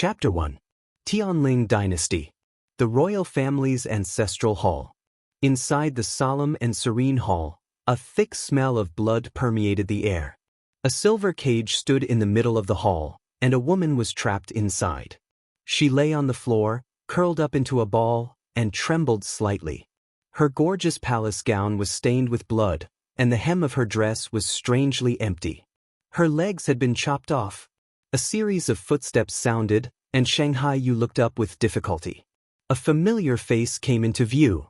Chapter 1. Tianling Dynasty. The royal family's ancestral hall. Inside the solemn and serene hall, a thick smell of blood permeated the air. A silver cage stood in the middle of the hall, and a woman was trapped inside. She lay on the floor, curled up into a ball, and trembled slightly. Her gorgeous palace gown was stained with blood, and the hem of her dress was strangely empty. Her legs had been chopped off. A series of footsteps sounded, and Shanghai Yu looked up with difficulty. A familiar face came into view.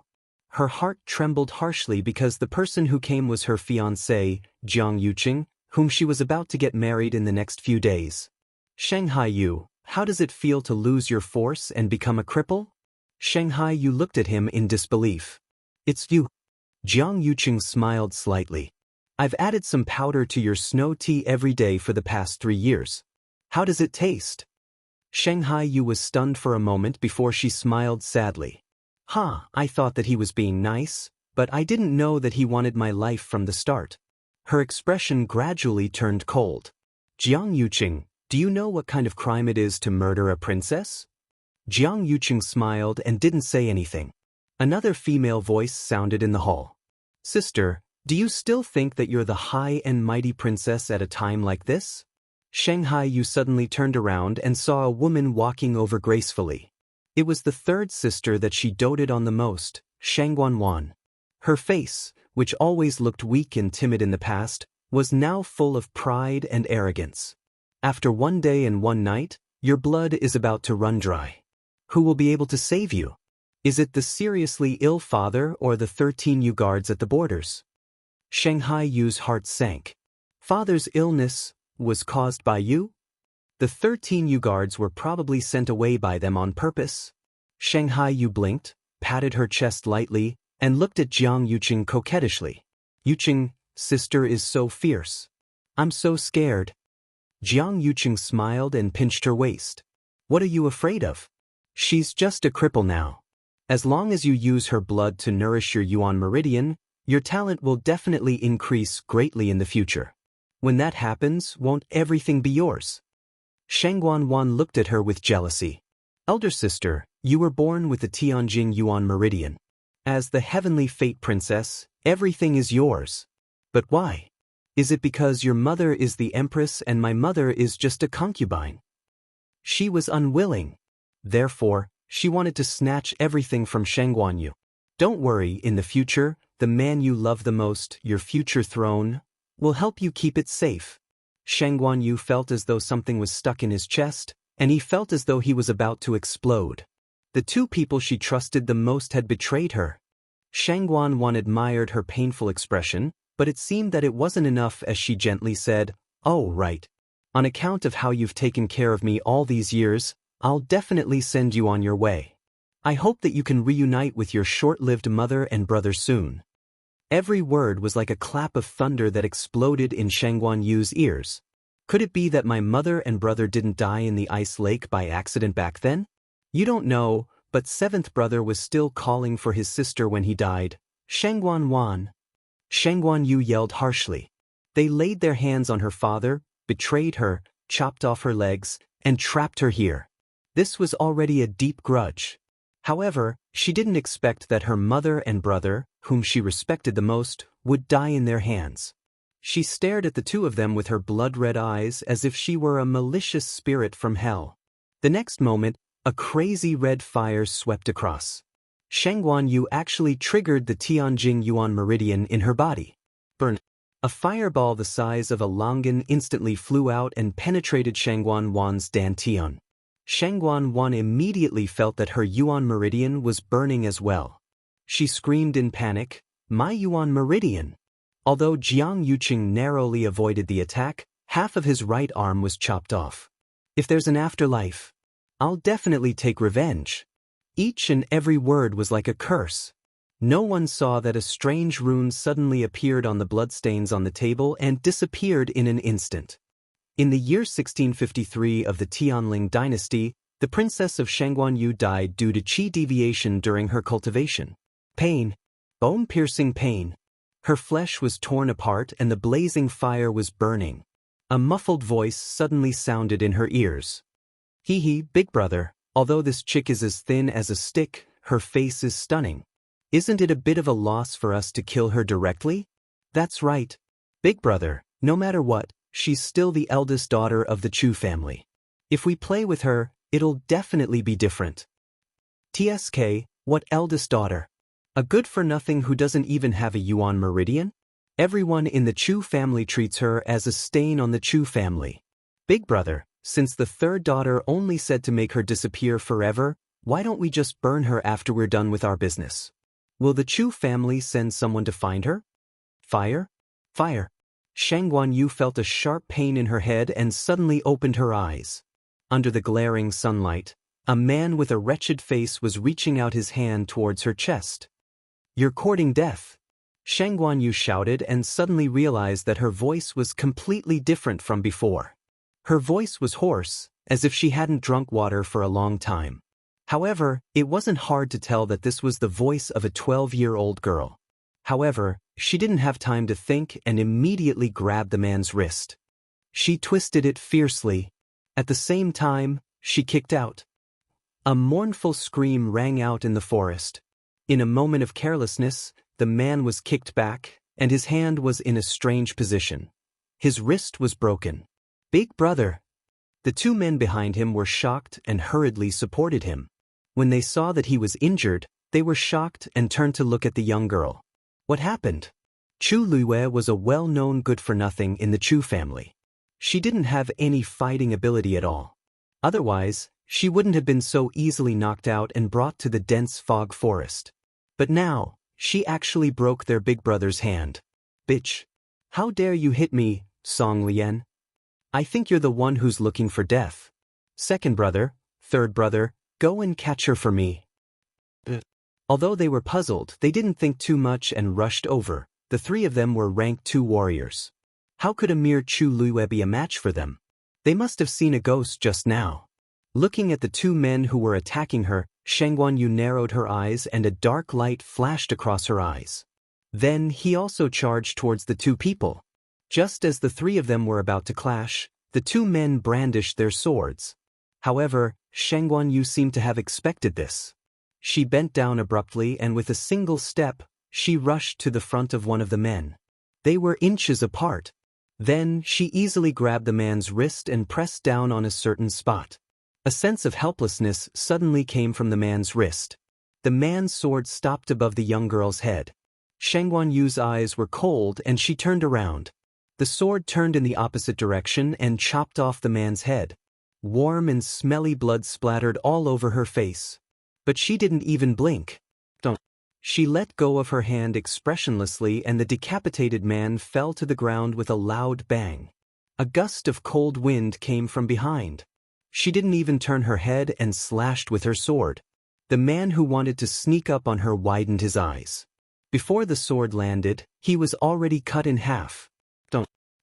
Her heart trembled harshly because the person who came was her fiancé, Jiang Yuqing, whom she was about to get married in the next few days. Shanghai Yu, how does it feel to lose your force and become a cripple? Shanghai Yu looked at him in disbelief. It's you. Jiang Yuqing smiled slightly. I've added some powder to your snow tea every day for the past 3 years. How does it taste? Shanghai Yu was stunned for a moment before she smiled sadly. I thought that he was being nice, but I didn't know that he wanted my life from the start. Her expression gradually turned cold. Jiang Yuqing, do you know what kind of crime it is to murder a princess? Jiang Yuqing smiled and didn't say anything. Another female voice sounded in the hall. Sister, do you still think that you're the high and mighty princess at a time like this? Shanghai Yu suddenly turned around and saw a woman walking over gracefully. It was the third sister that she doted on the most, Shangguanwan. Her face, which always looked weak and timid in the past, was now full of pride and arrogance. After 1 day and 1 night, your blood is about to run dry. Who will be able to save you? Is it the seriously ill father or the 13 Yu guards at the borders? Shanghai Yu's heart sank. Father's illness was caused by you? The 13 Yu guards were probably sent away by them on purpose. Shanghai Yu blinked, patted her chest lightly, and looked at Jiang Yuqing coquettishly. Yuqing, sister is so fierce. I'm so scared. Jiang Yuqing smiled and pinched her waist. What are you afraid of? She's just a cripple now. As long as you use her blood to nourish your Yuan meridian, your talent will definitely increase greatly in the future. When that happens, won't everything be yours? Shangguanwan looked at her with jealousy. Elder sister, you were born with the Tianjing Yuan meridian. As the heavenly fate princess, everything is yours. But why? Is it because your mother is the empress and my mother is just a concubine? She was unwilling. Therefore, she wanted to snatch everything from Shangguan Yu. Don't worry, in the future, the man you love the most, your future throne, will help you keep it safe. Shangguan Yu felt as though something was stuck in his chest, and he felt as though he was about to explode. The 2 people she trusted the most had betrayed her. Shangguanwan admired her painful expression, but it seemed that it wasn't enough as she gently said, Oh, right. On account of how you've taken care of me all these years, I'll definitely send you on your way. I hope that you can reunite with your short-lived mother and brother soon. Every word was like a clap of thunder that exploded in Shangguan Yu's ears. Could it be that my mother and brother didn't die in the ice lake by accident back then? You don't know, but 7th brother was still calling for his sister when he died. Shangguanwan. Shangguan Yu yelled harshly. They laid their hands on her father, betrayed her, chopped off her legs, and trapped her here. This was already a deep grudge. However, she didn't expect that her mother and brother, whom she respected the most, would die in their hands. She stared at the 2 of them with her blood-red eyes as if she were a malicious spirit from hell. The next moment, a crazy red fire swept across. Shangguan Yu actually triggered the Tianjing Yuan meridian in her body. Burn. A fireball the size of a longan instantly flew out and penetrated Shangguanwan's dantian. Shangguanwan immediately felt that her Yuan meridian was burning as well. She screamed in panic, My Yuan meridian! Although Jiang Yuqing narrowly avoided the attack, half of his right arm was chopped off. If there's an afterlife, I'll definitely take revenge. Each and every word was like a curse. No one saw that a strange rune suddenly appeared on the bloodstains on the table and disappeared in an instant. In the year 1653 of the Tianling dynasty, the princess of Shangguan Yu died due to qi deviation during her cultivation. Pain. Bone-piercing pain. Her flesh was torn apart and the blazing fire was burning. A muffled voice suddenly sounded in her ears. Hee hee, big brother, although this chick is as thin as a stick, her face is stunning. Isn't it a bit of a loss for us to kill her directly? That's right. Big brother, no matter what, she's still the eldest daughter of the Chu family. If we play with her, it'll definitely be different. TSK, what eldest daughter? A good-for-nothing who doesn't even have a yuan meridian? Everyone in the Chu family treats her as a stain on the Chu family. Big brother, since the third daughter only said to make her disappear forever, why don't we just burn her after we're done with our business? Will the Chu family send someone to find her? Fire? Fire. Shang Guanyu felt a sharp pain in her head and suddenly opened her eyes. Under the glaring sunlight, a man with a wretched face was reaching out his hand towards her chest. You're courting death. Shang Guanyu shouted and suddenly realized that her voice was completely different from before. Her voice was hoarse, as if she hadn't drunk water for a long time. However, it wasn't hard to tell that this was the voice of a 12-year-old girl. However, she didn't have time to think and immediately grabbed the man's wrist. She twisted it fiercely. At the same time, she kicked out. A mournful scream rang out in the forest. In a moment of carelessness, the man was kicked back, and his hand was in a strange position. His wrist was broken. Big brother! The two men behind him were shocked and hurriedly supported him. When they saw that he was injured, they were shocked and turned to look at the young girl. What happened? Chu Luiyue was a well-known good-for-nothing in the Chu family. She didn't have any fighting ability at all. Otherwise, she wouldn't have been so easily knocked out and brought to the dense fog forest. But now, she actually broke their big brother's hand. Bitch! How dare you hit me, Song Lian? I think you're the one who's looking for death. Second brother, third brother, go and catch her for me. Although they were puzzled, they didn't think too much and rushed over. The three of them were rank 2 warriors. How could a mere Chu Luiyue be a match for them? They must have seen a ghost just now. Looking at the two men who were attacking her, Shang Guanyu narrowed her eyes and a dark light flashed across her eyes. Then he also charged towards the two people. Just as the three of them were about to clash, the two men brandished their swords. However, Shang Guanyu seemed to have expected this. She bent down abruptly and with a single step, she rushed to the front of one of the men. They were inches apart. Then she easily grabbed the man's wrist and pressed down on a certain spot. A sense of helplessness suddenly came from the man's wrist. The man's sword stopped above the young girl's head. Shang Guanyu's eyes were cold and she turned around. The sword turned in the opposite direction and chopped off the man's head. Warm and smelly blood splattered all over her face. But she didn't even blink. She let go of her hand expressionlessly and the decapitated man fell to the ground with a loud bang. A gust of cold wind came from behind. She didn't even turn her head and slashed with her sword. The man who wanted to sneak up on her widened his eyes. Before the sword landed, he was already cut in half.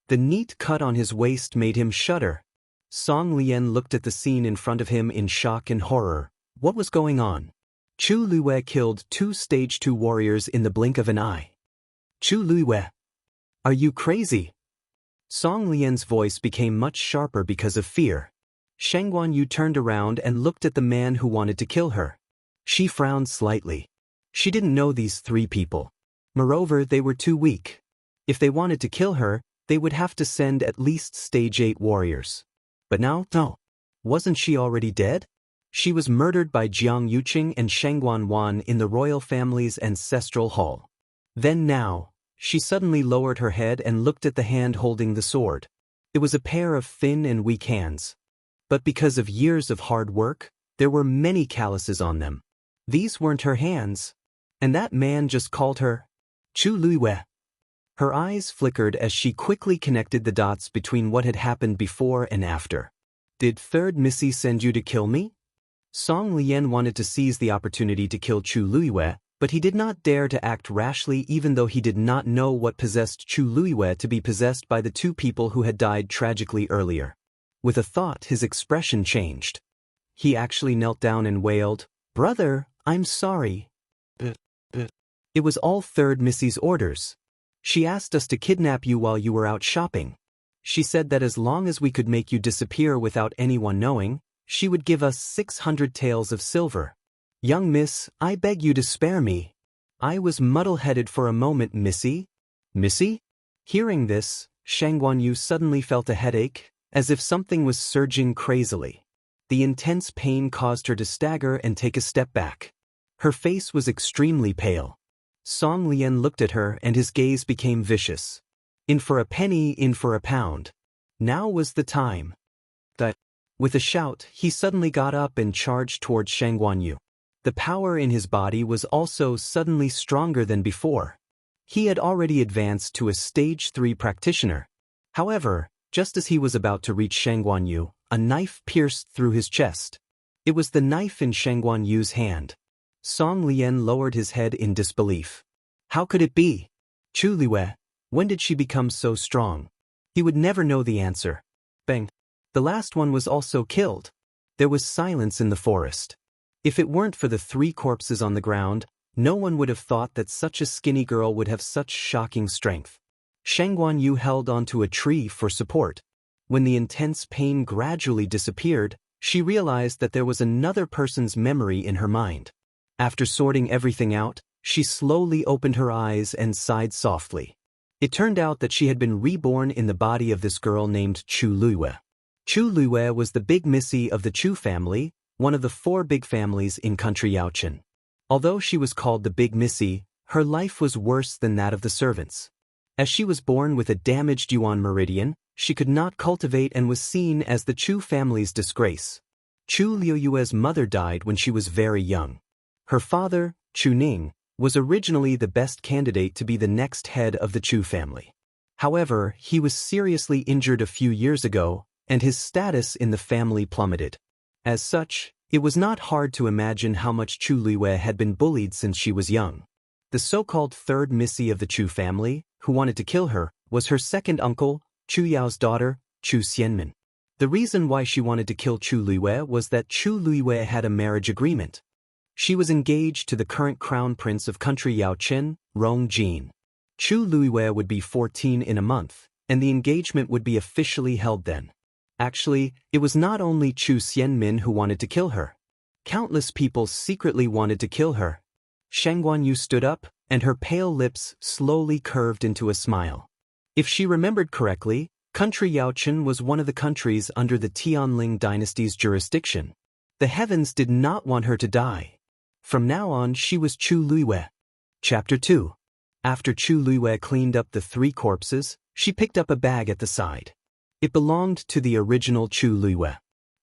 The neat cut on his waist made him shudder. Song Lian looked at the scene in front of him in shock and horror. What was going on? Chu Luiyue killed 2 stage 2 warriors in the blink of an eye. Chu Luiyue! Are you crazy? Song Lian's voice became much sharper because of fear. Shang Guanyu turned around and looked at the man who wanted to kill her. She frowned slightly. She didn't know these 3 people. Moreover, they were too weak. If they wanted to kill her, they would have to send at least stage 8 warriors. But now, no. Wasn't she already dead? She was murdered by Jiang Yuqing and Shang Guanwan in the royal family's ancestral hall. Then now, she suddenly lowered her head and looked at the hand holding the sword. It was a pair of thin and weak hands. But because of years of hard work, there were many calluses on them. These weren't her hands. And that man just called her Chu Luiyue. Her eyes flickered as she quickly connected the dots between what had happened before and after. Did Third Missy send you to kill me? Song Lian wanted to seize the opportunity to kill Chu Luiyue, but he did not dare to act rashly even though he did not know what possessed Chu Luiyue to be possessed by the 2 people who had died tragically earlier. With a thought, his expression changed. He actually knelt down and wailed, "Brother, I'm sorry. It was all Third Missy's orders. She asked us to kidnap you while you were out shopping. She said that as long as we could make you disappear without anyone knowing, she would give us 600 taels of silver. Young miss, I beg you to spare me. I was muddle-headed for a moment, missy. Missy? Hearing this, Shang Guanyu suddenly felt a headache, as if something was surging crazily. The intense pain caused her to stagger and take a step back. Her face was extremely pale. Song Lian looked at her and his gaze became vicious. In for a penny, in for a pound. Now was the time. With a shout, he suddenly got up and charged towards Shang Guanyu. The power in his body was also suddenly stronger than before. He had already advanced to a stage 3 practitioner. However, just as he was about to reach Shang Guanyu, a knife pierced through his chest. It was the knife in Shang Guanyu's hand. Song Lian lowered his head in disbelief. How could it be? Chu Liwei, when did she become so strong? He would never know the answer. Bang! The last one was also killed. There was silence in the forest. If it weren't for the 3 corpses on the ground, no one would have thought that such a skinny girl would have such shocking strength. Shang Guanyu held onto a tree for support. When the intense pain gradually disappeared, she realized that there was another person's memory in her mind. After sorting everything out, she slowly opened her eyes and sighed softly. It turned out that she had been reborn in the body of this girl named Chu Liwei. Chu Liwei was the big missy of the Chu family, one of the 4 big families in country Yaochen. Although she was called the big missy, her life was worse than that of the servants. As she was born with a damaged yuan meridian, she could not cultivate and was seen as the Chu family's disgrace. Chu Liu's mother died when she was very young. Her father, Chu Ning, was originally the best candidate to be the next head of the Chu family. However, he was seriously injured a few years ago, and his status in the family plummeted. As such, it was not hard to imagine how much Chu Liwei had been bullied since she was young. The so-called third missy of the Chu family, who wanted to kill her, was her second uncle, Chu Yao's daughter, Chu Xianmin. The reason why she wanted to kill Chu Liwei was that Chu Liwei had a marriage agreement. She was engaged to the current crown prince of country Yaochen, Rong Jin. Chu Liwei would be 14 in a month, and the engagement would be officially held then. Actually, it was not only Chu Xianmin who wanted to kill her. Countless people secretly wanted to kill her. Shang Guanyu stood up, and her pale lips slowly curved into a smile. If she remembered correctly, country Yaochen was one of the countries under the Tianling dynasty's jurisdiction. The heavens did not want her to die. From now on, she was Chu Liwei. Chapter 2. After Chu Liwei cleaned up the 3 corpses, she picked up a bag at the side. It belonged to the original Chu Liwei.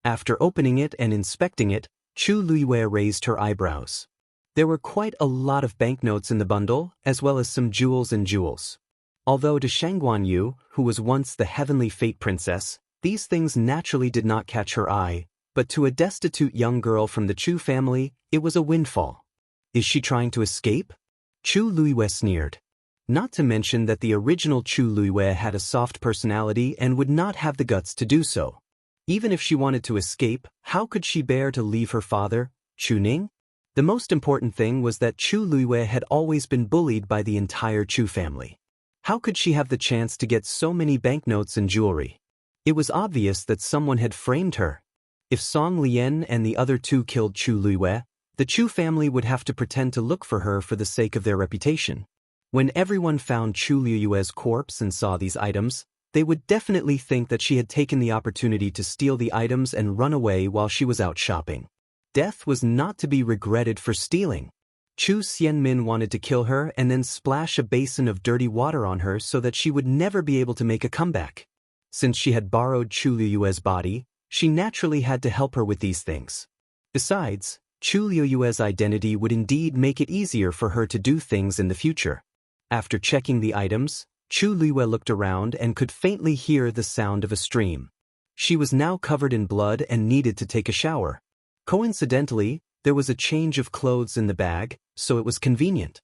After opening it and inspecting it, Chu Liwei raised her eyebrows. There were quite a lot of banknotes in the bundle, as well as some jewels and jewels. Although to Shang Guanyu, who was once the heavenly fate princess, these things naturally did not catch her eye, but to a destitute young girl from the Chu family, it was a windfall. Is she trying to escape? Chu Liwei sneered. Not to mention that the original Chu Liwei had a soft personality and would not have the guts to do so. Even if she wanted to escape, how could she bear to leave her father, Chu Ning? The most important thing was that Chu Liwei had always been bullied by the entire Chu family. How could she have the chance to get so many banknotes and jewelry? It was obvious that someone had framed her. If Song Lian and the other 2 killed Chu Liwei, the Chu family would have to pretend to look for her for the sake of their reputation. When everyone found Chu Liu's corpse and saw these items, they would definitely think that she had taken the opportunity to steal the items and run away while she was out shopping. Death was not to be regretted for stealing. Chu Xianmin wanted to kill her and then splash a basin of dirty water on her so that she would never be able to make a comeback. Since she had borrowed Chu Liu's body, she naturally had to help her with these things. Besides, Chu Liu's identity would indeed make it easier for her to do things in the future. After checking the items, Chu Liwei looked around and could faintly hear the sound of a stream. She was now covered in blood and needed to take a shower. Coincidentally, there was a change of clothes in the bag, so it was convenient.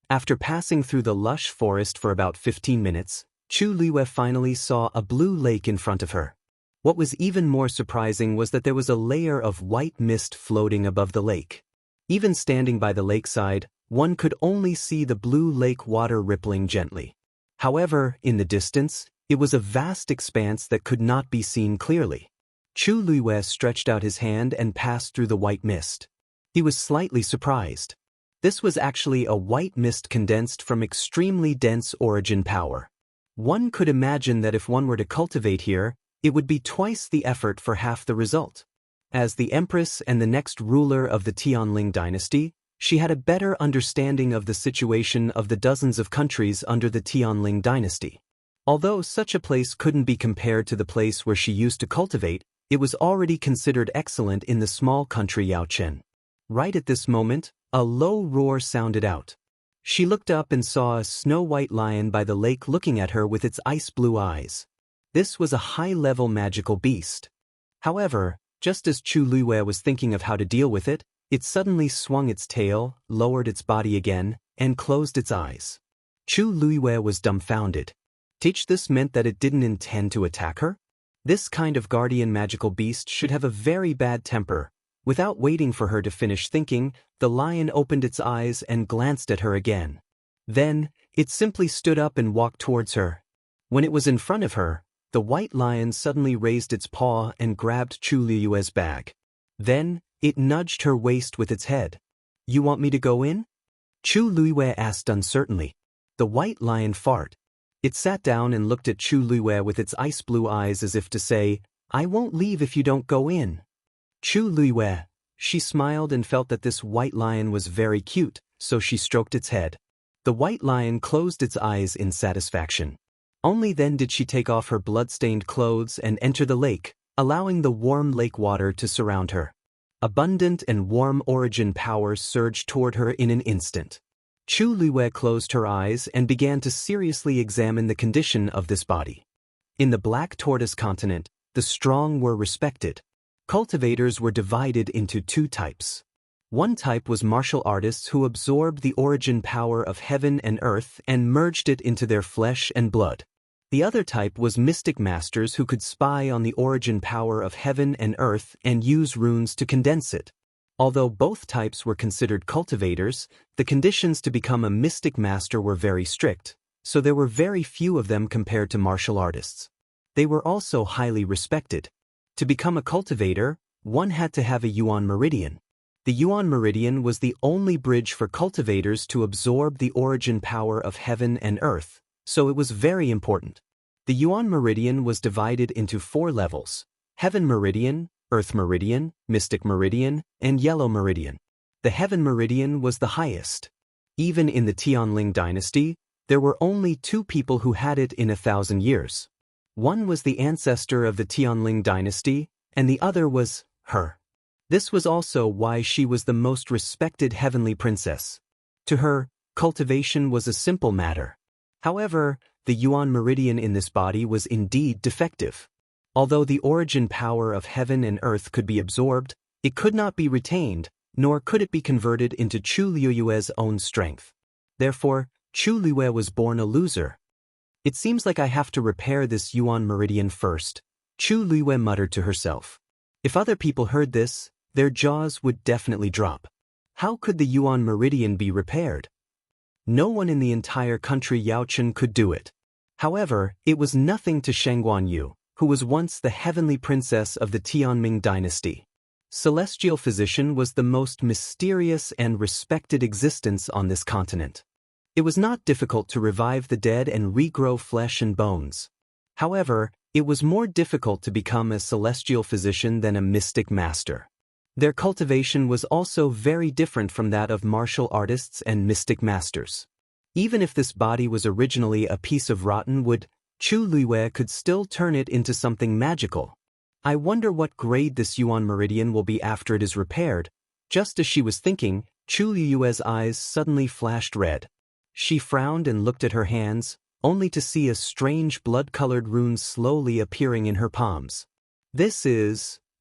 After passing through the lush forest for about 15 minutes, Chu Liwei finally saw a blue lake in front of her. What was even more surprising was that there was a layer of white mist floating above the lake. Even standing by the lakeside, one could only see the blue lake water rippling gently. However, in the distance, it was a vast expanse that could not be seen clearly. Chu Luiwei stretched out his hand and passed through the white mist. He was slightly surprised. This was actually a white mist condensed from extremely dense origin power. One could imagine that if one were to cultivate here, it would be twice the effort for half the result. As the empress and the next ruler of the Tianling dynasty, she had a better understanding of the situation of the dozens of countries under the Tianling dynasty. Although such a place couldn't be compared to the place where she used to cultivate, it was already considered excellent in the small country Yaochen. Right at this moment, a low roar sounded out. She looked up and saw a snow-white lion by the lake looking at her with its ice-blue eyes. This was a high-level magical beast. However, just as Chu Luiwei was thinking of how to deal with it, it suddenly swung its tail, lowered its body again, and closed its eyes. Chu Luiwei was dumbfounded. This meant that it didn't intend to attack her? This kind of guardian magical beast should have a very bad temper. Without waiting for her to finish thinking, the lion opened its eyes and glanced at her again. Then, it simply stood up and walked towards her. When it was in front of her, the white lion suddenly raised its paw and grabbed Chu Luiwei's bag. Then, it nudged her waist with its head. "You want me to go in?" Chu Luiwei asked uncertainly. The white lion farted. It sat down and looked at Chu Luiwei with its ice-blue eyes as if to say, "I won't leave if you don't go in." Chu Luiwei. She smiled and felt that this white lion was very cute, so she stroked its head. The white lion closed its eyes in satisfaction. Only then did she take off her blood-stained clothes and enter the lake, allowing the warm lake water to surround her. Abundant and warm origin power surged toward her in an instant. Chu Luiwei closed her eyes and began to seriously examine the condition of this body. In the Black Tortoise continent, the strong were respected. Cultivators were divided into two types. One type was martial artists who absorbed the origin power of heaven and earth and merged it into their flesh and blood. The other type was mystic masters who could spy on the origin power of heaven and earth and use runes to condense it. Although both types were considered cultivators, the conditions to become a mystic master were very strict, so there were very few of them compared to martial artists. They were also highly respected. To become a cultivator, one had to have a Yuan meridian. The Yuan meridian was the only bridge for cultivators to absorb the origin power of heaven and earth, so it was very important. The Yuan meridian was divided into 4 levels: Heaven meridian, Earth meridian, Mystic meridian, and Yellow meridian. The Heaven meridian was the highest. Even in the Tianling dynasty, there were only 2 people who had it in 1,000 years. One was the ancestor of the Tianling dynasty, and the other was her. This was also why she was the most respected heavenly princess. To her, cultivation was a simple matter. However, the Yuan meridian in this body was indeed defective. Although the origin power of heaven and earth could be absorbed, it could not be retained, nor could it be converted into Chu Luiwei's own strength. Therefore, Chu Luiwei was born a loser. "It seems like I have to repair this Yuan meridian first," Chu Luiwei muttered to herself. If other people heard this, their jaws would definitely drop. How could the Yuan meridian be repaired? No one in the entire country Yaochen could do it. However, it was nothing to Sheng Guanyu, who was once the heavenly princess of the Tianming dynasty. Celestial physician was the most mysterious and respected existence on this continent. It was not difficult to revive the dead and regrow flesh and bones. However, it was more difficult to become a celestial physician than a mystic master. Their cultivation was also very different from that of martial artists and mystic masters. Even if this body was originally a piece of rotten wood, Chu Luiwei could still turn it into something magical. I wonder what grade this Yuan meridian will be after it is repaired. Just as she was thinking, Chu Luiwei's eyes suddenly flashed red. She frowned and looked at her hands, only to see a strange blood-colored rune slowly appearing in her palms.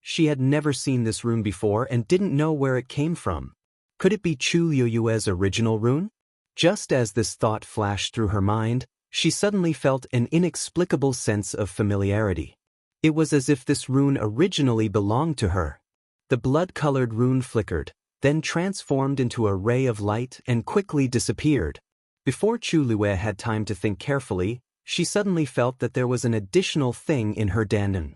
She had never seen this rune before and didn't know where it came from. Could it be Chu Luiwei's original rune? Just as this thought flashed through her mind, she suddenly felt an inexplicable sense of familiarity. It was as if this rune originally belonged to her. The blood-colored rune flickered, then transformed into a ray of light and quickly disappeared. Before Chu Luiwei had time to think carefully, she suddenly felt that there was an additional thing in her dandan.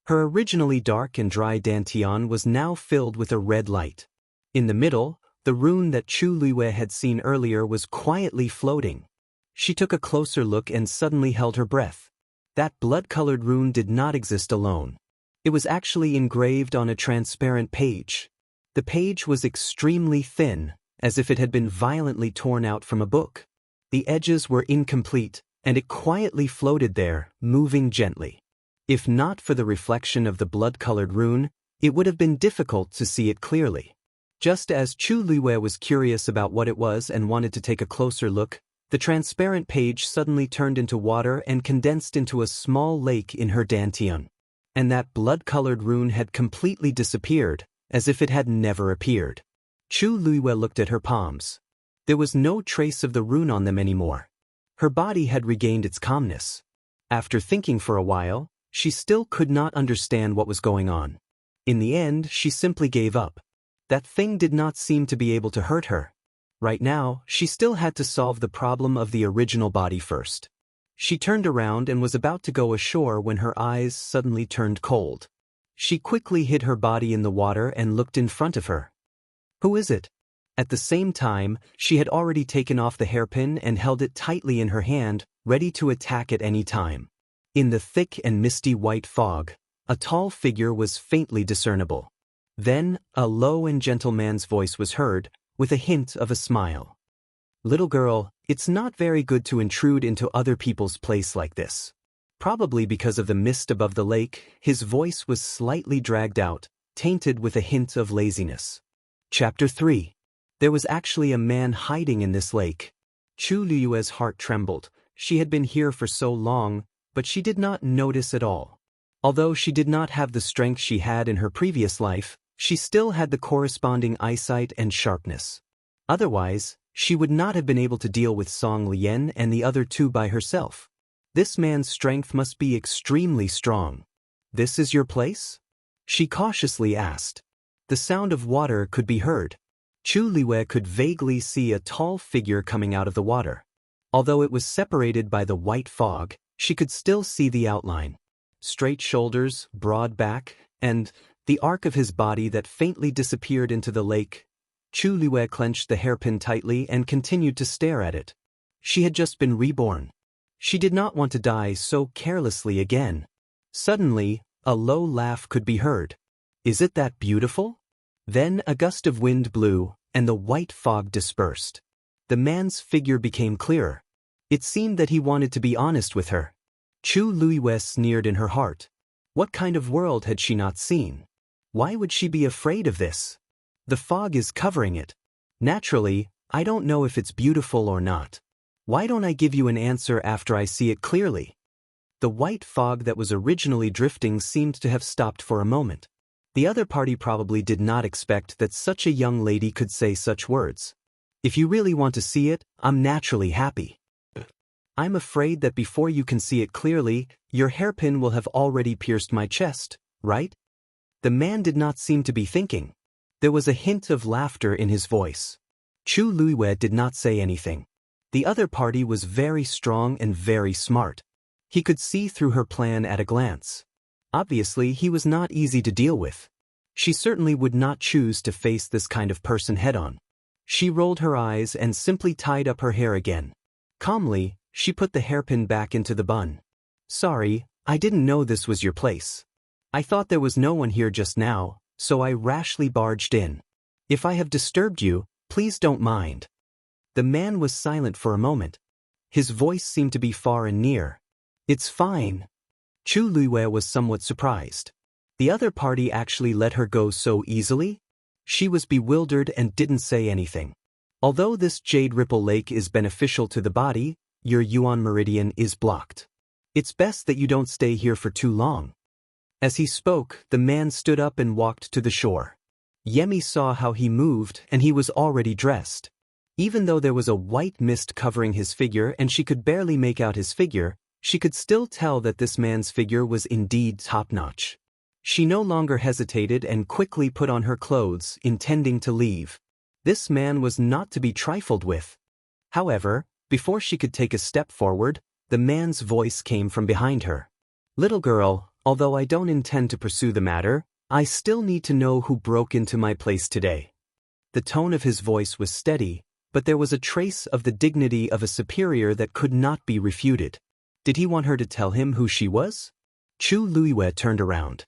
Her originally dark and dry dantian was now filled with a red light. In the middle, the rune that Chu Luiwei had seen earlier was quietly floating. She took a closer look and suddenly held her breath. That blood-colored rune did not exist alone. It was actually engraved on a transparent page. The page was extremely thin, as if it had been violently torn out from a book. The edges were incomplete, and it quietly floated there, moving gently. If not for the reflection of the blood-colored rune, it would have been difficult to see it clearly. Just as Chu Luiwei was curious about what it was and wanted to take a closer look, the transparent page suddenly turned into water and condensed into a small lake in her dantian. And that blood-colored rune had completely disappeared, as if it had never appeared. Chu Luiwei looked at her palms. There was no trace of the rune on them anymore. Her body had regained its calmness. After thinking for a while, she still could not understand what was going on. In the end, she simply gave up. That thing did not seem to be able to hurt her. Right now, she still had to solve the problem of the original body first. She turned around and was about to go ashore when her eyes suddenly turned cold. She quickly hid her body in the water and looked in front of her. Who is it? At the same time, she had already taken off the hairpin and held it tightly in her hand, ready to attack at any time. In the thick and misty white fog, a tall figure was faintly discernible. Then, a low and gentle man's voice was heard, with a hint of a smile. "Little girl, it's not very good to intrude into other people's place like this." Probably because of the mist above the lake, his voice was slightly dragged out, tainted with a hint of laziness. Chapter 3. There was actually a man hiding in this lake. Chu Luiwei's heart trembled. She had been here for so long, but she did not notice at all. Although she did not have the strength she had in her previous life, she still had the corresponding eyesight and sharpness. Otherwise, she would not have been able to deal with Song Lian and the other two by herself. This man's strength must be extremely strong. "This is your place?" she cautiously asked. The sound of water could be heard. Chu Luiwei could vaguely see a tall figure coming out of the water. Although it was separated by the white fog, she could still see the outline. Straight shoulders, broad back, and the arc of his body that faintly disappeared into the lake. Chu Luiwei clenched the hairpin tightly and continued to stare at it. She had just been reborn. She did not want to die so carelessly again. Suddenly, a low laugh could be heard. "Is it that beautiful?" Then a gust of wind blew, and the white fog dispersed. The man's figure became clearer. It seemed that he wanted to be honest with her. Chu Luiwei sneered in her heart. What kind of world had she not seen? Why would she be afraid of this? The fog is covering it. Naturally, I don't know if it's beautiful or not. Why don't I give you an answer after I see it clearly? The white fog that was originally drifting seemed to have stopped for a moment. The other party probably did not expect that such a young lady could say such words. "If you really want to see it, I'm naturally happy. I'm afraid that before you can see it clearly, your hairpin will have already pierced my chest, right?" The man did not seem to be thinking. There was a hint of laughter in his voice. Chu Luiwei did not say anything. The other party was very strong and very smart. He could see through her plan at a glance. Obviously, he was not easy to deal with. She certainly would not choose to face this kind of person head-on. She rolled her eyes and simply tied up her hair again. Calmly, she put the hairpin back into the bun. "Sorry, I didn't know this was your place. I thought there was no one here just now, so I rashly barged in. If I have disturbed you, please don't mind." The man was silent for a moment. His voice seemed to be far and near. "It's fine." Chu Luiwei was somewhat surprised. The other party actually let her go so easily? She was bewildered and didn't say anything. Although this Jade Ripple Lake is beneficial to the body, your Yuan meridian is blocked. It's best that you don't stay here for too long. As he spoke, the man stood up and walked to the shore. Yemi saw how he moved, and he was already dressed. Even though there was a white mist covering his figure and she could barely make out his figure, she could still tell that this man's figure was indeed top-notch. She no longer hesitated and quickly put on her clothes, intending to leave. This man was not to be trifled with. However, before she could take a step forward, the man's voice came from behind her. "Little girl, Although I don't intend to pursue the matter, I still need to know who broke into my place today. The tone of his voice was steady, but there was a trace of the dignity of a superior that could not be refuted. Did he want her to tell him who she was? Chu Luiwe turned around.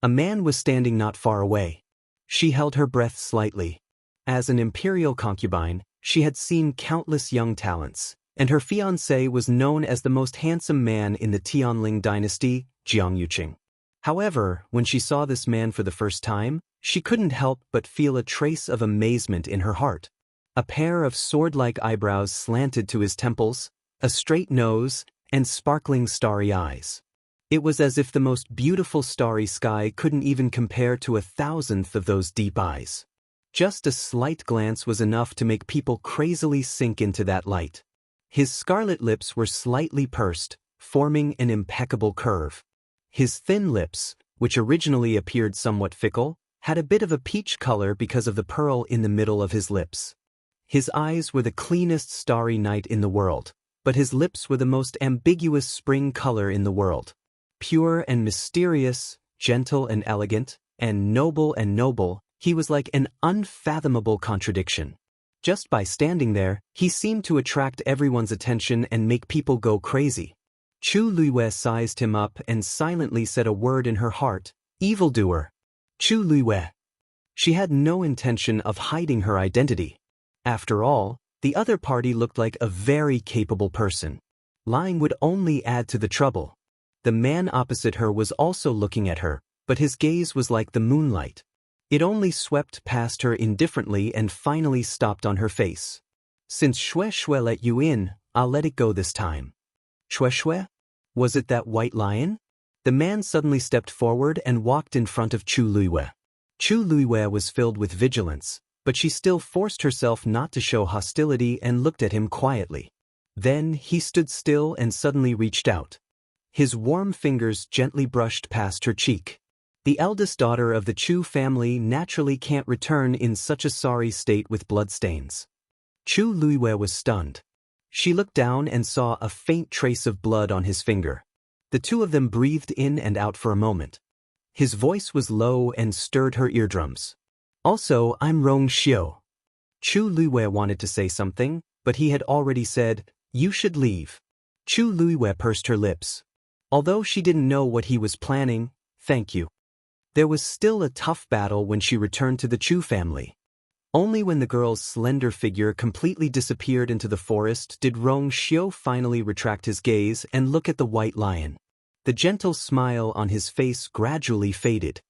A man was standing not far away. She held her breath slightly. As an imperial concubine, she had seen countless young talents, and her fiancé was known as the most handsome man in the Tianling dynasty, Jiang Yuqing. However, when she saw this man for the first time, she couldn't help but feel a trace of amazement in her heart. A pair of sword-like eyebrows slanted to his temples, a straight nose, and sparkling starry eyes. It was as if the most beautiful starry sky couldn't even compare to 1,000th of those deep eyes. Just a slight glance was enough to make people crazily sink into that light. His scarlet lips were slightly pursed, forming an impeccable curve. His thin lips, which originally appeared somewhat fickle, had a bit of a peach color because of the pearl in the middle of his lips. His eyes were the cleanest starry night in the world, but his lips were the most ambiguous spring color in the world. Pure and mysterious, gentle and elegant, and noble, he was like an unfathomable contradiction. Just by standing there, he seemed to attract everyone's attention and make people go crazy. Chu Luiwe sized him up and silently said a word in her heart, "Evildoer." Chu Luiwe. She had no intention of hiding her identity. After all, the other party looked like a very capable person. Lying would only add to the trouble. The man opposite her was also looking at her, but his gaze was like the moonlight. It only swept past her indifferently and finally stopped on her face. "Since Xue Xue let you in, I'll let it go this time." "Xue Xue? Was it that white lion?" The man suddenly stepped forward and walked in front of Chu Luiwe. Chu Luiwe was filled with vigilance, but she still forced herself not to show hostility and looked at him quietly. Then he stood still and suddenly reached out. His warm fingers gently brushed past her cheek. The eldest daughter of the Chu family naturally can't return in such a sorry state with bloodstains. Chu Luiwe was stunned. She looked down and saw a faint trace of blood on his finger. The two of them breathed in and out for a moment. His voice was low and stirred her eardrums. "Also, I'm Rong Xiu." Chu Luiwe wanted to say something, but he had already said, "You should leave." Chu Luiwe pursed her lips. Although she didn't know what he was planning, "Thank you." There was still a tough battle when she returned to the Chu family. Only when the girl's slender figure completely disappeared into the forest did Rong Xiu finally retract his gaze and look at the white lion. The gentle smile on his face gradually faded.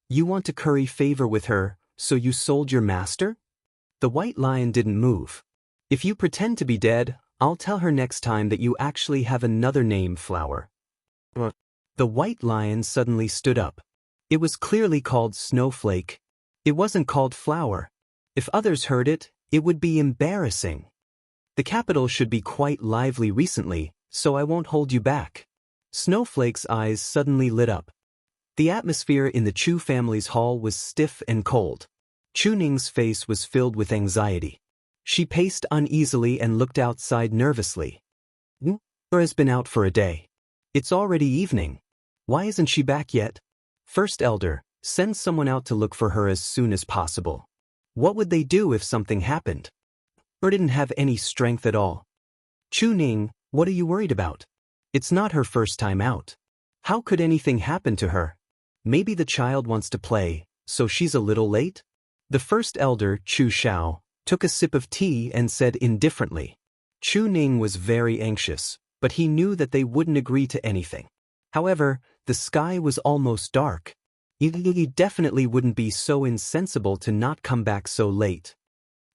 "You want to curry favor with her, so you sold your master?" The white lion didn't move. "If you pretend to be dead, I'll tell her next time that you actually have another name, Flower." The white lion suddenly stood up. It was clearly called Snowflake. It wasn't called Flower. If others heard it, it would be embarrassing. The capital should be quite lively recently, so I won't hold you back. Snowflake's eyes suddenly lit up. The atmosphere in the Chu family's hall was stiff and cold. Chu Ning's face was filled with anxiety. She paced uneasily and looked outside nervously. "Her has been out for a day. It's already evening. Why isn't she back yet? First Elder, send someone out to look for her as soon as possible." What would they do if something happened? Or didn't have any strength at all? "Chu Ning, what are you worried about? It's not her first time out. How could anything happen to her? Maybe the child wants to play, so she's a little late?" The first elder, Chu Xiao, took a sip of tea and said indifferently. Chu Ning was very anxious, but he knew that they wouldn't agree to anything. However, the sky was almost dark. He definitely wouldn't be so insensible to not come back so late.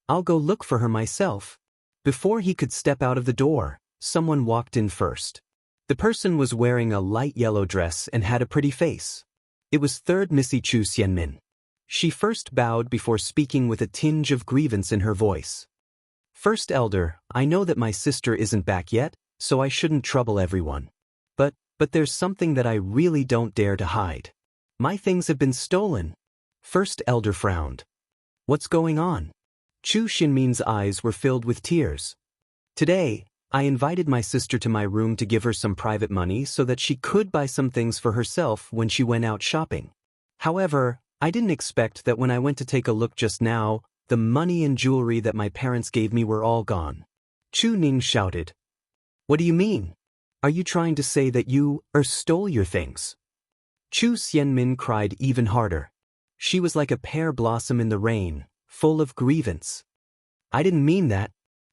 "I'll go look for her myself." Before he could step out of the door, someone walked in first. The person was wearing a light yellow dress and had a pretty face. It was third Missy Chu Xianmin. She first bowed before speaking with a tinge of grievance in her voice. "First Elder, I know that my sister isn't back yet, so I shouldn't trouble everyone. But there's something that I really don't dare to hide. My things have been stolen." First Elder frowned. "What's going on?" Chu Xinmin's eyes were filled with tears. "Today, I invited my sister to my room to give her some private money so that she could buy some things for herself when she went out shopping. However, I didn't expect that when I went to take a look just now, the money and jewelry that my parents gave me were all gone. Chu Ning shouted. What do you mean? Are you trying to say that you stole your things? Chu Xianmin cried even harder. She was like a pear blossom in the rain, full of grievance. I didn't mean that.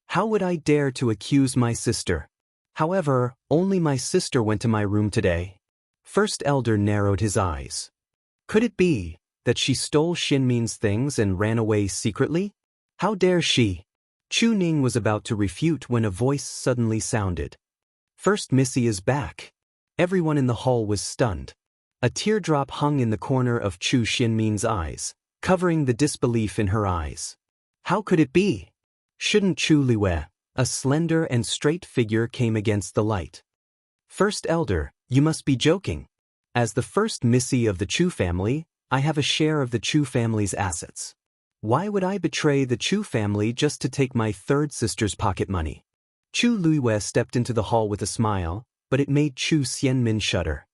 How would I dare to accuse my sister? However, only my sister went to my room today. First Elder narrowed his eyes. Could it be that she stole Xinmin's things and ran away secretly? How dare she? Chu Ning was about to refute when a voice suddenly sounded. First Missy is back. Everyone in the hall was stunned. A teardrop hung in the corner of Chu Xinmin's eyes, covering the disbelief in her eyes. How could it be? Shouldn't Chu Liwei, a slender and straight figure, came against the light? First Elder, you must be joking. As the first Missy of the Chu family, I have a share of the Chu family's assets. Why would I betray the Chu family just to take my third sister's pocket money? Chu Liwei stepped into the hall with a smile, but it made Chu Xianmin shudder.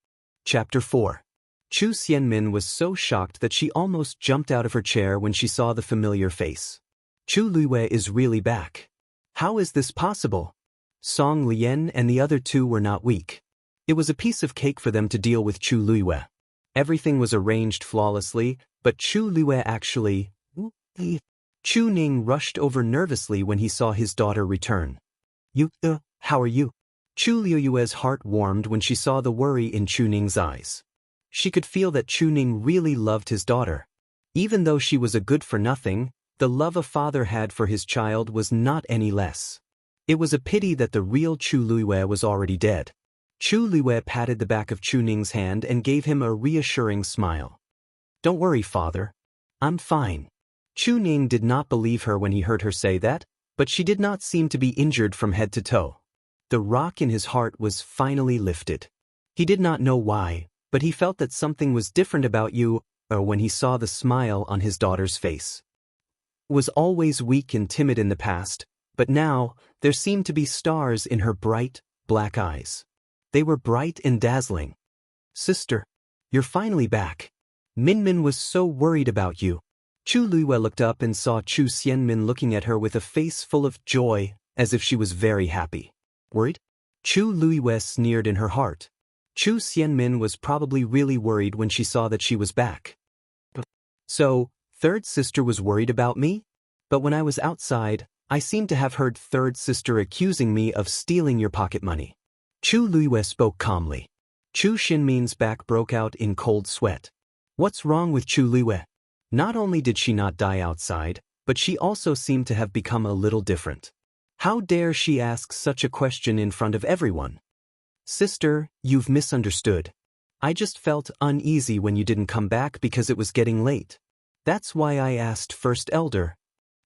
Chapter 4. Chu Xianmin was so shocked that she almost jumped out of her chair when she saw the familiar face. Chu Liwei is really back. How is this possible? Song Lian and the other two were not weak. It was a piece of cake for them to deal with Chu Liwei. Everything was arranged flawlessly, but Chu Liwei actually... Chu Ning rushed over nervously when he saw his daughter return. How are you? Chu Liu's heart warmed when she saw the worry in Chu Ning's eyes. She could feel that Chu Ning really loved his daughter. Even though she was a good-for-nothing, the love a father had for his child was not any less. It was a pity that the real Chu Liwei was already dead. Chu Liwei patted the back of Chu Ning's hand and gave him a reassuring smile. Don't worry, father. I'm fine. Chu Ning did not believe her when he heard her say that, but she did not seem to be injured from head to toe. The rock in his heart was finally lifted. He did not know why, but he felt that something was different about you when he saw the smile on his daughter's face. Was always weak and timid in the past, but now there seemed to be stars in her bright, black eyes. They were bright and dazzling. Sister, you're finally back. Minmin was so worried about you. Chu Liwei looked up and saw Chu Xianmin looking at her with a face full of joy, as if she was very happy. Worried? Chu Liwei sneered in her heart. Chu Xianmin was probably really worried when she saw that she was back. So, third sister was worried about me? But when I was outside, I seemed to have heard third sister accusing me of stealing your pocket money. Chu Liwei spoke calmly. Chu Xinmin's back broke out in cold sweat. What's wrong with Chu Liwei? Not only did she not die outside, but she also seemed to have become a little different. How dare she ask such a question in front of everyone? Sister, you've misunderstood. I just felt uneasy when you didn't come back because it was getting late. That's why I asked First Elder.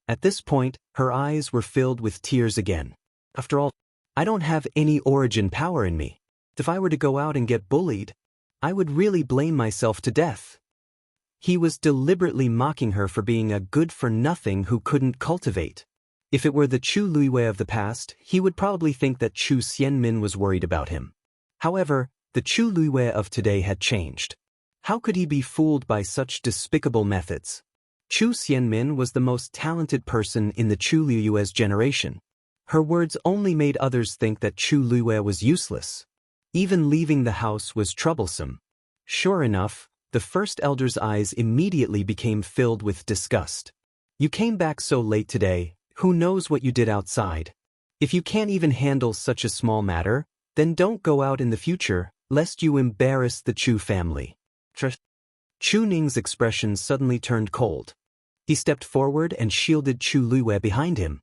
At this point, her eyes were filled with tears again. After all, I don't have any origin power in me. If I were to go out and get bullied, I would really blame myself to death. He was deliberately mocking her for being a good-for-nothing who couldn't cultivate. If it were the Chu Liwei of the past, he would probably think that Chu Xianmin was worried about him. However, the Chu Liwei of today had changed. How could he be fooled by such despicable methods? Chu Xianmin was the most talented person in the Chu Liu's generation. Her words only made others think that Chu Liwei was useless. Even leaving the house was troublesome. Sure enough, the first elder's eyes immediately became filled with disgust. You came back so late today, who knows what you did outside? If you can't even handle such a small matter, then don't go out in the future, lest you embarrass the Chu family. Chu Ning's expression suddenly turned cold. He stepped forward and shielded Chu Liwei behind him.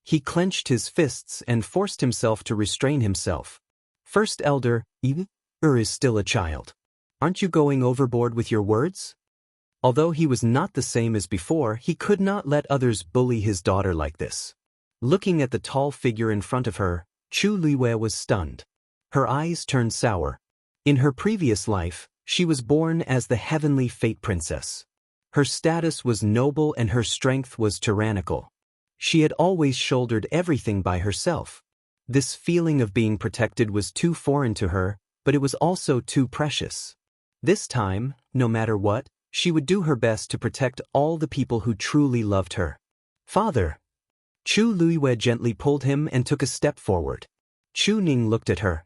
He clenched his fists and forced himself to restrain himself. First Elder, is still a child. Aren't you going overboard with your words? Although he was not the same as before, he could not let others bully his daughter like this. Looking at the tall figure in front of her, Chu Liwei was stunned. Her eyes turned sour. In her previous life, she was born as the heavenly fate princess. Her status was noble and her strength was tyrannical. She had always shouldered everything by herself. This feeling of being protected was too foreign to her, but it was also too precious. This time, no matter what, she would do her best to protect all the people who truly loved her. Father! Chu Luiwei gently pulled him and took a step forward. Chu Ning looked at her.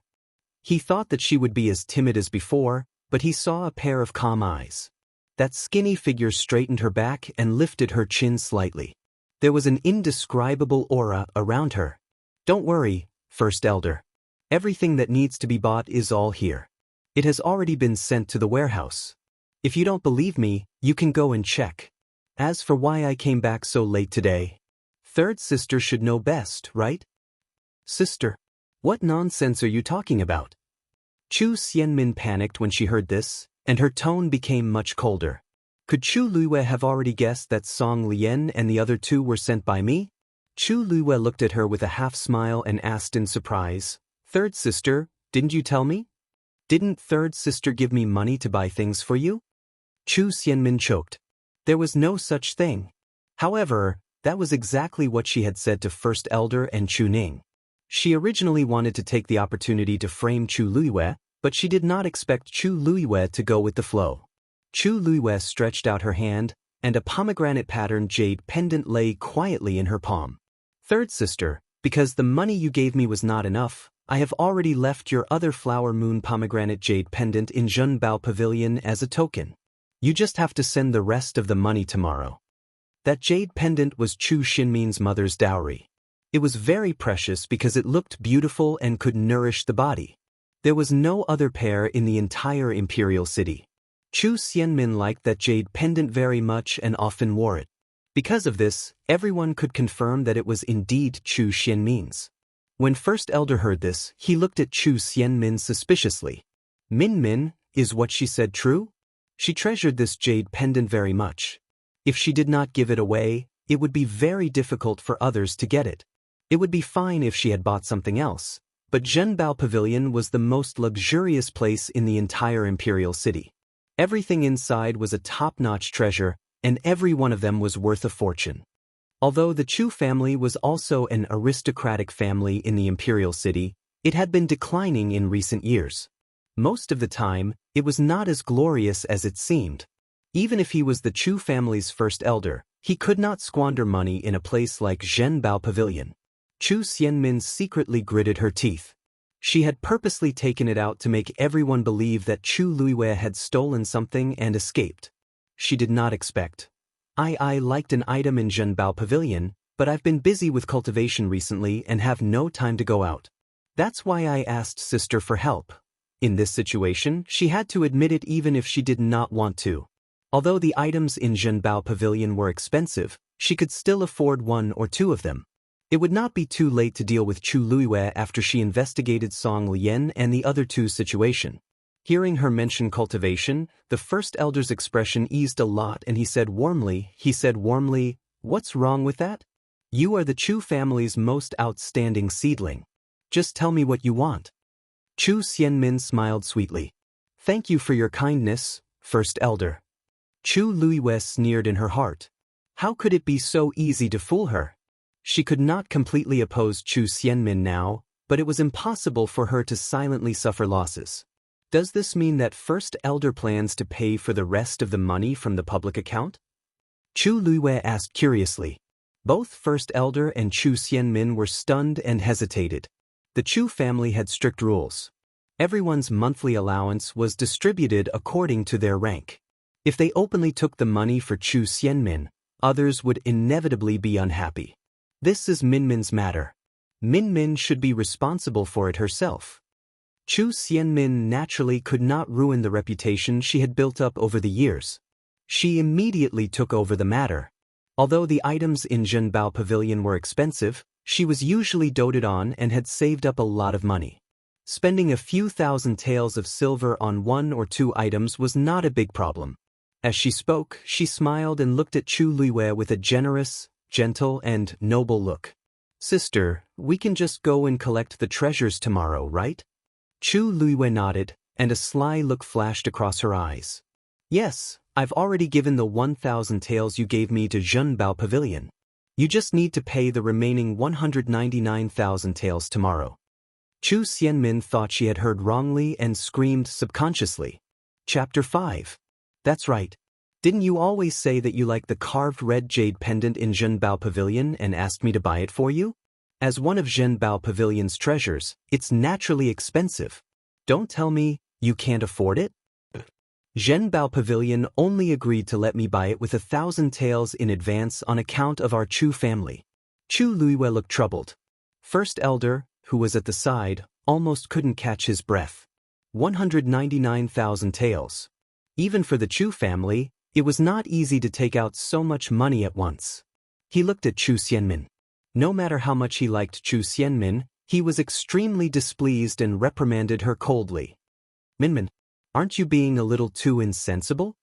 He thought that she would be as timid as before, but he saw a pair of calm eyes. That skinny figure straightened her back and lifted her chin slightly. There was an indescribable aura around her. Don't worry, First Elder. Everything that needs to be bought is all here. It has already been sent to the warehouse. If you don't believe me, you can go and check. As for why I came back so late today, third sister should know best, right? Sister, what nonsense are you talking about? Chu Xianmin panicked when she heard this, and her tone became much colder. Could Chu Luiwei have already guessed that Song Lian and the other two were sent by me? Chu Luiwei looked at her with a half-smile and asked in surprise, Third sister, didn't you tell me? Didn't third sister give me money to buy things for you? Chu Xianmin choked. There was no such thing. However, that was exactly what she had said to First Elder and Chu Ning. She originally wanted to take the opportunity to frame Chu Luiwei, but she did not expect Chu Luiwei to go with the flow. Chu Luiwei stretched out her hand, and a pomegranate-patterned jade pendant lay quietly in her palm. Third sister, because the money you gave me was not enough, I have already left your other flower moon pomegranate jade pendant in Zhenbao Pavilion as a token. You just have to send the rest of the money tomorrow. That jade pendant was Chu Xinmin's mother's dowry. It was very precious because it looked beautiful and could nourish the body. There was no other pair in the entire imperial city. Chu Xianmin liked that jade pendant very much and often wore it. Because of this, everyone could confirm that it was indeed Chu Xianmin's. When First Elder heard this, he looked at Chu Xianmin suspiciously. Min, is what she said true? She treasured this jade pendant very much. If she did not give it away, it would be very difficult for others to get it. It would be fine if she had bought something else, but Zhenbao Pavilion was the most luxurious place in the entire imperial city. Everything inside was a top-notch treasure, and every one of them was worth a fortune. Although the Chu family was also an aristocratic family in the imperial city, it had been declining in recent years. Most of the time, it was not as glorious as it seemed. Even if he was the Chu family's first elder, he could not squander money in a place like Zhenbao Pavilion. Chu Xianmin secretly gritted her teeth. She had purposely taken it out to make everyone believe that Chu Luiwei had stolen something and escaped. She did not expect. I liked an item in Zhenbao Pavilion, but I've been busy with cultivation recently and have no time to go out. That's why I asked sister for help. In this situation, she had to admit it even if she did not want to. Although the items in Zhenbao Pavilion were expensive, she could still afford one or two of them. It would not be too late to deal with Chu Luiwei after she investigated Song Lian and the other two's situation. Hearing her mention cultivation, the first elder's expression eased a lot and he said warmly, "What's wrong with that? You are the Chu family's most outstanding seedling. Just tell me what you want." Chu Xianmin smiled sweetly. "Thank you for your kindness, First Elder." Chu Luiwei sneered in her heart. How could it be so easy to fool her? She could not completely oppose Chu Xianmin now, but it was impossible for her to silently suffer losses. Does this mean that First Elder plans to pay for the rest of the money from the public account? Chu Luiwei asked curiously. Both First Elder and Chu Xianmin were stunned and hesitated. The Chu family had strict rules. Everyone's monthly allowance was distributed according to their rank. If they openly took the money for Chu Xianmin, others would inevitably be unhappy. This is Min's matter. Min should be responsible for it herself. Chu Xianmin naturally could not ruin the reputation she had built up over the years. She immediately took over the matter. Although the items in Zhenbao Pavilion were expensive, she was usually doted on and had saved up a lot of money. Spending a few thousand taels of silver on one or two items was not a big problem. As she spoke, she smiled and looked at Chu Luiwei with a generous, gentle, and noble look. "Sister, we can just go and collect the treasures tomorrow, right?" Chu Luiwei nodded, and a sly look flashed across her eyes. "Yes, I've already given the 1,000 taels you gave me to Zhenbao Pavilion. You just need to pay the remaining 199,000 taels tomorrow. Chu Xianmin thought she had heard wrongly and screamed subconsciously. Chapter 5. That's right. Didn't you always say that you liked the carved red jade pendant in Zhenbao Pavilion and asked me to buy it for you? As one of Zhenbao Pavilion's treasures, it's naturally expensive. Don't tell me you can't afford it? Zhenbao Pavilion only agreed to let me buy it with 1,000 taels in advance on account of our Chu family. Chu Luiyue looked troubled. First Elder, who was at the side, almost couldn't catch his breath. 199,000 taels. Even for the Chu family, it was not easy to take out so much money at once. He looked at Chu Xianmin. No matter how much he liked Chu Xianmin, he was extremely displeased and reprimanded her coldly. Minmin, aren't you being a little too insensible?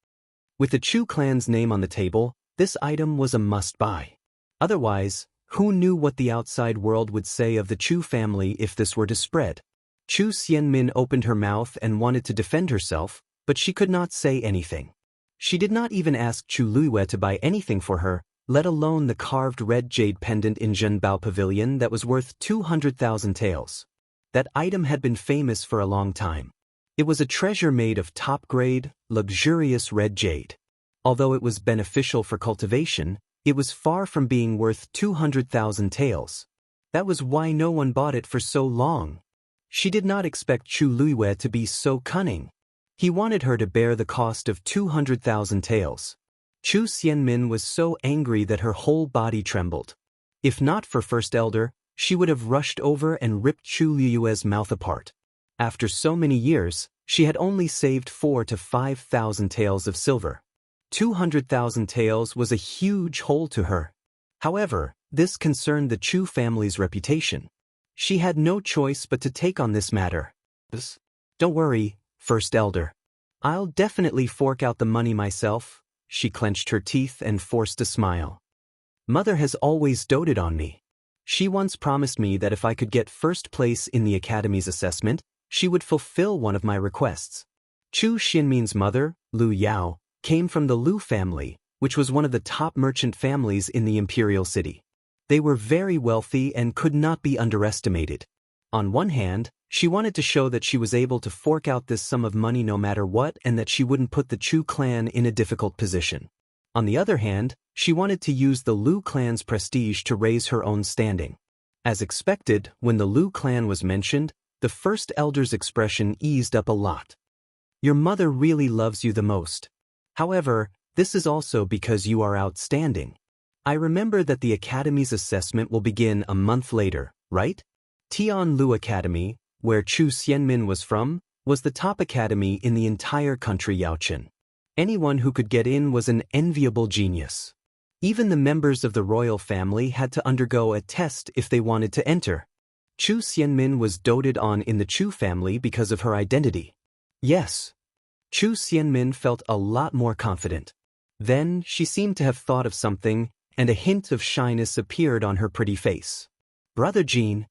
With the Chu clan's name on the table, this item was a must-buy. Otherwise, who knew what the outside world would say of the Chu family if this were to spread? Chu Xianmin opened her mouth and wanted to defend herself, but she could not say anything. She did not even ask Chu Luiyue to buy anything for her, let alone the carved red jade pendant in Zhenbao Pavilion that was worth 200,000 taels. That item had been famous for a long time. It was a treasure made of top-grade, luxurious red jade. Although it was beneficial for cultivation, it was far from being worth 200,000 taels. That was why no one bought it for so long. She did not expect Chu Luiyue to be so cunning. He wanted her to bear the cost of 200,000 taels. Chu Xianmin was so angry that her whole body trembled. If not for First Elder, she would have rushed over and ripped Chu Luiyue's mouth apart. After so many years, she had only saved 4,000 to 5,000 taels of silver. 200,000 taels was a huge hole to her. However, this concerned the Chu family's reputation. She had no choice but to take on this matter. Don't worry, First Elder. I'll definitely fork out the money myself. She clenched her teeth and forced a smile. Mother has always doted on me. She once promised me that if I could get first place in the Academy's assessment, she would fulfill one of my requests. Chu Xianmin's mother, Lu Yao, came from the Lu family, which was one of the top merchant families in the imperial city. They were very wealthy and could not be underestimated. On one hand, she wanted to show that she was able to fork out this sum of money no matter what and that she wouldn't put the Chu clan in a difficult position. On the other hand, she wanted to use the Lu clan's prestige to raise her own standing. As expected, when the Lu clan was mentioned, the First Elder's expression eased up a lot. Your mother really loves you the most. However, this is also because you are outstanding. I remember that the Academy's assessment will begin a month later, right? Tian Lu Academy, where Chu Xianmin was from, was the top academy in the entire country Yaochen. Anyone who could get in was an enviable genius. Even the members of the royal family had to undergo a test if they wanted to enter. Chu Xianmin was doted on in the Chu family because of her identity. Yes. Chu Xianmin felt a lot more confident. Then she seemed to have thought of something, and a hint of shyness appeared on her pretty face. Brother Jean,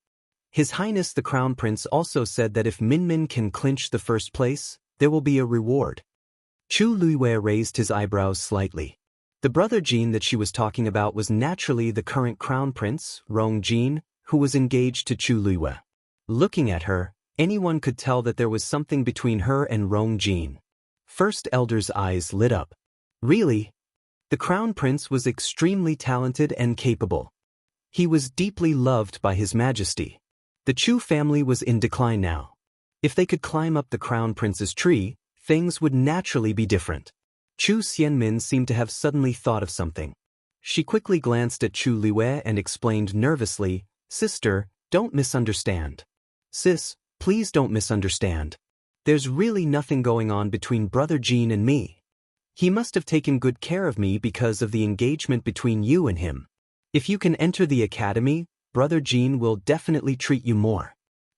His Highness the Crown Prince also said that if Minmin can clinch the first place, there will be a reward. Chu Luiyue raised his eyebrows slightly. The brother Jean that she was talking about was naturally the current Crown Prince, Rong Jean, who was engaged to Chu Luiyue. Looking at her, anyone could tell that there was something between her and Rong Jean. First Elder's eyes lit up. Really? The Crown Prince was extremely talented and capable. He was deeply loved by His Majesty. The Chu family was in decline now. If they could climb up the Crown Prince's tree, things would naturally be different. Chu Xianmin seemed to have suddenly thought of something. She quickly glanced at Chu Luiyue and explained nervously, Sister, don't misunderstand. Sis, please don't misunderstand. There's really nothing going on between Brother Jean and me. He must have taken good care of me because of the engagement between you and him. If you can enter the academy, Brother Jean will definitely treat you more.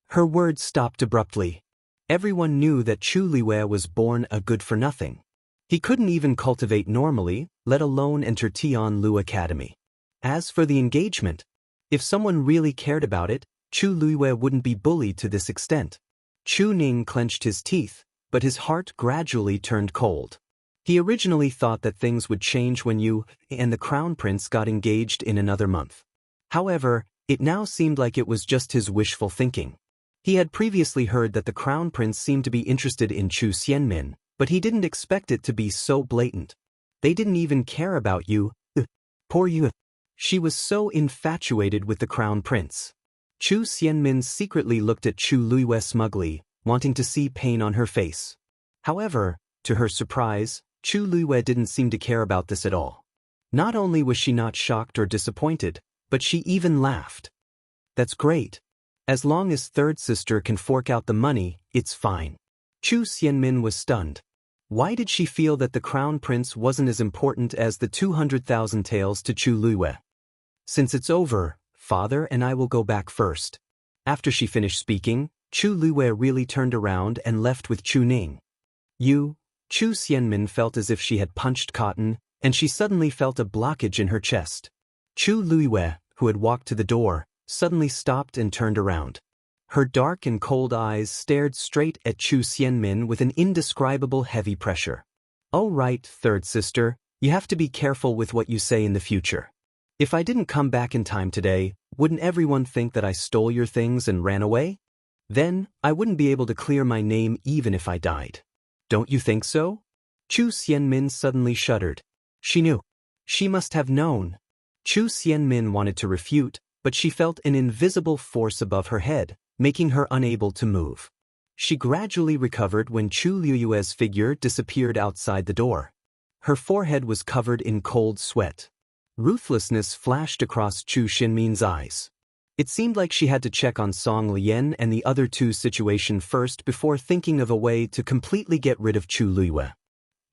Her words stopped abruptly. Everyone knew that Chu Luiyue was born a good-for-nothing. He couldn't even cultivate normally, let alone enter Tian Lu Academy. As for the engagement, if someone really cared about it, Chu Luiyue wouldn't be bullied to this extent. Chu Ning clenched his teeth, but his heart gradually turned cold. He originally thought that things would change when you and the crown prince got engaged in another month. However, it now seemed like it was just his wishful thinking. He had previously heard that the crown prince seemed to be interested in Chu Xianmin, but he didn't expect it to be so blatant. They didn't even care about you. Poor you. She was so infatuated with the crown prince. Chu Xianmin secretly looked at Chu Luiyue smugly, wanting to see pain on her face. However, to her surprise, Chu Luiyue didn't seem to care about this at all. Not only was she not shocked or disappointed, but she even laughed. That's great. As long as third sister can fork out the money, it's fine. Chu Xianmin was stunned. Why did she feel that the crown prince wasn't as important as the 200,000 taels to Chu Luiyue? Since it's over, father and I will go back first. After she finished speaking, Chu Luiyue really turned around and left with Chu Ning. Chu Xianmin felt as if she had punched cotton, and she suddenly felt a blockage in her chest. Chu Luiyue, who had walked to the door, suddenly stopped and turned around. Her dark and cold eyes stared straight at Chu Xianmin with an indescribable heavy pressure. Oh right, third sister, you have to be careful with what you say in the future. If I didn't come back in time today, wouldn't everyone think that I stole your things and ran away? Then, I wouldn't be able to clear my name even if I died. Don't you think so? Chu Xianmin suddenly shuddered. She knew. She must have known. Chu Xianmin wanted to refute, but she felt an invisible force above her head, making her unable to move. She gradually recovered when Chu Luiyue's figure disappeared outside the door. Her forehead was covered in cold sweat. Ruthlessness flashed across Chu Xianmin's eyes. It seemed like she had to check on Song Lian and the other two's situation first before thinking of a way to completely get rid of Chu Luiyue.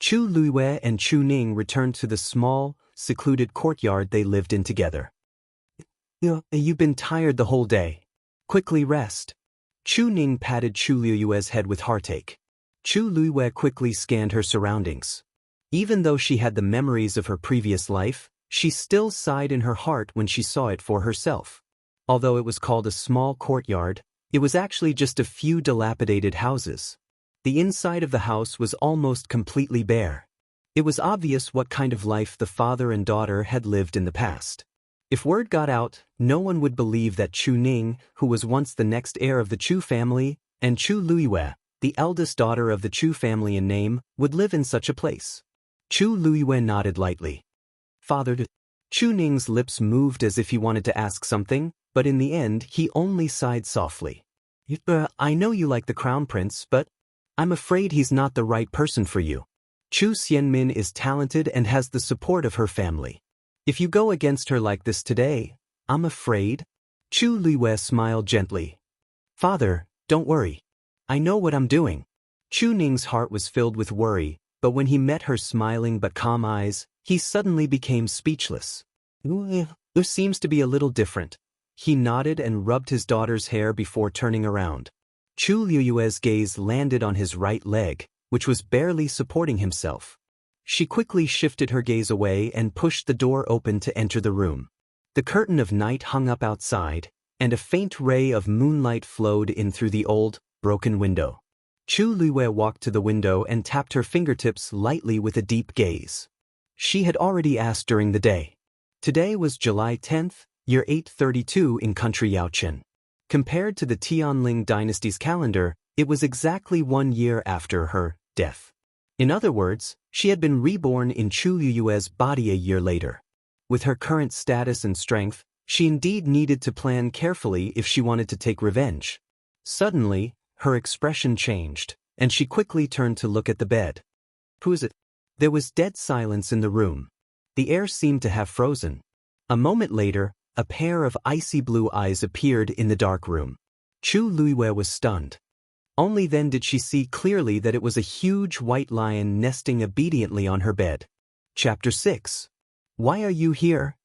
Chu Luiyue and Chu Ning returned to the small, secluded courtyard they lived in together. You've been tired the whole day. Quickly rest. Chu Ning patted Chu Luiyue's head with heartache. Chu Luiyue quickly scanned her surroundings. Even though she had the memories of her previous life, she still sighed in her heart when she saw it for herself. Although it was called a small courtyard, it was actually just a few dilapidated houses. The inside of the house was almost completely bare. It was obvious what kind of life the father and daughter had lived in the past. If word got out, no one would believe that Chu Ning, who was once the next heir of the Chu family, and Chu Luiyue, the eldest daughter of the Chu family in name, would live in such a place. Chu Luiyue nodded lightly. Father, Chu Ning's lips moved as if he wanted to ask something, but in the end he only sighed softly. I know you like the crown prince, but I'm afraid he's not the right person for you. Chu Xianmin is talented and has the support of her family. If you go against her like this today, I'm afraid. Chu Luiyue smiled gently. Father, don't worry. I know what I'm doing. Chu Ning's heart was filled with worry, but when he met her smiling but calm eyes, he suddenly became speechless. This seems to be a little different. He nodded and rubbed his daughter's hair before turning around. Chu Luiyue's gaze landed on his right leg, which was barely supporting himself. She quickly shifted her gaze away and pushed the door open to enter the room. The curtain of night hung up outside, and a faint ray of moonlight flowed in through the old, broken window. Chu Luiyue walked to the window and tapped her fingertips lightly with a deep gaze. She had already asked during the day. Today was July 10th, year 832 in country Yaochen. Compared to the Tianling dynasty's calendar, it was exactly 1 year after her death. In other words, she had been reborn in Chu Luiyue's body a year later. With her current status and strength, she indeed needed to plan carefully if she wanted to take revenge. Suddenly, her expression changed, and she quickly turned to look at the bed. Who is it? There was dead silence in the room. The air seemed to have frozen. A moment later, a pair of icy blue eyes appeared in the dark room. Chu Luiyue was stunned. Only then did she see clearly that it was a huge white lion nesting obediently on her bed. Chapter 6. Why are you here?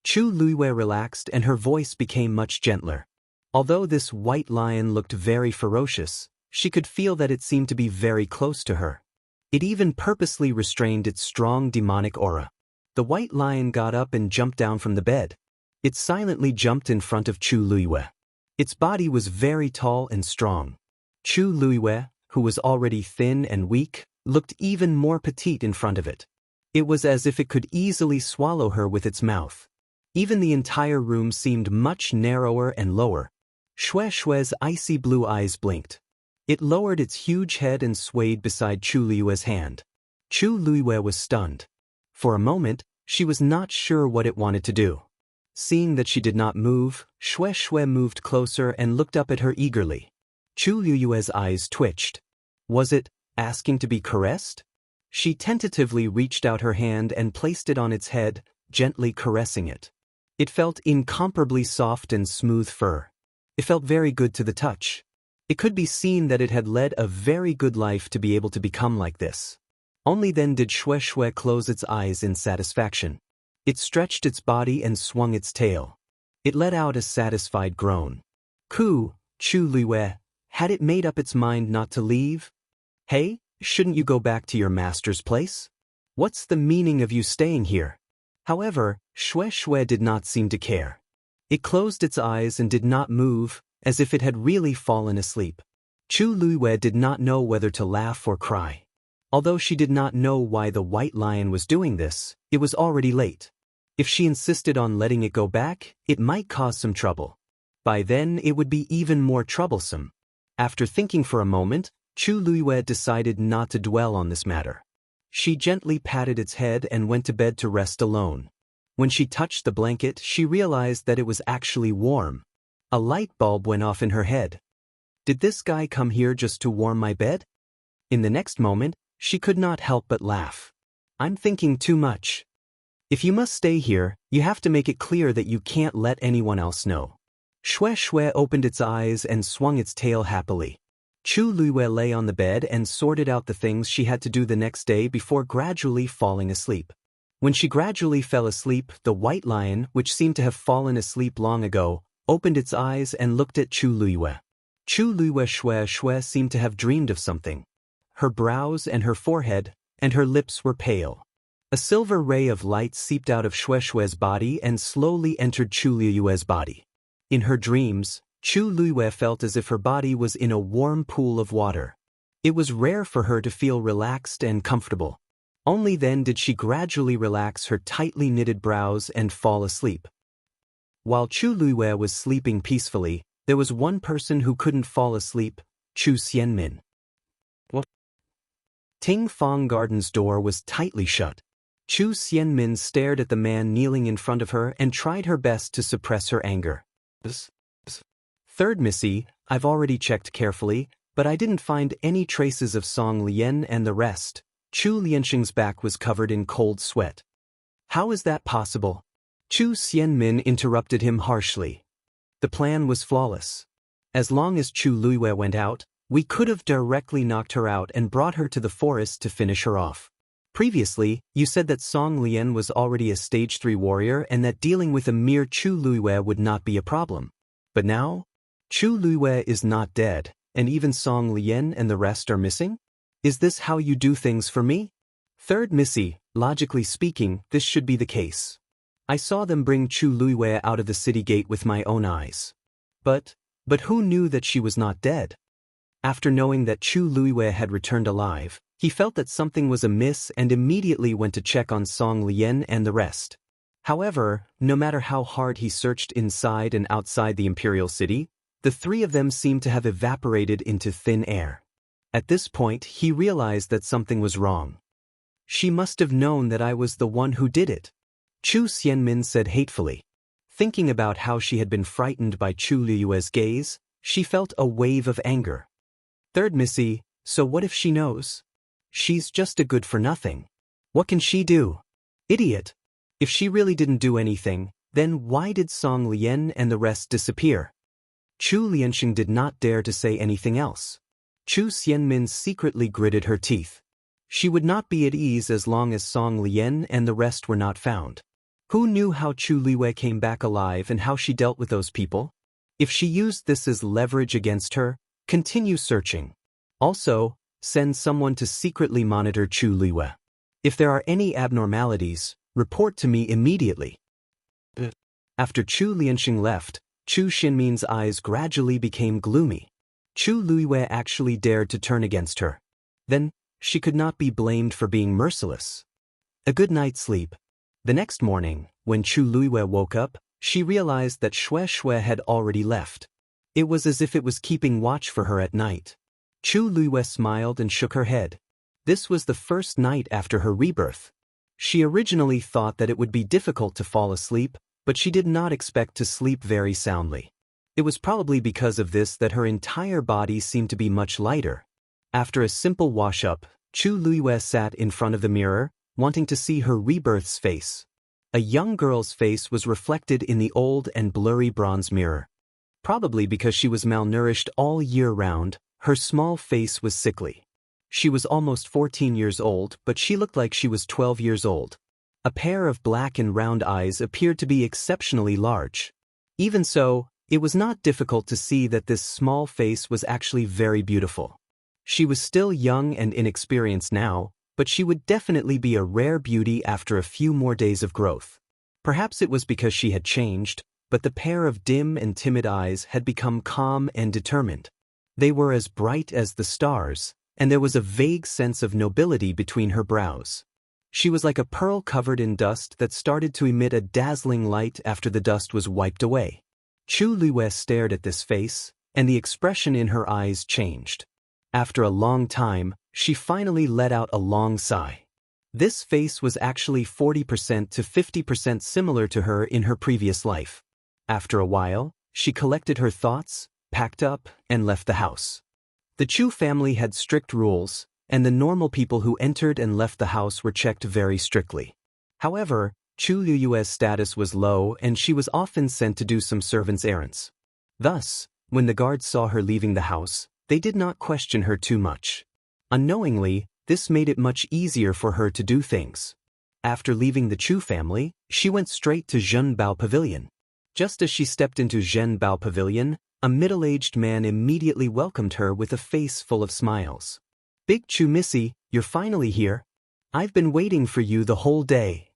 Chu Luiyue relaxed and her voice became much gentler. Although this white lion looked very ferocious, she could feel that it seemed to be very close to her. It even purposely restrained its strong demonic aura. The white lion got up and jumped down from the bed. It silently jumped in front of Chu Luiyue. Its body was very tall and strong. Chu Luiyue, who was already thin and weak, looked even more petite in front of it. It was as if it could easily swallow her with its mouth. Even the entire room seemed much narrower and lower. Xue Xue's icy blue eyes blinked. It lowered its huge head and swayed beside Chu Liyue's hand. Chu Liyue was stunned. For a moment, she was not sure what it wanted to do. Seeing that she did not move, Xue Xue moved closer and looked up at her eagerly. Chu Liyue's eyes twitched. Was it asking to be caressed? She tentatively reached out her hand and placed it on its head, gently caressing it. It felt incomparably soft and smooth fur. It felt very good to the touch. It could be seen that it had led a very good life to be able to become like this. Only then did Xue Xue close its eyes in satisfaction. It stretched its body and swung its tail. It let out a satisfied groan. Chu Liyue, had it made up its mind not to leave? Hey, shouldn't you go back to your master's place? What's the meaning of you staying here? However, Xue Xue did not seem to care. It closed its eyes and did not move, as if it had really fallen asleep. Chu Liyue did not know whether to laugh or cry. Although she did not know why the white lion was doing this, it was already late. If she insisted on letting it go back, it might cause some trouble. By then, it would be even more troublesome. After thinking for a moment, Chu Liyue decided not to dwell on this matter. She gently patted its head and went to bed to rest alone. When she touched the blanket, she realized that it was actually warm. A light bulb went off in her head. Did this guy come here just to warm my bed? In the next moment, she could not help but laugh. I'm thinking too much. If you must stay here, you have to make it clear that you can't let anyone else know. Xue Xue opened its eyes and swung its tail happily. Chu Liyue lay on the bed and sorted out the things she had to do the next day before gradually falling asleep. When she gradually fell asleep, the white lion, which seemed to have fallen asleep long ago, opened its eyes and looked at Chu Liyue. Chu Liyue Xue Xue seemed to have dreamed of something. Her brows and her forehead and her lips were pale. A silver ray of light seeped out of Xue Xue's body and slowly entered Chu Liyue's body. In her dreams, Chu Liyue felt as if her body was in a warm pool of water. It was rare for her to feel relaxed and comfortable. Only then did she gradually relax her tightly knitted brows and fall asleep. While Chu Liyue was sleeping peacefully, there was one person who couldn't fall asleep, Chu Xianmin. Ting Fong Garden's door was tightly shut. Chu Xianmin stared at the man kneeling in front of her and tried her best to suppress her anger. Third Missy, I've already checked carefully, but I didn't find any traces of Song Lian and the rest. Chu Lianxing's back was covered in cold sweat. How is that possible? Chu Xianmin interrupted him harshly. The plan was flawless. As long as Chu Liyue went out, we could have directly knocked her out and brought her to the forest to finish her off. Previously, you said that Song Lian was already a stage 3 warrior and that dealing with a mere Chu Liyue would not be a problem. But now, Chu Liyue is not dead, and even Song Lian and the rest are missing? Is this how you do things for me? Third Missy, logically speaking, this should be the case. I saw them bring Chu Liyue out of the city gate with my own eyes. But who knew that she was not dead? After knowing that Chu Liyue had returned alive, he felt that something was amiss and immediately went to check on Song Lian and the rest. However, no matter how hard he searched inside and outside the imperial city, the three of them seemed to have evaporated into thin air. At this point, he realized that something was wrong. She must have known that I was the one who did it, Chu Xianmin said hatefully. Thinking about how she had been frightened by Chu Liyue's gaze, she felt a wave of anger. Third Missy, so what if she knows? She's just a good-for-nothing. What can she do? Idiot! If she really didn't do anything, then why did Song Lian and the rest disappear? Chu Lianxing did not dare to say anything else. Chu Xianmin secretly gritted her teeth. She would not be at ease as long as Song Lian and the rest were not found. Who knew how Chu Liyue came back alive and how she dealt with those people? If she used this as leverage against her, continue searching. Also, send someone to secretly monitor Chu Liyue. If there are any abnormalities, report to me immediately. After Chu Lianxing left, Chu Xianmin's eyes gradually became gloomy. Chu Liyue actually dared to turn against her. Then she could not be blamed for being merciless. A good night's sleep. The next morning, when Chu Luiwei woke up, she realized that Xue Xue had already left. It was as if it was keeping watch for her at night. Chu Luiwei smiled and shook her head. This was the first night after her rebirth. She originally thought that it would be difficult to fall asleep, but she did not expect to sleep very soundly. It was probably because of this that her entire body seemed to be much lighter. After a simple wash-up, Chu Luiwei sat in front of the mirror, wanting to see her rebirth's face. A young girl's face was reflected in the old and blurry bronze mirror. Probably because she was malnourished all year round, her small face was sickly. She was almost 14 years old, but she looked like she was 12 years old. A pair of black and round eyes appeared to be exceptionally large. Even so, it was not difficult to see that this small face was actually very beautiful. She was still young and inexperienced now, but she would definitely be a rare beauty after a few more days of growth. Perhaps it was because she had changed, but the pair of dim and timid eyes had become calm and determined. They were as bright as the stars, and there was a vague sense of nobility between her brows. She was like a pearl covered in dust that started to emit a dazzling light after the dust was wiped away. Chu Luiwei stared at this face, and the expression in her eyes changed. After a long time, she finally let out a long sigh. This face was actually 40% to 50% similar to her in her previous life. After a while, she collected her thoughts, packed up, and left the house. The Chu family had strict rules, and the normal people who entered and left the house were checked very strictly. However, Chu Luiwei's status was low and she was often sent to do some servants' errands. Thus, when the guards saw her leaving the house, they did not question her too much. Unknowingly, this made it much easier for her to do things. After leaving the Chu family, she went straight to Zhenbao Pavilion. Just as she stepped into Zhenbao Pavilion, a middle-aged man immediately welcomed her with a face full of smiles. "Big Chu Missy, you're finally here. I've been waiting for you the whole day."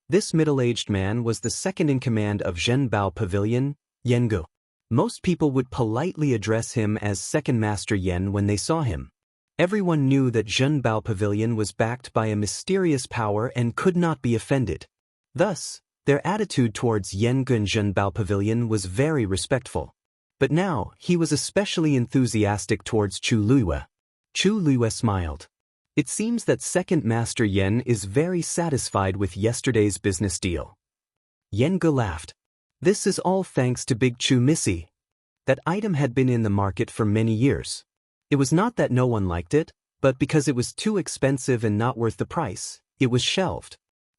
This middle-aged man was the second in command of Zhenbao Pavilion, Yengu. Most people would politely address him as Second Master Yen when they saw him. Everyone knew that Zhenbao Pavilion was backed by a mysterious power and could not be offended. Thus, their attitude towards Yengu and Zhenbao Pavilion was very respectful. But now, he was especially enthusiastic towards Chu Luiwei. Chu Luiwei smiled. It seems that Second Master Yen is very satisfied with yesterday's business deal. Yengu laughed. "This is all thanks to Big Chu Missy." That item had been in the market for many years. It was not that no one liked it, but because it was too expensive and not worth the price, it was shelved.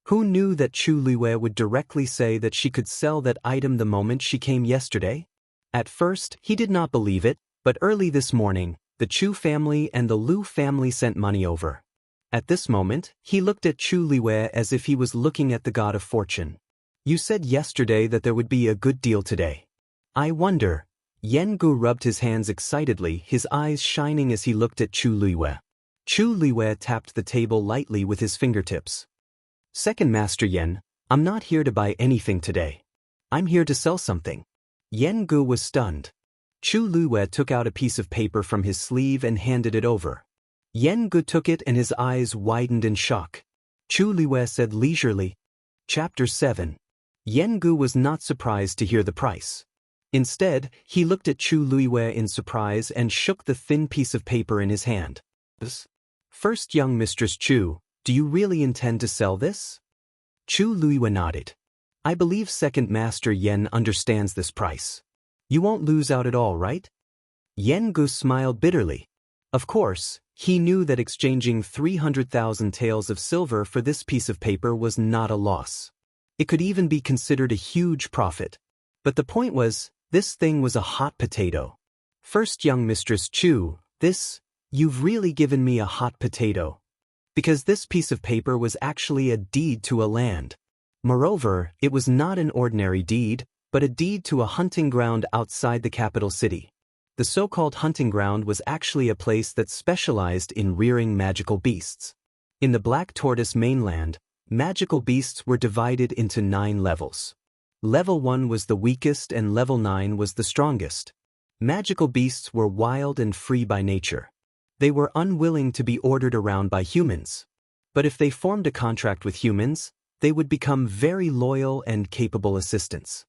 Who knew that Chu Luiwei would directly say that she could sell that item the moment she came yesterday? At first, he did not believe it, but early this morning, the Chu family and the Lu family sent money over. At this moment, he looked at Chu Luiwei as if he was looking at the god of fortune. "You said yesterday that there would be a good deal today. I wonder." Yengu rubbed his hands excitedly, his eyes shining as he looked at Chu Luiwei. Chu Luiwei tapped the table lightly with his fingertips. "Second Master Yen, I'm not here to buy anything today. I'm here to sell something." Yengu was stunned. Chu Luiwei took out a piece of paper from his sleeve and handed it over. Yengu took it and his eyes widened in shock. Chu Luiwei said leisurely, "Chapter 7. Yengu was not surprised to hear the price. Instead, he looked at Chu Luiwei in surprise and shook the thin piece of paper in his hand. "First, young Mistress Chu, do you really intend to sell this?" Chu Luiwei nodded. "I believe Second Master Yen understands this price. You won't lose out at all, right?" Yengu smiled bitterly. Of course, he knew that exchanging 300,000 taels of silver for this piece of paper was not a loss. It could even be considered a huge profit. But the point was, this thing was a hot potato. "First, young Mistress Chu, you've really given me a hot potato. Because this piece of paper was actually a deed to a land. Moreover, it was not an ordinary deed, but a deed to a hunting ground outside the capital city. The so-called hunting ground was actually a place that specialized in rearing magical beasts. In the Black Tortoise mainland, magical beasts were divided into 9 levels. Level 1 was the weakest and level 9 was the strongest. Magical beasts were wild and free by nature. They were unwilling to be ordered around by humans. But if they formed a contract with humans, they would become very loyal and capable assistants.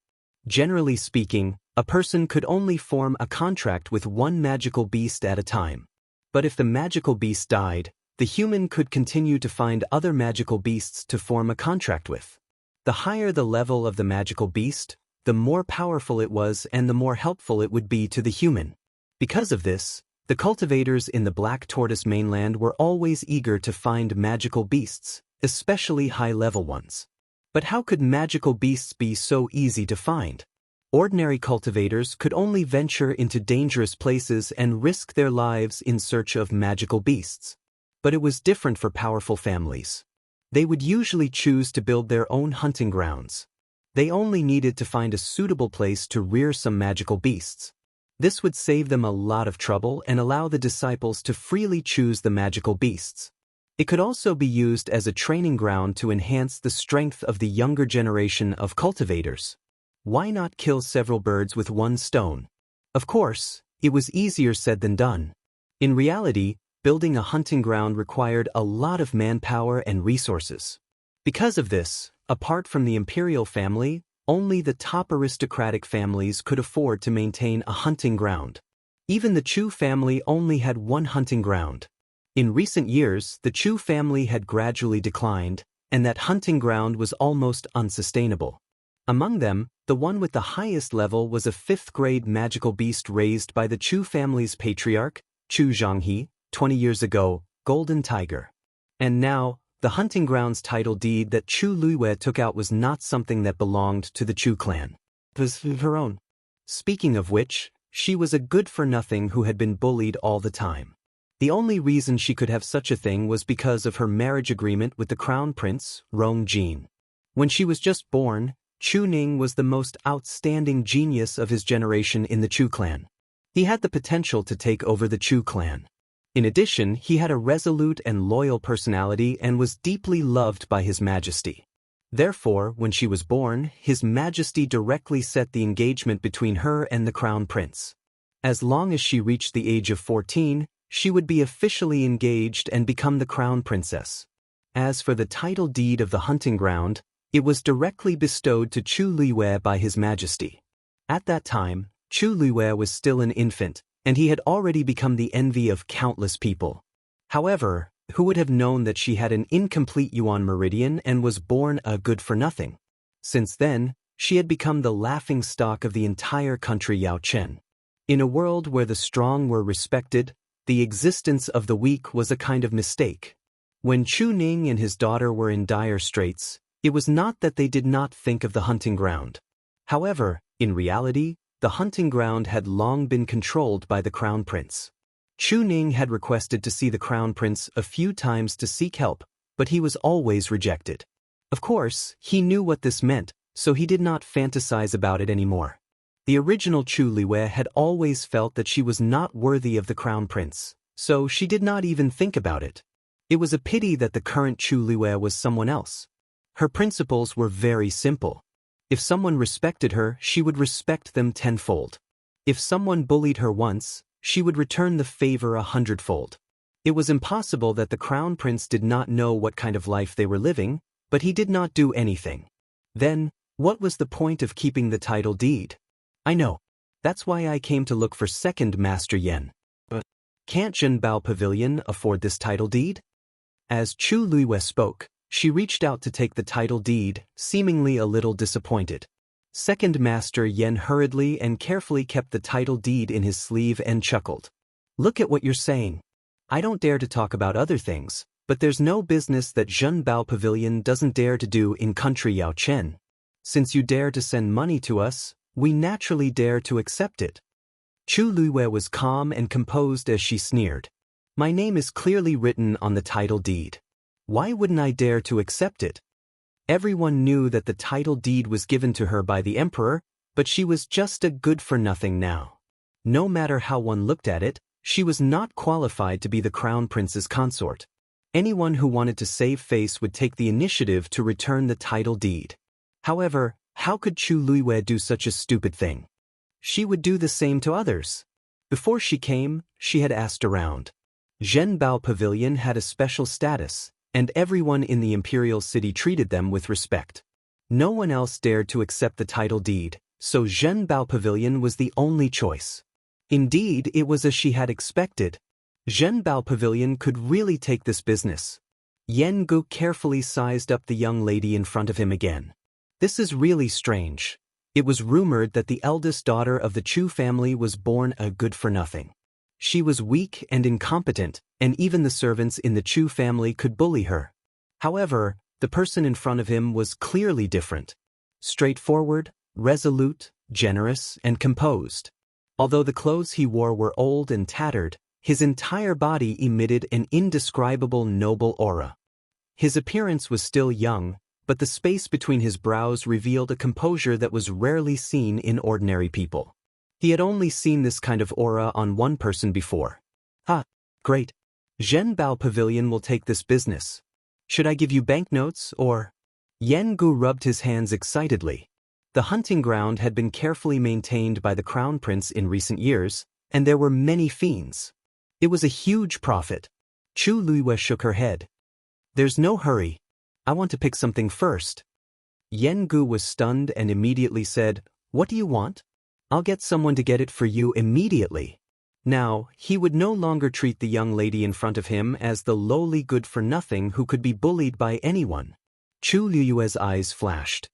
Generally speaking, a person could only form a contract with one magical beast at a time. But if the magical beast died, the human could continue to find other magical beasts to form a contract with. The higher the level of the magical beast, the more powerful it was and the more helpful it would be to the human. Because of this, the cultivators in the Black Tortoise mainland were always eager to find magical beasts, especially high-level ones. But how could magical beasts be so easy to find? Ordinary cultivators could only venture into dangerous places and risk their lives in search of magical beasts. But it was different for powerful families. They would usually choose to build their own hunting grounds. They only needed to find a suitable place to rear some magical beasts. This would save them a lot of trouble and allow the disciples to freely choose the magical beasts. It could also be used as a training ground to enhance the strength of the younger generation of cultivators. Why not kill several birds with one stone? Of course, it was easier said than done. In reality, building a hunting ground required a lot of manpower and resources. Because of this, apart from the imperial family, only the top aristocratic families could afford to maintain a hunting ground. Even the Chu family only had one hunting ground. In recent years, the Chu family had gradually declined, and that hunting ground was almost unsustainable. Among them, the one with the highest level was a 5th-grade magical beast raised by the Chu family's patriarch, Chu Zhonghe, 20 years ago, Golden Tiger. And now, the hunting ground's title deed that Chu Luiwei took out was not something that belonged to the Chu clan. It was her own. Speaking of which, she was a good-for-nothing who had been bullied all the time. The only reason she could have such a thing was because of her marriage agreement with the crown prince, Rong Jin. When she was just born, Chu Ning was the most outstanding genius of his generation in the Chu clan. He had the potential to take over the Chu clan. In addition, he had a resolute and loyal personality and was deeply loved by His Majesty. Therefore, when she was born, His Majesty directly set the engagement between her and the crown prince. As long as she reached the age of 14, she would be officially engaged and become the crown princess. As for the title deed of the hunting ground, it was directly bestowed to Chu Luiwei by His Majesty. At that time, Chu Luiwei was still an infant, and he had already become the envy of countless people. However, who would have known that she had an incomplete Yuan meridian and was born a good-for-nothing? Since then, she had become the laughingstock of the entire country Yao Chen. In a world where the strong were respected, the existence of the weak was a kind of mistake. When Chu Ning and his daughter were in dire straits, it was not that they did not think of the hunting ground. However, in reality, the hunting ground had long been controlled by the crown prince. Chu Ning had requested to see the crown prince a few times to seek help, but he was always rejected. Of course, he knew what this meant, so he did not fantasize about it anymore. The original Chu Luiwei had always felt that she was not worthy of the crown prince, so she did not even think about it. It was a pity that the current Chu Luiwei was someone else. Her principles were very simple. If someone respected her, she would respect them tenfold. If someone bullied her once, she would return the favor 100-fold. It was impossible that the crown prince did not know what kind of life they were living, but he did not do anything. Then, what was the point of keeping the title deed? I know. That's why I came to look for second Master Yen. But can't Zhenbao Pavilion afford this title deed? As Chu Luiwei spoke, she reached out to take the title deed, seemingly a little disappointed. Second Master Yen hurriedly and carefully kept the title deed in his sleeve and chuckled. Look at what you're saying. I don't dare to talk about other things, but there's no business that Zhenbao Pavilion doesn't dare to do in country Yao Chen. Since you dare to send money to us, we naturally dare to accept it. Chu Luiwei was calm and composed as she sneered. My name is clearly written on the title deed. Why wouldn't I dare to accept it? Everyone knew that the title deed was given to her by the emperor, but she was just a good-for-nothing now. No matter how one looked at it, she was not qualified to be the crown prince's consort. Anyone who wanted to save face would take the initiative to return the title deed. However, how could Chu Luiwei do such a stupid thing? She would do the same to others. Before she came, she had asked around. Zhenbao Pavilion had a special status, and everyone in the imperial city treated them with respect. No one else dared to accept the title deed, so Zhenbao Pavilion was the only choice. Indeed, it was as she had expected. Zhenbao Pavilion could really take this business. Yan Gu carefully sized up the young lady in front of him again. This is really strange. It was rumored that the eldest daughter of the Chu family was born a good-for-nothing. She was weak and incompetent, and even the servants in the Chu family could bully her. However, the person in front of him was clearly different. Straightforward, resolute, generous, and composed. Although the clothes he wore were old and tattered, his entire body emitted an indescribable noble aura. His appearance was still young, but the space between his brows revealed a composure that was rarely seen in ordinary people. He had only seen this kind of aura on one person before. Great. Zhenbao Pavilion will take this business. Should I give you banknotes or? Yan Gu rubbed his hands excitedly. The hunting ground had been carefully maintained by the crown prince in recent years, and there were many fiends. It was a huge profit. Chu Luiyue shook her head. There's no hurry. I want to pick something first. Yan Gu was stunned and immediately said, What do you want? I'll get someone to get it for you immediately. Now, he would no longer treat the young lady in front of him as the lowly good-for-nothing who could be bullied by anyone. Chu Luiyue's eyes flashed.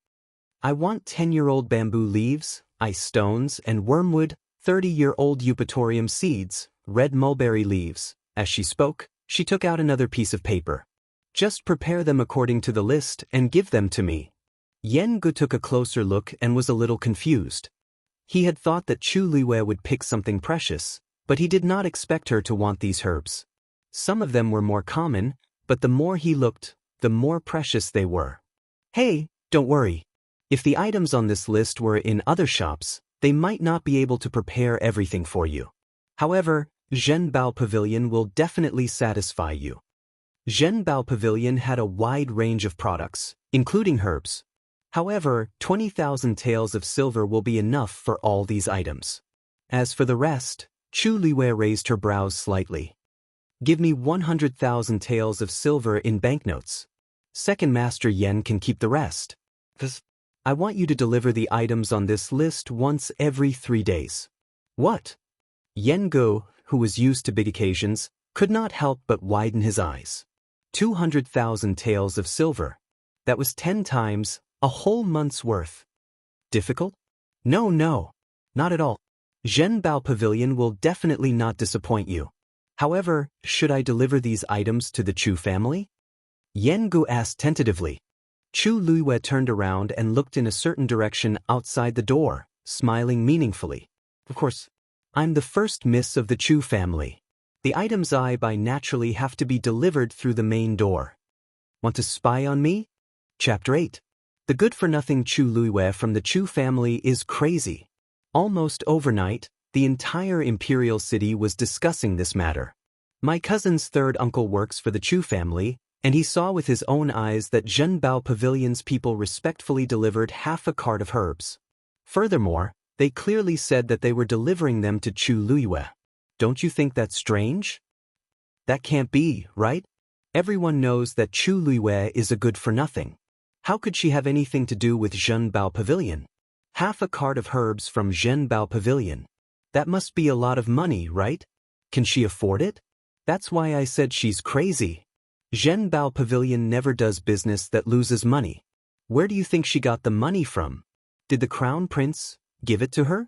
I want 10-year-old bamboo leaves, ice stones, and wormwood, 30-year-old eupatorium seeds, red mulberry leaves. As she spoke, she took out another piece of paper. Just prepare them according to the list and give them to me. Yan Gu took a closer look and was a little confused. He had thought that Chu Luiyue would pick something precious, but he did not expect her to want these herbs. Some of them were more common, but the more he looked, the more precious they were. Hey, don't worry. If the items on this list were in other shops, they might not be able to prepare everything for you. However, Zhenbao Pavilion will definitely satisfy you. Zhenbao Pavilion had a wide range of products, including herbs. However, 20,000 taels of silver will be enough for all these items. As for the rest, Chu Luiyue raised her brows slightly. Give me 100,000 taels of silver in banknotes. Second Master Yen can keep the rest. I want you to deliver the items on this list once every 3 days. What? Yan Gu, who was used to big occasions, could not help but widen his eyes. 200,000 taels of silver. That was 10 times, a whole month's worth. Difficult? No, not at all. Zhenbao Pavilion will definitely not disappoint you. However, should I deliver these items to the Chu family? Yan Gu asked tentatively. Chu Luiyue turned around and looked in a certain direction outside the door, smiling meaningfully. Of course, I'm the first miss of the Chu family. The items I buy naturally have to be delivered through the main door. Want to spy on me? Chapter 8. The good-for-nothing Chu Luiyue from the Chu family is crazy. Almost overnight, the entire imperial city was discussing this matter. My cousin's third uncle works for the Chu family, and he saw with his own eyes that Zhenbao Pavilion's people respectfully delivered half a cart of herbs. Furthermore, they clearly said that they were delivering them to Chu Luiyue. Don't you think that's strange? That can't be, right? Everyone knows that Chu Luiyue is a good-for-nothing. How could she have anything to do with Zhenbao Pavilion? Half a cart of herbs from Zhenbao Pavilion. That must be a lot of money, right? Can she afford it? That's why I said she's crazy. Zhenbao Pavilion never does business that loses money. Where do you think she got the money from? Did the crown prince give it to her?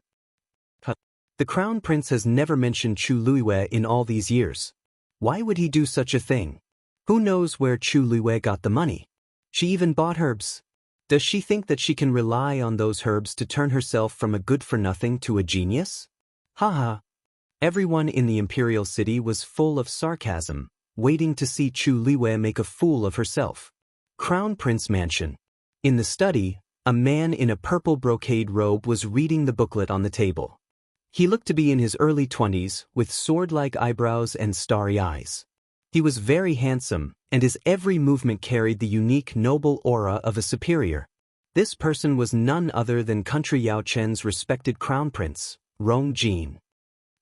The crown prince has never mentioned Chu Luiyue in all these years. Why would he do such a thing? Who knows where Chu Luiyue got the money? She even bought herbs. Does she think that she can rely on those herbs to turn herself from a good-for-nothing to a genius? Haha. Everyone in the imperial city was full of sarcasm, waiting to see Chu Luiyue make a fool of herself. Crown Prince Mansion. In the study, a man in a purple brocade robe was reading the booklet on the table. He looked to be in his early 20s, with sword-like eyebrows and starry eyes. He was very handsome, and his every movement carried the unique noble aura of a superior. This person was none other than country Yao Chen's respected crown prince, Rong Jin.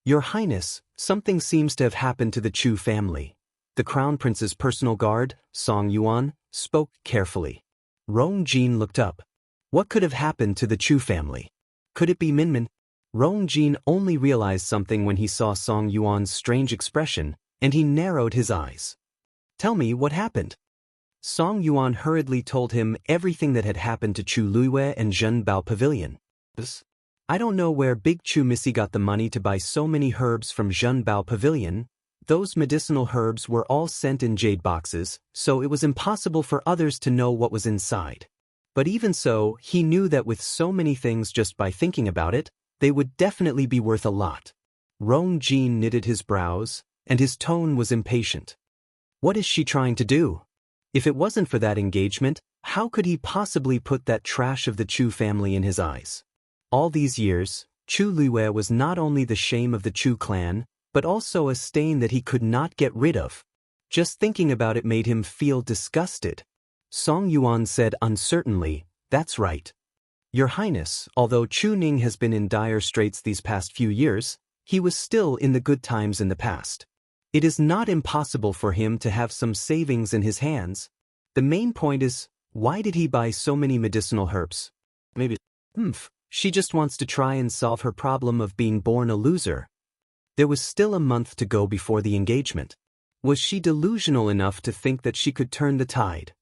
Your Highness, something seems to have happened to the Chu family. The Crown Prince's personal guard, Song Yuan, spoke carefully. Rong Jin looked up. What could have happened to the Chu family? Could it be Minmin? Rong Jin only realized something when he saw Song Yuan's strange expression, and he narrowed his eyes. Tell me what happened. Song Yuan hurriedly told him everything that had happened to Chu Luiyue and Zhen Bao Pavilion. I don't know where Big Chu Missy got the money to buy so many herbs from Zhen Bao Pavilion. Those medicinal herbs were all sent in jade boxes, so it was impossible for others to know what was inside. But even so, he knew that with so many things just by thinking about it, they would definitely be worth a lot. Rong Jin knitted his brows, and his tone was impatient. What is she trying to do? If it wasn't for that engagement, how could he possibly put that trash of the Chu family in his eyes? All these years, Chu Luiyue was not only the shame of the Chu clan, but also a stain that he could not get rid of. Just thinking about it made him feel disgusted. Song Yuan said uncertainly, "That's right. Your Highness, although Chu Ning has been in dire straits these past few years, he was still in the good times in the past. It is not impossible for him to have some savings in his hands. The main point is, why did he buy so many medicinal herbs? Maybe, she just wants to try and solve her problem of being born a loser." There was still a month to go before the engagement. Was she delusional enough to think that she could turn the tide?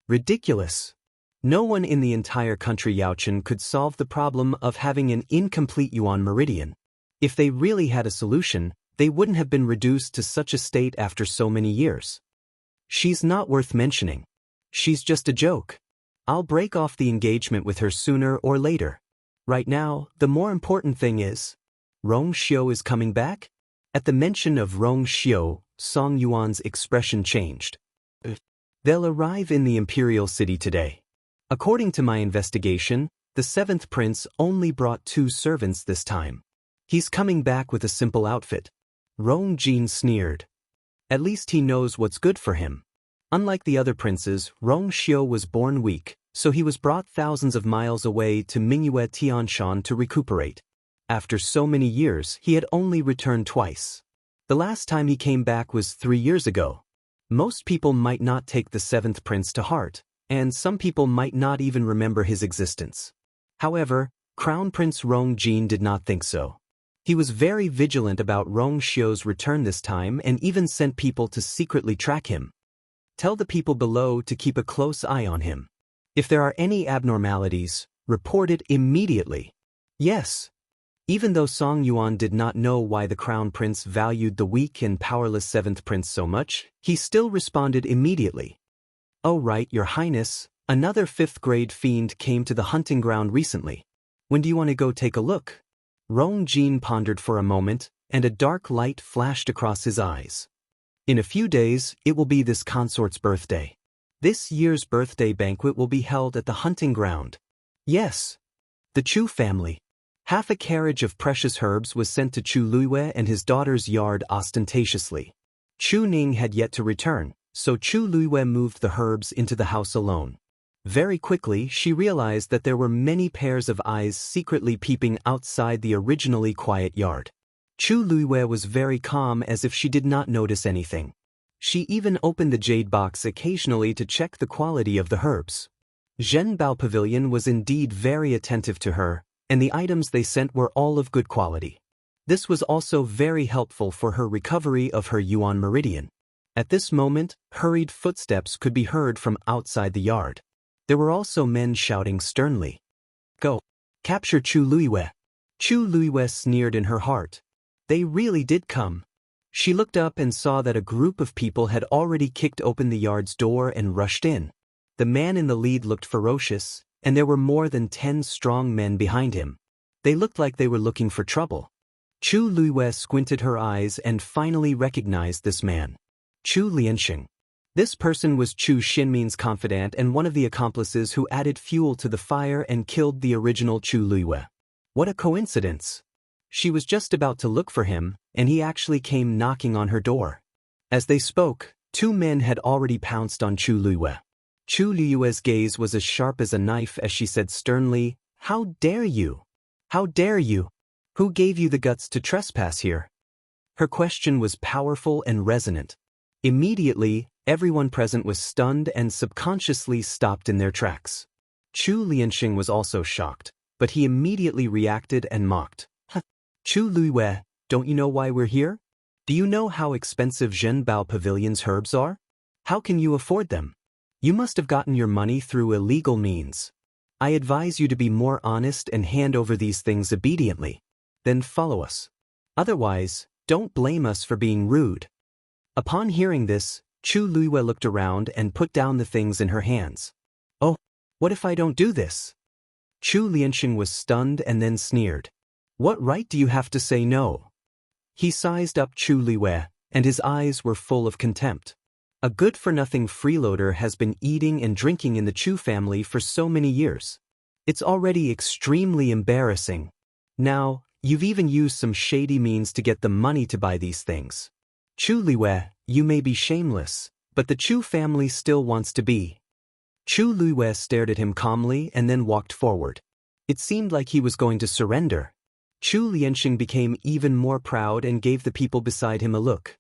Ridiculous. No one in the entire country Yaochen could solve the problem of having an incomplete Yuan meridian. If they really had a solution, they wouldn't have been reduced to such a state after so many years. She's not worth mentioning. She's just a joke. I'll break off the engagement with her sooner or later. Right now, the more important thing is, Rong Xiu is coming back? At the mention of Rong Xiu, Song Yuan's expression changed. They'll arrive in the imperial city today. According to my investigation, the 7th prince only brought 2 servants this time. He's coming back with a simple outfit. Rong Jin sneered. At least he knows what's good for him. Unlike the other princes, Rong Xiu was born weak, so he was brought thousands of miles away to Mingyue Tianshan to recuperate. After so many years, he had only returned twice. The last time he came back was 3 years ago. Most people might not take the 7th prince to heart, and some people might not even remember his existence. However, Crown Prince Rong Jin did not think so. He was very vigilant about Rong Xiu's return this time and even sent people to secretly track him. Tell the people below to keep a close eye on him. If there are any abnormalities, report it immediately. Yes. Even though Song Yuan did not know why the Crown Prince valued the weak and powerless 7th prince so much, he still responded immediately. Oh right, Your Highness, another 5th grade fiend came to the hunting ground recently. When do you want to go take a look? Rong Jin pondered for a moment, and a dark light flashed across his eyes. In a few days, it will be this consort's birthday. This year's birthday banquet will be held at the hunting ground. Yes. The Chu family. Half a carriage of precious herbs was sent to Chu Luiyue and his daughter's yard ostentatiously. Chu Ning had yet to return, so Chu Luiyue moved the herbs into the house alone. Very quickly, she realized that there were many pairs of eyes secretly peeping outside the originally quiet yard. Chu Luiyue was very calm, as if she did not notice anything. She even opened the jade box occasionally to check the quality of the herbs. Zhen Bao Pavilion was indeed very attentive to her, and the items they sent were all of good quality. This was also very helpful for her recovery of her Yuan meridian. At this moment, hurried footsteps could be heard from outside the yard. There were also men shouting sternly, "Go! Capture Chu Luiyue!" Chu Luiyue sneered in her heart. They really did come. She looked up and saw that a group of people had already kicked open the yard's door and rushed in. The man in the lead looked ferocious, and there were more than 10 strong men behind him. They looked like they were looking for trouble. Chu Luiyue squinted her eyes and finally recognized this man. Chu Lianxing. This person was Chu Xinmin's confidant and one of the accomplices who added fuel to the fire and killed the original Chu Luiyue. What a coincidence! She was just about to look for him, and he actually came knocking on her door. As they spoke, 2 men had already pounced on Chu Luiyue. Chu Luiyue's gaze was as sharp as a knife as she said sternly, "How dare you? How dare you?" Who gave you the guts to trespass here? Her question was powerful and resonant. Immediately, everyone present was stunned and subconsciously stopped in their tracks. Chu Lianxing was also shocked, but he immediately reacted and mocked. Chu Luiwei, don't you know why we're here? Do you know how expensive Zhenbao Pavilion's herbs are? How can you afford them? You must have gotten your money through illegal means. I advise you to be more honest and hand over these things obediently. Then follow us. Otherwise, don't blame us for being rude. Upon hearing this, Chu Luiwei looked around and put down the things in her hands. Oh, what if I don't do this? Chu Lianxing was stunned and then sneered. What right do you have to say no? He sized up Chu Luiwei, and his eyes were full of contempt. A good-for-nothing freeloader has been eating and drinking in the Chu family for so many years. It's already extremely embarrassing. Now, you've even used some shady means to get the money to buy these things. Chu Luiwei, you may be shameless, but the Chu family still wants to be. Chu Luiwei stared at him calmly and then walked forward. It seemed like he was going to surrender. Chu Lianxing became even more proud and gave the people beside him a look.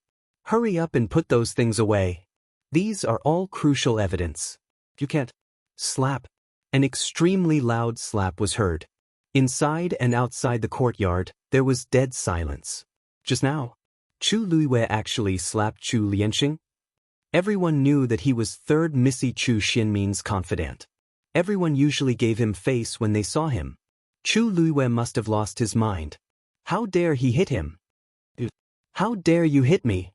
Hurry up and put those things away. These are all crucial evidence. You can't. Slap. An extremely loud slap was heard. Inside and outside the courtyard, there was dead silence. Just now, Chu Luiwei actually slapped Chu Lianxing. Everyone knew that he was third Missy Chu Xinmin's confidant. Everyone usually gave him face when they saw him. Chu Luiwei must have lost his mind. How dare he hit him? How dare you hit me?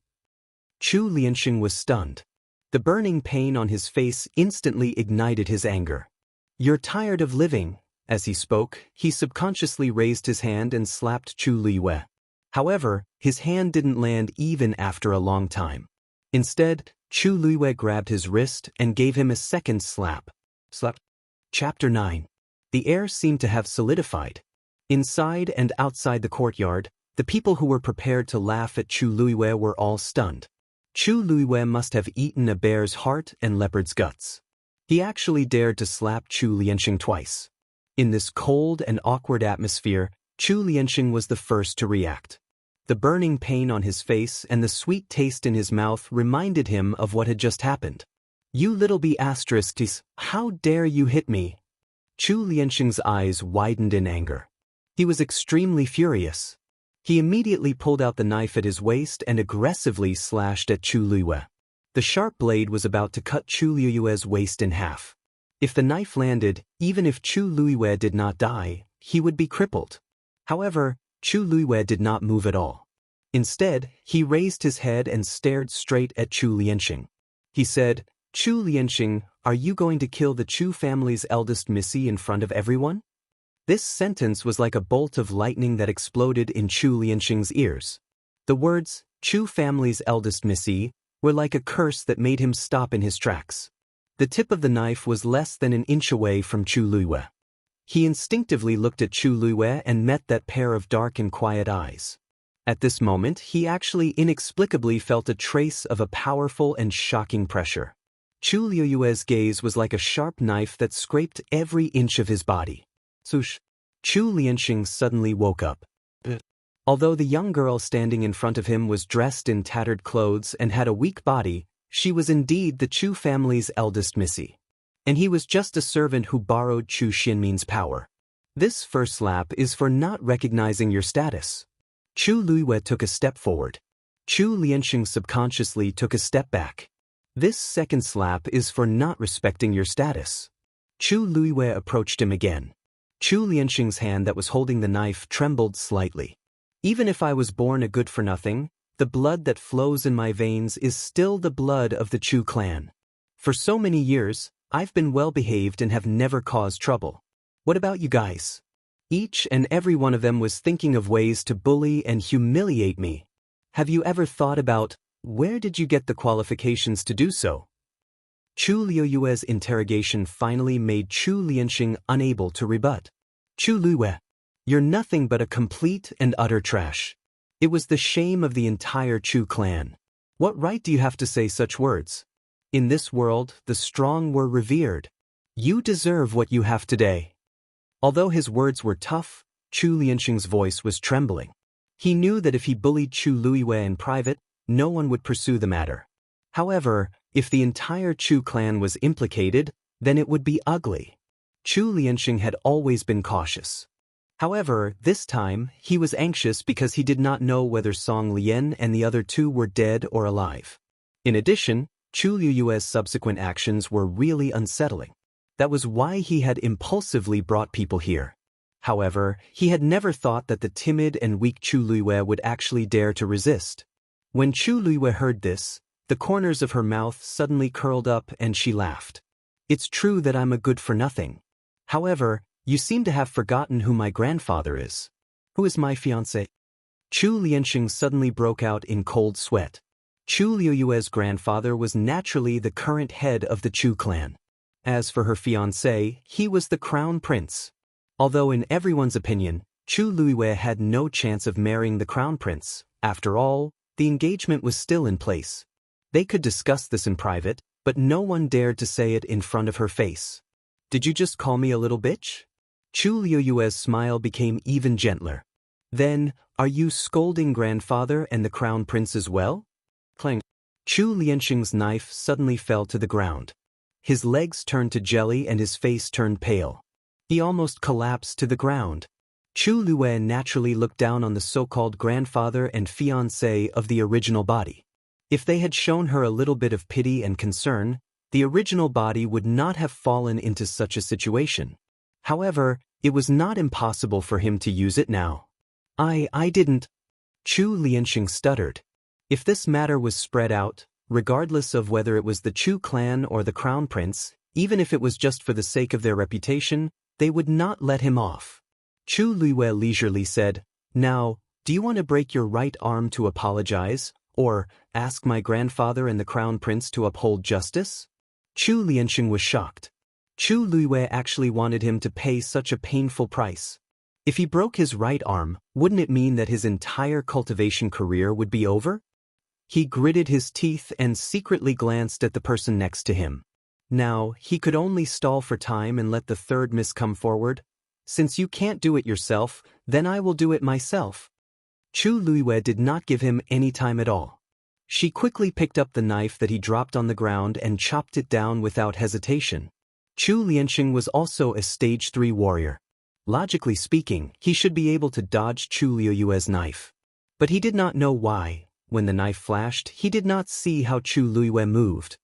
Chu Lianxing was stunned. The burning pain on his face instantly ignited his anger. You're tired of living. As he spoke, he subconsciously raised his hand and slapped Chu Luiwei. However, his hand didn't land even after a long time. Instead, Chu Luiwei grabbed his wrist and gave him a second slap. Slap. Chapter 9. The air seemed to have solidified. Inside and outside the courtyard, the people who were prepared to laugh at Chu Luiwei were all stunned. Chu Luiwei must have eaten a bear's heart and leopard's guts. He actually dared to slap Chu Lianxing twice. In this cold and awkward atmosphere, Chu Lianxing was the first to react. The burning pain on his face and the sweet taste in his mouth reminded him of what had just happened. You little b****, how dare you hit me? Chu Lianxing's eyes widened in anger. He was extremely furious. He immediately pulled out the knife at his waist and aggressively slashed at Chu Luiwei. The sharp blade was about to cut Chu Luiwei's waist in half. If the knife landed, even if Chu Luiwei did not die, he would be crippled. However, Chu Luiwei did not move at all. Instead, he raised his head and stared straight at Chu Lianxing. He said, Chu Lianxing, are you going to kill the Chu family's eldest Missy in front of everyone? This sentence was like a bolt of lightning that exploded in Chu Lianxing's ears. The words, Chu family's eldest Missy, were like a curse that made him stop in his tracks. The tip of the knife was less than an inch away from Chu Luiwei. He instinctively looked at Chu Luiwei and met that pair of dark and quiet eyes. At this moment, he actually inexplicably felt a trace of a powerful and shocking pressure. Chu Luiwei's gaze was like a sharp knife that scraped every inch of his body. Swoosh! Chu Lianxing suddenly woke up. Although the young girl standing in front of him was dressed in tattered clothes and had a weak body, she was indeed the Chu family's eldest Missy. And he was just a servant who borrowed Chu Xinmin's power. This first slap is for not recognizing your status. Chu Luiwei took a step forward. Chu Lianxing subconsciously took a step back. This second slap is for not respecting your status. Chu Luiwei approached him again. Chu Lianxing's hand that was holding the knife trembled slightly. Even if I was born a good-for-nothing, the blood that flows in my veins is still the blood of the Chu clan. For so many years, I've been well-behaved and have never caused trouble. What about you guys? Each and every one of them was thinking of ways to bully and humiliate me. Have you ever thought about, where did you get the qualifications to do so? Chu Luiwei's interrogation finally made Chu Lianxing unable to rebut. Chu Luiwei, you're nothing but a complete and utter trash. It was the shame of the entire Chu clan. What right do you have to say such words? In this world, the strong were revered. You deserve what you have today. Although his words were tough, Chu Lianxing's voice was trembling. He knew that if he bullied Chu Luiwei in private, no one would pursue the matter. However, if the entire Chu clan was implicated, then it would be ugly. Chu Lianxing had always been cautious. However, this time, he was anxious because he did not know whether Song Lian and the other two were dead or alive. In addition, Chu Liyue's subsequent actions were really unsettling. That was why he had impulsively brought people here. However, he had never thought that the timid and weak Chu Luiwei would actually dare to resist. When Chu Luiwei heard this, the corners of her mouth suddenly curled up and she laughed. It's true that I'm a good-for-nothing. However, you seem to have forgotten who my grandfather is. Who is my fiancé? Chu Lianxing suddenly broke out in cold sweat. Chu Liyue's grandfather was naturally the current head of the Chu clan. As for her fiancé, he was the crown prince. Although in everyone's opinion, Chu Luiwei had no chance of marrying the crown prince, after all, the engagement was still in place. They could discuss this in private, but no one dared to say it in front of her face. Did you just call me a little bitch? Chu Liyue's smile became even gentler. Then, are you scolding grandfather and the crown prince as well? Clang. Chu Lianxing's knife suddenly fell to the ground. His legs turned to jelly and his face turned pale. He almost collapsed to the ground. Chu Luiwei naturally looked down on the so-called grandfather and fiancé of the original body. If they had shown her a little bit of pity and concern, the original body would not have fallen into such a situation. However, it was not impossible for him to use it now. I didn't. Chu Lianxing stuttered. If this matter was spread out, regardless of whether it was the Chu clan or the crown prince, even if it was just for the sake of their reputation, they would not let him off. Chu Luiwei leisurely said, Now, do you want to break your right arm to apologize, or ask my grandfather and the crown prince to uphold justice? Chu Lianxing was shocked. Chu Luiwei actually wanted him to pay such a painful price. If he broke his right arm, wouldn't it mean that his entire cultivation career would be over? He gritted his teeth and secretly glanced at the person next to him. Now, he could only stall for time and let the third miss come forward. Since you can't do it yourself, then I will do it myself. Chu Luiwei did not give him any time at all. She quickly picked up the knife that he dropped on the ground and chopped it down without hesitation. Chu Lianxing was also a stage 3 warrior. Logically speaking, he should be able to dodge Chu Liyue's knife. But he did not know why. When the knife flashed, he did not see how Chu Luiwei moved.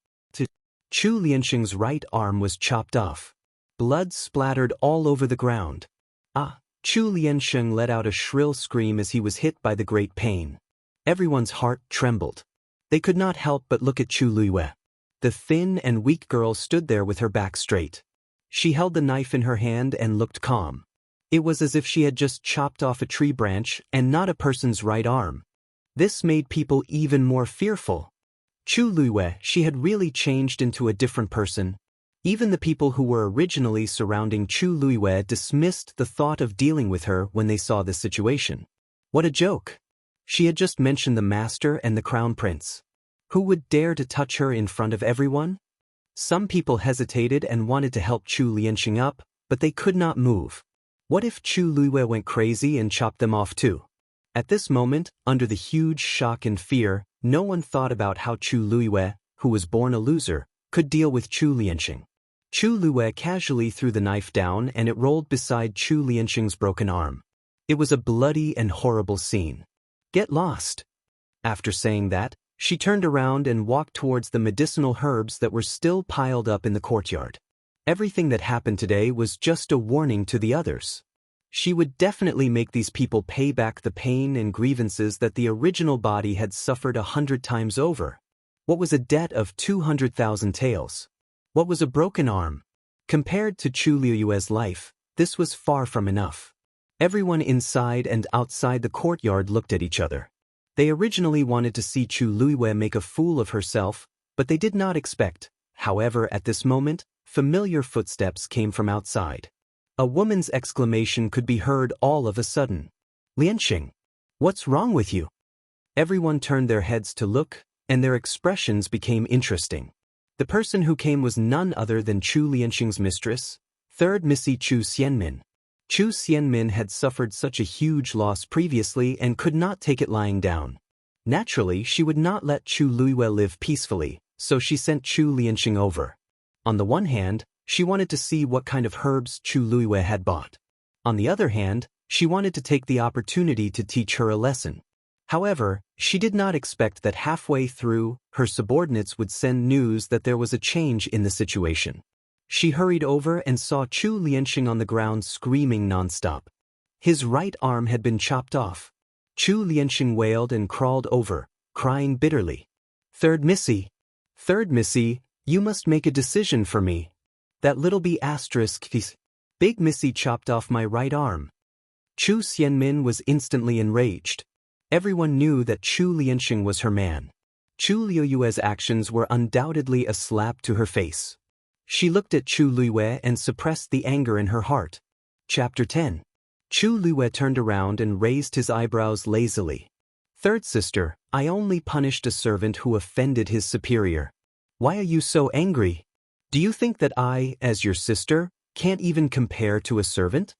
Chu Lianxing's right arm was chopped off. Blood splattered all over the ground. Ah! Chu Lianxing let out a shrill scream as he was hit by the great pain. Everyone's heart trembled. They could not help but look at Chu Luiwei. The thin and weak girl stood there with her back straight. She held the knife in her hand and looked calm. It was as if she had just chopped off a tree branch and not a person's right arm. This made people even more fearful. Chu Luiwei, she had really changed into a different person. Even the people who were originally surrounding Chu Luiwei dismissed the thought of dealing with her when they saw this situation. What a joke! She had just mentioned the master and the crown prince. Who would dare to touch her in front of everyone? Some people hesitated and wanted to help Chu Lianxing up, but they could not move. What if Chu Luiwei went crazy and chopped them off too? At this moment, under the huge shock and fear, no one thought about how Chu Luiwei, who was born a loser, could deal with Chu Lianxing. Chu Luiwei casually threw the knife down and it rolled beside Chu Lianxing's broken arm. It was a bloody and horrible scene. Get lost. After saying that, she turned around and walked towards the medicinal herbs that were still piled up in the courtyard. Everything that happened today was just a warning to the others. She would definitely make these people pay back the pain and grievances that the original body had suffered 100 times over. What was a debt of 200,000 taels? What was a broken arm? Compared to Chu Liyue's life, this was far from enough. Everyone inside and outside the courtyard looked at each other. They originally wanted to see Chu Luiwei make a fool of herself, but they did not expect. However, at this moment, familiar footsteps came from outside. A woman's exclamation could be heard all of a sudden. Lianxing, what's wrong with you? Everyone turned their heads to look, and their expressions became interesting. The person who came was none other than Chu Lianxing's mistress, third Missy Chu Xianmin. Chu Xianmin had suffered such a huge loss previously and could not take it lying down. Naturally, she would not let Chu Luiyue live peacefully, so she sent Chu Lianxing over. On the one hand, she wanted to see what kind of herbs Chu Luiyue had bought. On the other hand, she wanted to take the opportunity to teach her a lesson. However, she did not expect that halfway through, her subordinates would send news that there was a change in the situation. She hurried over and saw Chu Lianxing on the ground screaming nonstop. His right arm had been chopped off. Chu Lianxing wailed and crawled over, crying bitterly. Third Missy, you must make a decision for me. That little b****, Big Missy chopped off my right arm. Chu Xianmin was instantly enraged. Everyone knew that Chu Lianxing was her man. Chu Luiyue's actions were undoubtedly a slap to her face. She looked at Chu Luiyue and suppressed the anger in her heart. Chapter 10. Chu Luiyue turned around and raised his eyebrows lazily. Third sister, I only punished a servant who offended his superior. Why are you so angry? Do you think that I, as your sister, can't even compare to a servant?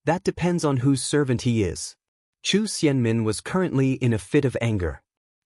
That depends on whose servant he is. Chu Xianmin was currently in a fit of anger.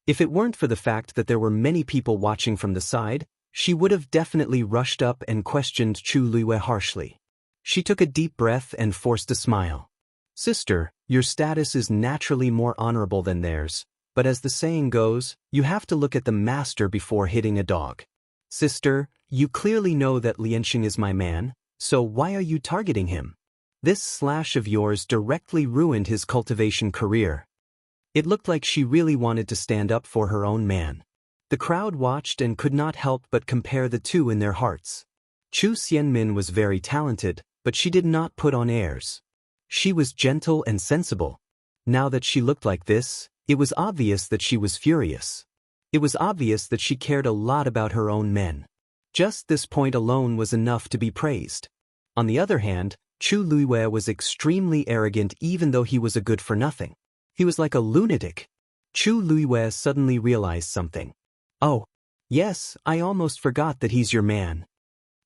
If it weren't for the fact that there were many people watching from the side, she would have definitely rushed up and questioned Chu Luiyue harshly. She took a deep breath and forced a smile. Sister, your status is naturally more honorable than theirs, but as the saying goes, you have to look at the master before hitting a dog. Sister, you clearly know that Lianxing is my man, so why are you targeting him? This slash of yours directly ruined his cultivation career. It looked like she really wanted to stand up for her own man. The crowd watched and could not help but compare the two in their hearts. Chu Xianmin was very talented, but she did not put on airs. She was gentle and sensible. Now that she looked like this, it was obvious that she was furious. It was obvious that she cared a lot about her own men. Just this point alone was enough to be praised. On the other hand, Chu Luiyue was extremely arrogant even though he was a good-for-nothing. He was like a lunatic. Chu Luiyue suddenly realized something. Oh, yes, I almost forgot that he's your man.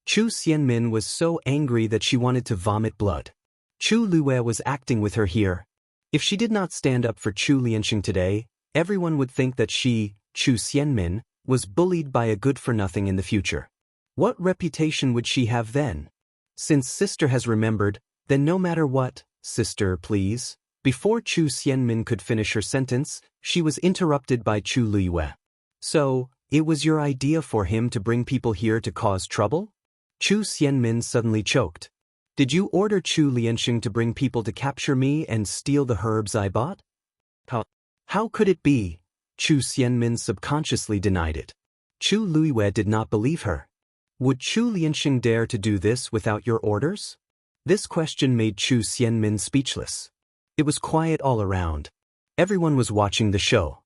Chu Xianmin was so angry that she wanted to vomit blood. Chu Luiyue was acting with her here. If she did not stand up for Chu Lianxing today, everyone would think that she, Chu Xianmin, was bullied by a good-for-nothing in the future. What reputation would she have then? Since sister has remembered, then no matter what, sister, please. Before Chu Xianmin could finish her sentence, she was interrupted by Chu Luiyue. So, it was your idea for him to bring people here to cause trouble? Chu Xianmin suddenly choked. Did you order Chu Lianxing to bring people to capture me and steal the herbs I bought? How could it be? Chu Xianmin subconsciously denied it. Chu Luiyue did not believe her. Would Chu Lianxing dare to do this without your orders? This question made Chu Xianmin speechless. It was quiet all around. Everyone was watching the show.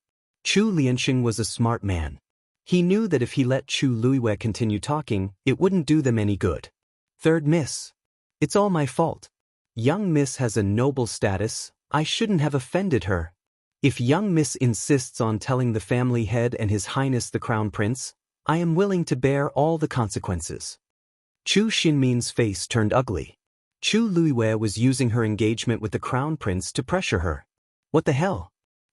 Chu Lianxing was a smart man. He knew that if he let Chu Luiyue continue talking, it wouldn't do them any good. Third Miss. It's all my fault. Young Miss has a noble status, I shouldn't have offended her. If young Miss insists on telling the family head and His Highness the Crown Prince, I am willing to bear all the consequences. Chu Xinmin's face turned ugly. Chu Luiyue was using her engagement with the Crown Prince to pressure her. What the hell?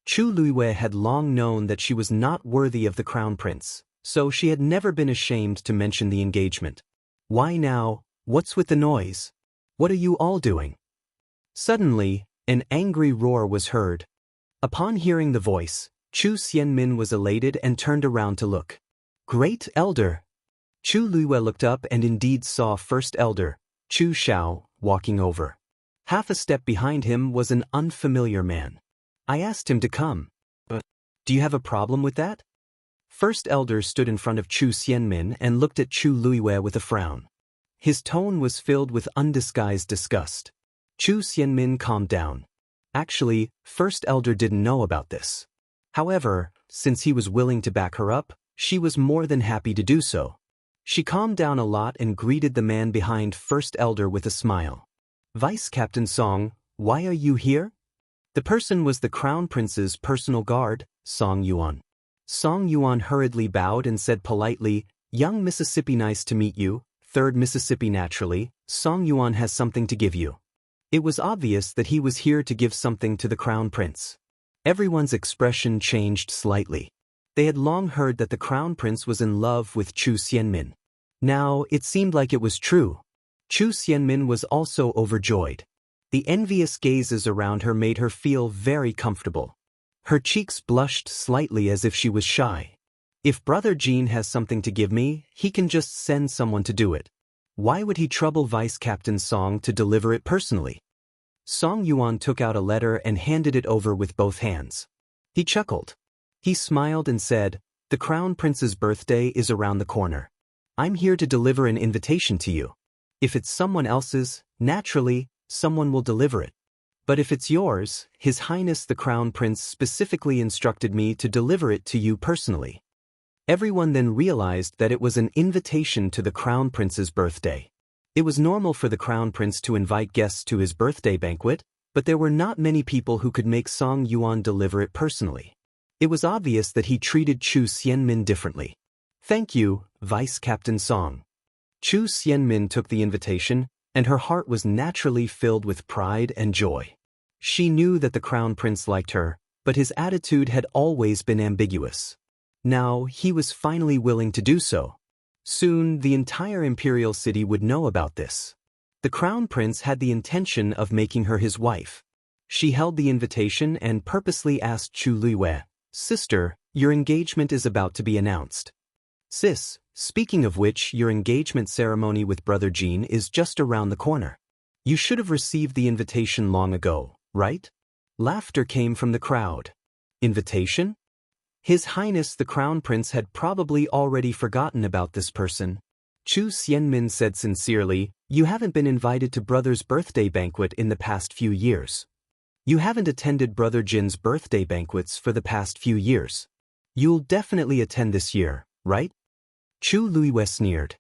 Chu Luiyue had long known that she was not worthy of the Crown Prince, so she had never been ashamed to mention the engagement. Why now? What's with the noise? What are you all doing? Suddenly, an angry roar was heard. Upon hearing the voice, Chu Xianmin was elated and turned around to look. Great Elder! Chu Luiyue looked up and indeed saw First Elder, Chu Xiao, walking over. Half a step behind him was an unfamiliar man. I asked him to come. But, do you have a problem with that? First Elder stood in front of Chu Xianmin and looked at Chu Luiyue with a frown. His tone was filled with undisguised disgust. Chu Xianmin calmed down. Actually, First Elder didn't know about this. However, since he was willing to back her up, she was more than happy to do so. She calmed down a lot and greeted the man behind First Elder with a smile. Vice Captain Song, why are you here? The person was the Crown Prince's personal guard, Song Yuan. Song Yuan hurriedly bowed and said politely, Young Mississippi, nice to meet you. Third Mississippi, naturally, Song Yuan has something to give you. It was obvious that he was here to give something to the crown prince. Everyone's expression changed slightly. They had long heard that the crown prince was in love with Chu Xianmin. Now, it seemed like it was true. Chu Xianmin was also overjoyed. The envious gazes around her made her feel very comfortable. Her cheeks blushed slightly as if she was shy. If Brother Jean has something to give me, he can just send someone to do it. Why would he trouble Vice Captain Song to deliver it personally? Song Yuan took out a letter and handed it over with both hands. He chuckled. He smiled and said, "The Crown Prince's birthday is around the corner. I'm here to deliver an invitation to you. If it's someone else's, naturally, someone will deliver it. But if it's yours, His Highness the Crown Prince specifically instructed me to deliver it to you personally." Everyone then realized that it was an invitation to the Crown Prince's birthday. It was normal for the Crown Prince to invite guests to his birthday banquet, but there were not many people who could make Song Yuan deliver it personally. It was obvious that he treated Chu Xianmin differently. "Thank you, Vice Captain Song." Chu Xianmin took the invitation, and her heart was naturally filled with pride and joy. She knew that the Crown Prince liked her, but his attitude had always been ambiguous. Now, he was finally willing to do so. Soon, the entire imperial city would know about this. The Crown Prince had the intention of making her his wife. She held the invitation and purposely asked Chu Luiwei, "Sister, your engagement is about to be announced." "Sis, speaking of which, your engagement ceremony with Brother Jean is just around the corner. You should have received the invitation long ago, right?" Laughter came from the crowd. Invitation? His Highness the Crown Prince had probably already forgotten about this person. Chu Xianmin said sincerely, "You haven't been invited to Brother's birthday banquet in the past few years. You haven't attended Brother Jin's birthday banquets for the past few years. You'll definitely attend this year, right?" Chu Luiwei sneered.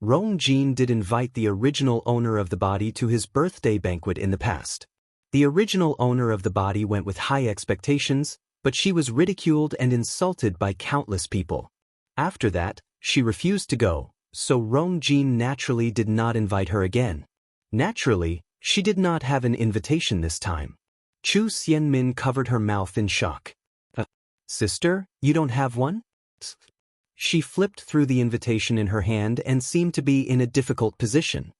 Rong Jin did invite the original owner of the body to his birthday banquet in the past. The original owner of the body went with high expectations, but she was ridiculed and insulted by countless people. After that, she refused to go, so Rong Jin naturally did not invite her again. Naturally, she did not have an invitation this time. Chu Xianmin covered her mouth in shock. Sister, you don't have one?" She flipped through the invitation in her hand and seemed to be in a difficult position.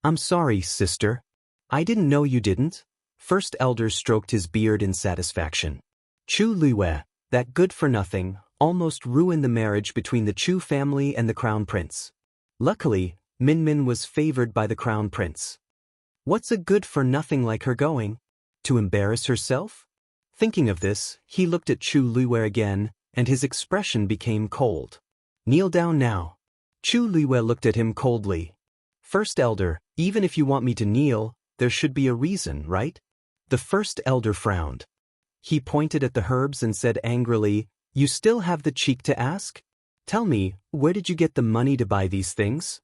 "I'm sorry, sister. I didn't know you didn't." First Elder stroked his beard in satisfaction. Chu Luiwei, that good-for-nothing, almost ruined the marriage between the Chu family and the Crown Prince. Luckily, Minmin was favored by the Crown Prince. What's a good-for-nothing like her going? To embarrass herself? Thinking of this, he looked at Chu Luiwei again, and his expression became cold. "Kneel down now." Chu Luiwei looked at him coldly. "First Elder, even if you want me to kneel, there should be a reason, right?" The First Elder frowned. He pointed at the herbs and said angrily, "You still have the cheek to ask? Tell me, where did you get the money to buy these things?"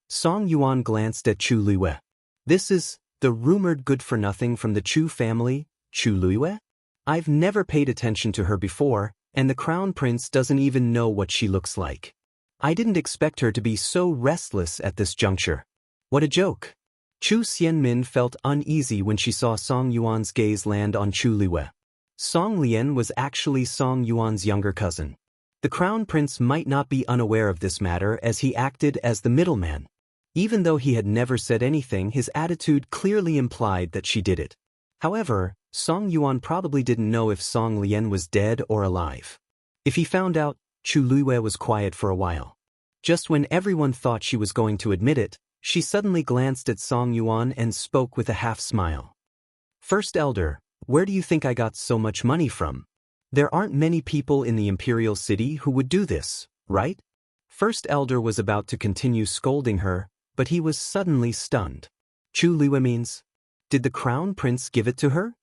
Song Yuan glanced at Chu Luiwei. "This is the rumored good-for-nothing from the Chu family, Chu Luiwei? I've never paid attention to her before, and the Crown Prince doesn't even know what she looks like. I didn't expect her to be so restless at this juncture. What a joke." Chu Xianmin felt uneasy when she saw Song Yuan's gaze land on Chu Luiwei. Song Lian was actually Song Yuan's younger cousin. The Crown Prince might not be unaware of this matter as he acted as the middleman. Even though he had never said anything, his attitude clearly implied that she did it. However, Song Yuan probably didn't know if Song Lian was dead or alive. If he found out, Chu Luiwei was quiet for a while. Just when everyone thought she was going to admit it, she suddenly glanced at Song Yuan and spoke with a half-smile. "First Elder, where do you think I got so much money from? There aren't many people in the imperial city who would do this, right?" First Elder was about to continue scolding her, but he was suddenly stunned. "Chu Luiwei means? Did the Crown Prince give it to her?"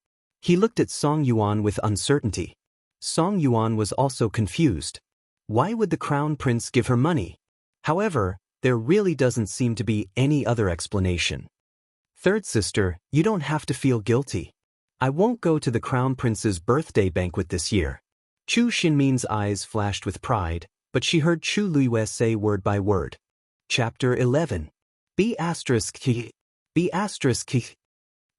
He looked at Song Yuan with uncertainty. Song Yuan was also confused. Why would the Crown Prince give her money? However, there really doesn't seem to be any other explanation. "Third sister, you don't have to feel guilty. I won't go to the Crown Prince's birthday banquet this year." Chu Xinmin's eyes flashed with pride, but she heard Chu Luiwei say word by word. Chapter 11. B***.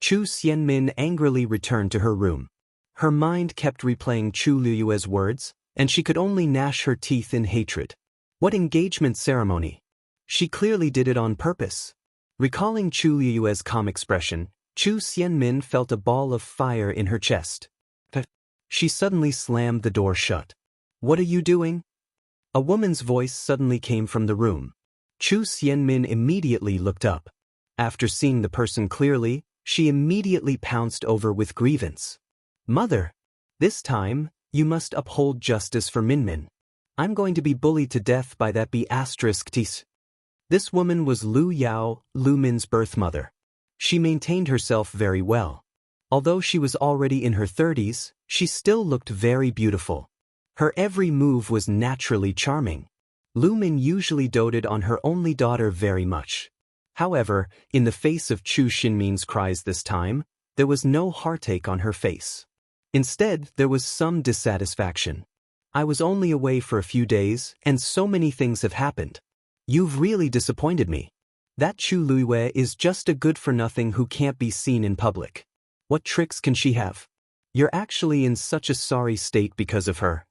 Chu Xianmin angrily returned to her room. Her mind kept replaying Chu Liyue's words, and she could only gnash her teeth in hatred. What engagement ceremony? She clearly did it on purpose. Recalling Chu Liyue's calm expression, Chu Xianmin felt a ball of fire in her chest. She suddenly slammed the door shut. What are you doing? A woman's voice suddenly came from the room. Chu Xianmin immediately looked up. After seeing the person clearly, she immediately pounced over with grievance. Mother! This time, you must uphold justice for Minmin. I'm going to be bullied to death by that B***tis. This woman was Lu Yao, Lu Min's birth mother. She maintained herself very well. Although she was already in her 30s, she still looked very beautiful. Her every move was naturally charming. Lu Min usually doted on her only daughter very much. However, in the face of Chu Xinmin's cries this time, there was no heartache on her face. Instead, there was some dissatisfaction. I was only away for a few days, and so many things have happened. You've really disappointed me. That Chu Liyue is just a good-for-nothing who can't be seen in public. What tricks can she have? You're actually in such a sorry state because of her.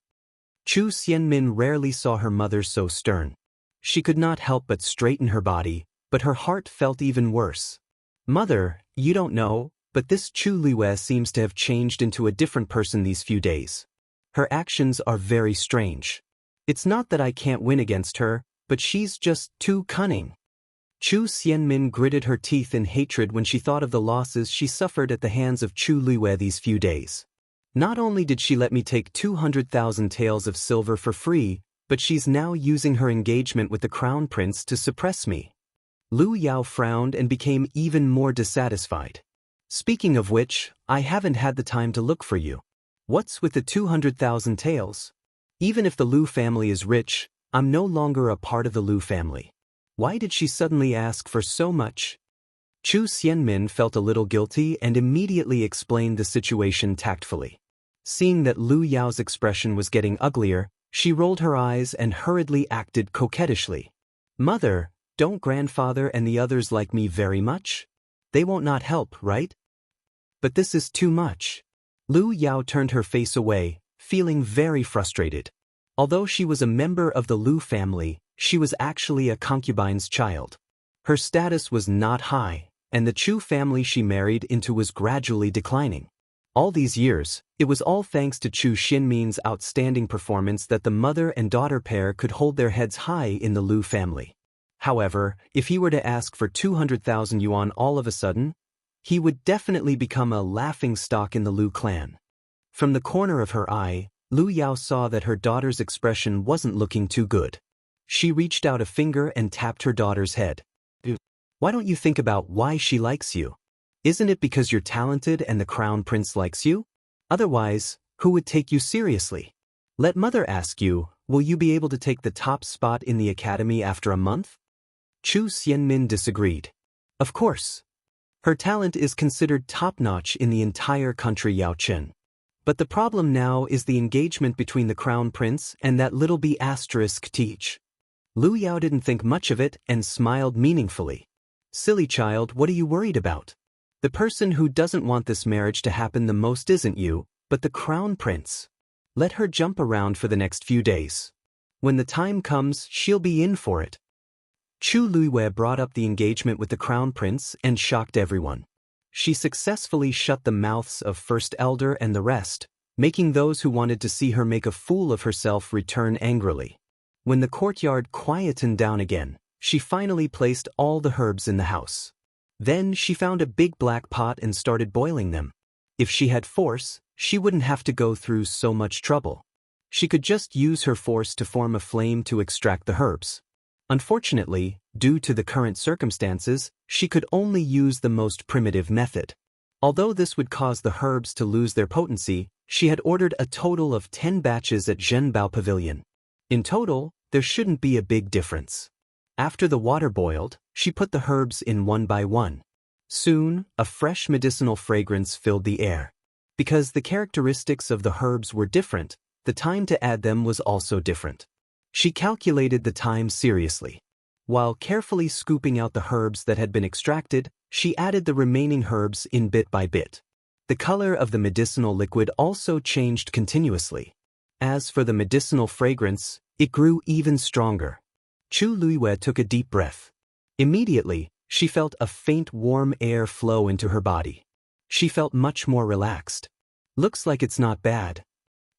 Chu Xianmin rarely saw her mother so stern. She could not help but straighten her body, but her heart felt even worse. Mother, you don't know, but this Chu Liyue seems to have changed into a different person these few days. Her actions are very strange. It's not that I can't win against her, but she's just too cunning. Chu Xianmin gritted her teeth in hatred when she thought of the losses she suffered at the hands of Chu Liyue these few days. Not only did she let me take 200,000 taels of silver for free, but she's now using her engagement with the crown prince to suppress me. Lu Yao frowned and became even more dissatisfied. Speaking of which, I haven't had the time to look for you. What's with the 200,000 taels? Even if the Lu family is rich, I'm no longer a part of the Lu family. Why did she suddenly ask for so much? Chu Xianmin felt a little guilty and immediately explained the situation tactfully. Seeing that Lu Yao's expression was getting uglier, she rolled her eyes and hurriedly acted coquettishly. Mother, don't grandfather and the others like me very much? They won't not help, right? But this is too much. Lu Yao turned her face away, feeling very frustrated. Although she was a member of the Lu family, she was actually a concubine's child. Her status was not high, and the Chu family she married into was gradually declining. All these years, it was all thanks to Chu Xinmin's outstanding performance that the mother and daughter pair could hold their heads high in the Lu family. However, if he were to ask for 200,000 yuan all of a sudden, he would definitely become a laughingstock in the Lu clan. From the corner of her eye, Lu Yao saw that her daughter's expression wasn't looking too good. She reached out a finger and tapped her daughter's head. Why don't you think about why she likes you? Isn't it because you're talented and the crown prince likes you? Otherwise, who would take you seriously? Let mother ask you, will you be able to take the top spot in the academy after a month? Chu Xianmin disagreed. Of course. Her talent is considered top-notch in the entire country Yaochen. But the problem now is the engagement between the crown prince and that little B***teach. Lu Yao didn't think much of it and smiled meaningfully. Silly child, what are you worried about? The person who doesn't want this marriage to happen the most isn't you, but the crown prince. Let her jump around for the next few days. When the time comes, she'll be in for it. Chu Liyue brought up the engagement with the crown prince and shocked everyone. She successfully shut the mouths of First Elder and the rest, making those who wanted to see her make a fool of herself return angrily. When the courtyard quietened down again, she finally placed all the herbs in the house. Then she found a big black pot and started boiling them. If she had force, she wouldn't have to go through so much trouble. She could just use her force to form a flame to extract the herbs. Unfortunately, due to the current circumstances, she could only use the most primitive method. Although this would cause the herbs to lose their potency, she had ordered a total of 10 batches at Zhenbao Pavilion. In total, there shouldn't be a big difference. After the water boiled, she put the herbs in one by one. Soon, a fresh medicinal fragrance filled the air. Because the characteristics of the herbs were different, the time to add them was also different. She calculated the time seriously. While carefully scooping out the herbs that had been extracted, She added the remaining herbs in bit by bit. The color of the medicinal liquid also changed continuously. As for the medicinal fragrance, it grew even stronger. Chu Luiyue took a deep breath. Immediately, she felt a faint warm air flow into her body. She felt much more relaxed. Looks like it's not bad,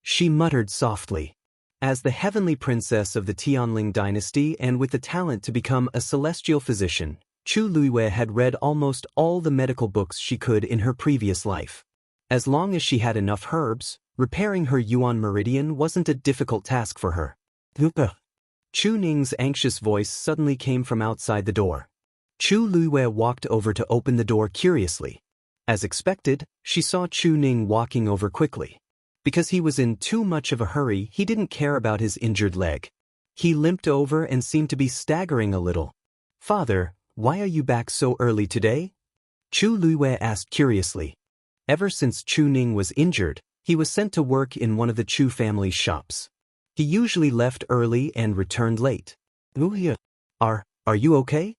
she muttered softly. As the heavenly princess of the Tianling dynasty and with the talent to become a celestial physician, Chu Luiyue had read almost all the medical books she could in her previous life. As long as she had enough herbs, repairing her Yuan meridian wasn't a difficult task for her. Chu Ning's anxious voice suddenly came from outside the door. Chu Luiyue walked over to open the door curiously. As expected, she saw Chu Ning walking over quickly. Because he was in too much of a hurry, he didn't care about his injured leg. He limped over and seemed to be staggering a little. "Father, why are you back so early today?" Chu Luiyue asked curiously. Ever since Chu Ning was injured, he was sent to work in one of the Chu family's shops. He usually left early and returned late. Are you okay?"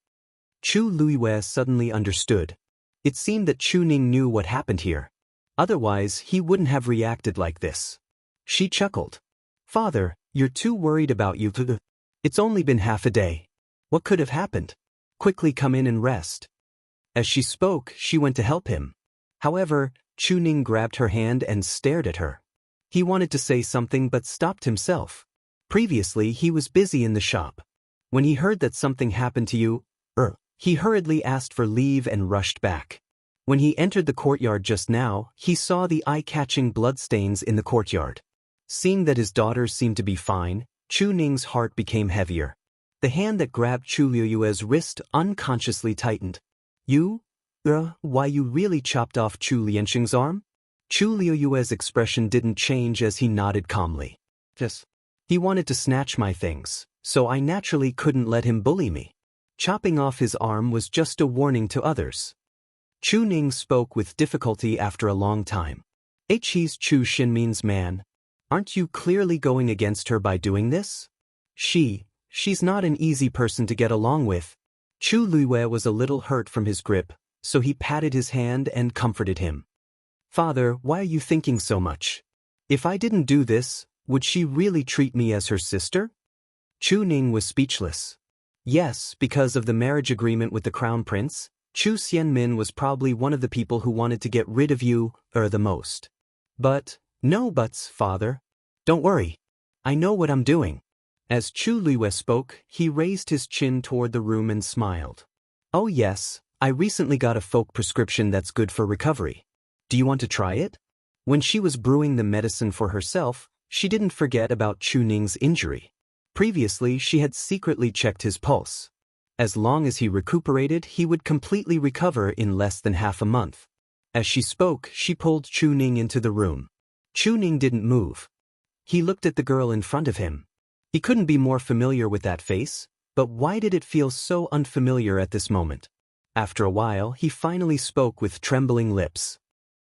Chu Luiyue suddenly understood. It seemed that Chu Ning knew what happened here. Otherwise, he wouldn't have reacted like this. She chuckled. "Father, you're too worried about you. It's only been half a day. What could have happened? Quickly come in and rest." As she spoke, she went to help him. However, Chu Ning grabbed her hand and stared at her. He wanted to say something but stopped himself. Previously, he was busy in the shop. When he heard that something happened to you, he hurriedly asked for leave and rushed back. When he entered the courtyard just now, he saw the eye-catching bloodstains in the courtyard. Seeing that his daughters seemed to be fine, Chu Ning's heart became heavier. The hand that grabbed Chu Luiyue's wrist unconsciously tightened. Why you really chopped off Chu Lianxing's arm?" Chu Luiyue's expression didn't change as he nodded calmly. "Yes. He wanted to snatch my things, so I naturally couldn't let him bully me. Chopping off his arm was just a warning to others." Chu Ning spoke with difficulty after a long time. "He's Chu Xinmin's man. Aren't you clearly going against her by doing this? She's not an easy person to get along with." Chu Luiyue was a little hurt from his grip, so he patted his hand and comforted him. "Father, why are you thinking so much? If I didn't do this, would she really treat me as her sister?" Chu Ning was speechless. Yes, because of the marriage agreement with the crown prince, Chu Xianmin was probably one of the people who wanted to get rid of you, the most. But, no buts, father. Don't worry. I know what I'm doing. As Chu Luiyue spoke, he raised his chin toward the room and smiled. "Oh yes, I recently got a folk prescription that's good for recovery. Do you want to try it?" When she was brewing the medicine for herself, she didn't forget about Chu Ning's injury. Previously, she had secretly checked his pulse. As long as he recuperated, he would completely recover in less than half a month. As she spoke, she pulled Chu Ning into the room. Chu Ning didn't move. He looked at the girl in front of him. He couldn't be more familiar with that face, but why did it feel so unfamiliar at this moment? After a while, he finally spoke with trembling lips.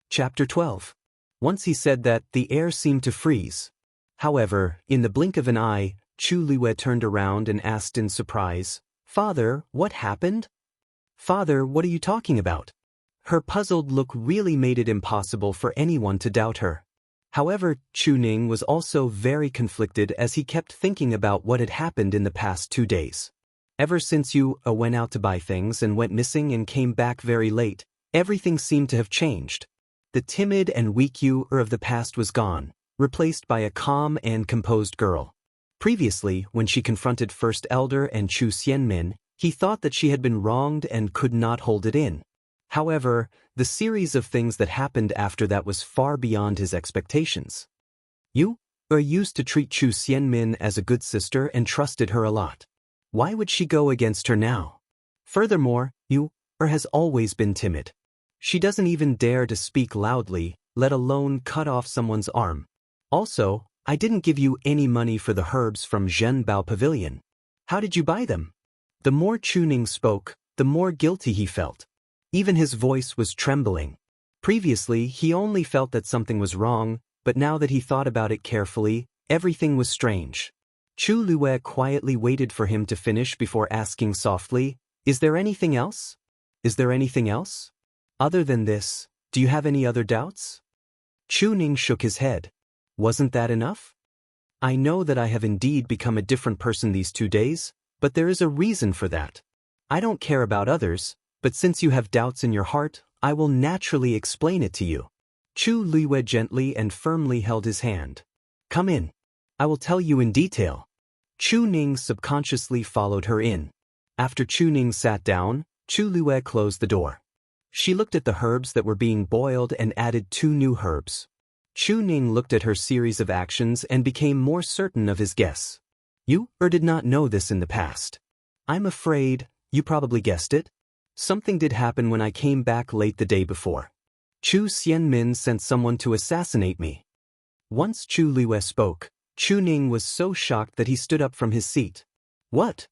Chapter 12. Once he said that, the air seemed to freeze. However, in the blink of an eye, Chu Luiyue turned around and asked in surprise, "Father, what happened?" "Father, what are you talking about?" Her puzzled look really made it impossible for anyone to doubt her. However, Chu Ning was also very conflicted as he kept thinking about what had happened in the past 2 days. Ever since you went out to buy things and went missing and came back very late, everything seemed to have changed. The timid and weak you of the past was gone, replaced by a calm and composed girl. Previously, when she confronted First Elder and Chu Xianmin, he thought that she had been wronged and could not hold it in. However, the series of things that happened after that was far beyond his expectations. You used to treat Chu Xianmin as a good sister and trusted her a lot. Why would she go against her now? Furthermore, you has always been timid. She doesn't even dare to speak loudly, let alone cut off someone's arm. Also, I didn't give you any money for the herbs from Zhenbao Pavilion. How did you buy them? The more Chu Ning spoke, the more guilty he felt. Even his voice was trembling. Previously, he only felt that something was wrong, but now that he thought about it carefully, everything was strange. Chu Luiyue quietly waited for him to finish before asking softly, "Is there anything else?" Is there anything else? Other than this, do you have any other doubts? Chu Ning shook his head. Wasn't that enough? I know that I have indeed become a different person these 2 days, but there is a reason for that. I don't care about others, but since you have doubts in your heart, I will naturally explain it to you. Chu Liwei gently and firmly held his hand. Come in. I will tell you in detail. Chu Ning subconsciously followed her in. After Chu Ning sat down, Chu Liwei closed the door. She looked at the herbs that were being boiled and added 2 new herbs. Chu Ning looked at her series of actions and became more certain of his guess. You did not know this in the past. I'm afraid, you probably guessed it. Something did happen when I came back late the day before. Chu Xianmin sent someone to assassinate me. Once Chu Liwei spoke, Chu Ning was so shocked that he stood up from his seat. What?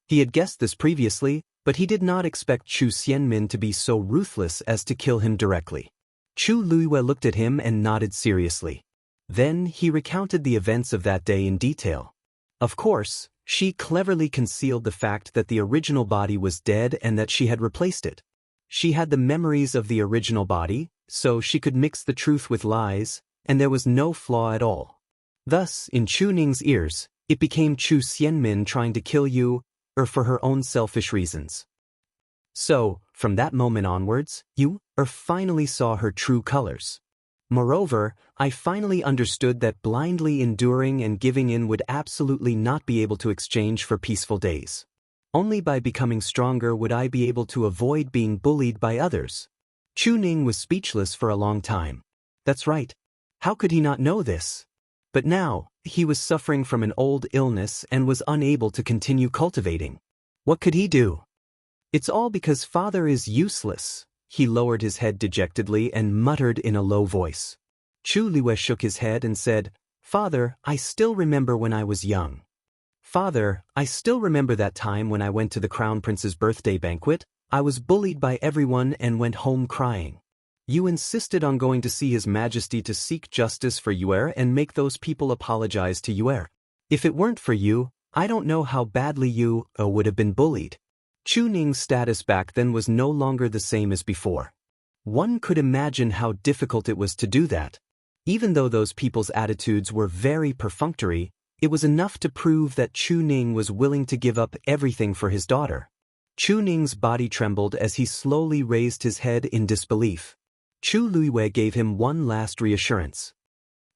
He had guessed this previously, but he did not expect Chu Xianmin to be so ruthless as to kill him directly. Chu Liwei looked at him and nodded seriously. Then he recounted the events of that day in detail. Of course, she cleverly concealed the fact that the original body was dead and that she had replaced it. She had the memories of the original body, so she could mix the truth with lies, and there was no flaw at all. Thus, in Chu Ning's ears, it became Chu Xianmin trying to kill you, or for her own selfish reasons. So, from that moment onwards, you finally saw her true colors. Moreover, I finally understood that blindly enduring and giving in would absolutely not be able to exchange for peaceful days. Only by becoming stronger would I be able to avoid being bullied by others. Chu Ning was speechless for a long time. That's right. How could he not know this? But now, he was suffering from an old illness and was unable to continue cultivating. What could he do? It's all because father is useless. He lowered his head dejectedly and muttered in a low voice. Chu Liwei shook his head and said, Father, I still remember when I was young. Father, I still remember that time when I went to the Crown Prince's birthday banquet. I was bullied by everyone and went home crying. You insisted on going to see His Majesty to seek justice for Yue and make those people apologize to Yue. If it weren't for you, I don't know how badly you would have been bullied. Chu Ning's status back then was no longer the same as before. One could imagine how difficult it was to do that. Even though those people's attitudes were very perfunctory, it was enough to prove that Chu Ning was willing to give up everything for his daughter. Chu Ning's body trembled as he slowly raised his head in disbelief. Chu Liwei gave him one last reassurance.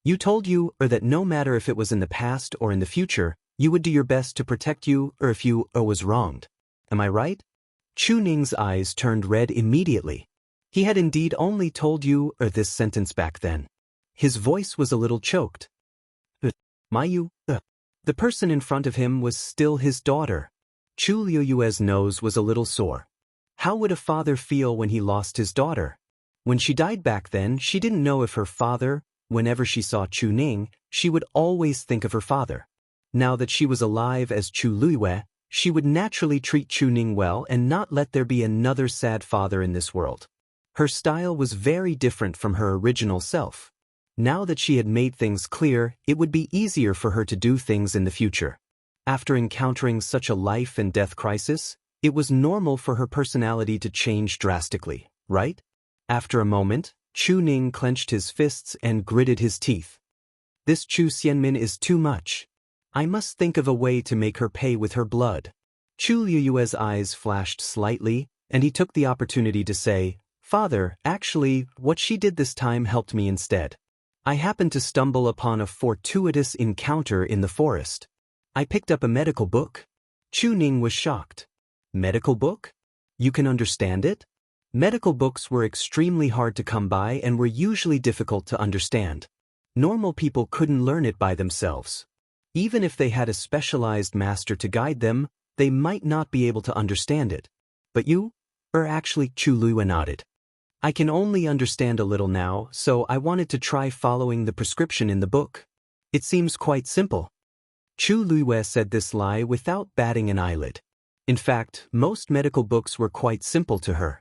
You told you that no matter if it was in the past or in the future, you would do your best to protect you if you was wronged. Am I right? Chu Ning's eyes turned red immediately. He had indeed only told you this sentence back then. His voice was a little choked. The person in front of him was still his daughter. Chu Liu's nose was a little sore. How would a father feel when he lost his daughter? When she died back then, she didn't know if her father, whenever she saw Chu Ning, she would always think of her father. Now that she was alive as Chu Liwei, she would naturally treat Chu Ning well and not let there be another sad father in this world. Her style was very different from her original self. Now that she had made things clear, it would be easier for her to do things in the future. After encountering such a life and death crisis, it was normal for her personality to change drastically, right? After a moment, Chu Ning clenched his fists and gritted his teeth. This Chu Xianmin is too much. I must think of a way to make her pay with her blood. Chu Liu's eyes flashed slightly, and he took the opportunity to say, Father, actually, what she did this time helped me instead. I happened to stumble upon a fortuitous encounter in the forest. I picked up a medical book. Chu Ning was shocked. Medical book? You can understand it? Medical books were extremely hard to come by and were usually difficult to understand. Normal people couldn't learn it by themselves. Even if they had a specialized master to guide them, they might not be able to understand it. But you? Actually, Chu Liwei nodded. I can only understand a little now, so I wanted to try following the prescription in the book. It seems quite simple. Chu Liwei said this lie without batting an eyelid. In fact, most medical books were quite simple to her.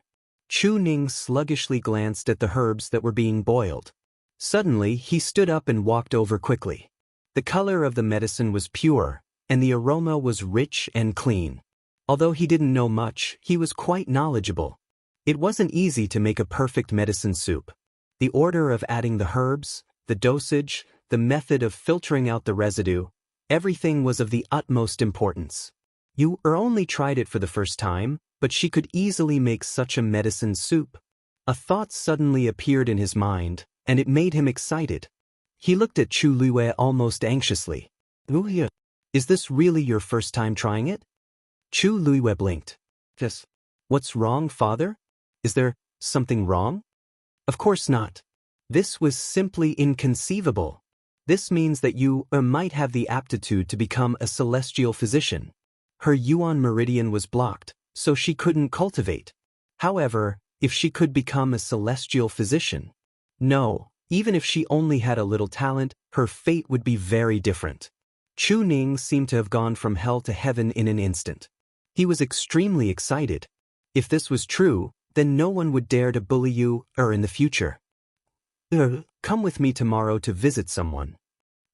Chu Ning sluggishly glanced at the herbs that were being boiled. Suddenly, he stood up and walked over quickly. The color of the medicine was pure, and the aroma was rich and clean. Although he didn't know much, he was quite knowledgeable. It wasn't easy to make a perfect medicine soup. The order of adding the herbs, the dosage, the method of filtering out the residue, everything was of the utmost importance. You only tried it for the first time, but she could easily make such a medicine soup. A thought suddenly appeared in his mind, and it made him excited. He looked at Chu Luiyue almost anxiously. Is this really your first time trying it? Chu Luiyue blinked. Yes. What's wrong, father? Is there something wrong? Of course not. This was simply inconceivable. This means that you might have the aptitude to become a celestial physician. Her yuan meridian was blocked, so she couldn't cultivate. However, if she could become a celestial physician, no, even if she only had a little talent, her fate would be very different. Chu Ning seemed to have gone from hell to heaven in an instant. He was extremely excited. If this was true, then no one would dare to bully you in the future. Come with me tomorrow to visit someone.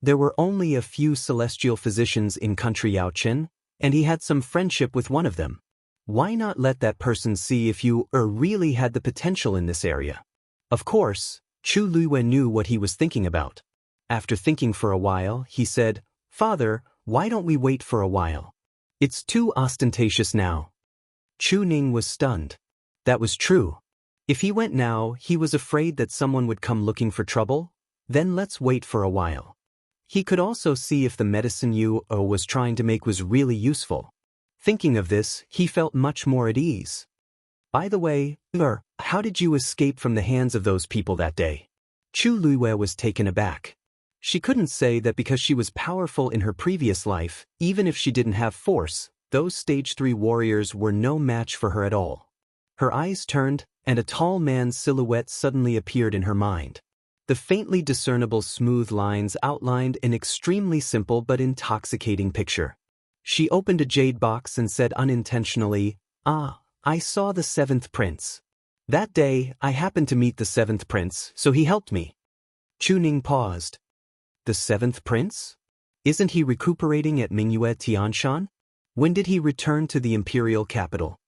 There were only a few celestial physicians in country Yaochen, and he had some friendship with one of them. Why not let that person see if you really had the potential in this area? Of course, Chu Luiyue knew what he was thinking about. After thinking for a while, he said, "Father, why don't we wait for a while? It's too ostentatious now." Chu Ning was stunned. That was true. If he went now, he was afraid that someone would come looking for trouble. Then let's wait for a while. He could also see if the medicine Yu was trying to make was really useful. Thinking of this, he felt much more at ease. By the way, how did you escape from the hands of those people that day? Chu Luiyue was taken aback. She couldn't say that because she was powerful in her previous life, even if she didn't have force, those stage 3 warriors were no match for her at all. Her eyes turned, and a tall man's silhouette suddenly appeared in her mind. The faintly discernible smooth lines outlined an extremely simple but intoxicating picture. She opened a jade box and said unintentionally, I saw the 7th prince. That day, I happened to meet the 7th prince, so he helped me. Chu Ning paused. The 7th prince? Isn't he recuperating at Mingyue Tianshan? When did he return to the imperial capital?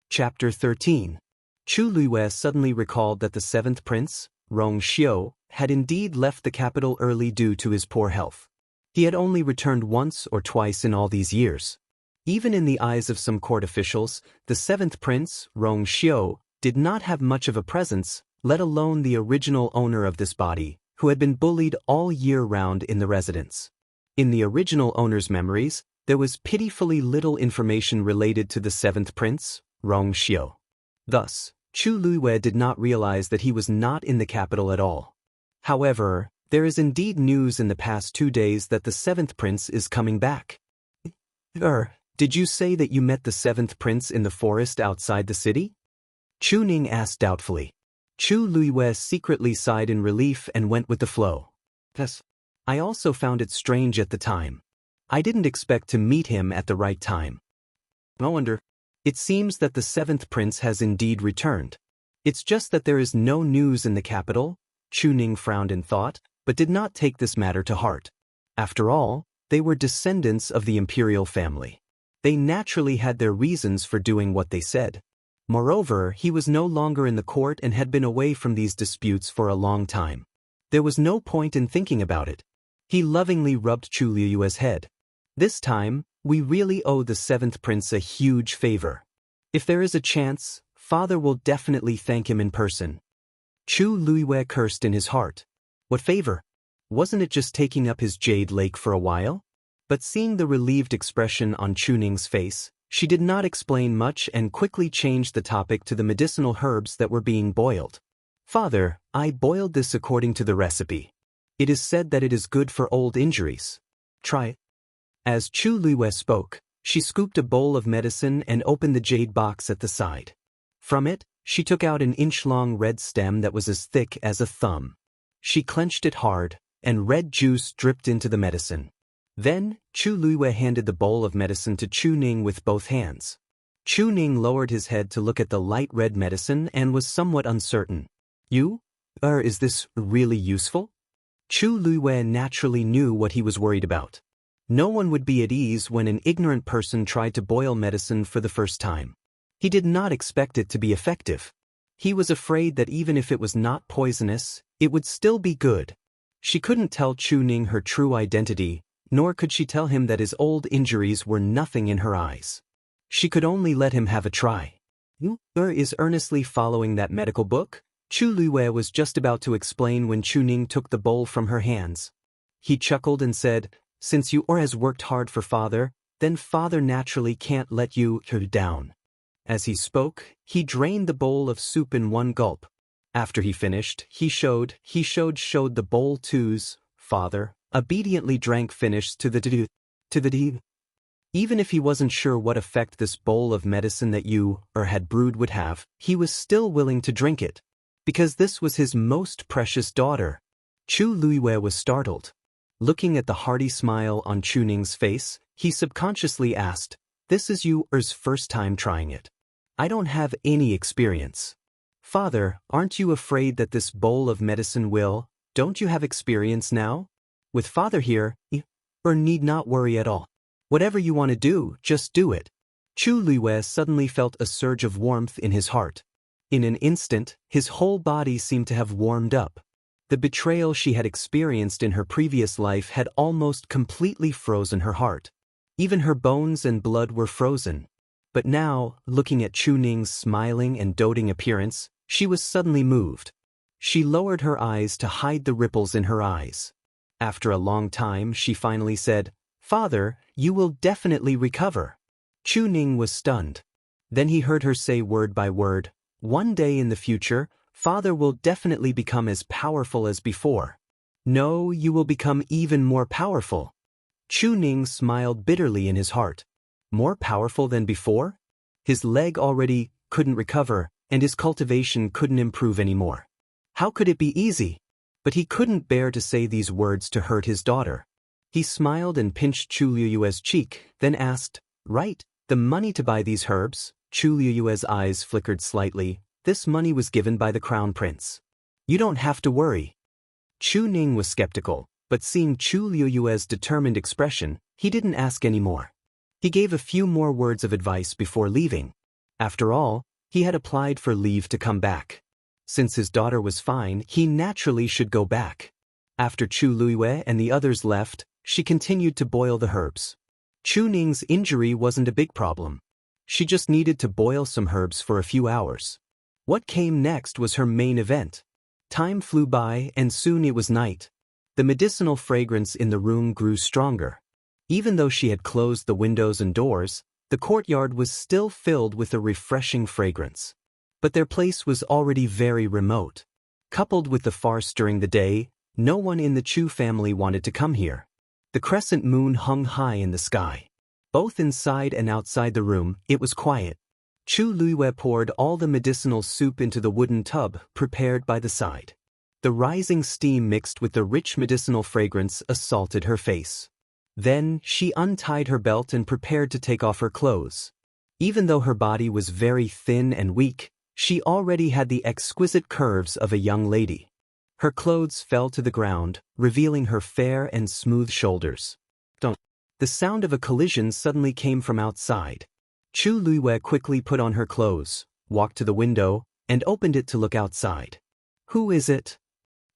Chapter 13. Chu Luiyue suddenly recalled that the 7th prince, Rong Xiu, had indeed left the capital early due to his poor health. He had only returned once or twice in all these years. Even in the eyes of some court officials, the 7th prince, Rong Xiu, did not have much of a presence, let alone the original owner of this body, who had been bullied all year round in the residence. In the original owner's memories, there was pitifully little information related to the 7th prince, Rong Xiu. Thus, Chu Luiyue did not realize that he was not in the capital at all. However, there is indeed news in the past 2 days that the 7th prince is coming back. Did you say that you met the 7th prince in the forest outside the city? Chu Ning asked doubtfully. Chu Luiyue secretly sighed in relief and went with the flow. Yes. I also found it strange at the time. I didn't expect to meet him at the right time. No wonder. It seems that the 7th prince has indeed returned. It's just that there is no news in the capital. Chu Ning frowned in thought, but did not take this matter to heart. After all, they were descendants of the imperial family. They naturally had their reasons for doing what they said. Moreover, he was no longer in the court and had been away from these disputes for a long time. There was no point in thinking about it. He lovingly rubbed Chu Luiyue's head. This time, we really owe the 7th prince a huge favor. If there is a chance, father will definitely thank him in person. Chu Luiyue cursed in his heart. What favor? Wasn't it just taking up his jade lake for a while? But seeing the relieved expression on Chu Ning's face, she did not explain much and quickly changed the topic to the medicinal herbs that were being boiled. Father, I boiled this according to the recipe. It is said that it is good for old injuries. Try it. As Chu Luiyue spoke, she scooped a bowl of medicine and opened the jade box at the side. From it, she took out an inch-long red stem that was as thick as a thumb. She clenched it hard, and red juice dripped into the medicine. Then, Chu Luiyue handed the bowl of medicine to Chu Ning with both hands. Chu Ning lowered his head to look at the light red medicine and was somewhat uncertain. Is this really useful? Chu Luiyue naturally knew what he was worried about. No one would be at ease when an ignorant person tried to boil medicine for the first time. He did not expect it to be effective. He was afraid that even if it was not poisonous, it would still be good. She couldn't tell Chu Ning her true identity, nor could she tell him that his old injuries were nothing in her eyes. She could only let him have a try. You is earnestly following that medical book? Chu Luiwei was just about to explain when Chu Ning took the bowl from her hands. He chuckled and said, "Since you has worked hard for father, then father naturally can't let you down." As he spoke, he drained the bowl of soup in one gulp. After he finished, he showed the bowl to's father, obediently drank finish to the d. Even if he wasn't sure what effect this bowl of medicine that you had brewed would have, he was still willing to drink it. Because this was his most precious daughter. Chu Luiwei was startled. Looking at the hearty smile on Chu Ning's face, he subconsciously asked, "This is yours first time trying it? I don't have any experience." "Father, aren't you afraid that this bowl of medicine don't you have experience now? With father here, you need not worry at all. Whatever you want to do, just do it." Chu Luiwei suddenly felt a surge of warmth in his heart. In an instant, his whole body seemed to have warmed up. The betrayal she had experienced in her previous life had almost completely frozen her heart. Even her bones and blood were frozen. But now, looking at Chu Ning's smiling and doting appearance, she was suddenly moved. She lowered her eyes to hide the ripples in her eyes. After a long time, she finally said, "Father, you will definitely recover." Chu Ning was stunned. Then he heard her say word by word, "One day in the future, father will definitely become as powerful as before. No, you will become even more powerful." Chu Ning smiled bitterly in his heart. More powerful than before? His leg already couldn't recover, and his cultivation couldn't improve anymore. How could it be easy? But he couldn't bear to say these words to hurt his daughter. He smiled and pinched Chu Luiwei's cheek, then asked, "Right, the money to buy these herbs?" Chu Luiwei's eyes flickered slightly. "This money was given by the crown prince. You don't have to worry." Chu Ning was skeptical, but seeing Chu Luiwei's determined expression, he didn't ask any more. He gave a few more words of advice before leaving. After all, he had applied for leave to come back. Since his daughter was fine, he naturally should go back. After Chu Luiwei and the others left, she continued to boil the herbs. Chu Ning's injury wasn't a big problem. She just needed to boil some herbs for a few hours. What came next was her main event. Time flew by and soon it was night. The medicinal fragrance in the room grew stronger. Even though she had closed the windows and doors, the courtyard was still filled with a refreshing fragrance. But their place was already very remote. Coupled with the farce during the day, no one in the Chu family wanted to come here. The crescent moon hung high in the sky. Both inside and outside the room, it was quiet. Chu Luiwei poured all the medicinal soup into the wooden tub prepared by the side. The rising steam mixed with the rich medicinal fragrance assaulted her face. Then, she untied her belt and prepared to take off her clothes. Even though her body was very thin and weak, she already had the exquisite curves of a young lady. Her clothes fell to the ground, revealing her fair and smooth shoulders. The sound of a collision suddenly came from outside. Chu Luiwei quickly put on her clothes, walked to the window, and opened it to look outside. "Who is it?"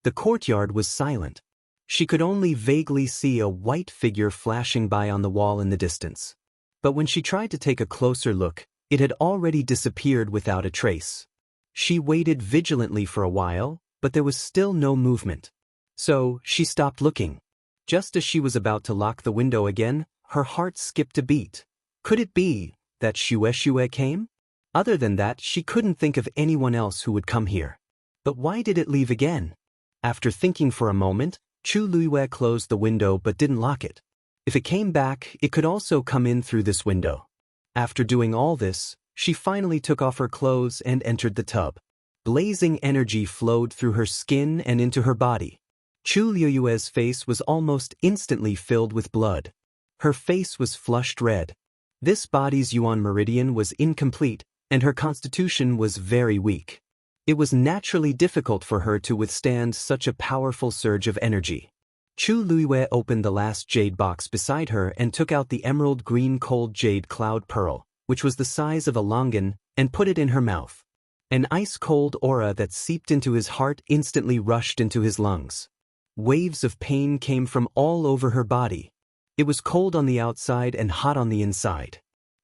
The courtyard was silent. She could only vaguely see a white figure flashing by on the wall in the distance. But when she tried to take a closer look, it had already disappeared without a trace. She waited vigilantly for a while, but there was still no movement. So, she stopped looking. Just as she was about to lock the window again, her heart skipped a beat. Could it be that Shue came? Other than that, she couldn't think of anyone else who would come here. But why did it leave again? After thinking for a moment, Chu Luiwei closed the window but didn't lock it. If it came back, it could also come in through this window. After doing all this, she finally took off her clothes and entered the tub. Blazing energy flowed through her skin and into her body. Chu Luiwei's face was almost instantly filled with blood. Her face was flushed red. This body's Yuan meridian was incomplete, and her constitution was very weak. It was naturally difficult for her to withstand such a powerful surge of energy. Chu Luiwei opened the last jade box beside her and took out the emerald green cold jade cloud pearl, which was the size of a longan, and put it in her mouth. An ice-cold aura that seeped into his heart instantly rushed into his lungs. Waves of pain came from all over her body. It was cold on the outside and hot on the inside.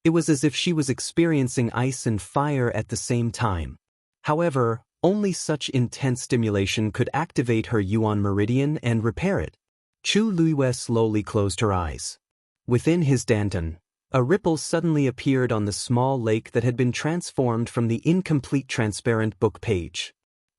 It was as if she was experiencing ice and fire at the same time. However, only such intense stimulation could activate her Yuan meridian and repair it. Chu Luiyue slowly closed her eyes. Within his danton, a ripple suddenly appeared on the small lake that had been transformed from the incomplete transparent book page.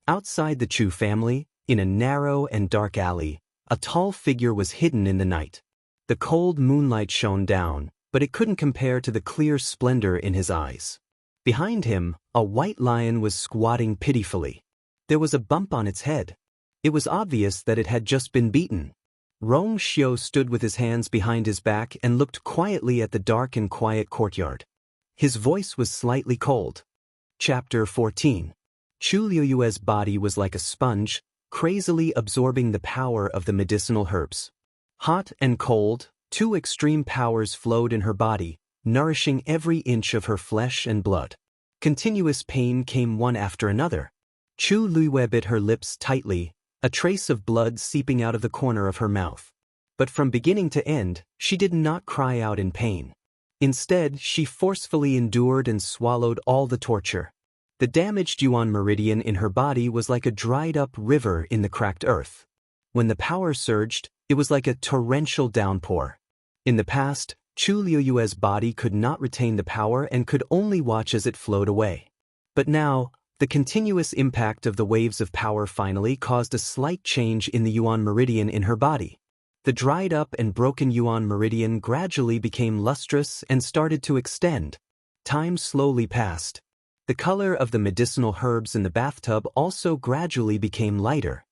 Outside the Chu family, in a narrow and dark alley, a tall figure was hidden in the night. The cold moonlight shone down, but it couldn't compare to the clear splendor in his eyes. Behind him, a white lion was squatting pitifully. There was a bump on its head. It was obvious that it had just been beaten. Rong Xiu stood with his hands behind his back and looked quietly at the dark and quiet courtyard. His voice was slightly cold. Chapter 14. Chu Luiyue's body was like a sponge, crazily absorbing the power of the medicinal herbs. Hot and cold, two extreme powers flowed in her body, nourishing every inch of her flesh and blood. Continuous pain came one after another. Chu Luiyue bit her lips tightly, a trace of blood seeping out of the corner of her mouth. But from beginning to end, she did not cry out in pain. Instead, she forcefully endured and swallowed all the torture. The damaged Yuan meridian in her body was like a dried-up river in the cracked earth. When the power surged, it was like a torrential downpour. In the past, Chu Luiyue's body could not retain the power and could only watch as it flowed away. But now, the continuous impact of the waves of power finally caused a slight change in the Yuan meridian in her body. The dried-up and broken Yuan meridian gradually became lustrous and started to extend. Time slowly passed. The color of the medicinal herbs in the bathtub also gradually became lighter.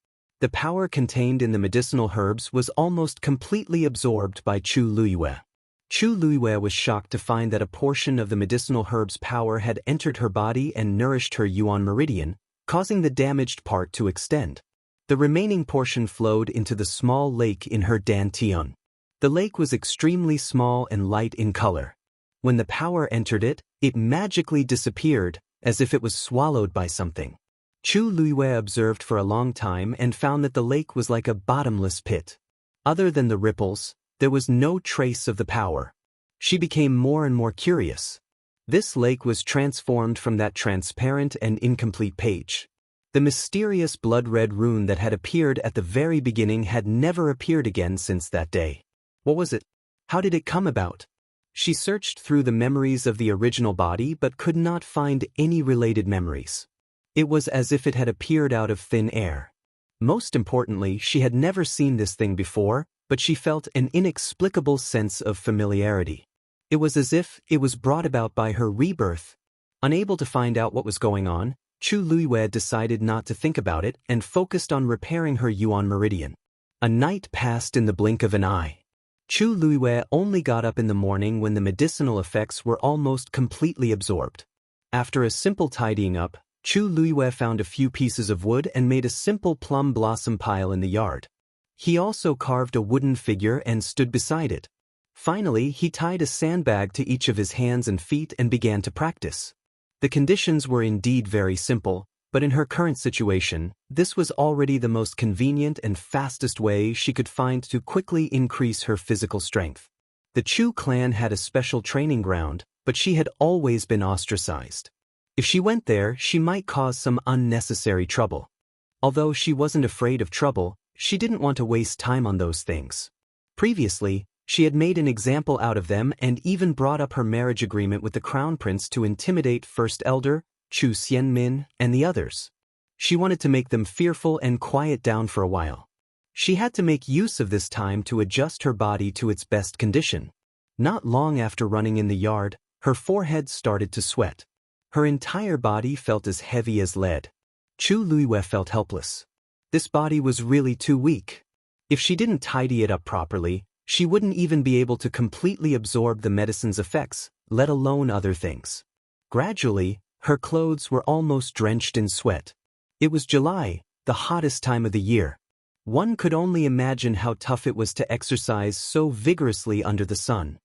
The power contained in the medicinal herbs was almost completely absorbed by Chu Luiyue. Chu Luiyue was shocked to find that a portion of the medicinal herb's power had entered her body and nourished her Yuan meridian, causing the damaged part to extend. The remaining portion flowed into the small lake in her dantian. The lake was extremely small and light in color. When the power entered it, it magically disappeared, as if it was swallowed by something. Chu Luiyue observed for a long time and found that the lake was like a bottomless pit. Other than the ripples, there was no trace of the power. She became more and more curious. This lake was transformed from that transparent and incomplete page. The mysterious blood-red rune that had appeared at the very beginning had never appeared again since that day. What was it? How did it come about? She searched through the memories of the original body but could not find any related memories. It was as if it had appeared out of thin air. Most importantly, she had never seen this thing before, but she felt an inexplicable sense of familiarity. It was as if it was brought about by her rebirth. Unable to find out what was going on, Chu Luiyue decided not to think about it and focused on repairing her Yuan meridian. A night passed in the blink of an eye. Chu Luiyue only got up in the morning when the medicinal effects were almost completely absorbed. After a simple tidying up, Chu Luiyue found a few pieces of wood and made a simple plum blossom pile in the yard. He also carved a wooden figure and stood beside it. Finally, he tied a sandbag to each of his hands and feet and began to practice. The conditions were indeed very simple, but in her current situation, this was already the most convenient and fastest way she could find to quickly increase her physical strength. The Chu clan had a special training ground, but she had always been ostracized. If she went there, she might cause some unnecessary trouble. Although she wasn't afraid of trouble, she didn't want to waste time on those things. Previously, she had made an example out of them and even brought up her marriage agreement with the crown prince to intimidate First Elder, Chu Xianmin, and the others. She wanted to make them fearful and quiet down for a while. She had to make use of this time to adjust her body to its best condition. Not long after running in the yard, her forehead started to sweat. Her entire body felt as heavy as lead. Chu Luiyue felt helpless. This body was really too weak. If she didn't tidy it up properly, she wouldn't even be able to completely absorb the medicine's effects, let alone other things. Gradually, her clothes were almost drenched in sweat. It was July, the hottest time of the year. One could only imagine how tough it was to exercise so vigorously under the sun.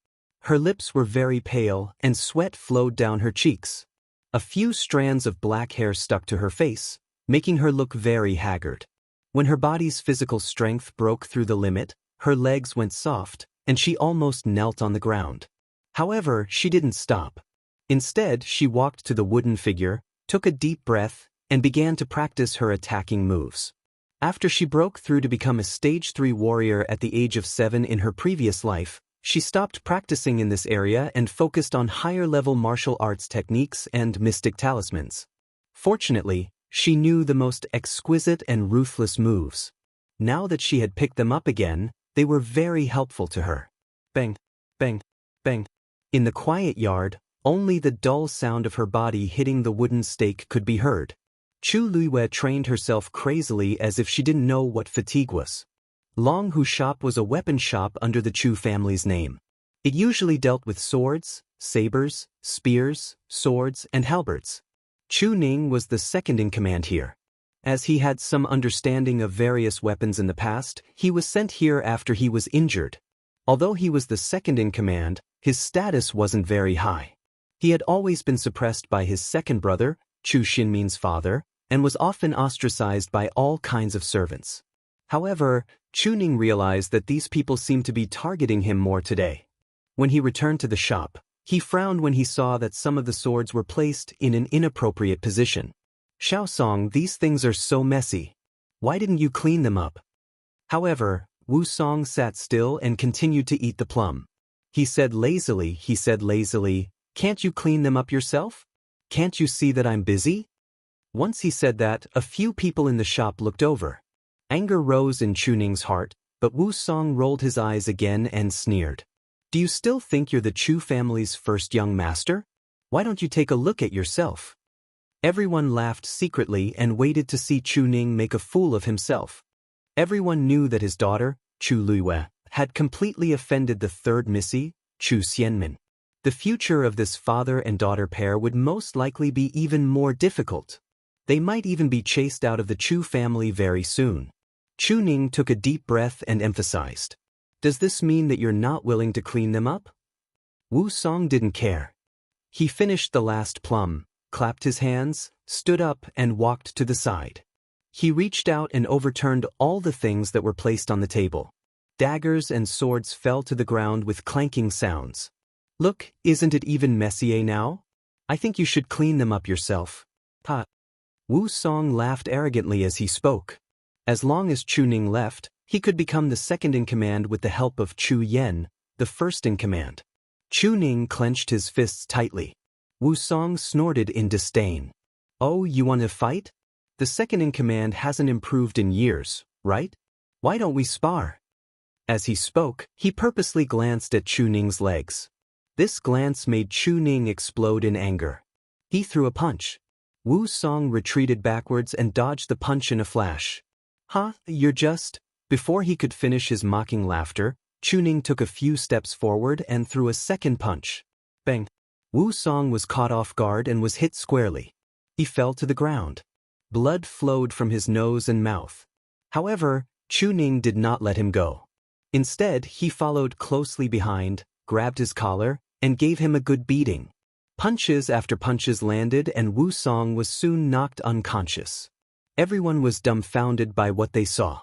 Her lips were very pale, and sweat flowed down her cheeks. A few strands of black hair stuck to her face, making her look very haggard. When her body's physical strength broke through the limit, her legs went soft, and she almost knelt on the ground. However, she didn't stop. Instead, she walked to the wooden figure, took a deep breath, and began to practice her attacking moves. After she broke through to become a Stage 3 warrior at the age of 7 in her previous life, she stopped practicing in this area and focused on higher-level martial arts techniques and mystic talismans. Fortunately, she knew the most exquisite and ruthless moves. Now that she had picked them up again, they were very helpful to her. Bang, bang, bang. In the quiet yard, only the dull sound of her body hitting the wooden stake could be heard. Chu Luiwei trained herself crazily as if she didn't know what fatigue was. Long Hu shop was a weapon shop under the Chu family's name. It usually dealt with swords, sabers, spears, swords, and halberds. Chu Ning was the second in command here. As he had some understanding of various weapons in the past, he was sent here after he was injured. Although he was the second in command, his status wasn't very high. He had always been suppressed by his second brother, Chu Xinmin's father, and was often ostracized by all kinds of servants. However, Chu Ning realized that these people seemed to be targeting him more today. When he returned to the shop, he frowned when he saw that some of the swords were placed in an inappropriate position. Xiaosong, these things are so messy. Why didn't you clean them up? However, Wu Song sat still and continued to eat the plum. He said lazily, "Can't you clean them up yourself? Can't you see that I'm busy?" Once he said that, a few people in the shop looked over. Anger rose in Chu Ning's heart, but Wu Song rolled his eyes again and sneered. "Do you still think you're the Chu family's first young master? Why don't you take a look at yourself?" Everyone laughed secretly and waited to see Chu Ning make a fool of himself. Everyone knew that his daughter, Chu Luiwei, had completely offended the third Missy, Chu Xianmin. The future of this father and daughter pair would most likely be even more difficult. They might even be chased out of the Chu family very soon. Chu Ning took a deep breath and emphasized, "Does this mean that you're not willing to clean them up?" Wu Song didn't care. He finished the last plum, clapped his hands, stood up and walked to the side. He reached out and overturned all the things that were placed on the table. Daggers and swords fell to the ground with clanking sounds. "Look, isn't it even messier now? I think you should clean them up yourself." Ha! Wu Song laughed arrogantly as he spoke. As long as Chu Ning left, he could become the second in command with the help of Chu Yen, the first in command. Chu Ning clenched his fists tightly. Wu Song snorted in disdain. "Oh, you want to fight? The second in command hasn't improved in years, right? Why don't we spar?" As he spoke, he purposely glanced at Chu Ning's legs. This glance made Chu Ning explode in anger. He threw a punch. Wu Song retreated backwards and dodged the punch in a flash. "Huh, you're just..." Before he could finish his mocking laughter, Chu Ning took a few steps forward and threw a second punch. Bang! Wu Song was caught off guard and was hit squarely. He fell to the ground. Blood flowed from his nose and mouth. However, Chu Ning did not let him go. Instead, he followed closely behind, grabbed his collar, and gave him a good beating. Punches after punches landed and Wu Song was soon knocked unconscious. Everyone was dumbfounded by what they saw.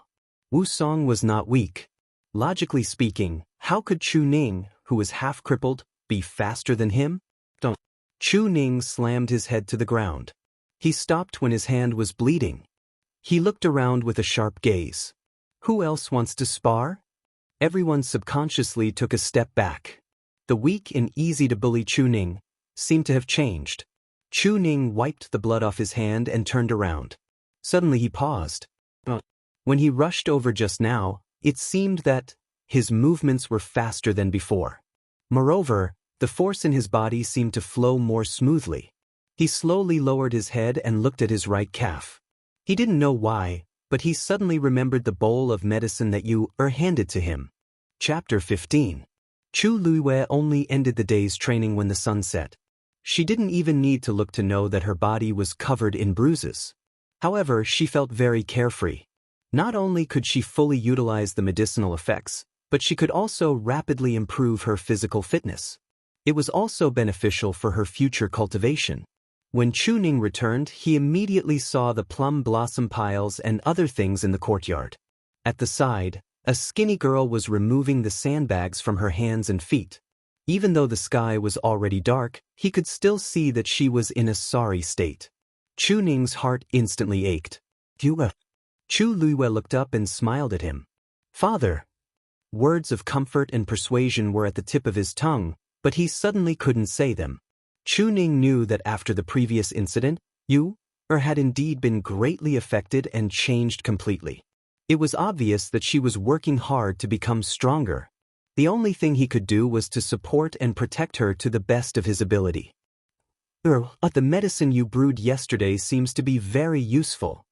Wu Song was not weak. Logically speaking, how could Chu Ning, who was half-crippled, be faster than him? Don't. Chu Ning slammed his head to the ground. He stopped when his hand was bleeding. He looked around with a sharp gaze. Who else wants to spar? Everyone subconsciously took a step back. The weak and easy-to-bully Chu Ning seemed to have changed. Chu Ning wiped the blood off his hand and turned around. Suddenly he paused. When he rushed over just now, it seemed that his movements were faster than before. Moreover, the force in his body seemed to flow more smoothly. He slowly lowered his head and looked at his right calf. He didn't know why, but he suddenly remembered the bowl of medicine that Yu handed to him. Chapter 15. Chu Luiwei only ended the day's training when the sun set. She didn't even need to look to know that her body was covered in bruises. However, she felt very carefree. Not only could she fully utilize the medicinal effects, but she could also rapidly improve her physical fitness. It was also beneficial for her future cultivation. When Chu Ning returned, he immediately saw the plum blossom piles and other things in the courtyard. At the side, a skinny girl was removing the sandbags from her hands and feet. Even though the sky was already dark, he could still see that she was in a sorry state. Chu Ning's heart instantly ached. Chu Luiyue looked up and smiled at him. Father! Words of comfort and persuasion were at the tip of his tongue, but he suddenly couldn't say them. Chu Ning knew that after the previous incident, Yu had indeed been greatly affected and changed completely. It was obvious that she was working hard to become stronger. The only thing he could do was to support and protect her to the best of his ability. The medicine you brewed yesterday seems to be very useful.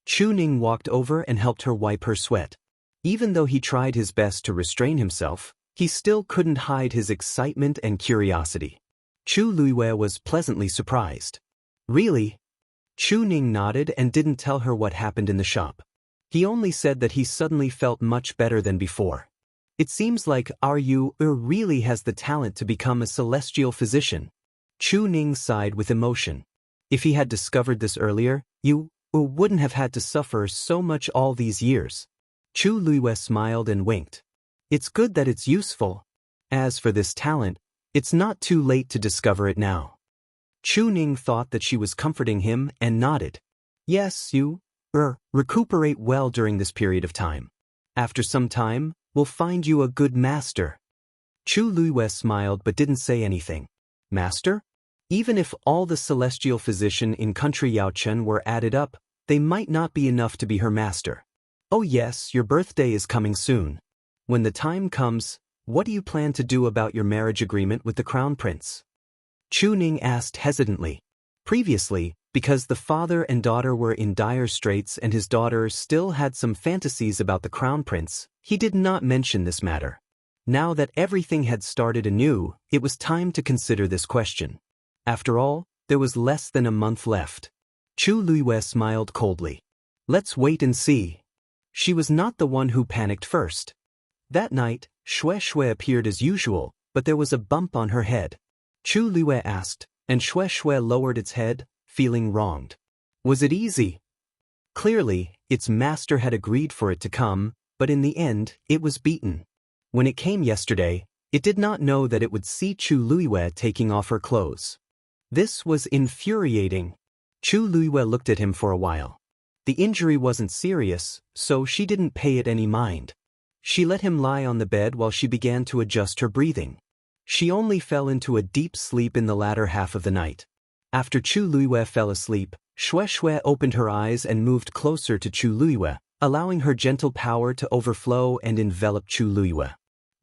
Chu Ning walked over and helped her wipe her sweat. Even though he tried his best to restrain himself, he still couldn't hide his excitement and curiosity. Chu Luiyue was pleasantly surprised. Really? Chu Ning nodded and didn't tell her what happened in the shop. He only said that he suddenly felt much better than before. It seems like Yu really has the talent to become a celestial physician. Chu Ning sighed with emotion. If he had discovered this earlier, Yu wouldn't have had to suffer so much all these years. Chu Luiyue smiled and winked. It's good that it's useful. As for this talent, it's not too late to discover it now. Chu Ning thought that she was comforting him and nodded. Yes, you recuperate well during this period of time. After some time, we'll find you a good master. Chu Luiyue smiled but didn't say anything. Master? Even if all the celestial physician in country Yaochen were added up, they might not be enough to be her master. Oh yes, your birthday is coming soon. When the time comes, what do you plan to do about your marriage agreement with the crown prince? Chu Ning asked hesitantly. Previously, because the father and daughter were in dire straits and his daughter still had some fantasies about the crown prince, he did not mention this matter. Now that everything had started anew, it was time to consider this question. After all, there was less than a month left. Chu Luiyue smiled coldly. Let's wait and see. She was not the one who panicked first. That night, Shui appeared as usual, but there was a bump on her head. Chu Luiyue asked, and Shui lowered its head, feeling wronged. Was it easy? Clearly, its master had agreed for it to come, but in the end, it was beaten. When it came yesterday, it did not know that it would see Chu Luiyue taking off her clothes. This was infuriating. Chu Luiyue looked at him for a while. The injury wasn't serious, so she didn't pay it any mind. She let him lie on the bed while she began to adjust her breathing. She only fell into a deep sleep in the latter half of the night. After Chu Luiyue fell asleep, Shui opened her eyes and moved closer to Chu Luiyue, allowing her gentle power to overflow and envelop Chu Luiyue.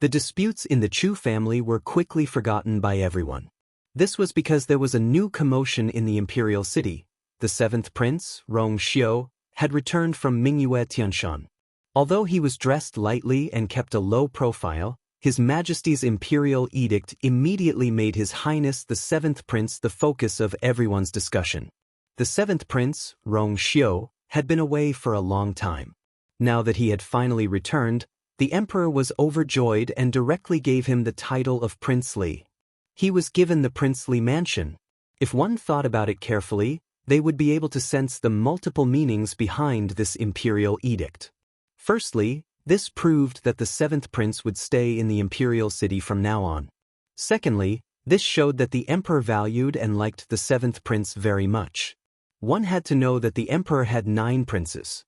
The disputes in the Chu family were quickly forgotten by everyone. This was because there was a new commotion in the imperial city. The seventh prince, Rong Xiu, had returned from Mingyue Tianshan. Although he was dressed lightly and kept a low profile, His Majesty's imperial edict immediately made His Highness the seventh prince the focus of everyone's discussion. The seventh prince, Rong Xiu, had been away for a long time. Now that he had finally returned, the emperor was overjoyed and directly gave him the title of princely. He was given the princely mansion. If one thought about it carefully, they would be able to sense the multiple meanings behind this imperial edict. Firstly, this proved that the seventh prince would stay in the imperial city from now on. Secondly, this showed that the emperor valued and liked the seventh prince very much. One had to know that the emperor had 9 princes.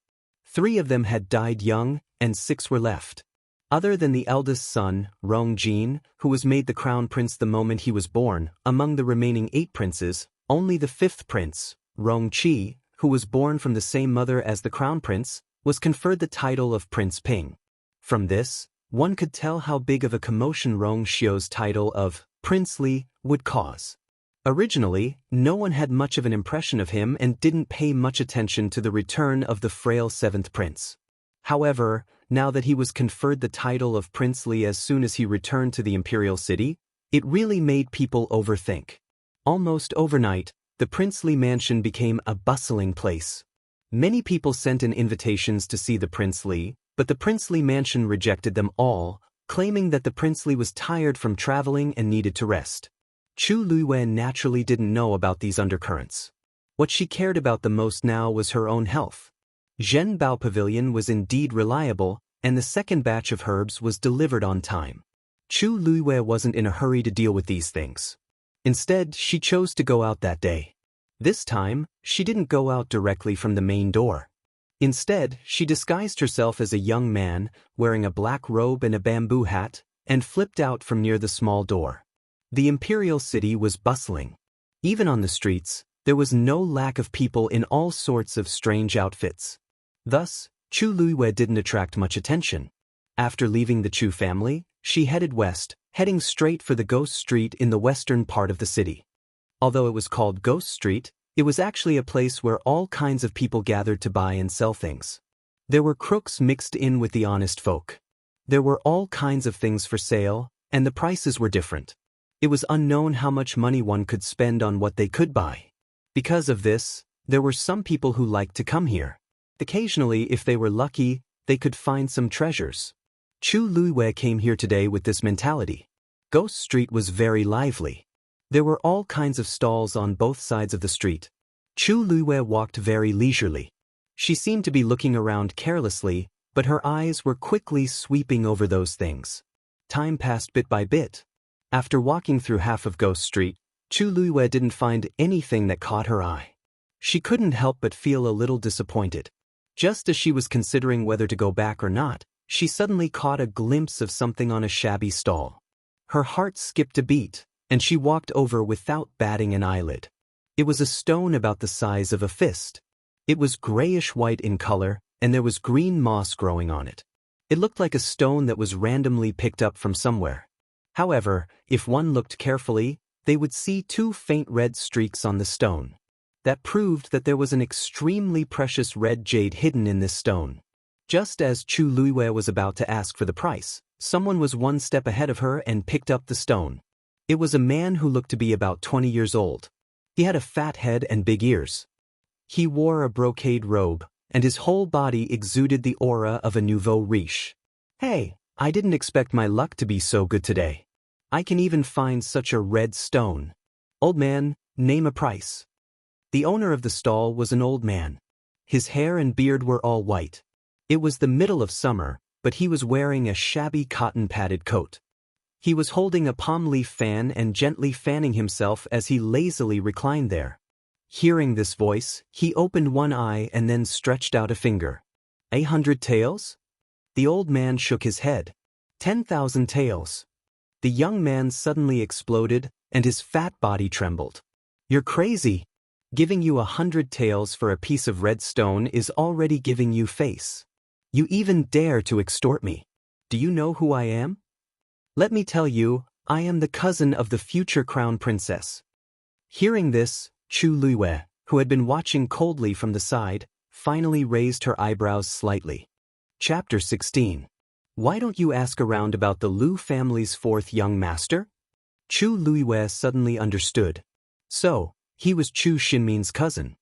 3 of them had died young, and 6 were left. Other than the eldest son, Rong Jin, who was made the crown prince the moment he was born, among the remaining 8 princes, only the 5th prince, Rong Qi, who was born from the same mother as the crown prince, was conferred the title of Prince Ping. From this, one could tell how big of a commotion Rong Xiu's title of princely would cause. Originally, no one had much of an impression of him and didn't pay much attention to the return of the frail 7th prince. However, now that he was conferred the title of princely as soon as he returned to the imperial city, it really made people overthink. Almost overnight, the princely mansion became a bustling place. Many people sent in invitations to see the princely, but the princely mansion rejected them all, claiming that the princely was tired from traveling and needed to rest. Chu Luiwen naturally didn't know about these undercurrents. What she cared about the most now was her own health. Zhen Bao Pavilion was indeed reliable, and the second batch of herbs was delivered on time. Chu Luiwen wasn't in a hurry to deal with these things. Instead, she chose to go out that day. This time, she didn't go out directly from the main door. Instead, she disguised herself as a young man, wearing a black robe and a bamboo hat, and flipped out from near the small door. The imperial city was bustling. Even on the streets, there was no lack of people in all sorts of strange outfits. Thus, Chu Luiwen didn't attract much attention. After leaving the Chu family, she headed west, heading straight for the Ghost Street in the western part of the city. Although it was called Ghost Street, it was actually a place where all kinds of people gathered to buy and sell things. There were crooks mixed in with the honest folk. There were all kinds of things for sale, and the prices were different. It was unknown how much money one could spend on what they could buy. Because of this, there were some people who liked to come here. Occasionally, if they were lucky, they could find some treasures. Chu Luiwen came here today with this mentality. Ghost Street was very lively. There were all kinds of stalls on both sides of the street. Chu Luiwen walked very leisurely. She seemed to be looking around carelessly, but her eyes were quickly sweeping over those things. Time passed bit by bit. After walking through half of Ghost Street, Chu Luiwen didn't find anything that caught her eye. She couldn't help but feel a little disappointed. Just as she was considering whether to go back or not, she suddenly caught a glimpse of something on a shabby stall. Her heart skipped a beat, and she walked over without batting an eyelid. It was a stone about the size of a fist. It was grayish-white in color, and there was green moss growing on it. It looked like a stone that was randomly picked up from somewhere. However, if one looked carefully, they would see two faint red streaks on the stone. That proved that there was an extremely precious red jade hidden in this stone. Just as Chu Luiwen was about to ask for the price, someone was one step ahead of her and picked up the stone. It was a man who looked to be about 20 years old. He had a fat head and big ears. He wore a brocade robe, and his whole body exuded the aura of a nouveau riche. Hey, I didn't expect my luck to be so good today. I can even find such a red stone. Old man, name a price. The owner of the stall was an old man. His hair and beard were all white. It was the middle of summer, but he was wearing a shabby cotton-padded coat. He was holding a palm leaf fan and gently fanning himself as he lazily reclined there. Hearing this voice, he opened one eye and then stretched out a finger. 100 taels? The old man shook his head. 10,000 taels. The young man suddenly exploded, and his fat body trembled. You're crazy. Giving you 100 taels for a piece of red stone is already giving you face. You even dare to extort me. Do you know who I am? Let me tell you, I am the cousin of the future crown princess. Hearing this, Chu Luiwen, who had been watching coldly from the side, finally raised her eyebrows slightly. Chapter 16. Why don't you ask around about the Lu family's fourth young master? Chu Luiwen suddenly understood. So, he was Chu Xinmin's cousin.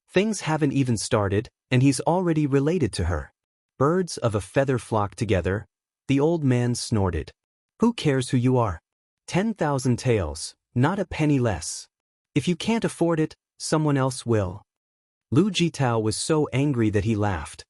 Things haven't even started, and he's already related to her. Birds of a feather flock together. The old man snorted. Who cares who you are? 10,000 taels, not a penny less. If you can't afford it, someone else will. Lu Jitao was so angry that he laughed.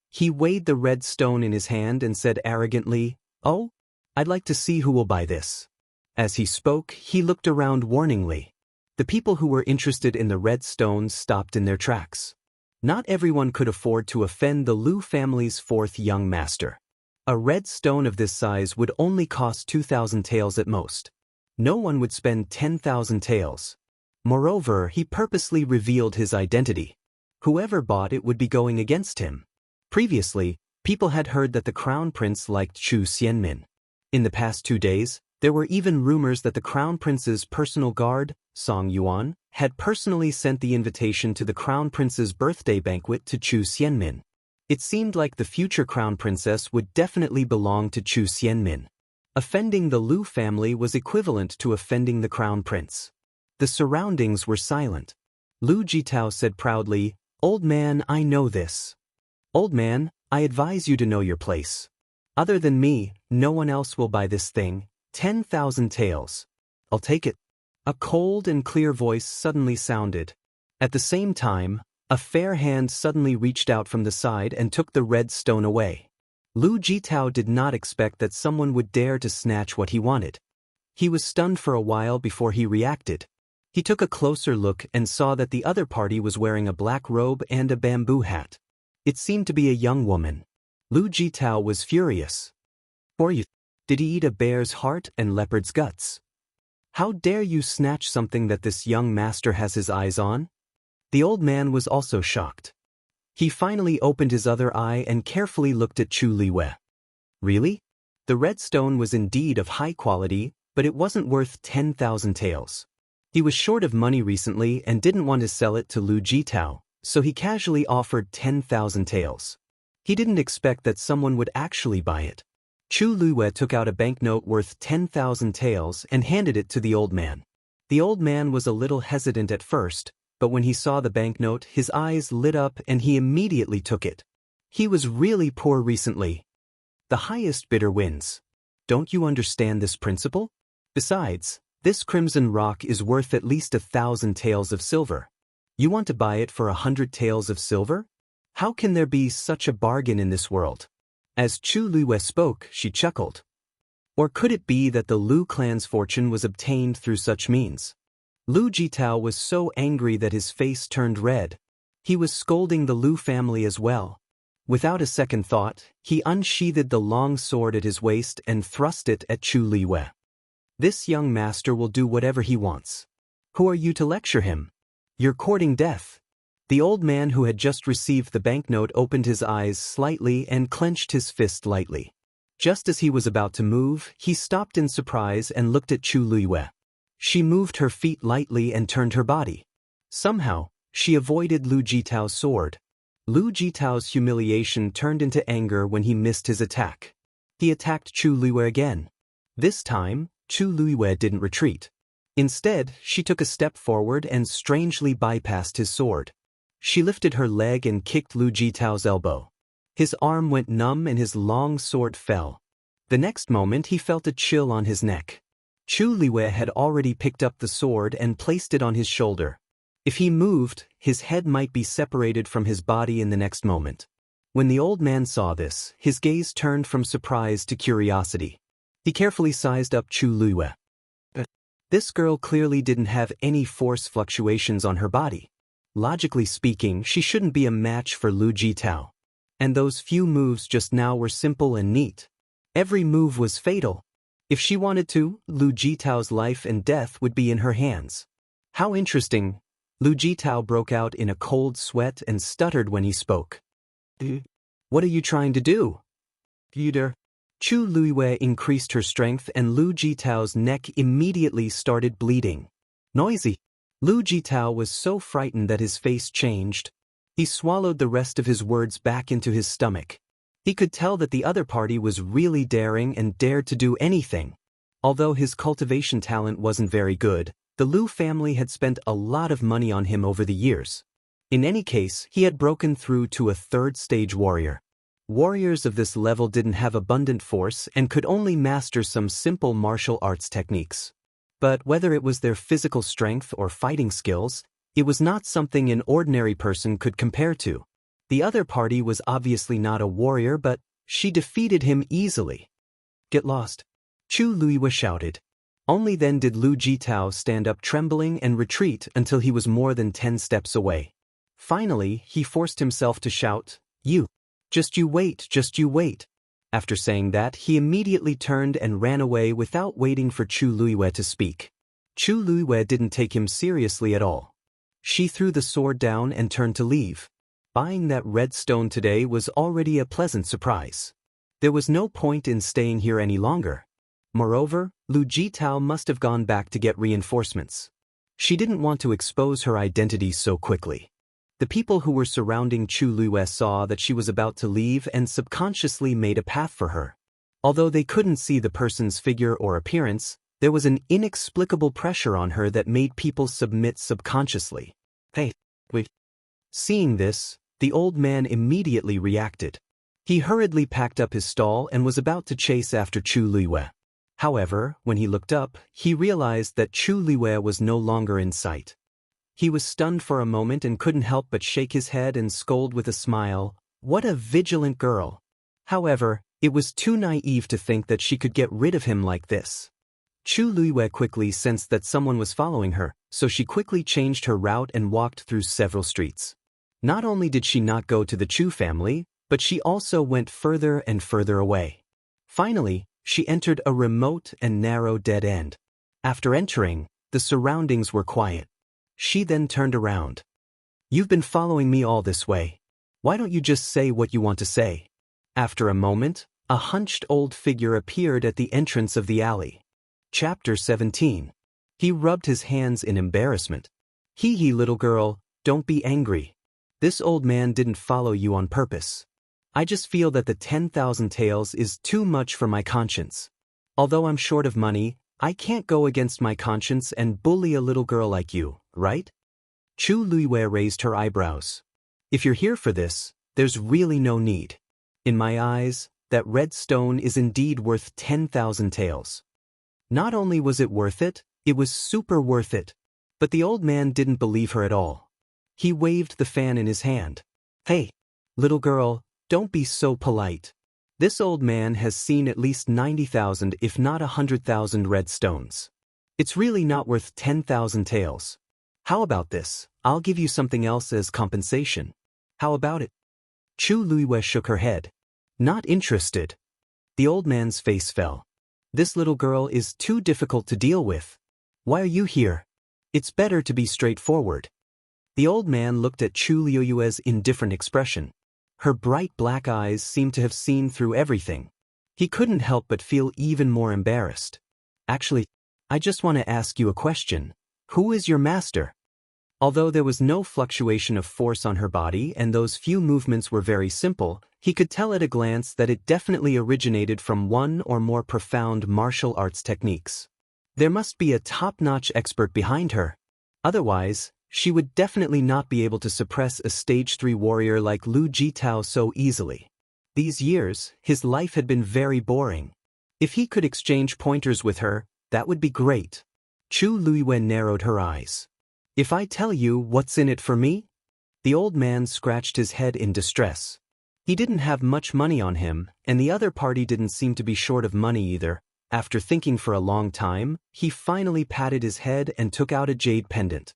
He weighed the red stone in his hand and said arrogantly, "Oh, I'd like to see who will buy this." As he spoke, he looked around warningly. The people who were interested in the red stones stopped in their tracks. Not everyone could afford to offend the Lu family's fourth young master. A red stone of this size would only cost 2,000 taels at most. No one would spend 10,000 taels. Moreover, he purposely revealed his identity. Whoever bought it would be going against him. Previously, people had heard that the crown prince liked Chu Xianmin. In the past 2 days, there were even rumors that the crown prince's personal guard, Song Yuan, had personally sent the invitation to the crown prince's birthday banquet to Chu Xianmin. It seemed like the future crown princess would definitely belong to Chu Xianmin. Offending the Lu family was equivalent to offending the crown prince. The surroundings were silent. Lu Jitao said proudly, "Old man, I know this. Old man, I advise you to know your place. Other than me, no one else will buy this thing. 10,000 taels. I'll take it." A cold and clear voice suddenly sounded. At the same time, a fair hand suddenly reached out from the side and took the red stone away. Lu Jitao did not expect that someone would dare to snatch what he wanted. He was stunned for a while before he reacted. He took a closer look and saw that the other party was wearing a black robe and a bamboo hat. It seemed to be a young woman. Lu Jitao was furious. "Or you? Did he eat a bear's heart and leopard's guts? How dare you snatch something that this young master has his eyes on?" The old man was also shocked. He finally opened his other eye and carefully looked at Chu Liwei. Really? The red stone was indeed of high quality, but it wasn't worth 10,000 taels. He was short of money recently and didn't want to sell it to Lu Jitao, so he casually offered 10,000 taels. He didn't expect that someone would actually buy it. Chu Liwei took out a banknote worth 10,000 taels and handed it to the old man. The old man was a little hesitant at first, but when he saw the banknote, his eyes lit up and he immediately took it. He was really poor recently. The highest bidder wins. Don't you understand this principle? Besides, this crimson rock is worth at least 1,000 taels of silver. You want to buy it for 100 taels of silver? How can there be such a bargain in this world? As Chu Liwei spoke, she chuckled. Or could it be that the Lu clan's fortune was obtained through such means? Lu Jitao was so angry that his face turned red. He was scolding the Lu family as well. Without a second thought, he unsheathed the long sword at his waist and thrust it at Chu Liwei. This young master will do whatever he wants. Who are you to lecture him? You're courting death. The old man who had just received the banknote opened his eyes slightly and clenched his fist lightly. Just as he was about to move, he stopped in surprise and looked at Chu Liwei. She moved her feet lightly and turned her body. Somehow, she avoided Lu Jitao's sword. Lu Jitao's humiliation turned into anger when he missed his attack. He attacked Chu Liwei again. This time, Chu Liwei didn't retreat. Instead, she took a step forward and strangely bypassed his sword. She lifted her leg and kicked Lu Jitao's elbow. His arm went numb and his long sword fell. The next moment he felt a chill on his neck. Chu Liwei had already picked up the sword and placed it on his shoulder. If he moved, his head might be separated from his body in the next moment. When the old man saw this, his gaze turned from surprise to curiosity. He carefully sized up Chu Liwei. This girl clearly didn't have any force fluctuations on her body. Logically speaking, she shouldn't be a match for Lu Jitao. And those few moves just now were simple and neat. Every move was fatal. If she wanted to, Lu Jitao's life and death would be in her hands. How interesting. Lu Jitao broke out in a cold sweat and stuttered when he spoke. What are you trying to do? Peter. Chu Liwei increased her strength and Lu Jitao's neck immediately started bleeding. Noisy. Lu Jitao was so frightened that his face changed. He swallowed the rest of his words back into his stomach. He could tell that the other party was really daring and dared to do anything. Although his cultivation talent wasn't very good, the Lu family had spent a lot of money on him over the years. In any case, he had broken through to a third-stage warrior. Warriors of this level didn't have abundant force and could only master some simple martial arts techniques. But whether it was their physical strength or fighting skills, it was not something an ordinary person could compare to. The other party was obviously not a warrior, but she defeated him easily. Get lost. Chu Liwei shouted. Only then did Lu Jitao stand up trembling and retreat until he was more than 10 steps away. Finally, he forced himself to shout, You! Just you wait, just you wait. After saying that, he immediately turned and ran away without waiting for Chu Liwei to speak. Chu Liwei didn't take him seriously at all. She threw the sword down and turned to leave. Buying that red stone today was already a pleasant surprise. There was no point in staying here any longer. Moreover, Lu Jitao must have gone back to get reinforcements. She didn't want to expose her identity so quickly. The people who were surrounding Chu Liwei saw that she was about to leave and subconsciously made a path for her. Although they couldn't see the person's figure or appearance, there was an inexplicable pressure on her that made people submit subconsciously. Hey, wait. Seeing this, the old man immediately reacted. He hurriedly packed up his stall and was about to chase after Chu Liwei. However, when he looked up, he realized that Chu Liwei was no longer in sight. He was stunned for a moment and couldn't help but shake his head and scold with a smile, "What a vigilant girl!" However, it was too naive to think that she could get rid of him like this. Chu Liwei quickly sensed that someone was following her, so she quickly changed her route and walked through several streets. Not only did she not go to the Chu family, but she also went further and further away. Finally, she entered a remote and narrow dead end. After entering, the surroundings were quiet. She then turned around. "You've been following me all this way. Why don't you just say what you want to say?" After a moment, a hunched old figure appeared at the entrance of the alley. Chapter 17. He rubbed his hands in embarrassment. Hee, little girl, don't be angry. This old man didn't follow you on purpose. I just feel that the 10,000 taels is too much for my conscience. Although I'm short of money, I can't go against my conscience and bully a little girl like you, right? Chu Liwei raised her eyebrows. If you're here for this, there's really no need. In my eyes, that red stone is indeed worth 10,000 taels. Not only was it worth it was super worth it. But the old man didn't believe her at all. He waved the fan in his hand. Hey, little girl, don't be so polite. This old man has seen at least 90,000 if not 100,000 red stones. It's really not worth 10,000 taels. How about this? I'll give you something else as compensation. How about it? Chu Liwei shook her head. Not interested. The old man's face fell. This little girl is too difficult to deal with. Why are you here? It's better to be straightforward. The old man looked at Chu Liwei's indifferent expression. Her bright black eyes seemed to have seen through everything. He couldn't help but feel even more embarrassed. Actually, I just want to ask you a question. Who is your master? Although there was no fluctuation of force on her body and those few movements were very simple, he could tell at a glance that it definitely originated from one or more profound martial arts techniques. There must be a top-notch expert behind her. Otherwise, she would definitely not be able to suppress a Stage 3 warrior like Lu Jitao so easily. These years, his life had been very boring. If he could exchange pointers with her, that would be great. Chu Liwei narrowed her eyes. If I tell you what's in it for me? The old man scratched his head in distress. He didn't have much money on him, and the other party didn't seem to be short of money either. After thinking for a long time, he finally patted his head and took out a jade pendant.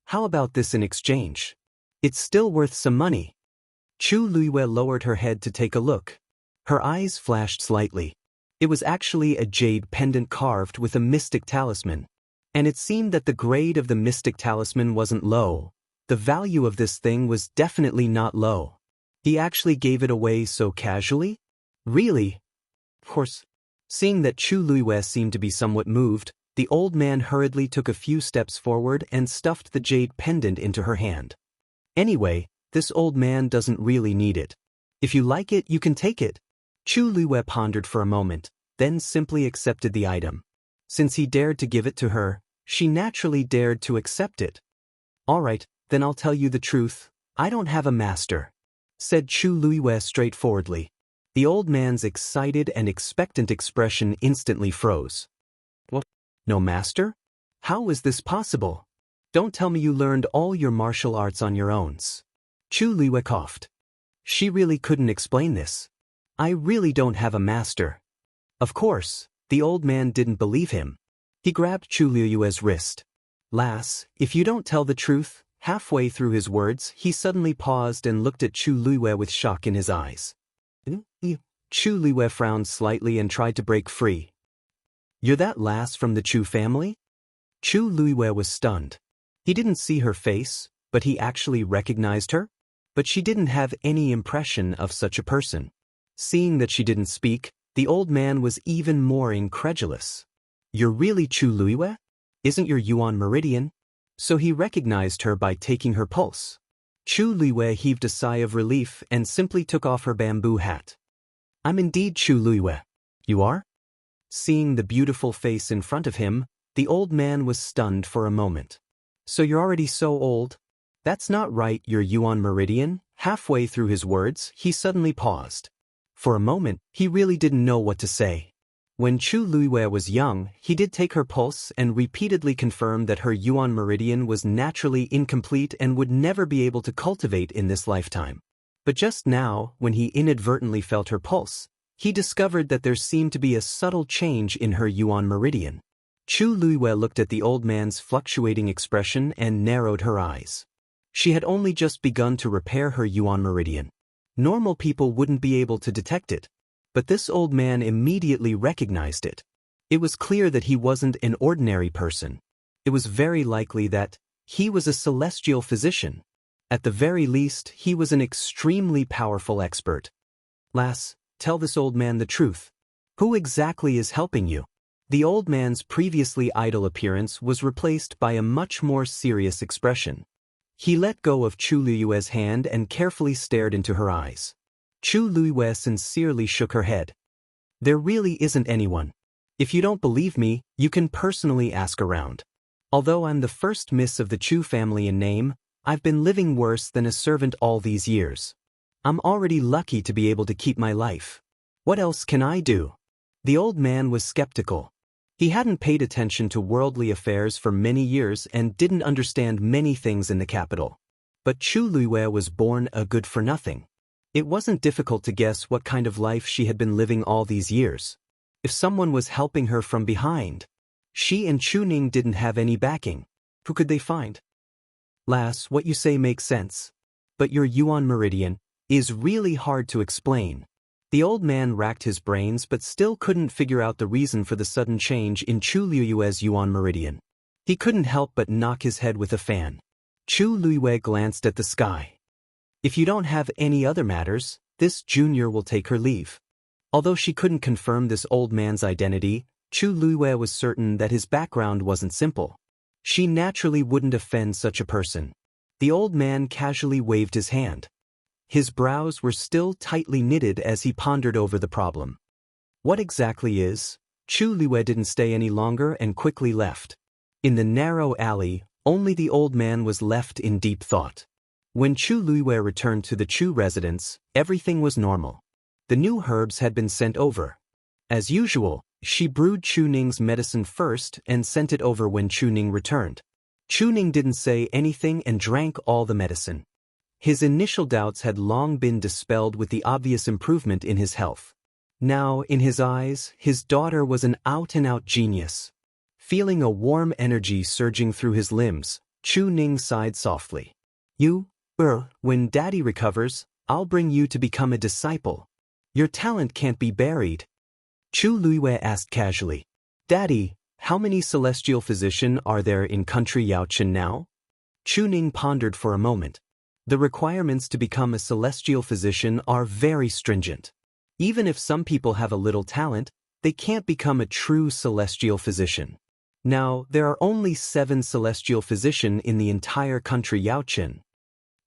How about this in exchange? It's still worth some money. Chu Liwei lowered her head to take a look. Her eyes flashed slightly. It was actually a jade pendant carved with a mystic talisman. And it seemed that the grade of the mystic talisman wasn't low. The value of this thing was definitely not low. He actually gave it away so casually? Really? Of course. Seeing that Chu Liwei seemed to be somewhat moved, the old man hurriedly took a few steps forward and stuffed the jade pendant into her hand. Anyway, this old man doesn't really need it. If you like it, you can take it. Chu Liwei pondered for a moment, then simply accepted the item. Since he dared to give it to her, she naturally dared to accept it. All right, then I'll tell you the truth. I don't have a master, said Chu Liwei straightforwardly. The old man's excited and expectant expression instantly froze. What? No master? How is this possible? Don't tell me you learned all your martial arts on your own. Chu Liwei coughed. She really couldn't explain this. I really don't have a master. Of course, the old man didn't believe him. He grabbed Chu Liwei's wrist. Lass, if you don't tell the truth. Halfway through his words, he suddenly paused and looked at Chu Liwei with shock in his eyes. Chu Liwei frowned slightly and tried to break free. You're that lass from the Chu family? Chu Liwei was stunned. He didn't see her face, but he actually recognized her. But she didn't have any impression of such a person. Seeing that she didn't speak, the old man was even more incredulous. You're really Chu Liwei? Isn't your Yuan meridian? So he recognized her by taking her pulse. Chu Liwei heaved a sigh of relief and simply took off her bamboo hat. I'm indeed Chu Liwei. You are? Seeing the beautiful face in front of him, the old man was stunned for a moment. So you're already so old? That's not right, your Yuan meridian. Halfway through his words, he suddenly paused. For a moment, he really didn't know what to say. When Chu Luiwei was young, he did take her pulse and repeatedly confirmed that her yuan meridian was naturally incomplete and would never be able to cultivate in this lifetime. But just now, when he inadvertently felt her pulse, he discovered that there seemed to be a subtle change in her yuan meridian. Chu Luiwei looked at the old man's fluctuating expression and narrowed her eyes. She had only just begun to repair her yuan meridian. Normal people wouldn't be able to detect it. But this old man immediately recognized it. It was clear that he wasn't an ordinary person. It was very likely that he was a celestial physician. At the very least, he was an extremely powerful expert. Lass, tell this old man the truth. Who exactly is helping you? The old man's previously idle appearance was replaced by a much more serious expression. He let go of Chu Luiwei's hand and carefully stared into her eyes. Chu Luiwei sincerely shook her head. There really isn't anyone. If you don't believe me, you can personally ask around. Although I'm the first miss of the Chu family in name, I've been living worse than a servant all these years. I'm already lucky to be able to keep my life. What else can I do? The old man was skeptical. He hadn't paid attention to worldly affairs for many years and didn't understand many things in the capital. But Chu Luiwei was born a good-for-nothing. It wasn't difficult to guess what kind of life she had been living all these years. If someone was helping her from behind, she and Chu Ning didn't have any backing. Who could they find? Lass, what you say makes sense. But your yuan meridian is really hard to explain. The old man racked his brains but still couldn't figure out the reason for the sudden change in Chu Luiwei's yuan meridian. He couldn't help but knock his head with a fan. Chu Luiwei glanced at the sky. If you don't have any other matters, this junior will take her leave. Although she couldn't confirm this old man's identity, Chu Luiwei was certain that his background wasn't simple. She naturally wouldn't offend such a person. The old man casually waved his hand. His brows were still tightly knitted as he pondered over the problem. What exactly is? Chu Luiwei didn't stay any longer and quickly left. In the narrow alley, only the old man was left in deep thought. When Chu Luiwei returned to the Chu residence, everything was normal. The new herbs had been sent over. As usual, she brewed Chu Ning's medicine first and sent it over when Chu Ning returned. Chu Ning didn't say anything and drank all the medicine. His initial doubts had long been dispelled with the obvious improvement in his health. Now, in his eyes, his daughter was an out-and-out genius. Feeling a warm energy surging through his limbs, Chu Ning sighed softly. When Daddy recovers, I'll bring you to become a disciple. Your talent can't be buried. Chu Luiwei asked casually. Daddy, how many celestial physicians are there in country Yaochen now? Chu Ning pondered for a moment. The requirements to become a celestial physician are very stringent. Even if some people have a little talent, they can't become a true celestial physician. Now, there are only 7 celestial physicians in the entire country Yaochen.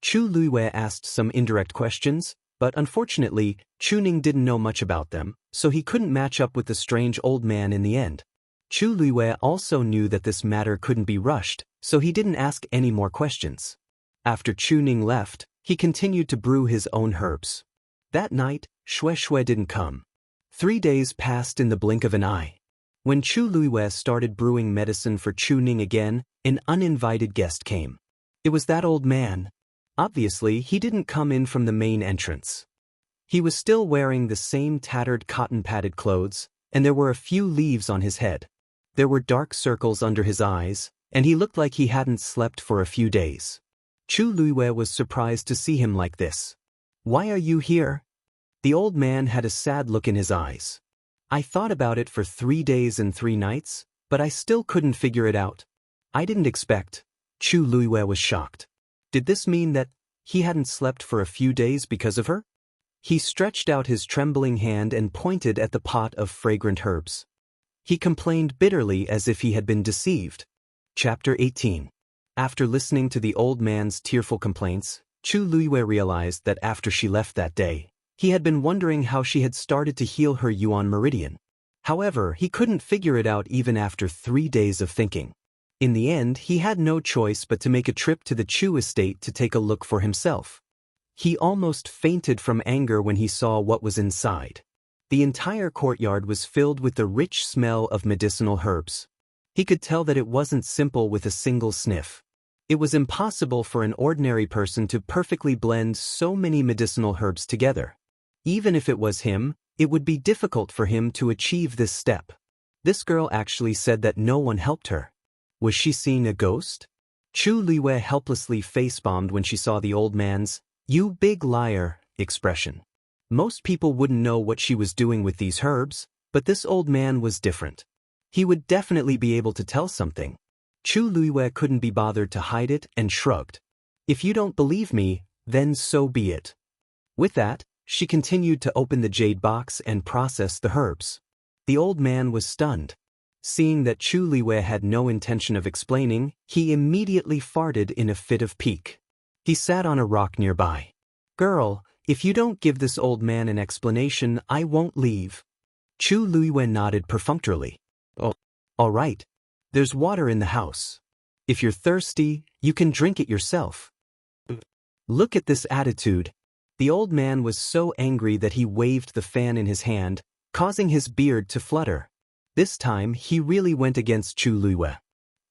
Chu Luiwei asked some indirect questions, but unfortunately, Chu Ning didn't know much about them, so he couldn't match up with the strange old man in the end. Chu Luiwei also knew that this matter couldn't be rushed, so he didn't ask any more questions. After Chu Ning left, he continued to brew his own herbs. That night, Shui didn't come. 3 days passed in the blink of an eye. When Chu Luiwei started brewing medicine for Chu Ning again, an uninvited guest came. It was that old man. Obviously, he didn't come in from the main entrance. He was still wearing the same tattered cotton-padded clothes, and there were a few leaves on his head. There were dark circles under his eyes, and he looked like he hadn't slept for a few days. Chu Luiwei was surprised to see him like this. Why are you here? The old man had a sad look in his eyes. I thought about it for 3 days and 3 nights, but I still couldn't figure it out. I didn't expect. Chu Luiwei was shocked. Did this mean that he hadn't slept for a few days because of her? He stretched out his trembling hand and pointed at the pot of fragrant herbs. He complained bitterly as if he had been deceived. Chapter 18. After listening to the old man's tearful complaints, Chu Luiwei realized that after she left that day, he had been wondering how she had started to heal her yuan meridian. However, he couldn't figure it out even after 3 days of thinking. In the end, he had no choice but to make a trip to the Chu estate to take a look for himself. He almost fainted from anger when he saw what was inside. The entire courtyard was filled with the rich smell of medicinal herbs. He could tell that it wasn't simple with a single sniff. It was impossible for an ordinary person to perfectly blend so many medicinal herbs together. Even if it was him, it would be difficult for him to achieve this step. This girl actually said that no one helped her. Was she seeing a ghost? Chu Liwei helplessly face-bombed when she saw the old man's, "You big liar," expression. Most people wouldn't know what she was doing with these herbs, but this old man was different. He would definitely be able to tell something. Chu Liwei couldn't be bothered to hide it and shrugged. "If you don't believe me, then so be it." With that, she continued to open the jade box and process the herbs. The old man was stunned. Seeing that Chu Liwei had no intention of explaining, he immediately farted in a fit of pique. He sat on a rock nearby. "Girl, if you don't give this old man an explanation, I won't leave." Chu Liwei nodded perfunctorily. "Oh, all right. There's water in the house. If you're thirsty, you can drink it yourself." Look at this attitude. The old man was so angry that he waved the fan in his hand, causing his beard to flutter. This time, he really went against Chu Liwei.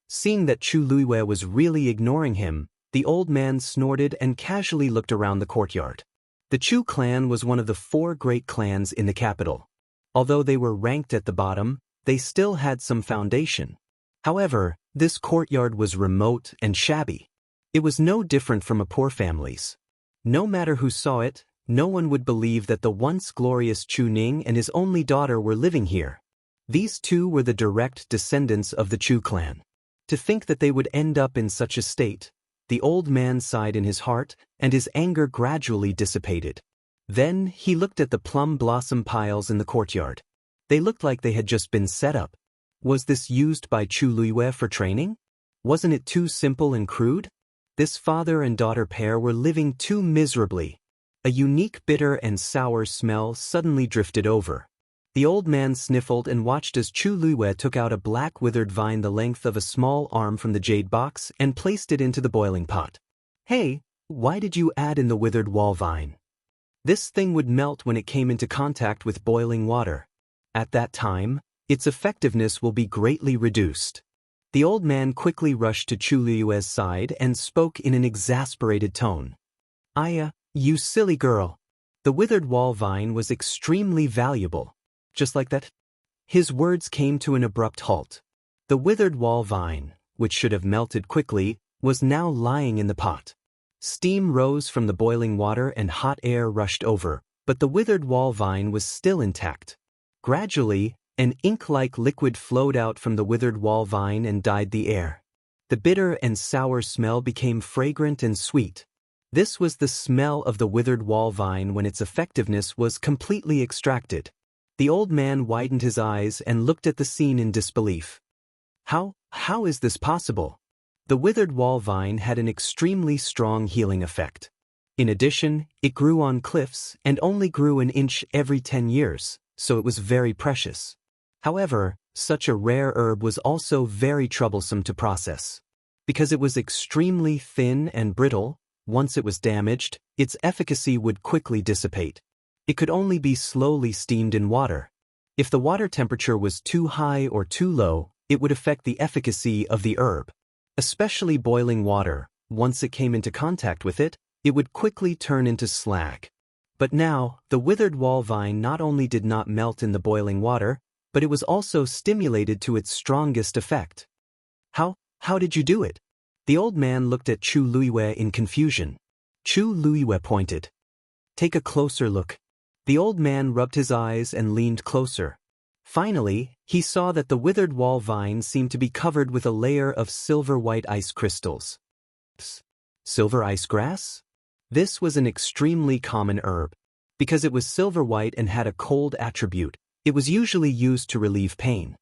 Seeing that Chu Liwei was really ignoring him, the old man snorted and casually looked around the courtyard. The Chu clan was one of the 4 great clans in the capital. Although they were ranked at the bottom, they still had some foundation. However, this courtyard was remote and shabby. It was no different from a poor family's. No matter who saw it, no one would believe that the once glorious Chu Ning and his only daughter were living here. These two were the direct descendants of the Chu clan. To think that they would end up in such a state, the old man sighed in his heart, and his anger gradually dissipated. Then he looked at the plum blossom piles in the courtyard. They looked like they had just been set up. Was this used by Chu Liwei for training? Wasn't it too simple and crude? This father and daughter pair were living too miserably. A unique bitter and sour smell suddenly drifted over. The old man sniffled and watched as Chu Liwei took out a black withered vine the length of a small arm from the jade box and placed it into the boiling pot. "Hey, why did you add in the withered wall vine? This thing would melt when it came into contact with boiling water. At that time, its effectiveness will be greatly reduced." The old man quickly rushed to Chu Liue's side and spoke in an exasperated tone. "Aya, you silly girl. The withered wall vine was extremely valuable." Just like that, his words came to an abrupt halt. The withered wall vine, which should have melted quickly, was now lying in the pot. Steam rose from the boiling water and hot air rushed over, but the withered wall vine was still intact. Gradually, an ink-like liquid flowed out from the withered wall vine and dyed the air. The bitter and sour smell became fragrant and sweet. This was the smell of the withered wall vine when its effectiveness was completely extracted. The old man widened his eyes and looked at the scene in disbelief. How is this possible? The withered wall vine had an extremely strong healing effect. In addition, it grew on cliffs and only grew an inch every 10 years, so it was very precious. However, such a rare herb was also very troublesome to process. Because it was extremely thin and brittle, once it was damaged, its efficacy would quickly dissipate. It could only be slowly steamed in water. If the water temperature was too high or too low, it would affect the efficacy of the herb. Especially boiling water, once it came into contact with it, it would quickly turn into slag. But now, the withered wall vine not only did not melt in the boiling water, but it was also stimulated to its strongest effect. How did you do it? The old man looked at Chu Liwei in confusion. Chu Liwei pointed. "Take a closer look." The old man rubbed his eyes and leaned closer. Finally, he saw that the withered wall vine seemed to be covered with a layer of silver-white ice crystals. Silver ice grass? This was an extremely common herb. Because it was silver-white and had a cold attribute, it was usually used to relieve pain.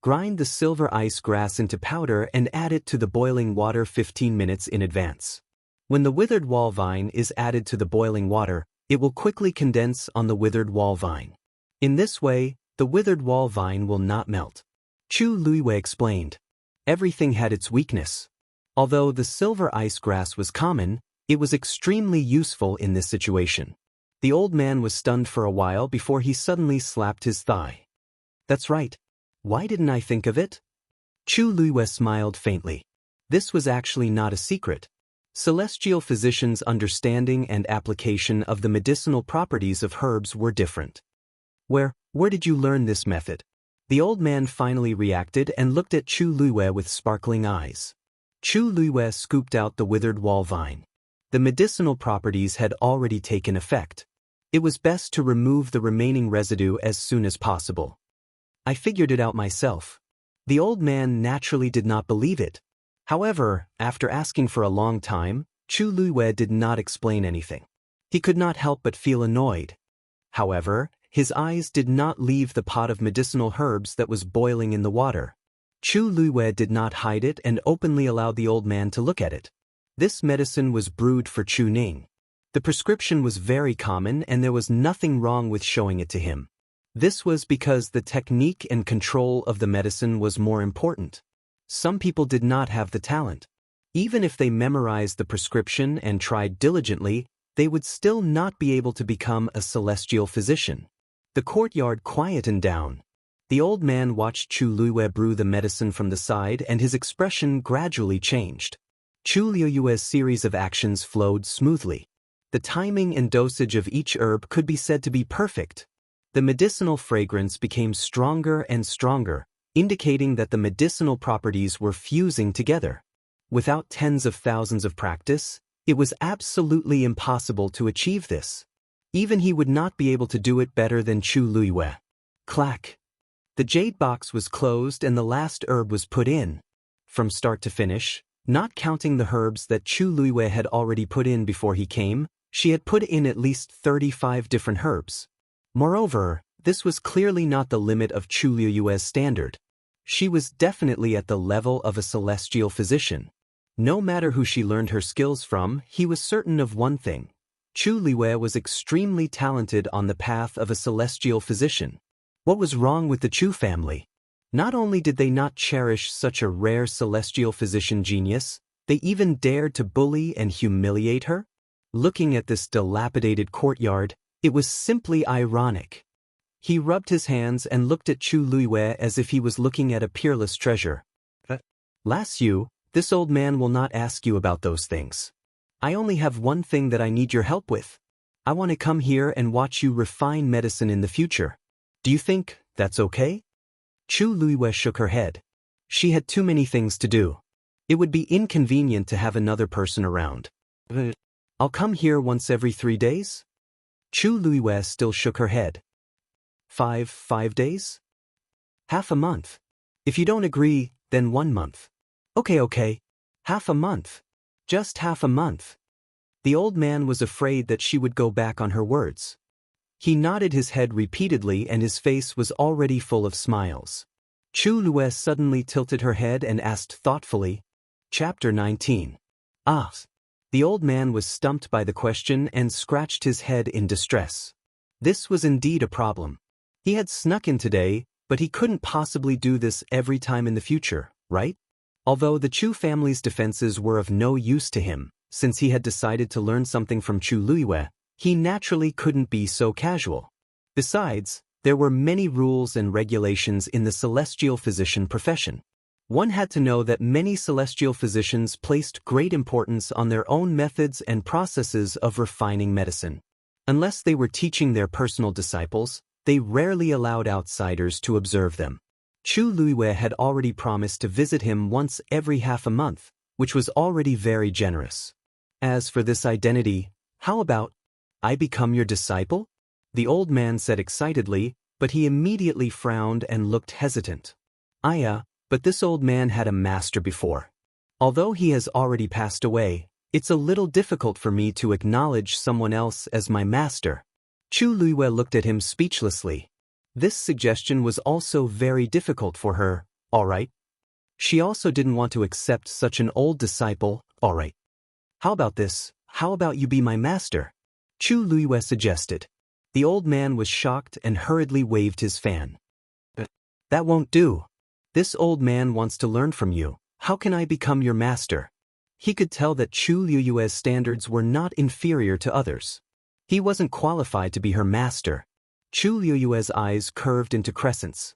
Grind the silver ice grass into powder and add it to the boiling water 15 minutes in advance. When the withered wall vine is added to the boiling water, it will quickly condense on the withered wall vine. In this way, the withered wall vine will not melt. Chu Liwei explained. Everything had its weakness. Although the silver ice grass was common, it was extremely useful in this situation. The old man was stunned for a while before he suddenly slapped his thigh. That's right. Why didn't I think of it? Chu Luiyue smiled faintly. This was actually not a secret. Celestial physicians' understanding and application of the medicinal properties of herbs were different. Where did you learn this method? The old man finally reacted and looked at Chu Luiyue with sparkling eyes. Chu Luiyue scooped out the withered wall vine. The medicinal properties had already taken effect. It was best to remove the remaining residue as soon as possible. I figured it out myself. The old man naturally did not believe it. However, after asking for a long time, Chu Luiyue did not explain anything. He could not help but feel annoyed. However, his eyes did not leave the pot of medicinal herbs that was boiling in the water. Chu Luiyue did not hide it and openly allowed the old man to look at it. This medicine was brewed for Chu Ning. The prescription was very common and there was nothing wrong with showing it to him. This was because the technique and control of the medicine was more important. Some people did not have the talent. Even if they memorized the prescription and tried diligently, they would still not be able to become a celestial physician. The courtyard quietened down. The old man watched Chu Luiyue brew the medicine from the side and his expression gradually changed. Chu Luiyue's series of actions flowed smoothly. The timing and dosage of each herb could be said to be perfect. The medicinal fragrance became stronger and stronger, indicating that the medicinal properties were fusing together. Without tens of thousands of practice, it was absolutely impossible to achieve this. Even he would not be able to do it better than Chu Luiyue. Clack. The jade box was closed and the last herb was put in. From start to finish, not counting the herbs that Chu Luiyue had already put in before he came, she had put in at least 35 different herbs. Moreover, this was clearly not the limit of Chu Luiyue's standard. She was definitely at the level of a celestial physician. No matter who she learned her skills from, he was certain of one thing. Chu Luiyue was extremely talented on the path of a celestial physician. What was wrong with the Chu family? Not only did they not cherish such a rare celestial physician genius, they even dared to bully and humiliate her? Looking at this dilapidated courtyard, it was simply ironic. He rubbed his hands and looked at Chu Luiyue as if he was looking at a peerless treasure. Lass you, this old man will not ask you about those things. I only have one thing that I need your help with. I want to come here and watch you refine medicine in the future. Do you think that's okay? Chu Luiyue shook her head. She had too many things to do. It would be inconvenient to have another person around. I'll come here once every 3 days? Chu Luiyue still shook her head. 5 days? Half a month. If you don't agree, then 1 month. Okay. Half a month. Just half a month. The old man was afraid that she would go back on her words. He nodded his head repeatedly and his face was already full of smiles. Chu Luiyue suddenly tilted her head and asked thoughtfully, Chapter 19. Ah. The old man was stumped by the question and scratched his head in distress. This was indeed a problem. He had snuck in today, but he couldn't possibly do this every time in the future, right? Although the Chu family's defenses were of no use to him, since he had decided to learn something from Chu Luiyue, he naturally couldn't be so casual. Besides, there were many rules and regulations in the celestial physician profession. One had to know that many celestial physicians placed great importance on their own methods and processes of refining medicine. Unless they were teaching their personal disciples, they rarely allowed outsiders to observe them. Chu Luiyue had already promised to visit him once every half a month, which was already very generous. As for this identity, how about, I become your disciple? The old man said excitedly, but he immediately frowned and looked hesitant. But this old man had a master before. Although he has already passed away, it's a little difficult for me to acknowledge someone else as my master. Chu Luiyue looked at him speechlessly. This suggestion was also very difficult for her, all right. She also didn't want to accept such an old disciple, all right. How about this? How about you be my master? Chu Luiyue suggested. The old man was shocked and hurriedly waved his fan. That won't do. This old man wants to learn from you. How can I become your master? He could tell that Chu Luiyue's standards were not inferior to others. He wasn't qualified to be her master. Chu Liyue's eyes curved into crescents.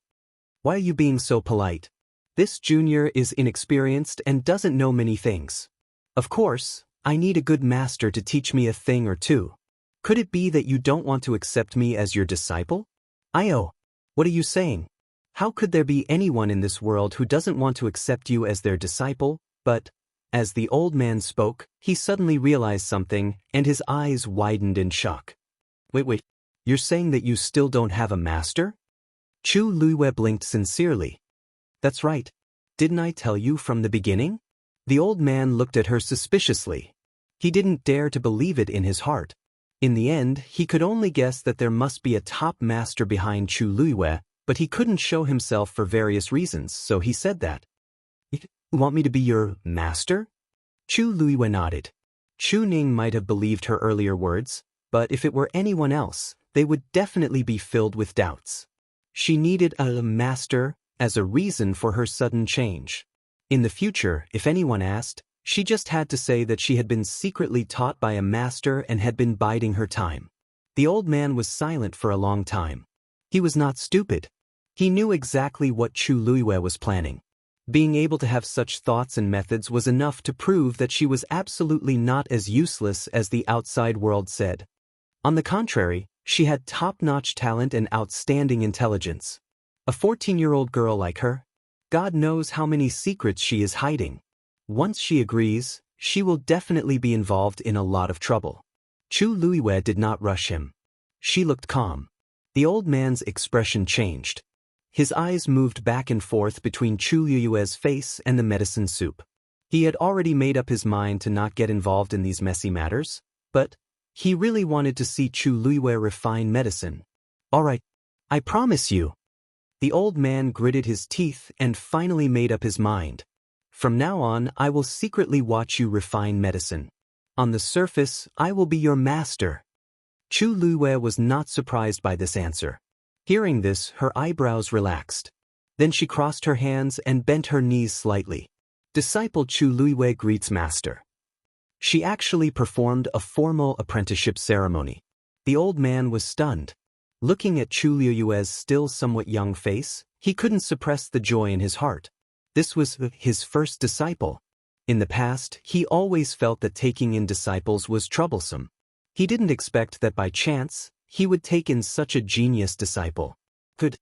Why are you being so polite? This junior is inexperienced and doesn't know many things. Of course, I need a good master to teach me a thing or two. Could it be that you don't want to accept me as your disciple? Io, what are you saying? How could there be anyone in this world who doesn't want to accept you as their disciple? But, as the old man spoke, he suddenly realized something, and his eyes widened in shock. Wait, you're saying that you still don't have a master? Chu Liyue blinked sincerely. That's right. Didn't I tell you from the beginning? The old man looked at her suspiciously. He didn't dare to believe it in his heart. In the end, he could only guess that there must be a top master behind Chu Liyue, but he couldn't show himself for various reasons, so he said that. You want me to be your master? Chu Liyue nodded. Chu Ning might have believed her earlier words, but if it were anyone else, they would definitely be filled with doubts. She needed a master as a reason for her sudden change. In the future, if anyone asked, she just had to say that she had been secretly taught by a master and had been biding her time. The old man was silent for a long time. He was not stupid. He knew exactly what Chu Liyue was planning. Being able to have such thoughts and methods was enough to prove that she was absolutely not as useless as the outside world said. On the contrary, she had top-notch talent and outstanding intelligence. A 14-year-old girl like her? God knows how many secrets she is hiding. Once she agrees, she will definitely be involved in a lot of trouble. Chu Liyue did not rush him. She looked calm. The old man's expression changed. His eyes moved back and forth between Chu Liyue's face and the medicine soup. He had already made up his mind to not get involved in these messy matters, but he really wanted to see Chu Liyue refine medicine. All right, I promise you. The old man gritted his teeth and finally made up his mind. From now on, I will secretly watch you refine medicine. On the surface, I will be your master. Chu Liyue was not surprised by this answer. Hearing this, her eyebrows relaxed. Then she crossed her hands and bent her knees slightly. Disciple Chu Liyue greets master. She actually performed a formal apprenticeship ceremony. The old man was stunned. Looking at Chu Liyue's still somewhat young face, he couldn't suppress the joy in his heart. This was his first disciple. In the past, he always felt that taking in disciples was troublesome. He didn't expect that by chance, he would take in such a genius disciple. Could.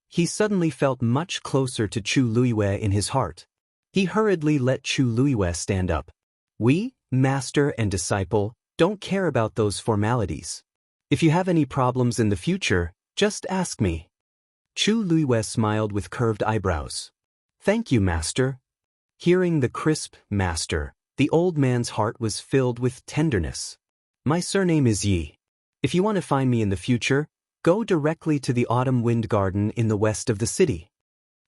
He suddenly felt much closer to Chu Liyue in his heart. He hurriedly let Chu Liyue stand up. We, master and disciple, don't care about those formalities. If you have any problems in the future, just ask me. Chu Liyue smiled with curved eyebrows. Thank you, master. Hearing the crisp master, the old man's heart was filled with tenderness. My surname is Yi. If you want to find me in the future, go directly to the Autumn Wind Garden in the west of the city.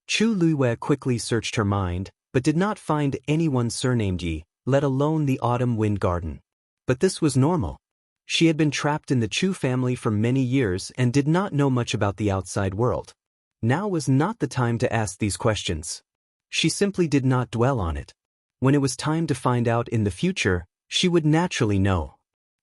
Chu Liyue quickly searched her mind, but did not find anyone surnamed Yi, let alone the Autumn Wind Garden. But this was normal. She had been trapped in the Chu family for many years and did not know much about the outside world. Now was not the time to ask these questions. She simply did not dwell on it. When it was time to find out in the future, she would naturally know.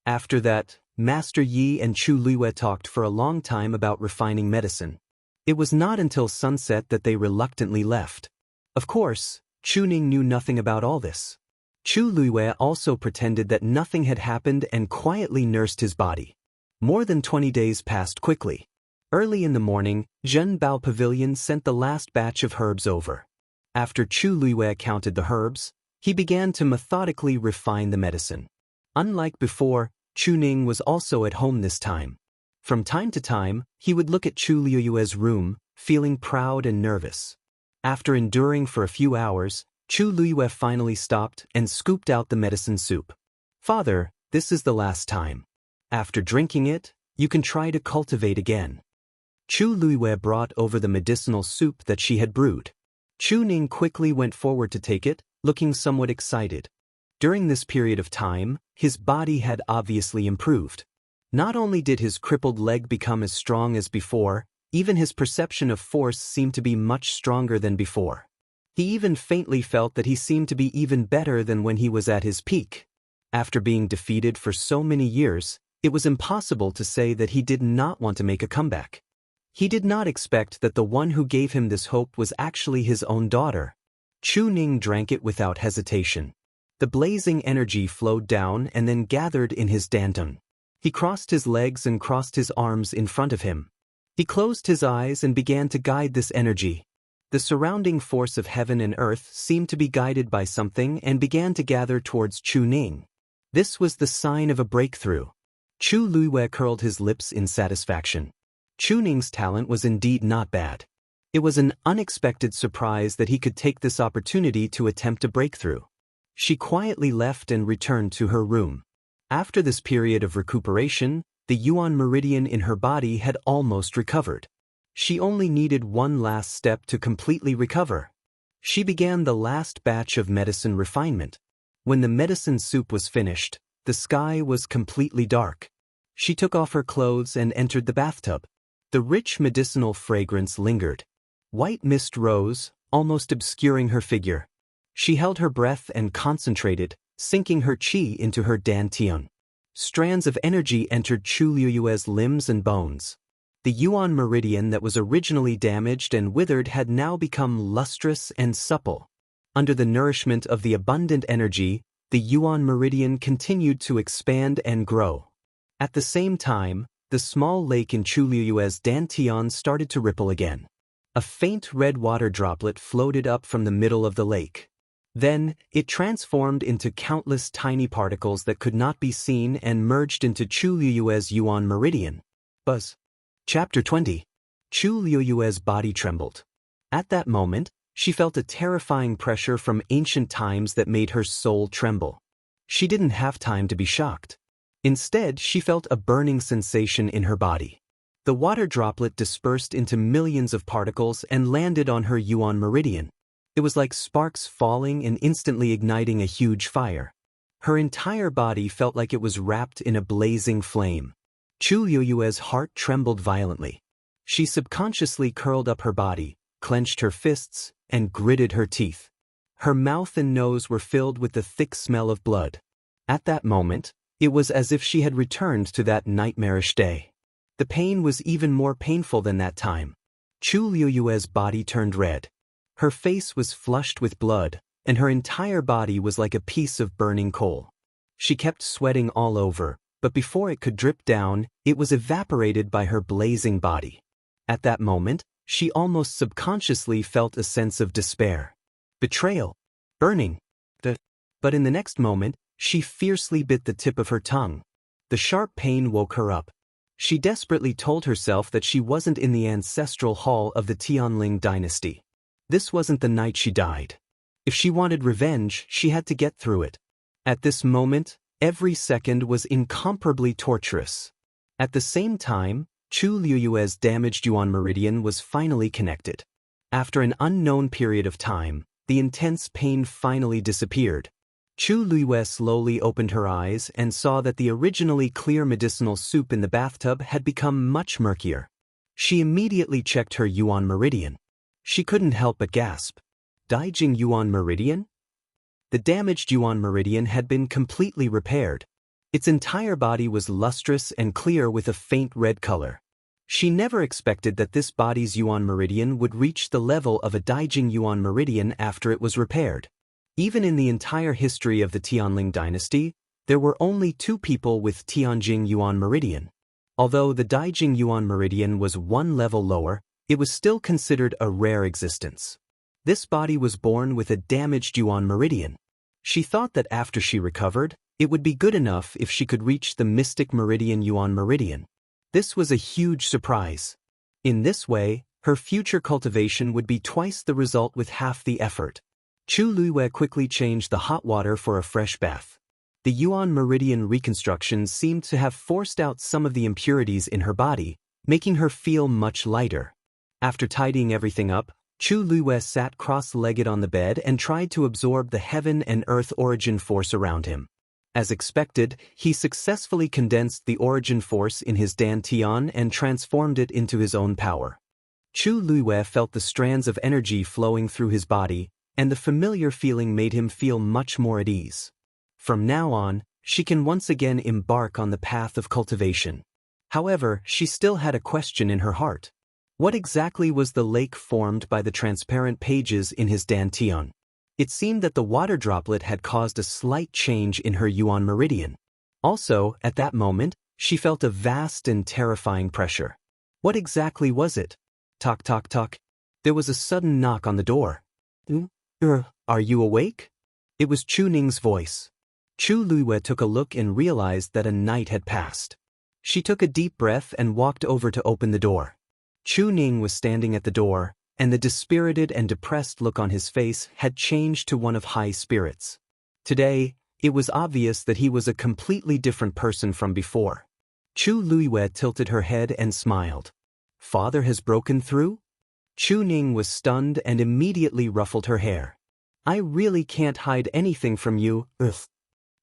After that, Master Yi and Chu Liyue talked for a long time about refining medicine. It was not until sunset that they reluctantly left. Of course, Chu Ning knew nothing about all this. Chu Liyue also pretended that nothing had happened and quietly nursed his body. More than 20 days passed quickly. Early in the morning, Zhen Bao Pavilion sent the last batch of herbs over. After Chu Liyue counted the herbs, he began to methodically refine the medicine. Unlike before, Chu Ning was also at home this time. From time to time, he would look at Chu Liyue's room, feeling proud and nervous. After enduring for a few hours, Chu Liyue finally stopped and scooped out the medicine soup. Father, this is the last time. After drinking it, you can try to cultivate again. Chu Liyue brought over the medicinal soup that she had brewed. Chu Ning quickly went forward to take it, looking somewhat excited. During this period of time, his body had obviously improved. Not only did his crippled leg become as strong as before, even his perception of force seemed to be much stronger than before. He even faintly felt that he seemed to be even better than when he was at his peak. After being defeated for so many years, It was impossible to say that he did not want to make a comeback. He did not expect that the one who gave him this hope was actually his own daughter. Chu Ning drank it without hesitation. The blazing energy flowed down and then gathered in his danton. He crossed his legs and crossed his arms in front of him. He closed his eyes and began to guide this energy. The surrounding force of heaven and earth seemed to be guided by something and began to gather towards Chu Ning. This was the sign of a breakthrough. Chu Luiwei curled his lips in satisfaction. Chu Ning's talent was indeed not bad. It was an unexpected surprise that he could take this opportunity to attempt a breakthrough. She quietly left and returned to her room. After this period of recuperation, the Yuan meridian in her body had almost recovered. She only needed one last step to completely recover. She began the last batch of medicine refinement. When the medicine soup was finished, the sky was completely dark. She took off her clothes and entered the bathtub. The rich medicinal fragrance lingered. White mist rose, almost obscuring her figure. She held her breath and concentrated, sinking her qi into her dantian. Strands of energy entered Chu Luiyue's limbs and bones. The Yuan meridian that was originally damaged and withered had now become lustrous and supple. Under the nourishment of the abundant energy, the Yuan meridian continued to expand and grow. At the same time, the small lake in Chu Luiyue's dantian started to ripple again. A faint red water droplet floated up from the middle of the lake. Then, it transformed into countless tiny particles that could not be seen and merged into Chu Luiyue's Yuan meridian. Buzz. Chapter 20. Chu Luiyue's body trembled. At that moment, she felt a terrifying pressure from ancient times that made her soul tremble. She didn't have time to be shocked. Instead, she felt a burning sensation in her body. The water droplet dispersed into millions of particles and landed on her Yuan meridian. It was like sparks falling and instantly igniting a huge fire. Her entire body felt like it was wrapped in a blazing flame. Chu Luiyue's heart trembled violently. She subconsciously curled up her body, clenched her fists, and gritted her teeth. Her mouth and nose were filled with the thick smell of blood. At that moment, it was as if she had returned to that nightmarish day. The pain was even more painful than that time. Chu Luiyue's body turned red. Her face was flushed with blood, and her entire body was like a piece of burning coal. She kept sweating all over, but before it could drip down, it was evaporated by her blazing body. At that moment, she almost subconsciously felt a sense of despair. Betrayal. Burning. But in the next moment, she fiercely bit the tip of her tongue. The sharp pain woke her up. She desperately told herself that she wasn't in the ancestral hall of the Tianling dynasty. This wasn't the night she died. If she wanted revenge, she had to get through it. At this moment, every second was incomparably torturous. At the same time, Chu Luiyue's damaged Yuan meridian was finally connected. After an unknown period of time, the intense pain finally disappeared. Chu Luiyue slowly opened her eyes and saw that the originally clear medicinal soup in the bathtub had become much murkier. She immediately checked her Yuan meridian. She couldn't help but gasp. Daijing Yuan meridian? The damaged Yuan meridian had been completely repaired. Its entire body was lustrous and clear with a faint red color. She never expected that this body's Yuan meridian would reach the level of a Daijing Yuan meridian after it was repaired. Even in the entire history of the Tianling dynasty, there were only 2 people with Tianjing Yuan meridian. Although the Daijing Yuan meridian was 1 level lower, it was still considered a rare existence. This body was born with a damaged Yuan meridian. She thought that after she recovered, it would be good enough if she could reach the mystic meridian Yuan meridian. This was a huge surprise. In this way, her future cultivation would be twice the result with half the effort. Chu Luiyue quickly changed the hot water for a fresh bath. The Yuan meridian reconstruction seemed to have forced out some of the impurities in her body, making her feel much lighter. After tidying everything up, Chu Luiyue sat cross-legged on the bed and tried to absorb the heaven and earth origin force around him. As expected, he successfully condensed the origin force in his dantian and transformed it into his own power. Chu Luiyue felt the strands of energy flowing through his body, and the familiar feeling made him feel much more at ease. From now on, she can once again embark on the path of cultivation. However, she still had a question in her heart. What exactly was the lake formed by the transparent pages in his dantian? It seemed that the water droplet had caused a slight change in her yuan meridian. Also, at that moment, she felt a vast and terrifying pressure. What exactly was it? Tock tock tock. There was a sudden knock on the door. Are you awake? It was Chu Ning's voice. Chu Luiwe took a look and realized that a night had passed. She took a deep breath and walked over to open the door. Chu Ning was standing at the door, and the dispirited and depressed look on his face had changed to one of high spirits. Today, it was obvious that he was a completely different person from before. Chu Luiwe tilted her head and smiled. Father has broken through? Chu Ning was stunned and immediately ruffled her hair. I really can't hide anything from you.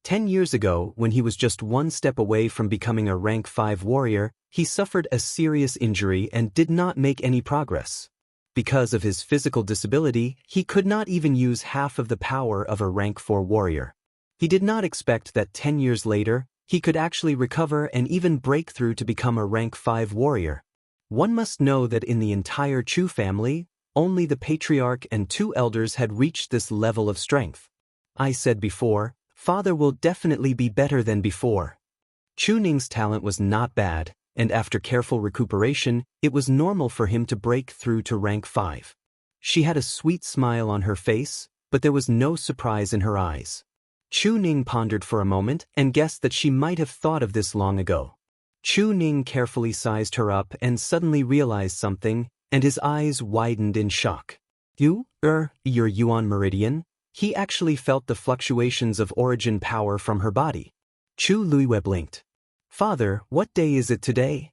10 years ago, when he was just one step away from becoming a rank 5 warrior, he suffered a serious injury and did not make any progress. Because of his physical disability, he could not even use half of the power of a rank 4 warrior. He did not expect that 10 years later, he could actually recover and even break through to become a rank 5 warrior. One must know that in the entire Chu family, only the patriarch and 2 elders had reached this level of strength. I said before, Father will definitely be better than before. Chu Ning's talent was not bad, and after careful recuperation, it was normal for him to break through to rank 5. She had a sweet smile on her face, but there was no surprise in her eyes. Chu Ning pondered for a moment and guessed that she might have thought of this long ago. Chu Ning carefully sized her up and suddenly realized something, and his eyes widened in shock. Your yuan meridian? He actually felt the fluctuations of origin power from her body. Chu Luiwe blinked. Father, what day is it today?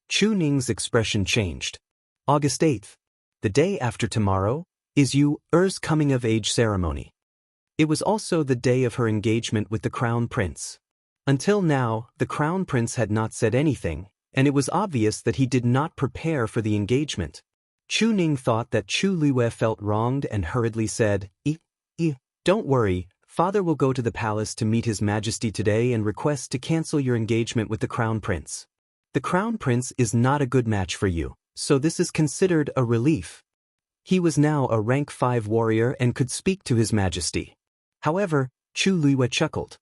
Chu Ning's expression changed. August 8th. The day after tomorrow is Yu's coming-of-age ceremony. It was also the day of her engagement with the Crown Prince. Until now, the Crown Prince had not said anything, and it was obvious that he did not prepare for the engagement. Chu Ning thought that Chu Luiwe felt wronged and hurriedly said, Don't worry, Father will go to the palace to meet His Majesty today and request to cancel your engagement with the Crown Prince. The Crown Prince is not a good match for you, so this is considered a relief. He was now a rank 5 warrior and could speak to His Majesty. However, Chu Luiwe chuckled.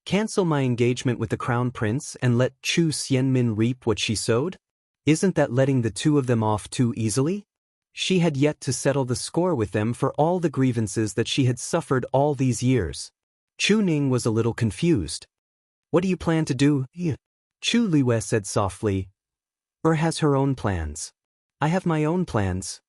Cancel my engagement with the Crown Prince and let Chu Xianmin reap what she sowed? Isn't that letting the 2 of them off too easily? She had yet to settle the score with them for all the grievances that she had suffered all these years. Chu Ning was a little confused. What do you plan to do? Chu Luiwe said softly. Has her own plans. I have my own plans.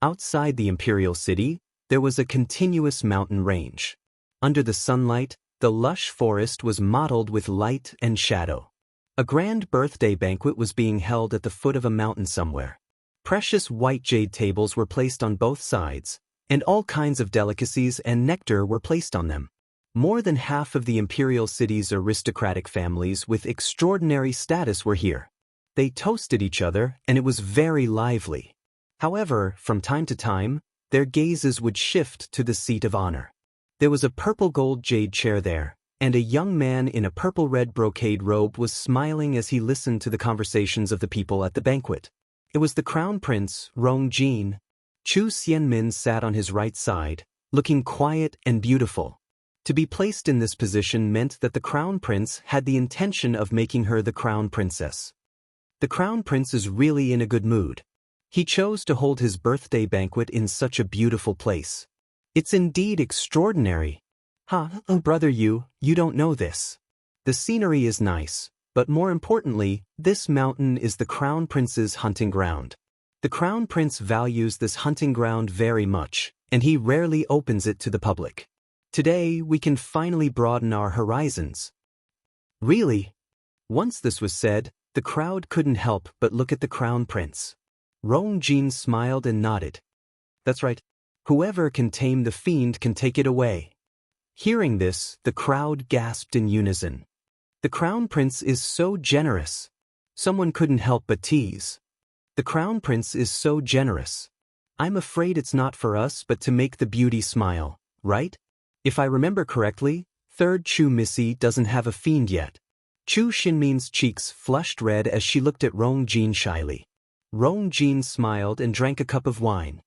Outside the imperial city, there was a continuous mountain range. Under the sunlight, the lush forest was mottled with light and shadow. A grand birthday banquet was being held at the foot of a mountain somewhere. Precious white jade tables were placed on both sides, and all kinds of delicacies and nectar were placed on them. More than half of the imperial city's aristocratic families with extraordinary status were here. They toasted each other, and it was very lively. However, from time to time, their gazes would shift to the seat of honor. There was a purple gold jade chair there, and a young man in a purple-red brocade robe was smiling as he listened to the conversations of the people at the banquet. It was the Crown Prince, Rong Jin. Chu Xianmin sat on his right side, looking quiet and beautiful. To be placed in this position meant that the Crown Prince had the intention of making her the Crown Princess. The Crown Prince is really in a good mood. He chose to hold his birthday banquet in such a beautiful place. It's indeed extraordinary. Brother you don't know this. The scenery is nice, but more importantly, this mountain is the Crown Prince's hunting ground. The Crown Prince values this hunting ground very much, and he rarely opens it to the public. Today, we can finally broaden our horizons. Really? Once this was said, the crowd couldn't help but look at the Crown Prince. Rong Jin smiled and nodded. That's right. Whoever can tame the fiend can take it away. Hearing this, the crowd gasped in unison. The Crown Prince is so generous. Someone couldn't help but tease. The Crown Prince is so generous. I'm afraid it's not for us but to make the beauty smile, right? If I remember correctly, third Chu Missy doesn't have a fiend yet. Chu Xinmin's cheeks flushed red as she looked at Rong Jin shyly. Rong Jin smiled and drank a cup of wine.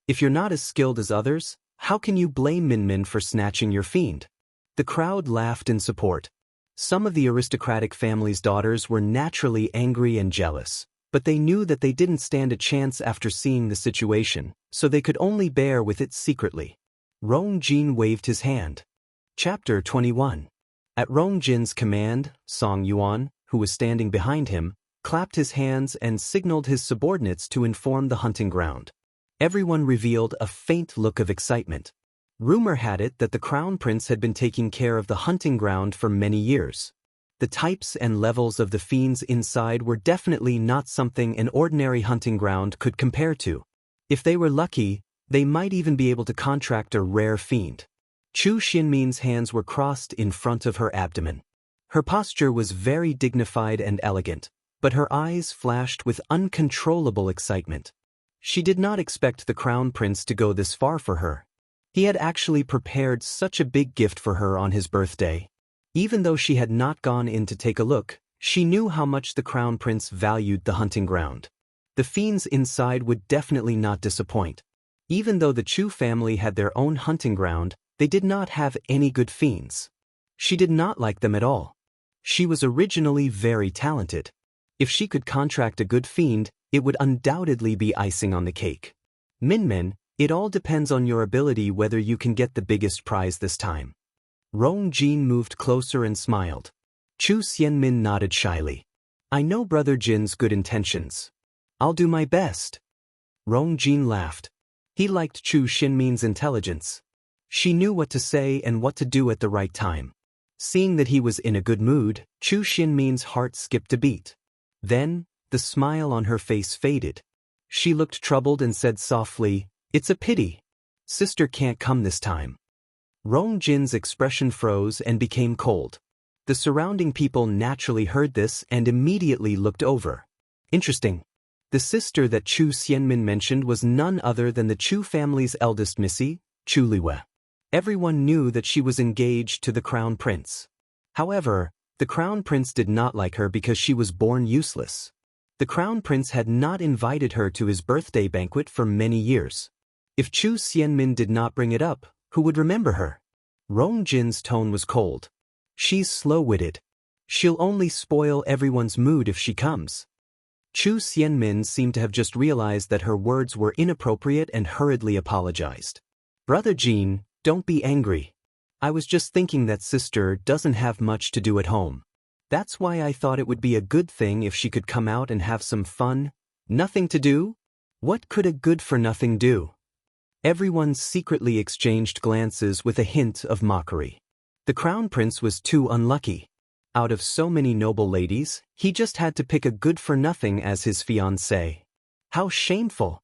If you're not as skilled as others, how can you blame Minmin for snatching your fiend? The crowd laughed in support. Some of the aristocratic family's daughters were naturally angry and jealous, but they knew that they didn't stand a chance after seeing the situation, so they could only bear with it secretly. Rong Jin waved his hand. Chapter 21. At Rong Jin's command, Song Yuan, who was standing behind him, clapped his hands and signaled his subordinates to inform the hunting ground. Everyone revealed a faint look of excitement. Rumor had it that the crown prince had been taking care of the hunting ground for many years. The types and levels of the fiends inside were definitely not something an ordinary hunting ground could compare to. If they were lucky, they might even be able to contract a rare fiend. Chu Xinmin's hands were crossed in front of her abdomen. Her posture was very dignified and elegant, but her eyes flashed with uncontrollable excitement. She did not expect the crown prince to go this far for her. He had actually prepared such a big gift for her on his birthday. Even though she had not gone in to take a look, she knew how much the crown prince valued the hunting ground. The fiends inside would definitely not disappoint. Even though the Chu family had their own hunting ground, they did not have any good fiends. She did not like them at all. She was originally very talented. If she could contract a good fiend, it would undoubtedly be icing on the cake. Minmin, it all depends on your ability whether you can get the biggest prize this time. Rong Jin moved closer and smiled. Chu Xianmin nodded shyly. I know Brother Jin's good intentions. I'll do my best. Rong Jin laughed. He liked Chu Xinmin's intelligence. She knew what to say and what to do at the right time. Seeing that he was in a good mood, Chu Xinmin's heart skipped a beat. Then, the smile on her face faded. She looked troubled and said softly, It's a pity. Sister can't come this time. Rong Jin's expression froze and became cold. The surrounding people naturally heard this and immediately looked over. Interesting. The sister that Chu Xianmin mentioned was none other than the Chu family's eldest missy, Chu Liwe. Everyone knew that she was engaged to the crown prince. However, the crown prince did not like her because she was born useless. The crown prince had not invited her to his birthday banquet for many years. If Chu Xianmin did not bring it up, who would remember her? Rong Jin's tone was cold. She's slow-witted. She'll only spoil everyone's mood if she comes. Chu Xianmin seemed to have just realized that her words were inappropriate and hurriedly apologized. Brother Jin, don't be angry. I was just thinking that sister doesn't have much to do at home. That's why I thought it would be a good thing if she could come out and have some fun. Nothing to do? What could a good-for-nothing do? Everyone secretly exchanged glances with a hint of mockery. The crown prince was too unlucky. Out of so many noble ladies, he just had to pick a good-for-nothing as his fiancée. How shameful!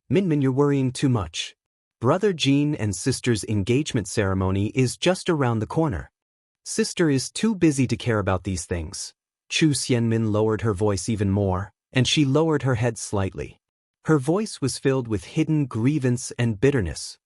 Minmin, you're worrying too much. Brother Jin and sister's engagement ceremony is just around the corner. Sister is too busy to care about these things. Chu Xianmin lowered her voice even more, and she lowered her head slightly. Her voice was filled with hidden grievance and bitterness.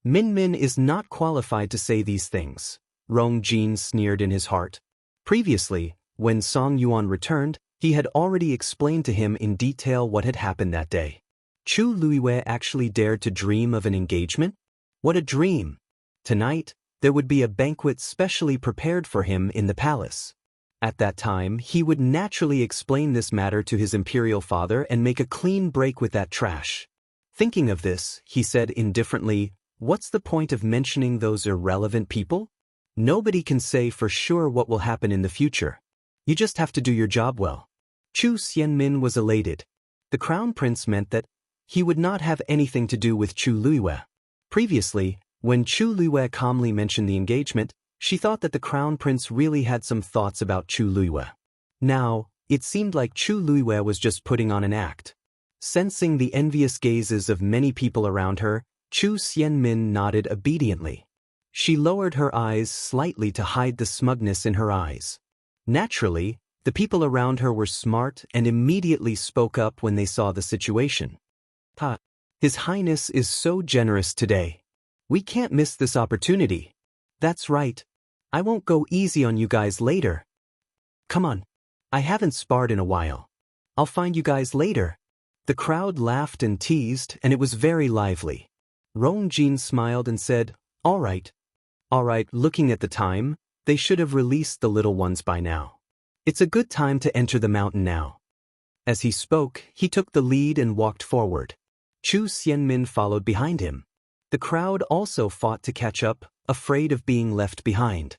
Minmin is not qualified to say these things, Rong Jin sneered in his heart. Previously, when Song Yuan returned, he had already explained to him in detail what had happened that day. Chu Luiwei actually dared to dream of an engagement? What a dream! Tonight, there would be a banquet specially prepared for him in the palace. At that time, he would naturally explain this matter to his imperial father and make a clean break with that trash. Thinking of this, he said indifferently, What's the point of mentioning those irrelevant people? Nobody can say for sure what will happen in the future. You just have to do your job well. Chu Xianmin was elated. The crown prince meant that he would not have anything to do with Chu Luiwei. Previously, when Chu Luiwei calmly mentioned the engagement, she thought that the crown prince really had some thoughts about Chu Luiwei. Now, it seemed like Chu Luiwei was just putting on an act. Sensing the envious gazes of many people around her, Chu Xianmin nodded obediently. She lowered her eyes slightly to hide the smugness in her eyes. Naturally, the people around her were smart and immediately spoke up when they saw the situation. His Highness is so generous today. We can't miss this opportunity. That's right. I won't go easy on you guys later. Come on. I haven't sparred in a while. I'll find you guys later. The crowd laughed and teased, and it was very lively. Rongjin smiled and said, All right. Looking at the time, they should have released the little ones by now. It's a good time to enter the mountain now. As he spoke, he took the lead and walked forward. Chu Xianmin followed behind him. The crowd also fought to catch up, afraid of being left behind.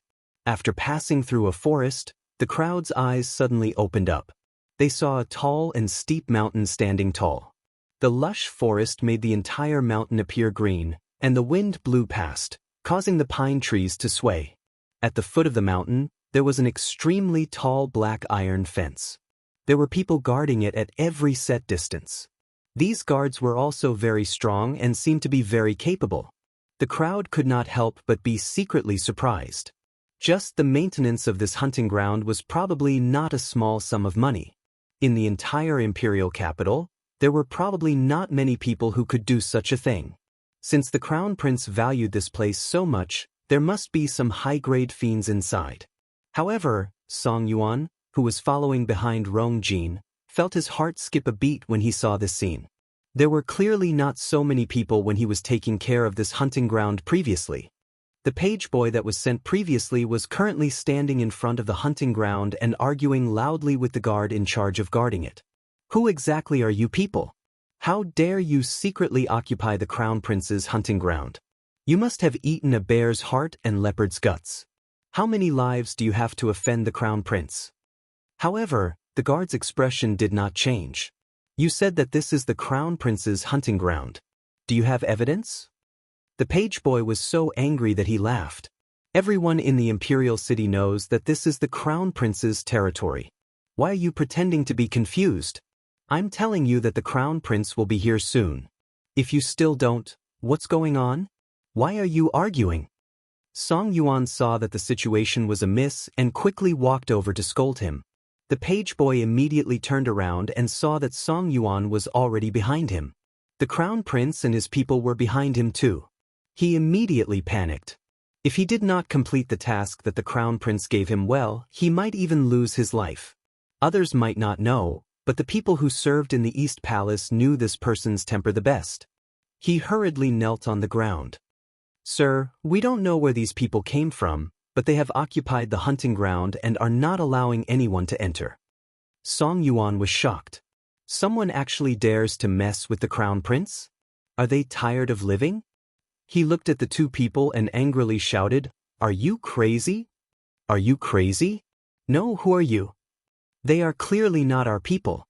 After passing through a forest, the crowd's eyes suddenly opened up. They saw a tall and steep mountain standing tall. The lush forest made the entire mountain appear green, and the wind blew past, causing the pine trees to sway. At the foot of the mountain, there was an extremely tall black iron fence. There were people guarding it at every set distance. These guards were also very strong and seemed to be very capable. The crowd could not help but be secretly surprised. Just the maintenance of this hunting ground was probably not a small sum of money. In the entire imperial capital, there were probably not many people who could do such a thing. Since the crown prince valued this place so much, there must be some high-grade fiends inside. However, Song Yuan, who was following behind Rongjin, felt his heart skip a beat when he saw this scene. There were clearly not so many people when he was taking care of this hunting ground previously. The page boy that was sent previously was currently standing in front of the hunting ground and arguing loudly with the guard in charge of guarding it. Who exactly are you people? How dare you secretly occupy the crown prince's hunting ground? You must have eaten a bear's heart and leopard's guts. How many lives do you have to offend the crown prince? However, the guard's expression did not change. You said that this is the crown prince's hunting ground. Do you have evidence? The page boy was so angry that he laughed. Everyone in the imperial city knows that this is the crown prince's territory. Why are you pretending to be confused? I'm telling you that the crown prince will be here soon. If you still don't, what's going on? Why are you arguing? Song Yuan saw that the situation was amiss and quickly walked over to scold him. The page boy immediately turned around and saw that Song Yuan was already behind him. The crown prince and his people were behind him too. He immediately panicked. If he did not complete the task that the crown prince gave him well, he might even lose his life. Others might not know, but the people who served in the East Palace knew this person's temper the best. He hurriedly knelt on the ground. Sir, we don't know where these people came from, but they have occupied the hunting ground and are not allowing anyone to enter. Song Yuan was shocked. Someone actually dares to mess with the crown prince? Are they tired of living? He looked at the two people and angrily shouted, Are you crazy? Are you crazy? No, who are you? They are clearly not our people.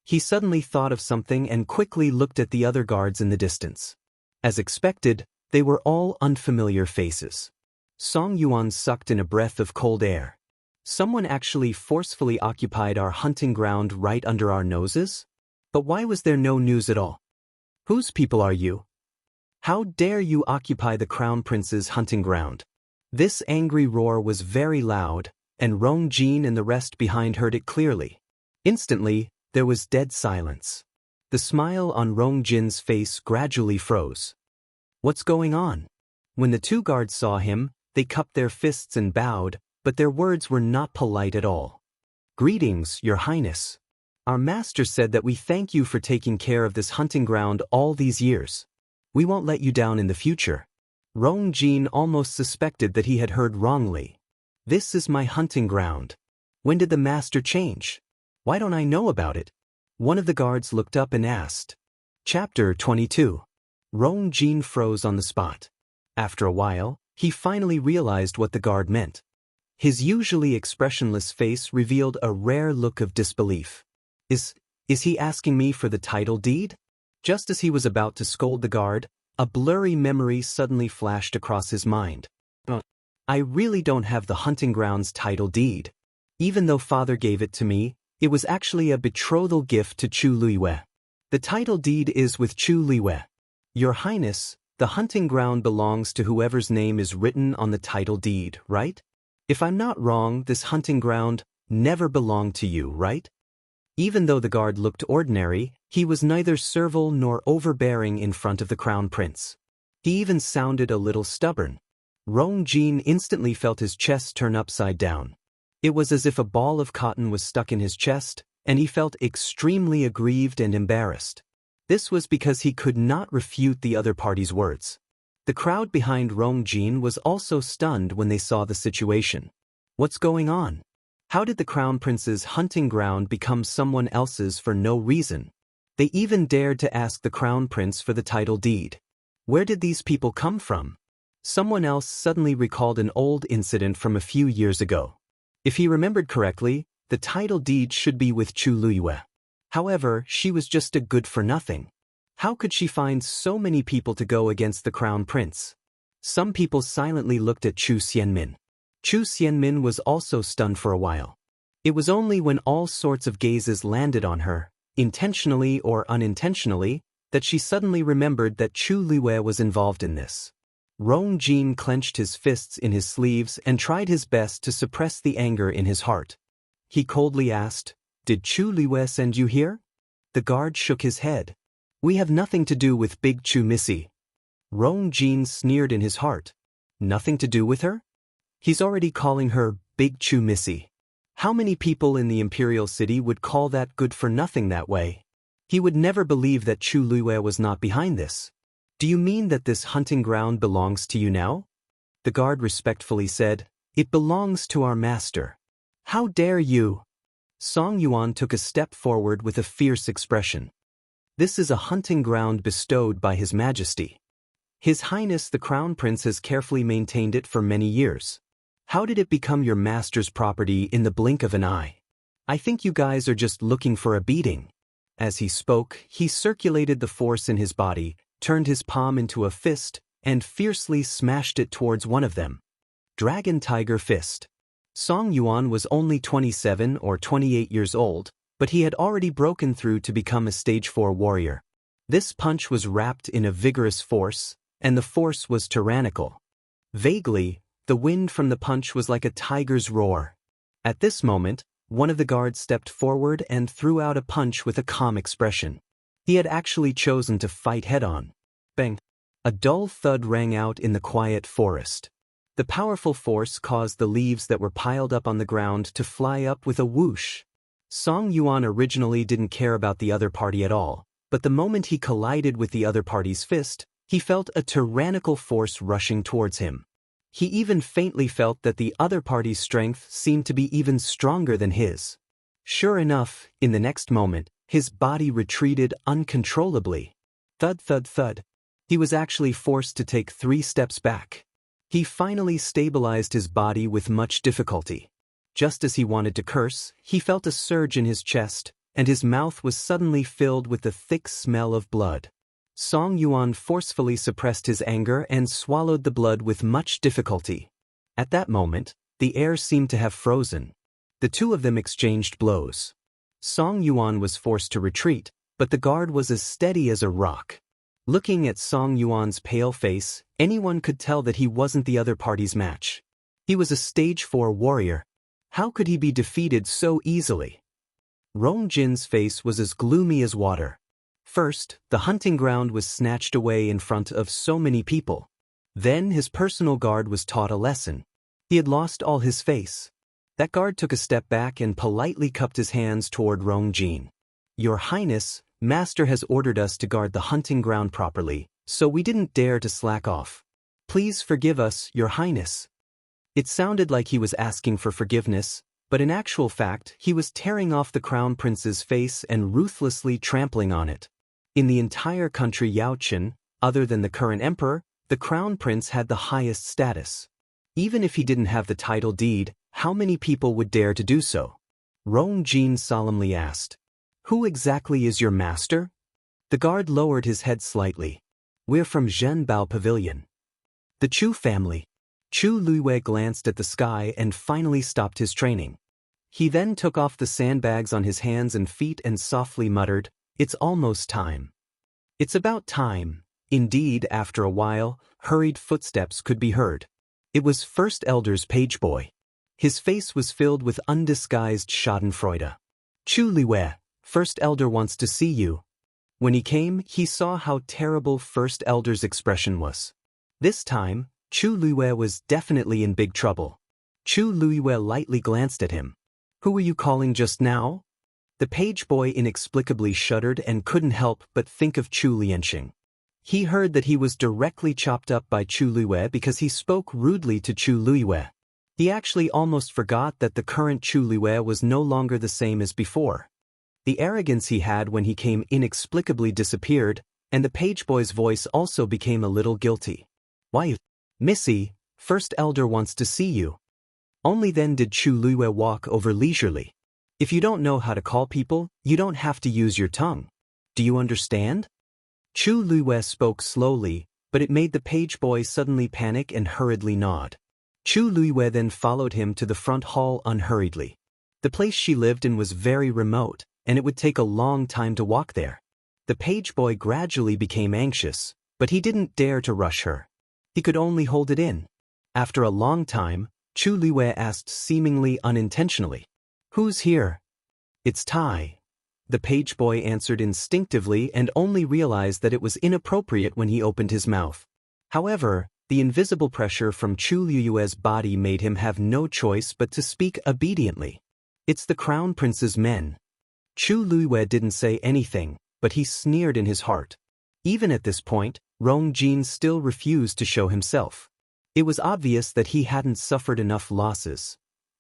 He suddenly thought of something and quickly looked at the other guards in the distance. As expected, they were all unfamiliar faces. Song Yuan sucked in a breath of cold air. Someone actually forcefully occupied our hunting ground right under our noses? But why was there no news at all? Whose people are you? How dare you occupy the crown prince's hunting ground? This angry roar was very loud, and Rongjin and the rest behind heard it clearly. Instantly, there was dead silence. The smile on Rongjin's face gradually froze. What's going on? When the two guards saw him, they cupped their fists and bowed, but their words were not polite at all. Greetings, Your Highness. Our master said that we thank you for taking care of this hunting ground all these years. We won't let you down in the future. Rongjin almost suspected that he had heard wrongly. This is my hunting ground. When did the master change? Why don't I know about it? One of the guards looked up and asked. Chapter 22. Rongjin froze on the spot. After a while, he finally realized what the guard meant. His usually expressionless face revealed a rare look of disbelief. Is he asking me for the title deed? Just as he was about to scold the guard, a blurry memory suddenly flashed across his mind. I really don't have the hunting ground's title deed. Even though father gave it to me, it was actually a betrothal gift to Chu Luiwei. The title deed is with Chu Luiwei. Your Highness, the hunting ground belongs to whoever's name is written on the title deed, right? If I'm not wrong, this hunting ground never belonged to you, right? Even though the guard looked ordinary, he was neither servile nor overbearing in front of the crown prince. He even sounded a little stubborn. Rong Jin instantly felt his chest turn upside down. It was as if a ball of cotton was stuck in his chest, and he felt extremely aggrieved and embarrassed. This was because he could not refute the other party's words. The crowd behind Rong Jin was also stunned when they saw the situation. What's going on? How did the Crown Prince's hunting ground become someone else's for no reason? They even dared to ask the Crown Prince for the title deed. Where did these people come from? Someone else suddenly recalled an old incident from a few years ago. If he remembered correctly, the title deed should be with Chu Luiyue. However, she was just a good-for-nothing. How could she find so many people to go against the Crown Prince? Some people silently looked at Chu Xianmin. Chu Xianmin was also stunned for a while. It was only when all sorts of gazes landed on her, intentionally or unintentionally, that she suddenly remembered that Chu Luiyue was involved in this. Rong Jin clenched his fists in his sleeves and tried his best to suppress the anger in his heart. He coldly asked, "Did Chu Luiyue send you here?" The guard shook his head. "We have nothing to do with Big Chu Missy." Rong Jin sneered in his heart. Nothing to do with her? He's already calling her Big Chu Missy. How many people in the Imperial City would call that good for nothing that way? He would never believe that Chu Luiyue was not behind this. "Do you mean that this hunting ground belongs to you now?" The guard respectfully said, "It belongs to our master." "How dare you?" Song Yuan took a step forward with a fierce expression. "This is a hunting ground bestowed by His Majesty. His Highness the Crown Prince has carefully maintained it for many years. How did it become your master's property in the blink of an eye? I think you guys are just looking for a beating." As he spoke, he circulated the force in his body, turned his palm into a fist, and fiercely smashed it towards one of them. Dragon Tiger Fist. Song Yuan was only 27 or 28 years old, but he had already broken through to become a stage 4 warrior. This punch was wrapped in a vigorous force, and the force was tyrannical. Vaguely, the wind from the punch was like a tiger's roar. At this moment, one of the guards stepped forward and threw out a punch with a calm expression. He had actually chosen to fight head-on. Bang! A dull thud rang out in the quiet forest. The powerful force caused the leaves that were piled up on the ground to fly up with a whoosh. Song Yuan originally didn't care about the other party at all, but the moment he collided with the other party's fist, he felt a tyrannical force rushing towards him. He even faintly felt that the other party's strength seemed to be even stronger than his. Sure enough, in the next moment, his body retreated uncontrollably. Thud, thud, thud. He was actually forced to take 3 steps back. He finally stabilized his body with much difficulty. Just as he wanted to curse, he felt a surge in his chest, and his mouth was suddenly filled with the thick smell of blood. Song Yuan forcefully suppressed his anger and swallowed the blood with much difficulty. At that moment, the air seemed to have frozen. The two of them exchanged blows. Song Yuan was forced to retreat, but the guard was as steady as a rock. Looking at Song Yuan's pale face, anyone could tell that he wasn't the other party's match. He was a stage 4 warrior. How could he be defeated so easily? Rong Jin's face was as gloomy as water. First, the hunting ground was snatched away in front of so many people. Then his personal guard was taught a lesson. He had lost all his face. That guard took a step back and politely cupped his hands toward Rong Jin. "Your Highness, Master has ordered us to guard the hunting ground properly, so we didn't dare to slack off. Please forgive us, Your Highness." It sounded like he was asking for forgiveness, but in actual fact, he was tearing off the Crown Prince's face and ruthlessly trampling on it. In the entire country Yaochen, other than the current emperor, the Crown Prince had the highest status. Even if he didn't have the title deed, how many people would dare to do so? Rong Jin solemnly asked. "Who exactly is your master?" The guard lowered his head slightly. "We're from Zhenbao Pavilion." "The Chu family." Chu Luiyue glanced at the sky and finally stopped his training. He then took off the sandbags on his hands and feet and softly muttered, "It's almost time." It's about time. Indeed, after a while, hurried footsteps could be heard. It was First Elder's page boy. His face was filled with undisguised schadenfreude. "Chu Luiyue, First Elder wants to see you." When he came, he saw how terrible First Elder's expression was. This time, Chu Luiyue was definitely in big trouble. Chu Luiyue lightly glanced at him. "Who were you calling just now?" The page boy inexplicably shuddered and couldn't help but think of Chu Lianxing. He heard that he was directly chopped up by Chu Luiyue because he spoke rudely to Chu Luiyue. He actually almost forgot that the current Chu Luiyue was no longer the same as before. The arrogance he had when he came inexplicably disappeared, and the page boy's voice also became a little guilty. "Why, Missy, First Elder wants to see you." Only then did Chu Luiyue walk over leisurely. "If you don't know how to call people, you don't have to use your tongue. Do you understand?" Chu Luiyue spoke slowly, but it made the page boy suddenly panic and hurriedly nod. Chu Luiyue then followed him to the front hall unhurriedly. The place she lived in was very remote, and it would take a long time to walk there. The page boy gradually became anxious, but he didn't dare to rush her. He could only hold it in. After a long time, Chu Luiyue asked seemingly unintentionally, "Who's here?" "It's Tai." The page boy answered instinctively and only realized that it was inappropriate when he opened his mouth. However, the invisible pressure from Chu Luiyue's body made him have no choice but to speak obediently. "It's the Crown Prince's men." Chu Luiyue didn't say anything, but he sneered in his heart. Even at this point, Rong Jin still refused to show himself. It was obvious that he hadn't suffered enough losses.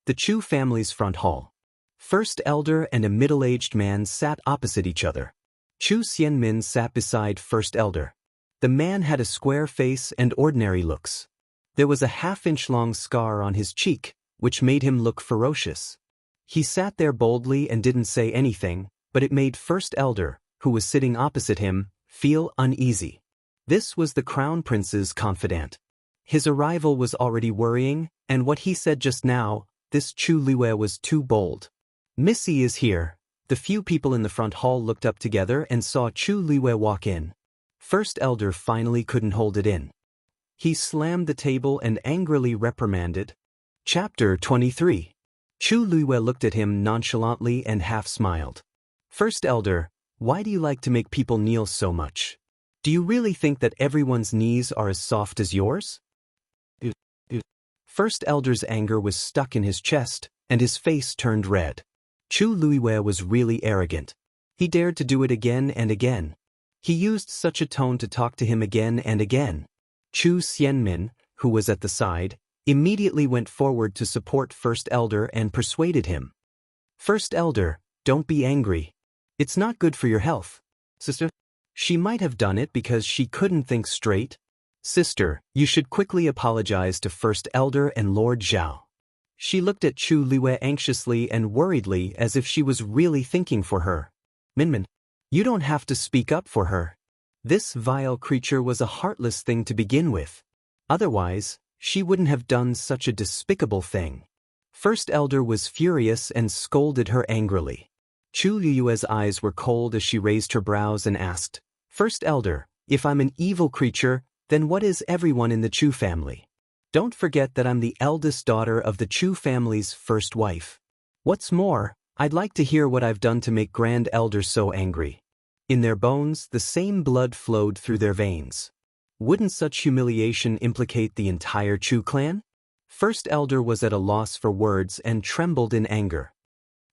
The Chu family's front hall. First Elder and a middle-aged man sat opposite each other. Chu Xianmin sat beside First Elder. The man had a square face and ordinary looks. There was a half-inch-long scar on his cheek, which made him look ferocious. He sat there boldly and didn't say anything, but it made First Elder, who was sitting opposite him, feel uneasy. This was the Crown Prince's confidant. His arrival was already worrying, and what he said just now, this Chu Luiyue was too bold. "Missy is here." The few people in the front hall looked up together and saw Chu Luiyue walk in. First Elder finally couldn't hold it in. He slammed the table and angrily reprimanded. Chapter 23. Chu Luiyue looked at him nonchalantly and half-smiled. "First Elder, why do you like to make people kneel so much? Do you really think that everyone's knees are as soft as yours?" First Elder's anger was stuck in his chest, and his face turned red. Chu Luiyue was really arrogant. He dared to do it again and again. He used such a tone to talk to him again and again. Chu Xianmin, who was at the side, immediately went forward to support First Elder and persuaded him. "First Elder, don't be angry. It's not good for your health." "Sister?" She might have done it because she couldn't think straight. "Sister, you should quickly apologize to First Elder and Lord Zhao." She looked at Chu Luiyue anxiously and worriedly as if she was really thinking for her. "Minmin, you don't have to speak up for her. This vile creature was a heartless thing to begin with. Otherwise, she wouldn't have done such a despicable thing." First Elder was furious and scolded her angrily. Chu Luiyue's eyes were cold as she raised her brows and asked, "First Elder, if I'm an evil creature, then what is everyone in the Chu family? Don't forget that I'm the eldest daughter of the Chu family's first wife. What's more, I'd like to hear what I've done to make Grand Elder so angry." In their bones, the same blood flowed through their veins. Wouldn't such humiliation implicate the entire Chu clan? First Elder was at a loss for words and trembled in anger.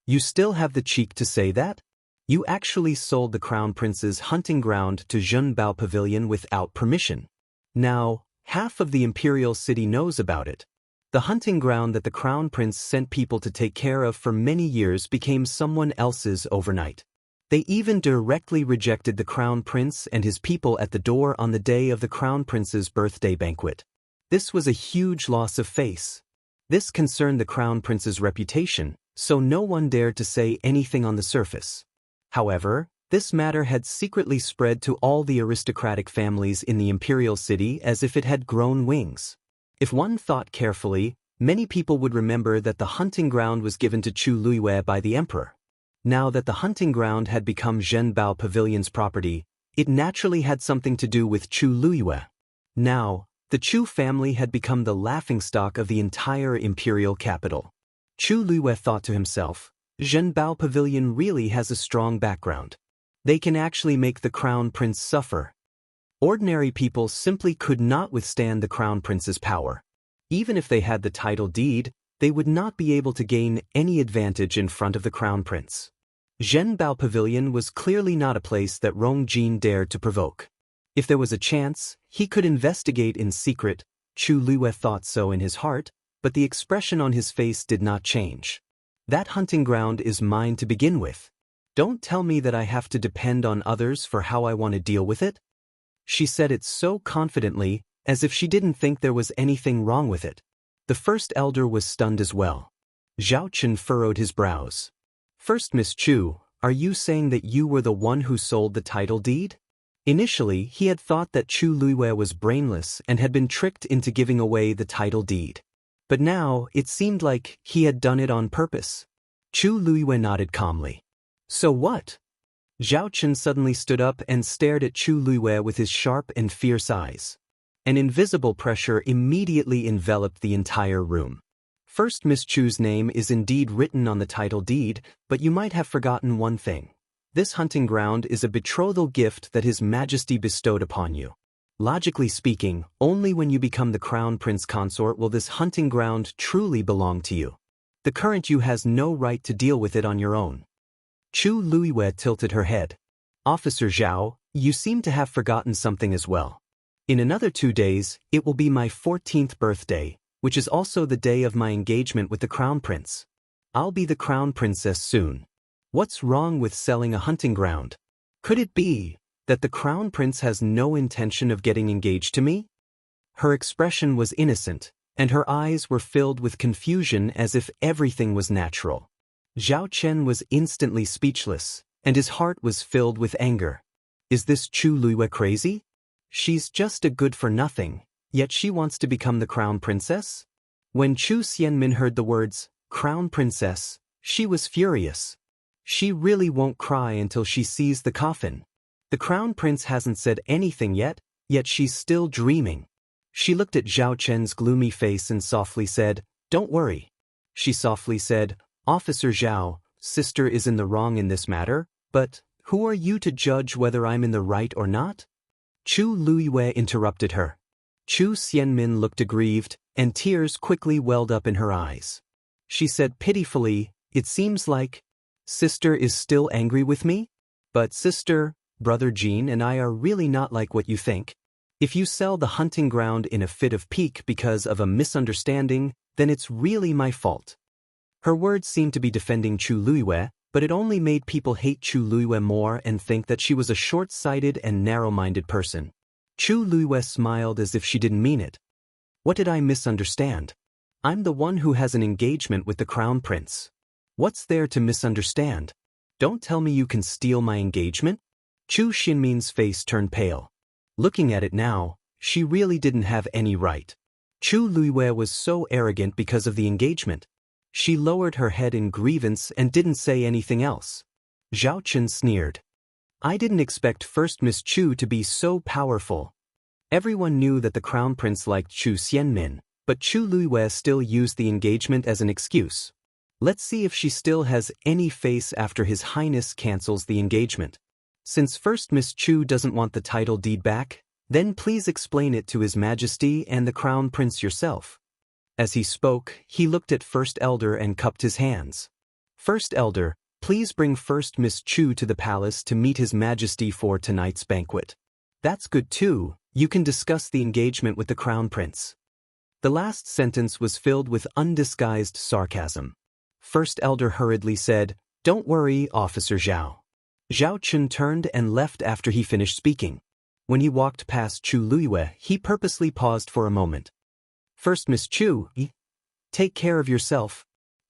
"You still have the cheek to say that? You actually sold the Crown Prince's hunting ground to Zhenbao Pavilion without permission. Now, half of the Imperial City knows about it. The hunting ground that the Crown Prince sent people to take care of for many years became someone else's overnight. They even directly rejected the Crown Prince and his people at the door on the day of the Crown Prince's birthday banquet. This was a huge loss of face. This concerned the Crown Prince's reputation, so no one dared to say anything on the surface. However, this matter had secretly spread to all the aristocratic families in the Imperial City as if it had grown wings. If one thought carefully, many people would remember that the hunting ground was given to Chu Luiyue by the Emperor. Now that the hunting ground had become Zhenbao Pavilion's property, it naturally had something to do with Chu Luiyue. Now, the Chu family had become the laughingstock of the entire imperial capital. Chu Luiyue thought to himself, Zhenbao Pavilion really has a strong background. They can actually make the Crown Prince suffer. Ordinary people simply could not withstand the crown prince's power. Even if they had the title deed, they would not be able to gain any advantage in front of the crown prince. Zhenbao Pavilion was clearly not a place that Rong Jin dared to provoke. If there was a chance, he could investigate in secret. Chu Luiyue thought so in his heart, but the expression on his face did not change. That hunting ground is mine to begin with. Don't tell me that I have to depend on others for how I want to deal with it. She said it so confidently, as if she didn't think there was anything wrong with it. The first elder was stunned as well. Zhao Chen furrowed his brows. First Miss Chu, are you saying that you were the one who sold the title deed? Initially, he had thought that Chu Luiyue was brainless and had been tricked into giving away the title deed. But now, it seemed like he had done it on purpose. Chu Luiyue nodded calmly. So what? Zhao Chen suddenly stood up and stared at Chu Luiyue with his sharp and fierce eyes. An invisible pressure immediately enveloped the entire room. First Miss Chu's name is indeed written on the title deed, but you might have forgotten one thing. This hunting ground is a betrothal gift that His Majesty bestowed upon you. Logically speaking, only when you become the crown prince consort will this hunting ground truly belong to you. The current you has no right to deal with it on your own. Chu Luiyue tilted her head. Officer Zhao, you seem to have forgotten something as well. In another 2 days, it will be my 14th birthday, which is also the day of my engagement with the crown prince. I'll be the crown princess soon. What's wrong with selling a hunting ground? Could it be that the crown prince has no intention of getting engaged to me? Her expression was innocent, and her eyes were filled with confusion as if everything was natural. Zhao Chen was instantly speechless, and his heart was filled with anger. Is this Chu Luiyue crazy? She's just a good-for-nothing, yet she wants to become the crown princess? When Chu Xianmin heard the words, crown princess, she was furious. She really won't cry until she sees the coffin. The crown prince hasn't said anything yet she's still dreaming. She looked at Zhao Chen's gloomy face and softly said, "Don't worry." She softly said, "Officer Zhao, sister is in the wrong in this matter, but who are you to judge whether I'm in the right or not?" Chu Luiyue interrupted her. Chu Xianmin looked aggrieved, and tears quickly welled up in her eyes. She said pitifully, "It seems like sister is still angry with me? But sister, brother Jean and I are really not like what you think. If you sell the hunting ground in a fit of pique because of a misunderstanding, then it's really my fault." Her words seemed to be defending Chu Luiyue, but it only made people hate Chu Luiyue more and think that she was a short-sighted and narrow-minded person. Chu Luiyue smiled as if she didn't mean it. What did I misunderstand? I'm the one who has an engagement with the crown prince. What's there to misunderstand? Don't tell me you can steal my engagement? Chu Xinmin's face turned pale. Looking at it now, she really didn't have any right. Chu Luiyue was so arrogant because of the engagement. She lowered her head in grievance and didn't say anything else. Zhao Chen sneered. I didn't expect First Miss Chu to be so powerful. Everyone knew that the crown prince liked Chu Xianmin, but Chu Luiyue still used the engagement as an excuse. Let's see if she still has any face after His Highness cancels the engagement. Since First Miss Chu doesn't want the title deed back, then please explain it to His Majesty and the crown prince yourself. As he spoke, he looked at First Elder and cupped his hands. First Elder, please bring First Miss Chu to the palace to meet His Majesty for tonight's banquet. That's good too, you can discuss the engagement with the crown prince. The last sentence was filled with undisguised sarcasm. First Elder hurriedly said, Don't worry, Officer Zhao. Zhao Chen turned and left after he finished speaking. When he walked past Chu Luiyue, he purposely paused for a moment. First Miss Chu, take care of yourself.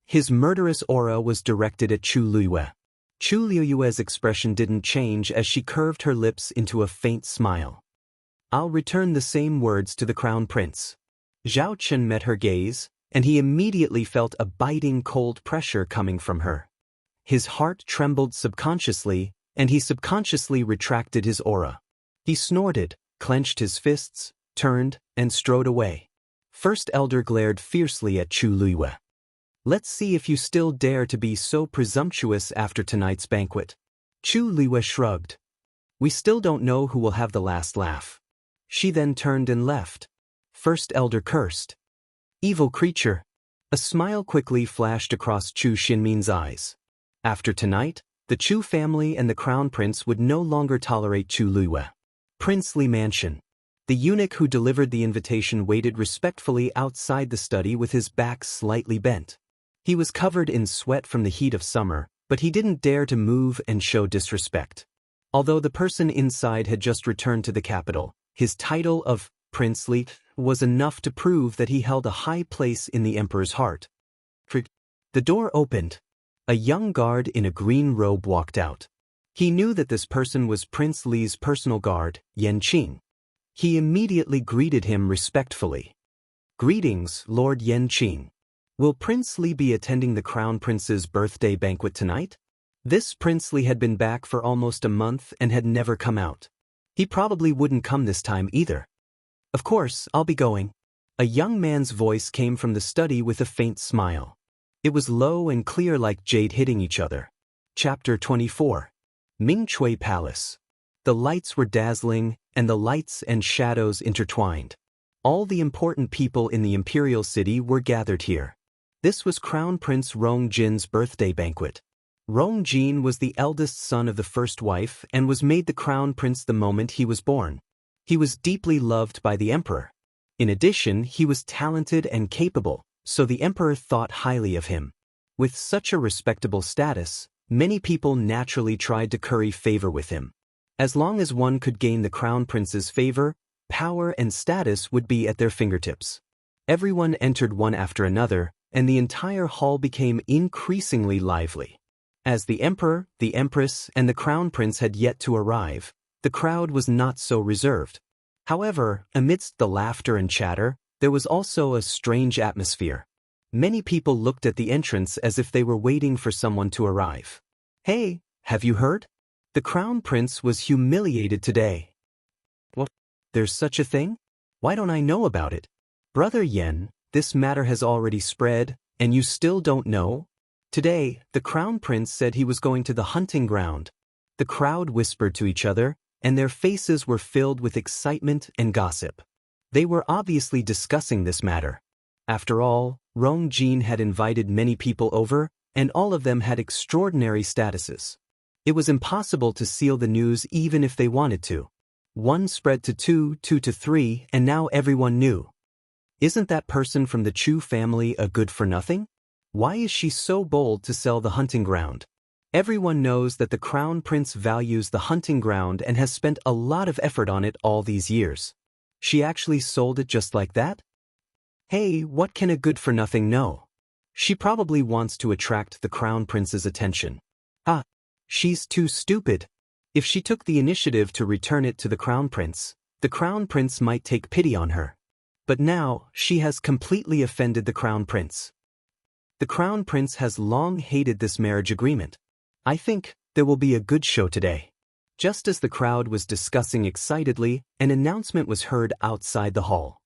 His murderous aura was directed at Chu Luiyue. Chu Luiyue's expression didn't change as she curved her lips into a faint smile. I'll return the same words to the crown prince. Zhao Chen met her gaze, and he immediately felt a biting cold pressure coming from her. His heart trembled subconsciously, and he subconsciously retracted his aura. He snorted, clenched his fists, turned, and strode away. First Elder glared fiercely at Chu Luiyue. Let's see if you still dare to be so presumptuous after tonight's banquet. Chu Luiyue shrugged. We still don't know who will have the last laugh. She then turned and left. First elder cursed. Evil creature. A smile quickly flashed across Chu Xinmin's eyes. After tonight, the Chu family and the crown prince would no longer tolerate Chu Luiyue. Princely mansion. The eunuch who delivered the invitation waited respectfully outside the study with his back slightly bent. He was covered in sweat from the heat of summer, but he didn't dare to move and show disrespect. Although the person inside had just returned to the capital, his title of princely was enough to prove that he held a high place in the emperor's heart. The door opened. A young guard in a green robe walked out. He knew that this person was Prince Li's personal guard, Yan Qing. He immediately greeted him respectfully. Greetings, Lord Yan Qing. Will Prince Li be attending the Crown Prince's birthday banquet tonight? This Prince Li had been back for almost a month and had never come out. He probably wouldn't come this time either. Of course, I'll be going. A young man's voice came from the study with a faint smile. It was low and clear like jade hitting each other. Chapter 24. Mingchui Palace. The lights were dazzling, and the lights and shadows intertwined. All the important people in the imperial city were gathered here. This was Crown Prince Rong Jin's birthday banquet. Rong Jin was the eldest son of the first wife and was made the crown prince the moment he was born. He was deeply loved by the emperor. In addition, he was talented and capable, so the emperor thought highly of him. With such a respectable status, many people naturally tried to curry favor with him. As long as one could gain the crown prince's favor, power and status would be at their fingertips. Everyone entered one after another, and the entire hall became increasingly lively. As the emperor, the empress, and the crown prince had yet to arrive, the crowd was not so reserved. However, amidst the laughter and chatter, there was also a strange atmosphere. Many people looked at the entrance as if they were waiting for someone to arrive. Hey, have you heard? The crown prince was humiliated today. What? There's such a thing? Why don't I know about it? Brother Yen, this matter has already spread, and you still don't know? Today, the crown prince said he was going to the hunting ground. The crowd whispered to each other, and their faces were filled with excitement and gossip. They were obviously discussing this matter. After all, Rong Jin had invited many people over, and all of them had extraordinary statuses. It was impossible to seal the news even if they wanted to. One spread to two to three, and now everyone knew. Isn't that person from the Chu family a good-for-nothing? Why is she so bold to sell the hunting ground? Everyone knows that the crown prince values the hunting ground and has spent a lot of effort on it all these years. She actually sold it just like that? Hey, what can a good-for-nothing know? She probably wants to attract the crown prince's attention. Ah, she's too stupid. If she took the initiative to return it to the crown prince might take pity on her. But now, she has completely offended the crown prince. The crown prince has long hated this marriage agreement. I think there will be a good show today. Just as the crowd was discussing excitedly, an announcement was heard outside the hall.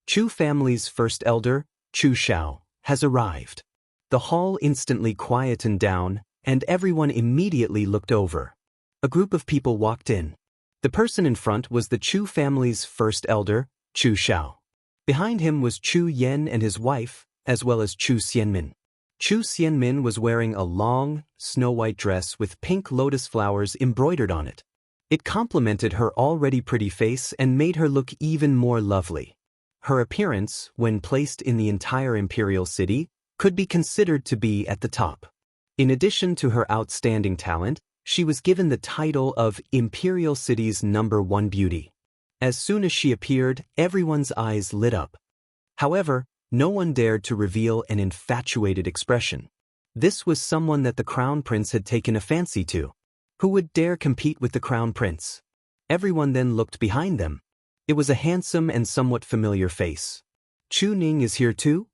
Chu family's first elder, Chu Shao, has arrived. The hall instantly quietened down, and everyone immediately looked over. A group of people walked in. The person in front was the Chu family's first elder, Chu Shao. Behind him was Chu Yan and his wife, as well as Chu Xianmin. Chu Xianmin was wearing a long, snow-white dress with pink lotus flowers embroidered on it. It complemented her already pretty face and made her look even more lovely. Her appearance, when placed in the entire imperial city, could be considered to be at the top. In addition to her outstanding talent, she was given the title of Imperial City's #1 beauty. As soon as she appeared, everyone's eyes lit up. However, no one dared to reveal an infatuated expression. This was someone that the crown prince had taken a fancy to. Who would dare compete with the crown prince? Everyone then looked behind them. It was a handsome and somewhat familiar face. Chu Ning is here too?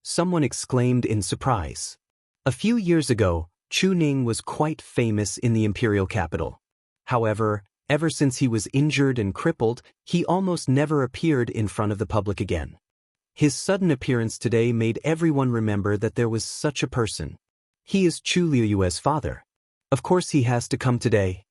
Someone exclaimed in surprise. A few years ago, Chu Ning was quite famous in the imperial capital. However, ever since he was injured and crippled, he almost never appeared in front of the public again. His sudden appearance today made everyone remember that there was such a person. He is Chu Liuyue's father. Of course he has to come today.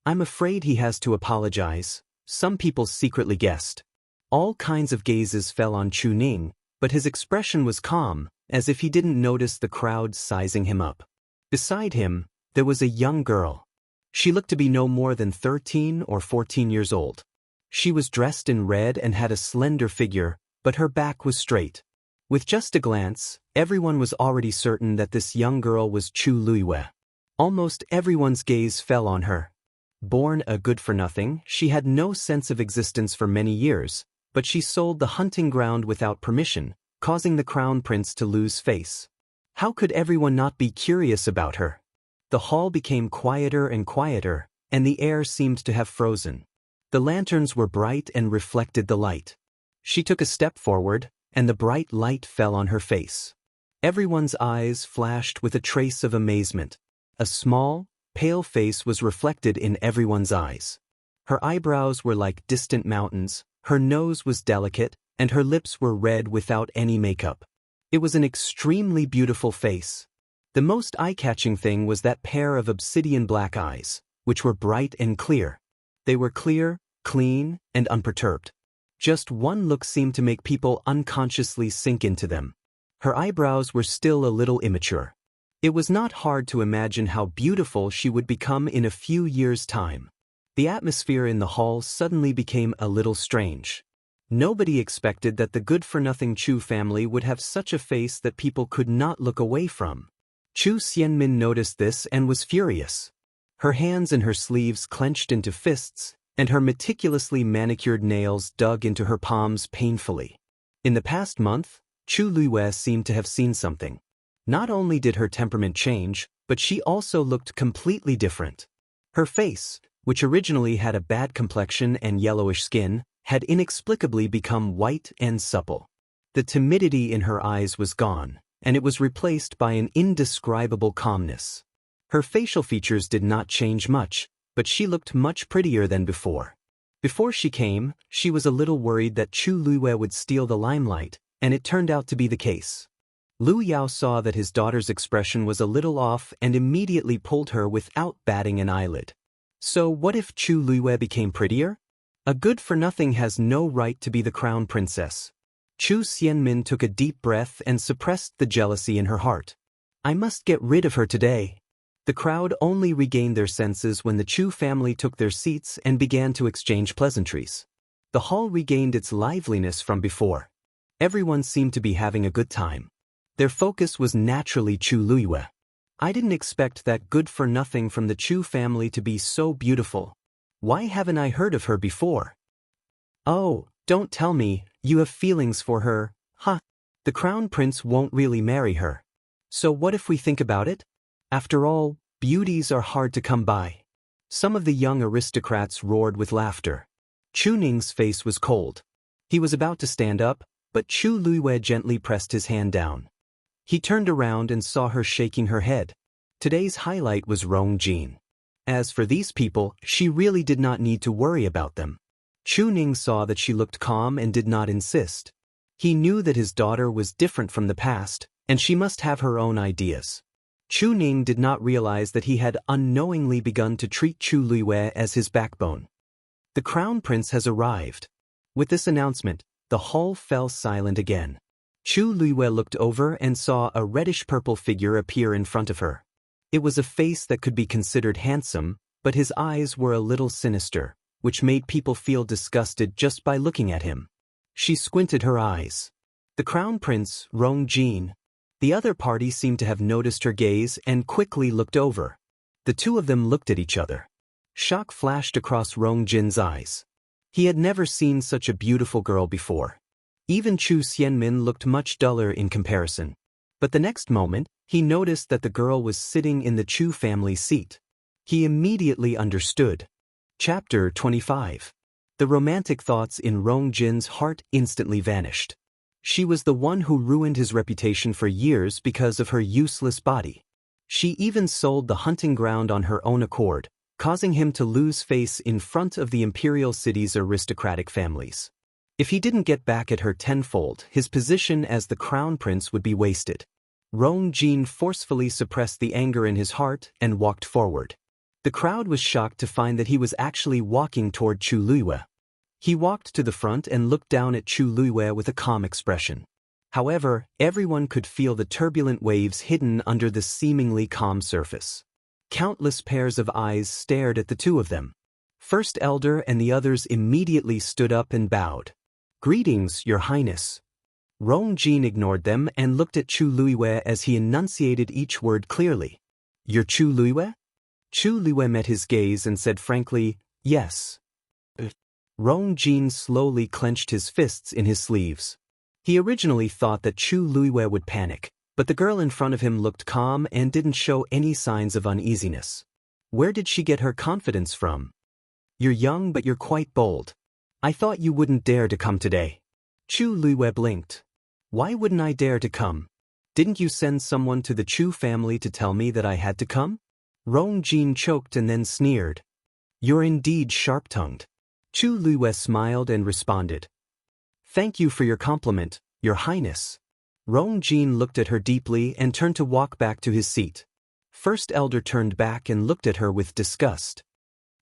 I'm afraid he has to apologize, some people secretly guessed. All kinds of gazes fell on Chu Ning, but his expression was calm, as if he didn't notice the crowd sizing him up. Beside him, there was a young girl. She looked to be no more than 13 or 14 years old. She was dressed in red and had a slender figure, but her back was straight. With just a glance, everyone was already certain that this young girl was Chu Luiyue. Almost everyone's gaze fell on her. Born a good-for-nothing, she had no sense of existence for many years, but she sold the hunting ground without permission, causing the crown prince to lose face. How could everyone not be curious about her? The hall became quieter and quieter, and the air seemed to have frozen. The lanterns were bright and reflected the light. She took a step forward, and the bright light fell on her face. Everyone's eyes flashed with a trace of amazement. A small, pale face was reflected in everyone's eyes. Her eyebrows were like distant mountains, her nose was delicate, and her lips were red without any makeup. It was an extremely beautiful face. The most eye-catching thing was that pair of obsidian black eyes, which were bright and clear. They were clear, clean, and unperturbed. Just one look seemed to make people unconsciously sink into them. Her eyebrows were still a little immature. It was not hard to imagine how beautiful she would become in a few years' time. The atmosphere in the hall suddenly became a little strange. Nobody expected that the good-for-nothing Chu family would have such a face that people could not look away from. Chu Xianmin noticed this and was furious. Her hands and her sleeves clenched into fists, and her meticulously manicured nails dug into her palms painfully. In the past month, Chu Luiyue seemed to have seen something. Not only did her temperament change, but she also looked completely different. Her face, which originally had a bad complexion and yellowish skin, had inexplicably become white and supple. The timidity in her eyes was gone, and it was replaced by an indescribable calmness. Her facial features did not change much, but she looked much prettier than before. Before she came, she was a little worried that Chu Luiyue would steal the limelight, and it turned out to be the case. Lu Yao saw that his daughter's expression was a little off and immediately pulled her without batting an eyelid. So what if Chu Luiyue became prettier? A good-for-nothing has no right to be the crown princess. Chu Xianmin took a deep breath and suppressed the jealousy in her heart. I must get rid of her today. The crowd only regained their senses when the Chu family took their seats and began to exchange pleasantries. The hall regained its liveliness from before. Everyone seemed to be having a good time. Their focus was naturally Chu Luiyue. I didn't expect that good-for-nothing from the Chu family to be so beautiful. Why haven't I heard of her before? Oh, don't tell me, you have feelings for her, huh? The crown prince won't really marry her. So what if we think about it? After all, beauties are hard to come by. Some of the young aristocrats roared with laughter. Chu Ning's face was cold. He was about to stand up, but Chu Luiyue gently pressed his hand down. He turned around and saw her shaking her head. Today's highlight was Rong Jin. As for these people, she really did not need to worry about them. Chu Ning saw that she looked calm and did not insist. He knew that his daughter was different from the past, and she must have her own ideas. Chu Ning did not realize that he had unknowingly begun to treat Chu Luiyue as his backbone. The crown prince has arrived. With this announcement, the hall fell silent again. Chu Luiyue looked over and saw a reddish-purple figure appear in front of her. It was a face that could be considered handsome, but his eyes were a little sinister, which made people feel disgusted just by looking at him. She squinted her eyes. The crown prince, Rong Jin. The other party seemed to have noticed her gaze and quickly looked over. The two of them looked at each other. Shock flashed across Rong Jin's eyes. He had never seen such a beautiful girl before. Even Chu Xianmin looked much duller in comparison. But the next moment, he noticed that the girl was sitting in the Chu family seat. He immediately understood. Chapter 25. The romantic thoughts in Rong Jin's heart instantly vanished. She was the one who ruined his reputation for years because of her useless body. She even sold the hunting ground on her own accord, causing him to lose face in front of the imperial city's aristocratic families. If he didn't get back at her tenfold, his position as the crown prince would be wasted. Rong Jin forcefully suppressed the anger in his heart and walked forward. The crowd was shocked to find that he was actually walking toward Chu Luiwe. He walked to the front and looked down at Chu Luiwe with a calm expression. However, everyone could feel the turbulent waves hidden under the seemingly calm surface. Countless pairs of eyes stared at the two of them. First Elder and the others immediately stood up and bowed. "Greetings, Your Highness." Rongjin ignored them and looked at Chu Luiwe as he enunciated each word clearly. "You're Chu Luiwe?" Chu Luiwe met his gaze and said frankly, "Yes." Rongjin slowly clenched his fists in his sleeves. He originally thought that Chu Luiwe would panic, but the girl in front of him looked calm and didn't show any signs of uneasiness. Where did she get her confidence from? "You're young but you're quite bold. I thought you wouldn't dare to come today." Chu Luiwe blinked. "Why wouldn't I dare to come? Didn't you send someone to the Chu family to tell me that I had to come?" Rongjin choked and then sneered. "You're indeed sharp-tongued." Chu Luiwe smiled and responded, "Thank you for your compliment, Your Highness." Rongjin looked at her deeply and turned to walk back to his seat. First Elder turned back and looked at her with disgust.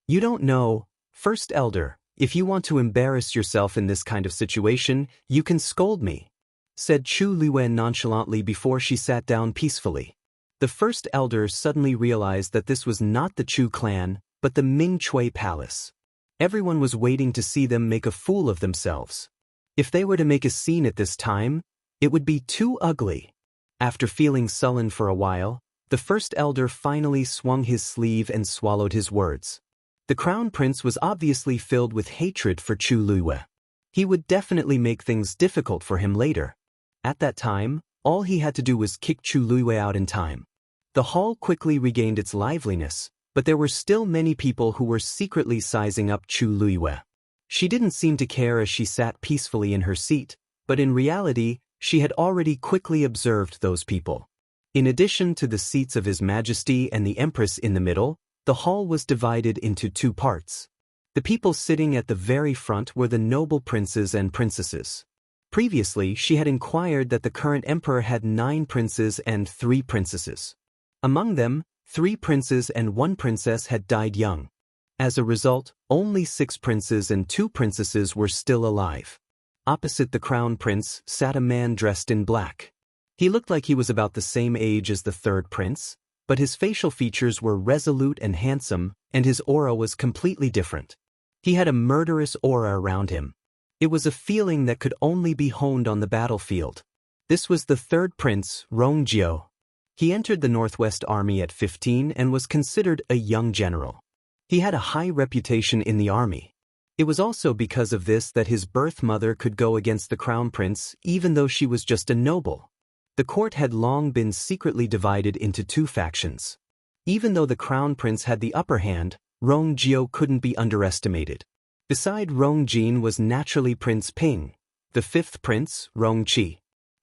"You don't know, First Elder, if you want to embarrass yourself in this kind of situation, you can scold me," said Chu Luiwe nonchalantly before she sat down peacefully. The First Elder suddenly realized that this was not the Chu clan, but the Ming Chui Palace. Everyone was waiting to see them make a fool of themselves. If they were to make a scene at this time, it would be too ugly. After feeling sullen for a while, the First Elder finally swung his sleeve and swallowed his words. The Crown Prince was obviously filled with hatred for Chu Luiwe. He would definitely make things difficult for him later. At that time, all he had to do was kick Chu Luiwe out in time. The hall quickly regained its liveliness, but there were still many people who were secretly sizing up Chu Luiwe. She didn't seem to care as she sat peacefully in her seat, but in reality, she had already quickly observed those people. In addition to the seats of His Majesty and the Empress in the middle, the hall was divided into two parts. The people sitting at the very front were the noble princes and princesses. Previously, she had inquired that the current emperor had 9 princes and 3 princesses. Among them, 3 princes and 1 princess had died young. As a result, only 6 princes and 2 princesses were still alive. Opposite the crown prince sat a man dressed in black. He looked like he was about the same age as the 3rd prince, but his facial features were resolute and handsome, and his aura was completely different. He had a murderous aura around him. It was a feeling that could only be honed on the battlefield. This was the 3rd prince, Rongjio. He entered the Northwest Army at 15 and was considered a young general. He had a high reputation in the army. It was also because of this that his birth mother could go against the crown prince even though she was just a noble. The court had long been secretly divided into 2 factions. Even though the crown prince had the upper hand, Rongjio couldn't be underestimated. Beside Rongjin was naturally Prince Ping, the 5th prince, Rongqi.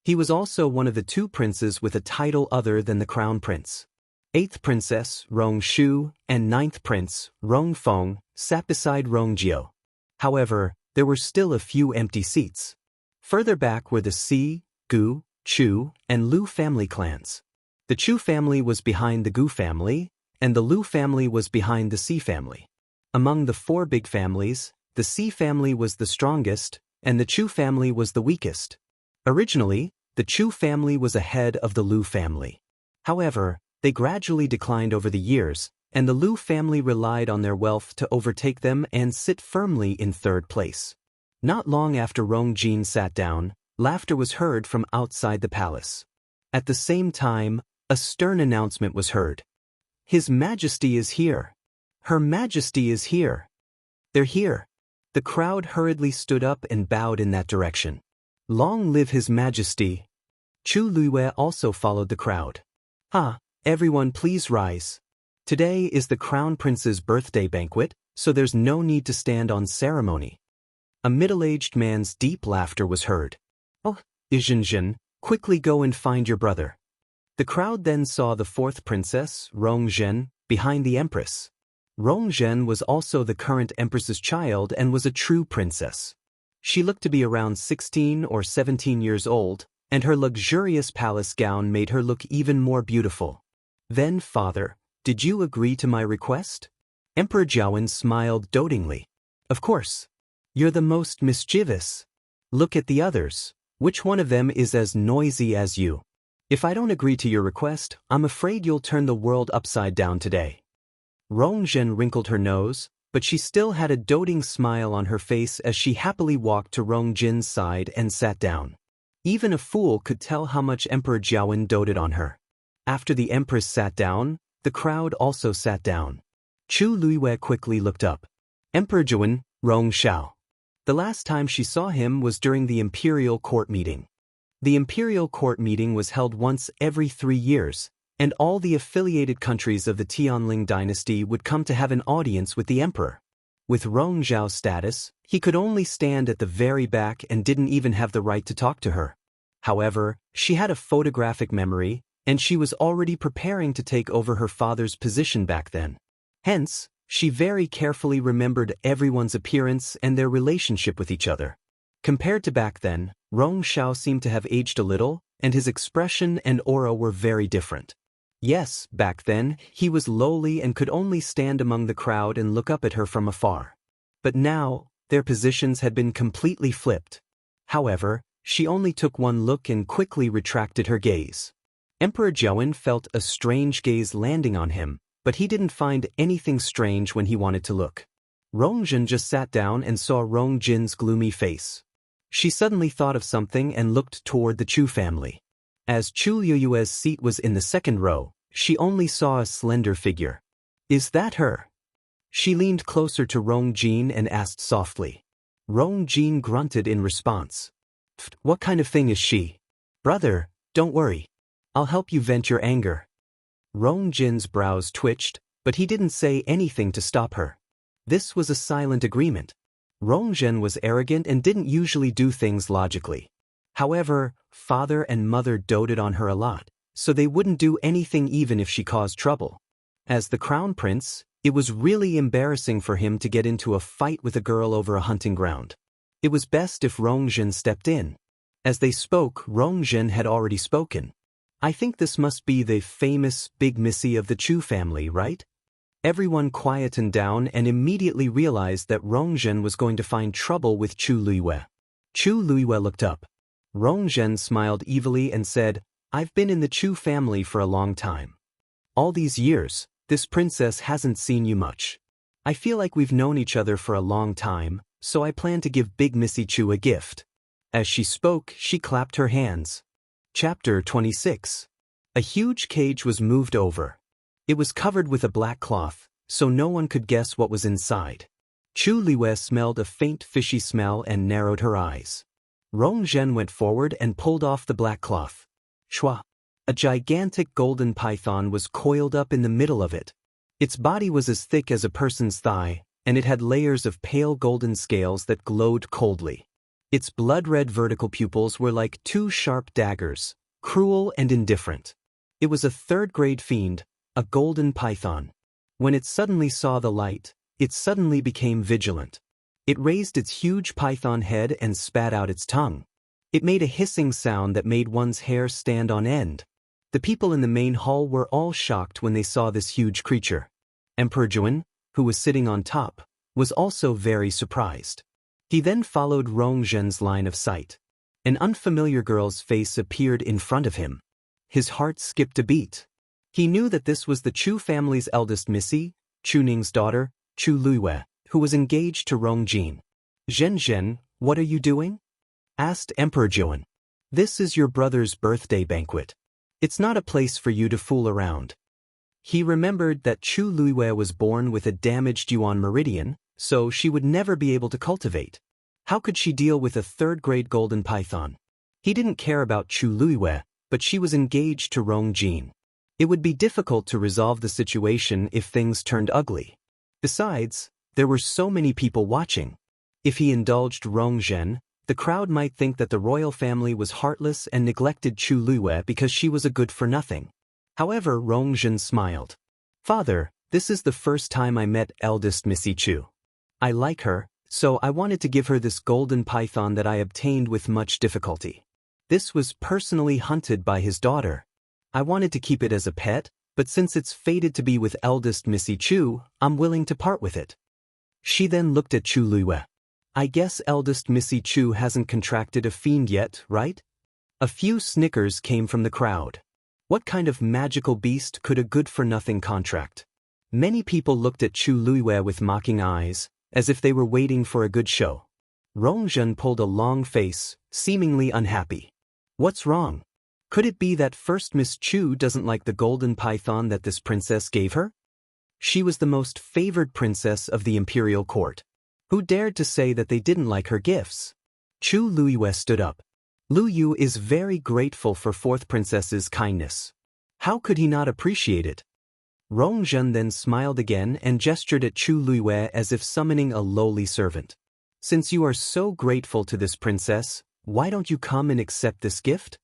He was also one of the 2 princes with a title other than the crown prince. 8th princess, Rongshu, and 9th prince, Rongfeng, sat beside Rongjio. However, there were still a few empty seats. Further back were the Si, Gu, Chu, and Lu family clans. The Chu family was behind the Gu family, and the Lu family was behind the Si family. Among the 4 big families, the Si family was the strongest, and the Chu family was the weakest. Originally, the Chu family was ahead of the Lu family. However, they gradually declined over the years, and the Lu family relied on their wealth to overtake them and sit firmly in 3rd place. Not long after Rongjin sat down, laughter was heard from outside the palace. At the same time, a stern announcement was heard. "His Majesty is here. Her Majesty is here. They're here." The crowd hurriedly stood up and bowed in that direction. "Long live His Majesty." Chu Luiwe also followed the crowd. Everyone please rise. Today is the Crown Prince's birthday banquet, so there's no need to stand on ceremony. A middle-aged man's deep laughter was heard. "Oh, Izhenjin, quickly go and find your brother." The crowd then saw the 4th princess, Rongzhen, behind the empress. Rongzhen was also the current empress's child and was a true princess. She looked to be around 16 or 17 years old, and her luxurious palace gown made her look even more beautiful. Then father, Did you agree to my request? Emperor Jiawen smiled dotingly. Of course. You're the most mischievous. Look at the others. Which one of them is as noisy as you? If I don't agree to your request, I'm afraid you'll turn the world upside down today. Rongzhen wrinkled her nose, but she still had a doting smile on her face as she happily walked to Rongjin's side and sat down. Even a fool could tell how much Emperor Jiawen doted on her. After the empress sat down, the crowd also sat down. Chu Luiwei quickly looked up. Emperor Jiawen, Rong Xiao. The last time she saw him was during the imperial court meeting. The imperial court meeting was held once every 3 years, and all the affiliated countries of the Tianling dynasty would come to have an audience with the emperor. With Rong Xiao's status, he could only stand at the very back and didn't even have the right to talk to her. However, she had a photographic memory, and she was already preparing to take over her father's position back then. Hence, she very carefully remembered everyone's appearance and their relationship with each other. Compared to back then, Rong Xiao seemed to have aged a little, and his expression and aura were very different. Yes, back then, he was lowly and could only stand among the crowd and look up at her from afar. But now, their positions had been completely flipped. However, she only took one look and quickly retracted her gaze. Emperor Jiawen felt a strange gaze landing on him, but he didn't find anything strange when he wanted to look. Rongjin just sat down and saw Rongjin's gloomy face. She suddenly thought of something and looked toward the Chu family. As Chu Liyue's seat was in the second row, she only saw a slender figure. Is that her? She leaned closer to Rongjin and asked softly. Rongjin grunted in response. What kind of thing is she? Brother, don't worry. I'll help you vent your anger. Rongjin's brows twitched, but he didn't say anything to stop her. This was a silent agreement. Rongjin was arrogant and didn't usually do things logically. However, father and mother doted on her a lot, so they wouldn't do anything even if she caused trouble. As the crown prince, it was really embarrassing for him to get into a fight with a girl over a hunting ground. It was best if Rongjin stepped in. As they spoke, Rongjin had already spoken. I think this must be the famous Big Missy of the Chu family, right? Everyone quietened down and immediately realized that Rongjin was going to find trouble with Chu Luiwei. Chu Luiwei looked up. Rongjin smiled evilly and said, I've been in the Chu family for a long time. All these years, this princess hasn't seen you much. I feel like we've known each other for a long time, so I plan to give Big Missy Chu a gift. As she spoke, she clapped her hands. Chapter 26. A huge cage was moved over. It was covered with a black cloth, so no one could guess what was inside. Chu Liwei smelled a faint fishy smell and narrowed her eyes. Rongjin went forward and pulled off the black cloth. Shwa! A gigantic golden python was coiled up in the middle of it. Its body was as thick as a person's thigh, and it had layers of pale golden scales that glowed coldly. Its blood-red vertical pupils were like 2 sharp daggers, cruel and indifferent. It was a third-grade fiend, a golden python. When it suddenly saw the light, it suddenly became vigilant. It raised its huge python head and spat out its tongue. It made a hissing sound that made one's hair stand on end. The people in the main hall were all shocked when they saw this huge creature. Emperor Jiawen, who was sitting on top, was also very surprised. He then followed Rongjin's line of sight. An unfamiliar girl's face appeared in front of him. His heart skipped a beat. He knew that this was the Chu family's eldest Missy, Chu Ning's daughter, Chu Luiwei, who was engaged to Rongjin. Zhen, what are you doing? Asked Emperor Jiawen. This is your brother's birthday banquet. It's not a place for you to fool around. He remembered that Chu Luiwei was born with a damaged yuan meridian, so she would never be able to cultivate. How could she deal with a third-grade golden python? He didn't care about Chu Luiwei, but she was engaged to Rongjin. It would be difficult to resolve the situation if things turned ugly. Besides, there were so many people watching. If he indulged Rongjin, the crowd might think that the royal family was heartless and neglected Chu Luiwei because she was a good-for-nothing. However, Rongjin smiled. Father, this is the first time I met eldest Missy Chu. I like her, so I wanted to give her this golden python that I obtained with much difficulty. This was personally hunted by his daughter. I wanted to keep it as a pet, but since it's fated to be with eldest Missy Chu, I'm willing to part with it. She then looked at Chu Luiyue. I guess eldest Missy Chu hasn't contracted a fiend yet, right? A few snickers came from the crowd. What kind of magical beast could a good-for-nothing contract? Many people looked at Chu Luiyue with mocking eyes, as if they were waiting for a good show. Rongzhen pulled a long face, seemingly unhappy. What's wrong? Could it be that first Miss Chu doesn't like the golden python that this princess gave her? She was the most favored princess of the imperial court. Who dared to say that they didn't like her gifts? Chu Luiyue stood up. Lu Yu is very grateful for fourth princess's kindness. How could he not appreciate it? Rongzhen then smiled again and gestured at Chu Luiyue as if summoning a lowly servant. Since you are so grateful to this princess, why don't you come and accept this gift?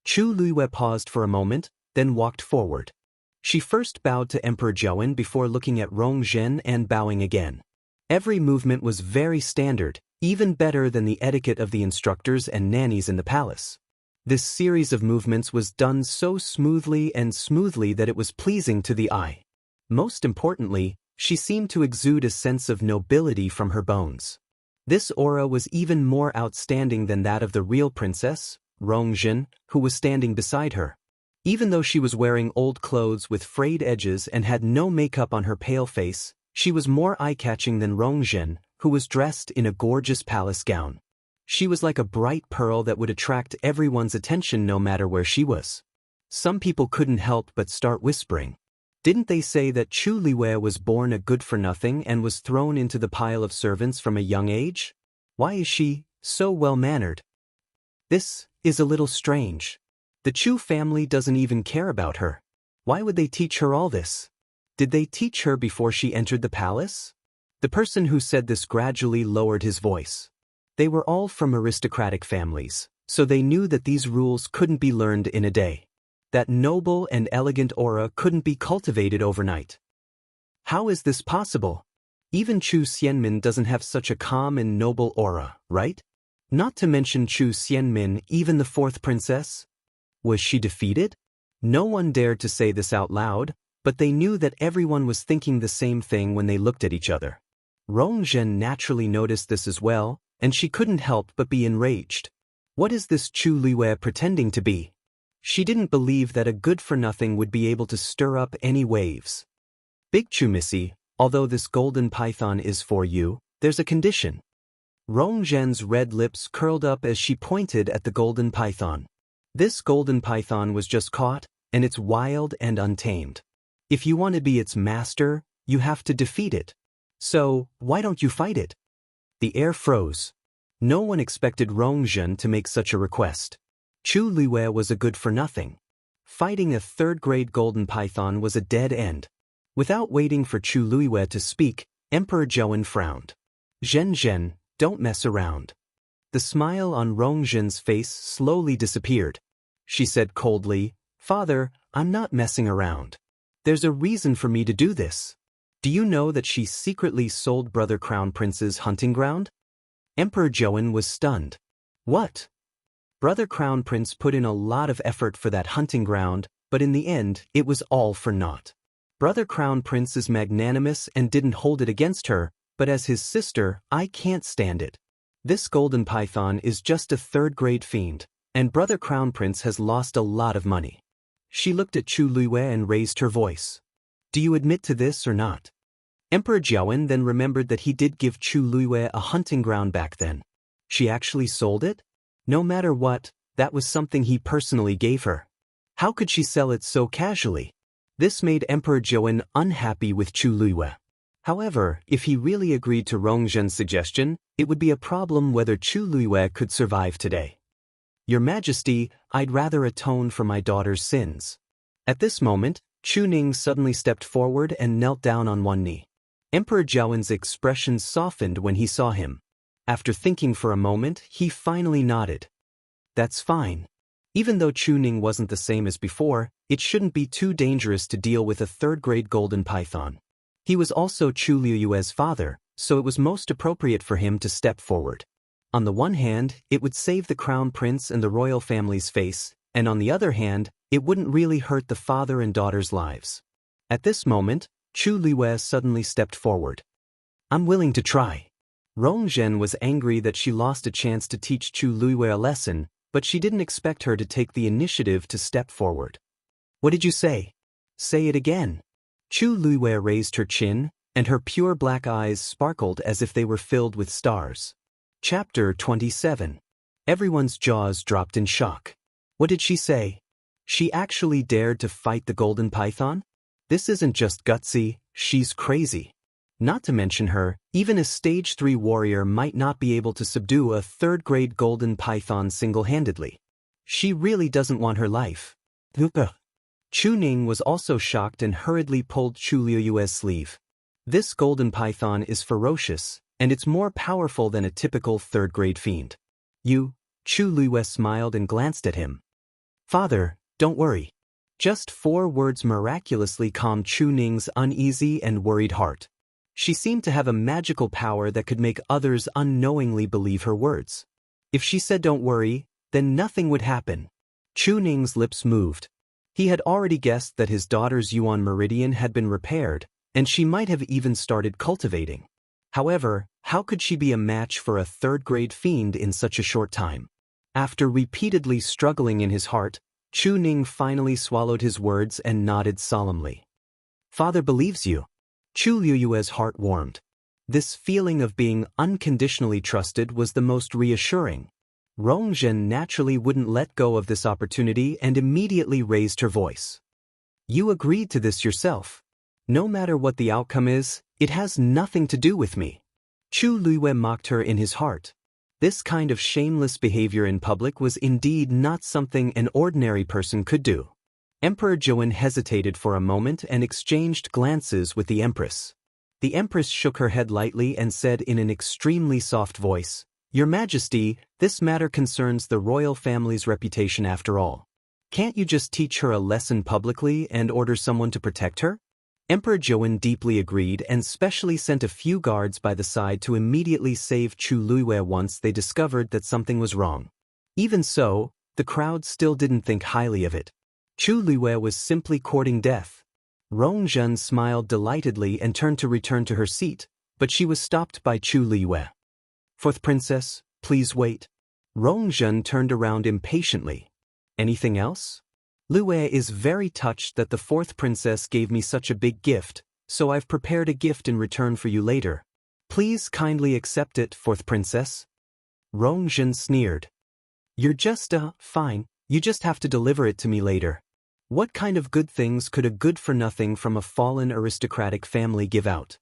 Chu Luiyue paused for a moment, then walked forward. She first bowed to Emperor Zhouwen before looking at Rongzhen and bowing again. Every movement was very standard, even better than the etiquette of the instructors and nannies in the palace. This series of movements was done so smoothly that it was pleasing to the eye. Most importantly, she seemed to exude a sense of nobility from her bones. This aura was even more outstanding than that of the real princess, Rongzhen, who was standing beside her. Even though she was wearing old clothes with frayed edges and had no makeup on her pale face, she was more eye-catching than Rongzhen, who was dressed in a gorgeous palace gown. She was like a bright pearl that would attract everyone's attention no matter where she was. Some people couldn't help but start whispering. Didn't they say that Chu Luiyue was born a good-for-nothing and was thrown into the pile of servants from a young age? Why is she so well-mannered? This is a little strange. The Chu family doesn't even care about her. Why would they teach her all this? Did they teach her before she entered the palace? The person who said this gradually lowered his voice. They were all from aristocratic families, so they knew that these rules couldn't be learned in a day. That noble and elegant aura couldn't be cultivated overnight. How is this possible? Even Chu Xianmin doesn't have such a calm and noble aura, right? Not to mention Chu Xianmin, even the fourth princess. Was she defeated? No one dared to say this out loud, but they knew that everyone was thinking the same thing when they looked at each other. Rongzhen naturally noticed this as well, and she couldn't help but be enraged. What is this Chu Luiyue pretending to be? She didn't believe that a good-for-nothing would be able to stir up any waves. Big Chu Missy, although this golden python is for you, there's a condition. Rongzhen's red lips curled up as she pointed at the golden python. This golden python was just caught, and it's wild and untamed. If you want to be its master, you have to defeat it. So, why don't you fight it? The air froze. No one expected Rongzhen to make such a request. Chu Luiyue was a good-for-nothing. Fighting a third-grade golden python was a dead end. Without waiting for Chu Luiyue to speak, Emperor Zhouwen frowned. Zhen, don't mess around. The smile on Rongzhen's face slowly disappeared. She said coldly, Father, I'm not messing around. There's a reason for me to do this. Do you know that she secretly sold Brother Crown Prince's hunting ground? Emperor Zhouwen was stunned. What? Brother Crown Prince put in a lot of effort for that hunting ground, but in the end, it was all for naught. Brother Crown Prince is magnanimous and didn't hold it against her, but as his sister, I can't stand it. This golden python is just a third-grade fiend, and Brother Crown Prince has lost a lot of money. She looked at Chu Luiyue and raised her voice. Do you admit to this or not? Emperor Zhouwen then remembered that he did give Chu Luiyue a hunting ground back then. She actually sold it? No matter what, that was something he personally gave her. How could she sell it so casually? This made Emperor Zhouwen unhappy with Chu Luiyue. However, if he really agreed to Rongzhen's suggestion, it would be a problem whether Chu Luiyue could survive today. Your Majesty, I'd rather atone for my daughter's sins. At this moment, Chu Ning suddenly stepped forward and knelt down on one knee. Emperor Zhouwen's expression softened when he saw him. After thinking for a moment, he finally nodded. That's fine. Even though Chu Ning wasn't the same as before, it shouldn't be too dangerous to deal with a third-grade golden python. He was also Chu Luiyue's father, so it was most appropriate for him to step forward. On the one hand, it would save the crown prince and the royal family's face, and on the other hand, it wouldn't really hurt the father and daughter's lives. At this moment, Chu Luiyue suddenly stepped forward. I'm willing to try. Rong Zhen was angry that she lost a chance to teach Chu Luiyue a lesson, but she didn't expect her to take the initiative to step forward. What did you say? Say it again. Chu Luiyue raised her chin, and her pure black eyes sparkled as if they were filled with stars. Chapter 27. Everyone's jaws dropped in shock. What did she say? She actually dared to fight the golden python? This isn't just gutsy, she's crazy. Not to mention her, even a stage 3 warrior might not be able to subdue a third-grade golden python single-handedly. She really doesn't want her life. Chu Ning was also shocked and hurriedly pulled Chu Luiyue's sleeve. This golden python is ferocious, and it's more powerful than a typical third-grade fiend. You, Chu Luiyue smiled and glanced at him. Father, don't worry. Just 4 words miraculously calmed Chu Ning's uneasy and worried heart. She seemed to have a magical power that could make others unknowingly believe her words. If she said don't worry, then nothing would happen. Chu Ning's lips moved. He had already guessed that his daughter's Yuan meridian had been repaired, and she might have even started cultivating. However, how could she be a match for a third-grade fiend in such a short time? After repeatedly struggling in his heart, Chu Ning finally swallowed his words and nodded solemnly. Father believes you. Chu Luiyue's heart warmed. This feeling of being unconditionally trusted was the most reassuring. Rong Zhen naturally wouldn't let go of this opportunity and immediately raised her voice. You agreed to this yourself. No matter what the outcome is, it has nothing to do with me. Chu Luiyue mocked her in his heart. This kind of shameless behavior in public was indeed not something an ordinary person could do. Emperor Zhou hesitated for a moment and exchanged glances with the Empress. The Empress shook her head lightly and said in an extremely soft voice, Your Majesty, this matter concerns the royal family's reputation after all. Can't you just teach her a lesson publicly and order someone to protect her? Emperor Zhou deeply agreed and specially sent a few guards by the side to immediately save Chu Luiyue once they discovered that something was wrong. Even so, the crowd still didn't think highly of it. Chu Luiyue was simply courting death. Rong Zhen smiled delightedly and turned to return to her seat, but she was stopped by Chu Luiyue. Fourth princess, please wait. Rong Zhen turned around impatiently. Anything else? Luiyue is very touched that the fourth princess gave me such a big gift, so I've prepared a gift in return for you later. Please kindly accept it, fourth princess. Rong Zhen sneered. You're just, fine, you just have to deliver it to me later. What kind of good things could a good-for-nothing from a fallen aristocratic family give out?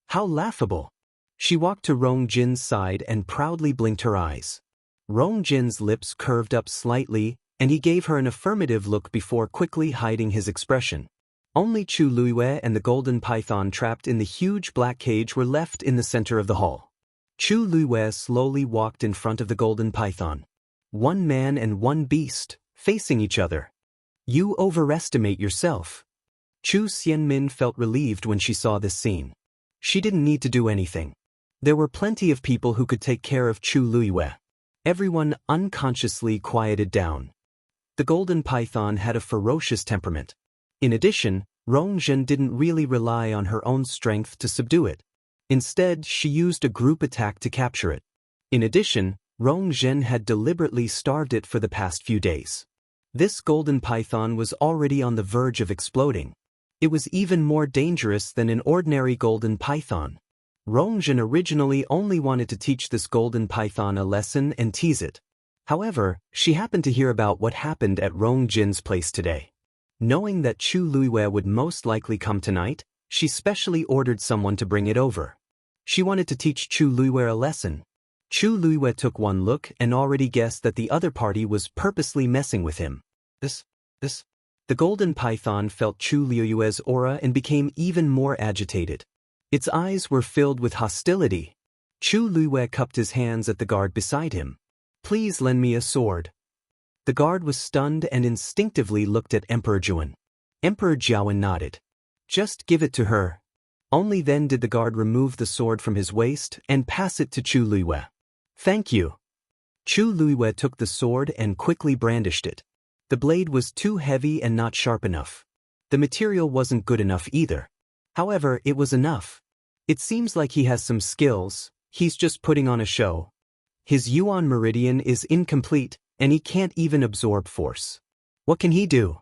How laughable! She walked to Rong Jin's side and proudly blinked her eyes. Rong Jin's lips curved up slightly, and he gave her an affirmative look before quickly hiding his expression. Only Chu Luiyue and the golden python trapped in the huge black cage were left in the center of the hall. Chu Luiyue slowly walked in front of the golden python. One man and one beast, facing each other. You overestimate yourself. Chu Xianmin felt relieved when she saw this scene. She didn't need to do anything. There were plenty of people who could take care of Chu Luiyue. Everyone unconsciously quieted down. The golden python had a ferocious temperament. In addition, Rong Zhen didn't really rely on her own strength to subdue it. Instead, she used a group attack to capture it. In addition, Rong Zhen had deliberately starved it for the past few days. This golden python was already on the verge of exploding. It was even more dangerous than an ordinary golden python. Rong Zhen originally only wanted to teach this golden python a lesson and tease it. However, she happened to hear about what happened at Rong Jin's place today. Knowing that Chu Luiyue would most likely come tonight, she specially ordered someone to bring it over. She wanted to teach Chu Luiyue a lesson. Chu Luiyue took one look and already guessed that the other party was purposely messing with him. The golden python felt Chu Luiyue's aura and became even more agitated. Its eyes were filled with hostility. Chu Luiyue cupped his hands at the guard beside him. Please lend me a sword. The guard was stunned and instinctively looked at Emperor Zhou. Emperor Zhou nodded. Just give it to her. Only then did the guard remove the sword from his waist and pass it to Chu Luiyue. Thank you. Chu Luiyue took the sword and quickly brandished it. The blade was too heavy and not sharp enough. The material wasn't good enough either. However, it was enough. It seems like he has some skills, he's just putting on a show. His Yuan meridian is incomplete, and he can't even absorb force. What can he do?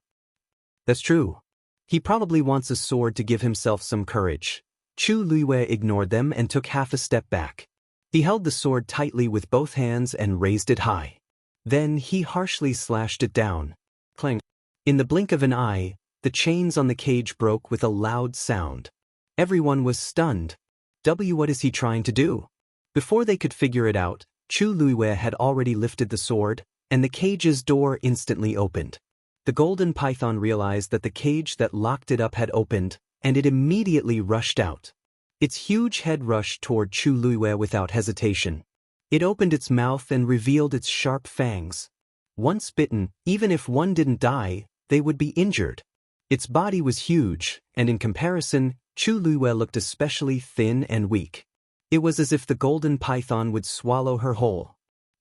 That's true. He probably wants a sword to give himself some courage. Chu Luiwei ignored them and took half a step back. He held the sword tightly with both hands and raised it high. Then he harshly slashed it down. Clang. In the blink of an eye, the chains on the cage broke with a loud sound. Everyone was stunned. What is he trying to do? Before they could figure it out, Chu Luiwei had already lifted the sword, and the cage's door instantly opened. The golden python realized that the cage that locked it up had opened, and it immediately rushed out. Its huge head rushed toward Chu Luiwei without hesitation. It opened its mouth and revealed its sharp fangs. Once bitten, even if one didn't die, they would be injured. Its body was huge, and in comparison, Chu Luiwei looked especially thin and weak. It was as if the golden python would swallow her whole.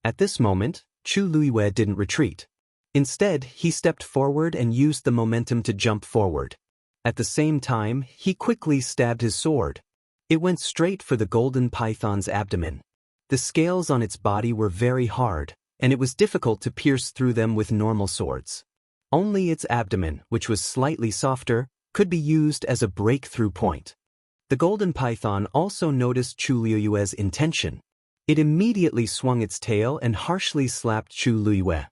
At this moment, Chu Luiwei didn't retreat. Instead, he stepped forward and used the momentum to jump forward. At the same time, he quickly stabbed his sword. It went straight for the golden python's abdomen. The scales on its body were very hard, and it was difficult to pierce through them with normal swords. Only its abdomen, which was slightly softer, could be used as a breakthrough point. The golden python also noticed Chu Luiwei's intention. It immediately swung its tail and harshly slapped Chu Luiwei.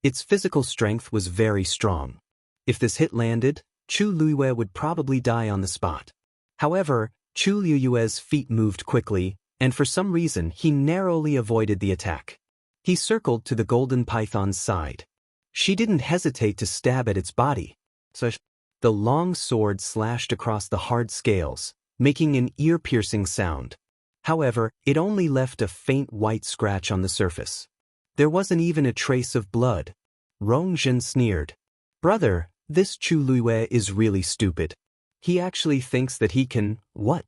Its physical strength was very strong. If this hit landed, Chu Luiwei would probably die on the spot. However, Chu Luiwei's feet moved quickly, and for some reason he narrowly avoided the attack. He circled to the golden python's side. She didn't hesitate to stab at its body. The long sword slashed across the hard scales, making an ear-piercing sound. However, it only left a faint white scratch on the surface. There wasn't even a trace of blood. Rongjin sneered. "Brother, this Chu Luiwei is really stupid. He actually thinks that he can, what?"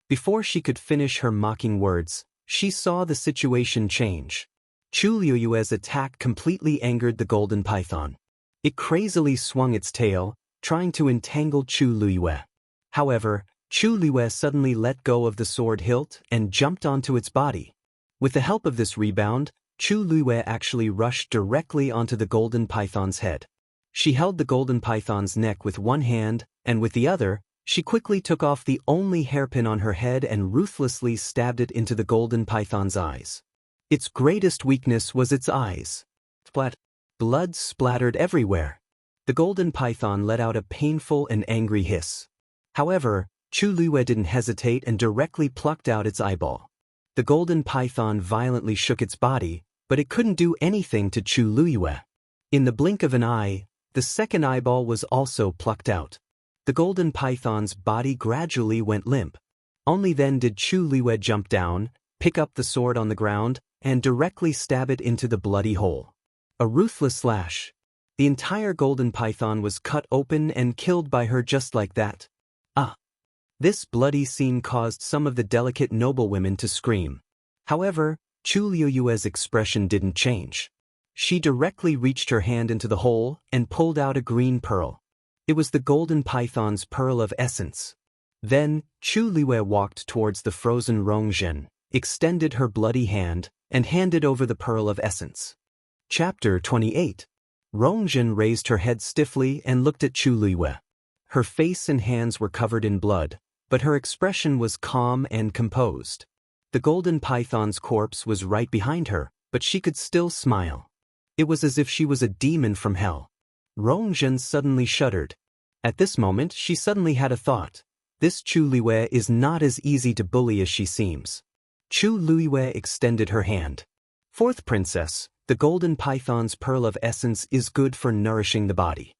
Before she could finish her mocking words, she saw the situation change. Chu Luiwei's attack completely angered the golden python. It crazily swung its tail, trying to entangle Chu Luiwei. However, Chu Luiwei suddenly let go of the sword hilt and jumped onto its body. With the help of this rebound, Chu Luiwei actually rushed directly onto the golden python's head. She held the golden python's neck with one hand, and with the other, she quickly took off the only hairpin on her head and ruthlessly stabbed it into the golden python's eyes. Its greatest weakness was its eyes. Splat. Blood splattered everywhere. The golden python let out a painful and angry hiss. However, Chu Luiwei didn't hesitate and directly plucked out its eyeball. The golden python violently shook its body, but it couldn't do anything to Chu Luiwei. In the blink of an eye, the second eyeball was also plucked out. The golden python's body gradually went limp. Only then did Chu Luiwei jump down, pick up the sword on the ground, and directly stab it into the bloody hole. A ruthless slash. The entire golden python was cut open and killed by her just like that. Ah! This bloody scene caused some of the delicate noblewomen to scream. However, Chu Luiwei's expression didn't change. She directly reached her hand into the hole and pulled out a green pearl. It was the golden python's pearl of essence. Then, Chu Luiwei walked towards the frozen Rongjin, extended her bloody hand, and handed over the pearl of essence. Chapter 28. Rongjin raised her head stiffly and looked at Chu Luiwei. Her face and hands were covered in blood, but her expression was calm and composed. The golden python's corpse was right behind her, but she could still smile. It was as if she was a demon from hell. Rongjin suddenly shuddered. At this moment, she suddenly had a thought. This Chu Luiwei is not as easy to bully as she seems. Chu Luiwei extended her hand. "Fourth princess, the golden python's pearl of essence is good for nourishing the body."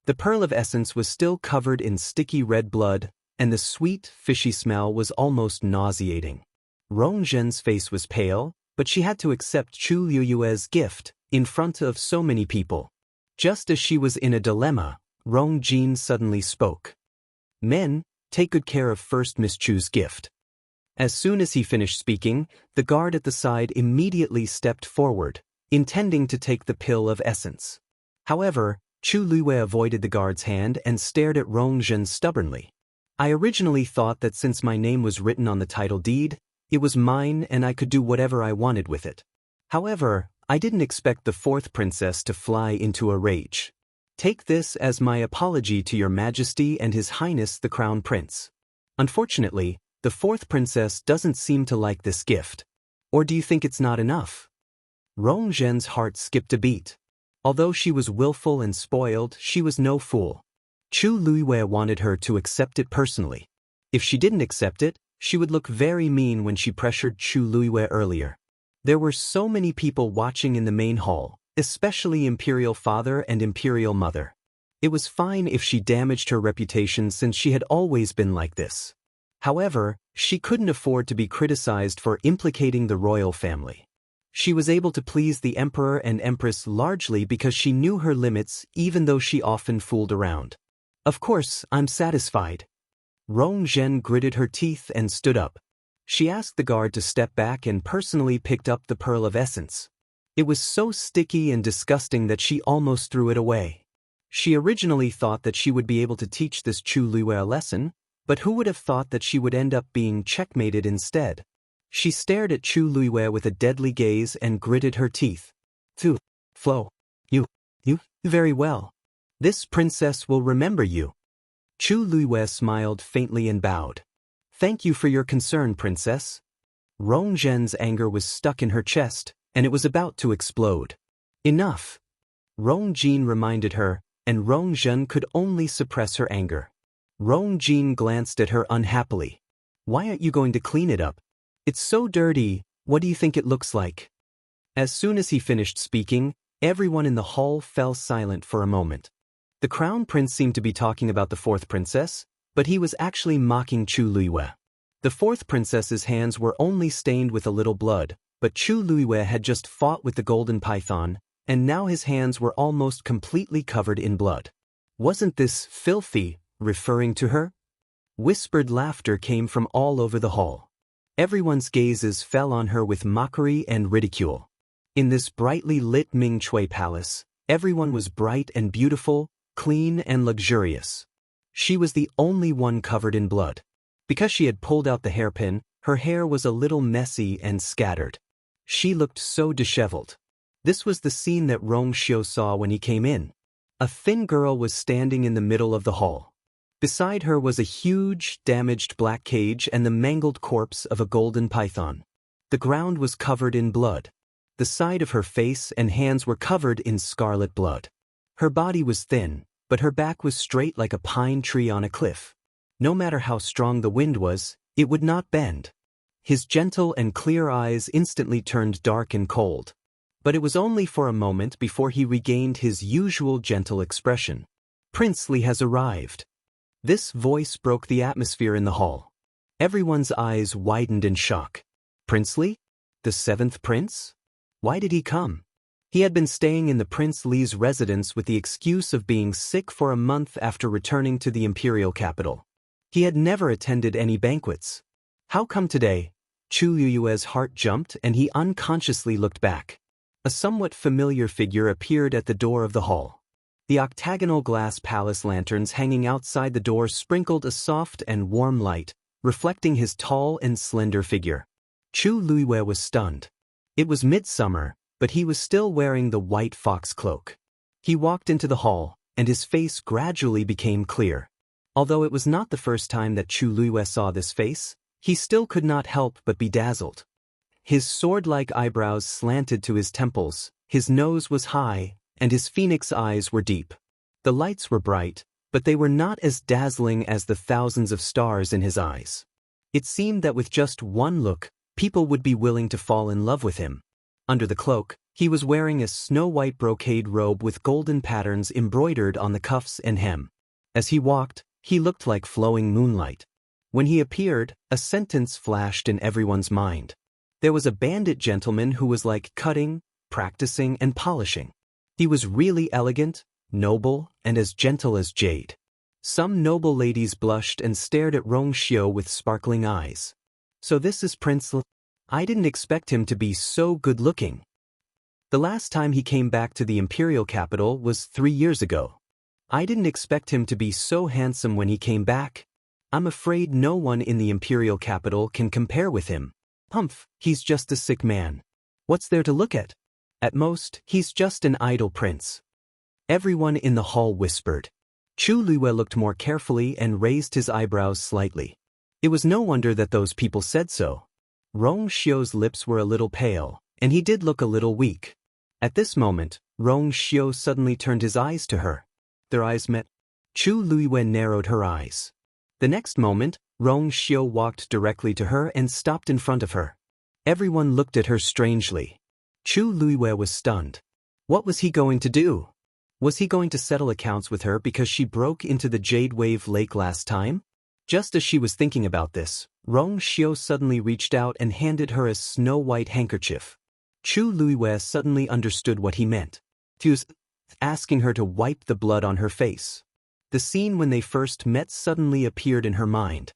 The pearl of essence was still covered in sticky red blood, and the sweet, fishy smell was almost nauseating. Rongjin's face was pale, but she had to accept Chu Luiwei's gift in front of so many people. Just as she was in a dilemma, Rongjin suddenly spoke. "Men, take good care of first Miss Chu's gift." As soon as he finished speaking, the guard at the side immediately stepped forward, intending to take the pill of essence. However, Chu Luiwei avoided the guard's hand and stared at Rong Zhen stubbornly. I originally thought that since my name was written on the title deed, it was mine and I could do whatever I wanted with it. However, I didn't expect the fourth princess to fly into a rage. Take this as my apology to your majesty and his highness the crown prince. Unfortunately, the fourth princess doesn't seem to like this gift. Or do you think it's not enough? Rong Zhen's heart skipped a beat. Although she was willful and spoiled, she was no fool. Chu Luiwei wanted her to accept it personally. If she didn't accept it, she would look very mean when she pressured Chu Luiwei earlier. There were so many people watching in the main hall, especially Imperial Father and Imperial Mother. It was fine if she damaged her reputation since she had always been like this. However, she couldn't afford to be criticized for implicating the royal family. She was able to please the Emperor and Empress largely because she knew her limits even though she often fooled around. Of course, I'm satisfied. Rong Zhen gritted her teeth and stood up. She asked the guard to step back and personally picked up the pearl of essence. It was so sticky and disgusting that she almost threw it away. She originally thought that she would be able to teach this Chu Luiwei a lesson, but who would have thought that she would end up being checkmated instead? She stared at Chu Luiwei with a deadly gaze and gritted her teeth. Flo. You. Very well. This princess will remember you. Chu Luiwei smiled faintly and bowed. Thank you for your concern, princess. Rong Zhen's anger was stuck in her chest, and it was about to explode. Enough. Rong Jin reminded her, and Rong Zhen could only suppress her anger. Rong Jin glanced at her unhappily. Why aren't you going to clean it up? It's so dirty, what do you think it looks like? As soon as he finished speaking, everyone in the hall fell silent for a moment. The crown prince seemed to be talking about the fourth princess, but he was actually mocking Chu Luiwei. The fourth princess's hands were only stained with a little blood, but Chu Luiwei had just fought with the golden python, and now his hands were almost completely covered in blood. Wasn't this filthy, referring to her? Whispered laughter came from all over the hall. Everyone's gazes fell on her with mockery and ridicule. In this brightly lit Ming Chui palace, everyone was bright and beautiful, clean and luxurious. She was the only one covered in blood. Because she had pulled out the hairpin, her hair was a little messy and scattered. She looked so disheveled. This was the scene that Rong Xiu saw when he came in. A thin girl was standing in the middle of the hall. Beside her was a huge, damaged black cage and the mangled corpse of a golden python. The ground was covered in blood. The side of her face and hands were covered in scarlet blood. Her body was thin, but her back was straight like a pine tree on a cliff. No matter how strong the wind was, it would not bend. His gentle and clear eyes instantly turned dark and cold. But it was only for a moment before he regained his usual gentle expression. Prince Li has arrived. This voice broke the atmosphere in the hall. Everyone's eyes widened in shock. Prince Li? The seventh prince? Why did he come? He had been staying in the Prince Li's residence with the excuse of being sick for a month after returning to the imperial capital. He had never attended any banquets. How come today? Chu Luiwei's heart jumped and he unconsciously looked back. A somewhat familiar figure appeared at the door of the hall. The octagonal glass palace lanterns hanging outside the door sprinkled a soft and warm light, reflecting his tall and slender figure. Chu Luiwei was stunned. It was midsummer, but he was still wearing the white fox cloak. He walked into the hall, and his face gradually became clear. Although it was not the first time that Chu Luiwei saw this face, he still could not help but be dazzled. His sword-like eyebrows slanted to his temples, his nose was high, and his phoenix eyes were deep. The lights were bright, but they were not as dazzling as the thousands of stars in his eyes. It seemed that with just one look, people would be willing to fall in love with him. Under the cloak, he was wearing a snow-white brocade robe with golden patterns embroidered on the cuffs and hem. As he walked, he looked like flowing moonlight. When he appeared, a sentence flashed in everyone's mind. There was a bandit gentleman who was like cutting, practicing, and polishing. He was really elegant, noble, and as gentle as jade. Some noble ladies blushed and stared at Rong Xiu with sparkling eyes. So this is Prince Li? I didn't expect him to be so good-looking. The last time he came back to the imperial capital was 3 years ago. I didn't expect him to be so handsome when he came back. I'm afraid no one in the imperial capital can compare with him. Humph, he's just a sick man. What's there to look at? At most, he's just an idle prince. Everyone in the hall whispered. Chu Luiwei looked more carefully and raised his eyebrows slightly. It was no wonder that those people said so. Rong Xiu's lips were a little pale, and he did look a little weak. At this moment, Rong Xiu suddenly turned his eyes to her. Their eyes met. Chu Luiwei narrowed her eyes. The next moment, Rong Xiu walked directly to her and stopped in front of her. Everyone looked at her strangely. Chu Luiwei was stunned. What was he going to do? Was he going to settle accounts with her because she broke into the Jade Wave Lake last time? Just as she was thinking about this, Rong Xiu suddenly reached out and handed her a snow-white handkerchief. Chu Luiwei suddenly understood what he meant. He was asking her to wipe the blood on her face. The scene when they first met suddenly appeared in her mind.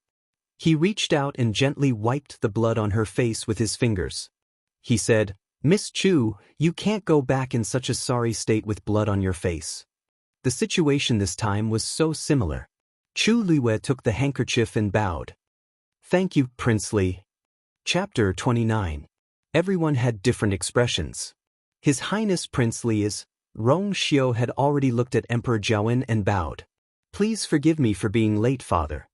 He reached out and gently wiped the blood on her face with his fingers. He said, Miss Chu, you can't go back in such a sorry state with blood on your face. The situation this time was so similar. Chu Luiwei took the handkerchief and bowed. Thank you, Prince Li. Chapter 29. Everyone had different expressions. His Highness Prince Li is. Rong Xiu had already looked at Emperor Jiawen and bowed. Please forgive me for being late, father.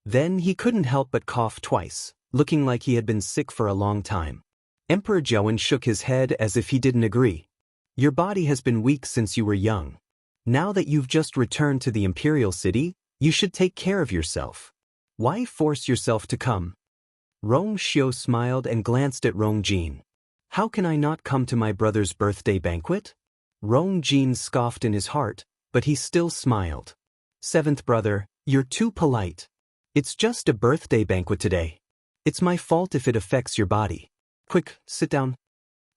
Then he couldn't help but cough twice, looking like he had been sick for a long time. Emperor Jiawen shook his head as if he didn't agree. Your body has been weak since you were young. Now that you've just returned to the imperial city, you should take care of yourself. Why force yourself to come? Rong Xiu smiled and glanced at Rong Jin. How can I not come to my brother's birthday banquet? Rong Jin scoffed in his heart, but he still smiled. Seventh brother, you're too polite. It's just a birthday banquet today. It's my fault if it affects your body. Quick, sit down.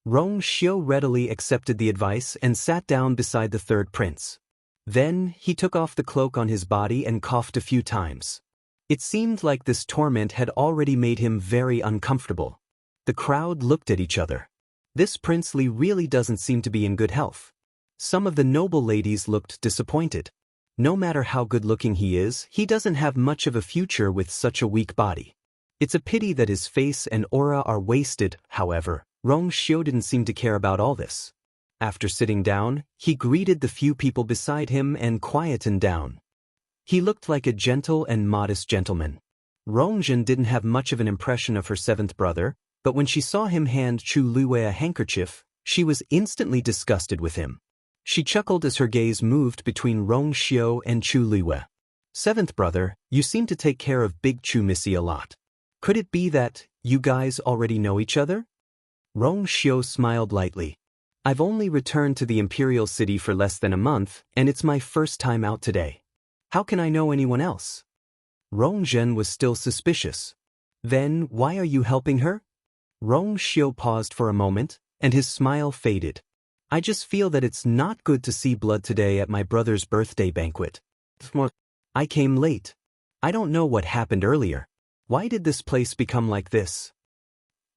Rong Xiu readily accepted the advice and sat down beside the third prince. Then, he took off the cloak on his body and coughed a few times. It seemed like this torment had already made him very uncomfortable. The crowd looked at each other. This Prince Li really doesn't seem to be in good health. Some of the noble ladies looked disappointed. No matter how good-looking he is, he doesn't have much of a future with such a weak body. It's a pity that his face and aura are wasted. However, Rong Xiu didn't seem to care about all this. After sitting down, he greeted the few people beside him and quietened down. He looked like a gentle and modest gentleman. Rongjin didn't have much of an impression of her seventh brother, but when she saw him hand Chu Luiwei a handkerchief, she was instantly disgusted with him. She chuckled as her gaze moved between Rong Xiu and Chu Luiwei. Seventh brother, you seem to take care of Big Chu Missy a lot. Could it be that you guys already know each other? Rong Xiu smiled lightly. I've only returned to the imperial city for less than a month, and it's my first time out today. How can I know anyone else? Rongjin was still suspicious. Then, why are you helping her? Rong Xiu paused for a moment, and his smile faded. I just feel that it's not good to see blood today at my brother's birthday banquet. I came late. I don't know what happened earlier. Why did this place become like this?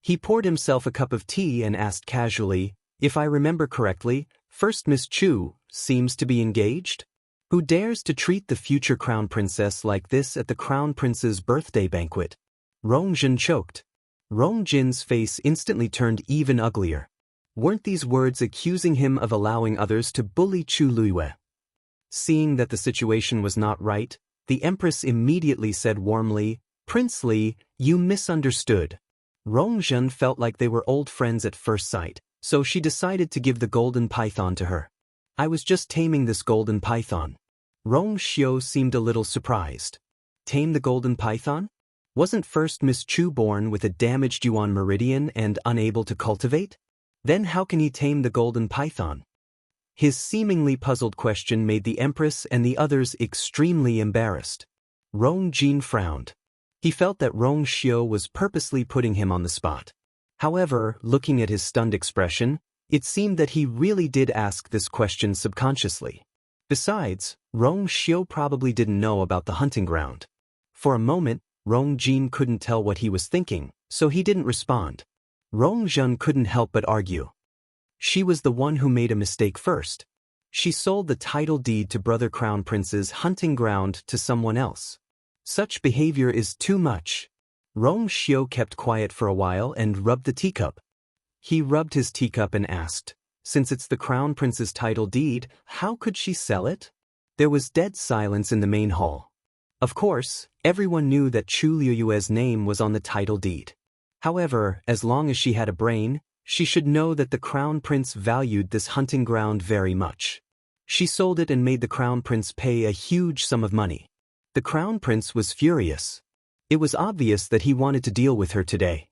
He poured himself a cup of tea and asked casually, if I remember correctly, first Miss Chu seems to be engaged? Who dares to treat the future crown princess like this at the crown prince's birthday banquet? Rongjin choked. Rongjin's face instantly turned even uglier. Weren't these words accusing him of allowing others to bully Chu Luiwei? Seeing that the situation was not right, the Empress immediately said warmly, Prince Li, you misunderstood. Rongjin felt like they were old friends at first sight, so she decided to give the golden python to her. I was just taming this golden python. Rong Xiu seemed a little surprised. Tame the golden python? Wasn't first Miss Chu born with a damaged yuan meridian and unable to cultivate? Then how can he tame the golden python? His seemingly puzzled question made the Empress and the others extremely embarrassed. Rong Jin frowned. He felt that Rong Xiu was purposely putting him on the spot. However, looking at his stunned expression, it seemed that he really did ask this question subconsciously. Besides, Rong Xiu probably didn't know about the hunting ground. For a moment, Rong Jin couldn't tell what he was thinking, so he didn't respond. Rong Zhen couldn't help but argue. She was the one who made a mistake first. She sold the title deed to brother crown prince's hunting ground to someone else. Such behavior is too much. Rong Xiu kept quiet for a while and rubbed the teacup. He rubbed his teacup and asked, since it's the crown prince's title deed, how could she sell it? There was dead silence in the main hall. Of course, everyone knew that Chu Liuyue's name was on the title deed. However, as long as she had a brain, she should know that the crown prince valued this hunting ground very much. She sold it and made the crown prince pay a huge sum of money. The crown prince was furious. It was obvious that he wanted to deal with her today.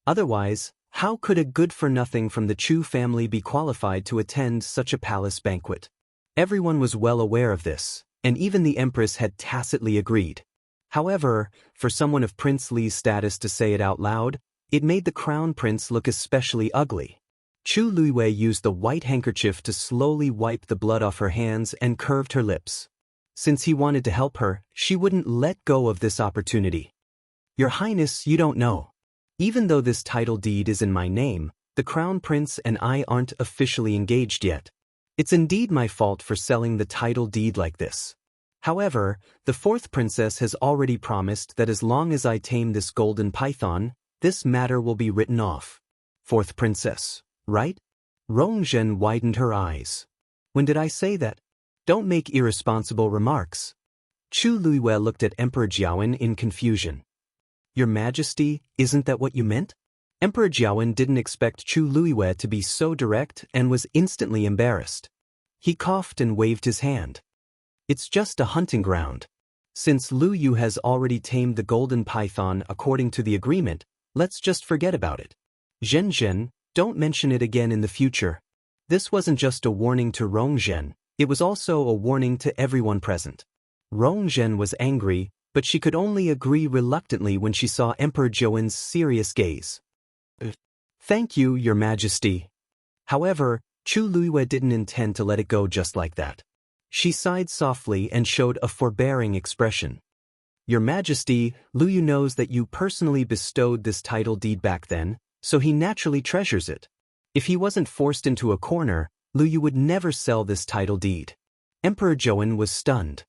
Otherwise, how could a good-for-nothing from the Chu family be qualified to attend such a palace banquet? Everyone was well aware of this, and even the empress had tacitly agreed. However, for someone of Prince Li's status to say it out loud, it made the crown prince look especially ugly. Chu Luiwei used the white handkerchief to slowly wipe the blood off her hands and curved her lips. Since he wanted to help her, she wouldn't let go of this opportunity. Your Highness, you don't know. Even though this title deed is in my name, the crown prince and I aren't officially engaged yet. It's indeed my fault for selling the title deed like this. However, the fourth princess has already promised that as long as I tame this golden python, this matter will be written off. Fourth princess, right? Rongzhen widened her eyes. When did I say that? Don't make irresponsible remarks. Chu Luiwei looked at Emperor Jiawen in confusion. Your Majesty, isn't that what you meant? Emperor Jiawen didn't expect Chu Luiwei to be so direct and was instantly embarrassed. He coughed and waved his hand. It's just a hunting ground. Since Lu Yu has already tamed the golden python according to the agreement, let's just forget about it. Zhen, don't mention it again in the future. This wasn't just a warning to Rongzhen, it was also a warning to everyone present. Rongzhen was angry, but she could only agree reluctantly when she saw Emperor Jiawen's serious gaze. Thank you, Your Majesty. However, Chu Luiwei didn't intend to let it go just like that. She sighed softly and showed a forbearing expression. Your Majesty, Lu Yu knows that you personally bestowed this title deed back then, so he naturally treasures it. If he wasn't forced into a corner, Lu Yu would never sell this title deed. Emperor Jiawen was stunned.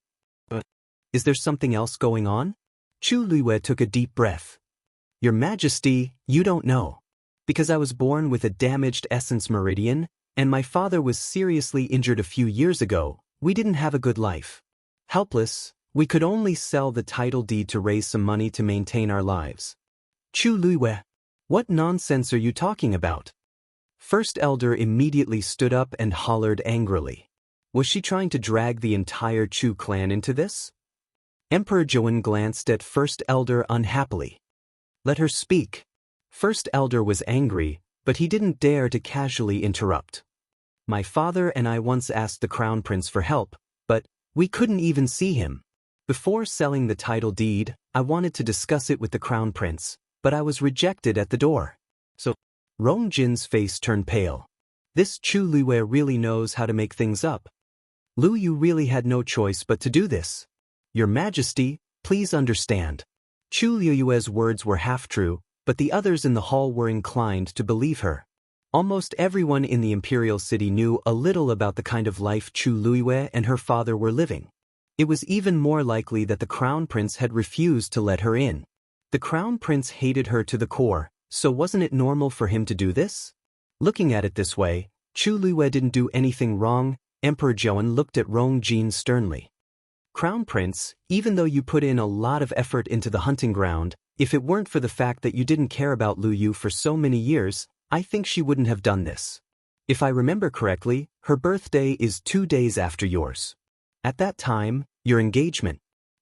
Is there something else going on? Chu Luiwei took a deep breath. Your Majesty, you don't know. Because I was born with a damaged essence meridian, and my father was seriously injured a few years ago, we didn't have a good life. Helpless, we could only sell the title deed to raise some money to maintain our lives. Chu Luiwei, what nonsense are you talking about? First Elder immediately stood up and hollered angrily. Was she trying to drag the entire Chu clan into this? Emperor Jiawen glanced at First Elder unhappily. Let her speak. First Elder was angry, but he didn't dare to casually interrupt. My father and I once asked the Crown Prince for help, but we couldn't even see him. Before selling the title deed, I wanted to discuss it with the Crown Prince, but I was rejected at the door. So, Rongjin's face turned pale. This Chu Luiwei really knows how to make things up. Lu Yu really had no choice but to do this. Your Majesty, please understand. Chu Liuyue's words were half true, but the others in the hall were inclined to believe her. Almost everyone in the imperial city knew a little about the kind of life Chu Luiwei and her father were living. It was even more likely that the Crown Prince had refused to let her in. The Crown Prince hated her to the core, so wasn't it normal for him to do this? Looking at it this way, Chu Luiwei didn't do anything wrong. Emperor Jiawen looked at Rongjin sternly. Crown Prince, even though you put in a lot of effort into the hunting ground, if it weren't for the fact that you didn't care about Lu Yu for so many years, I think she wouldn't have done this. If I remember correctly, her birthday is 2 days after yours. At that time, your engagement.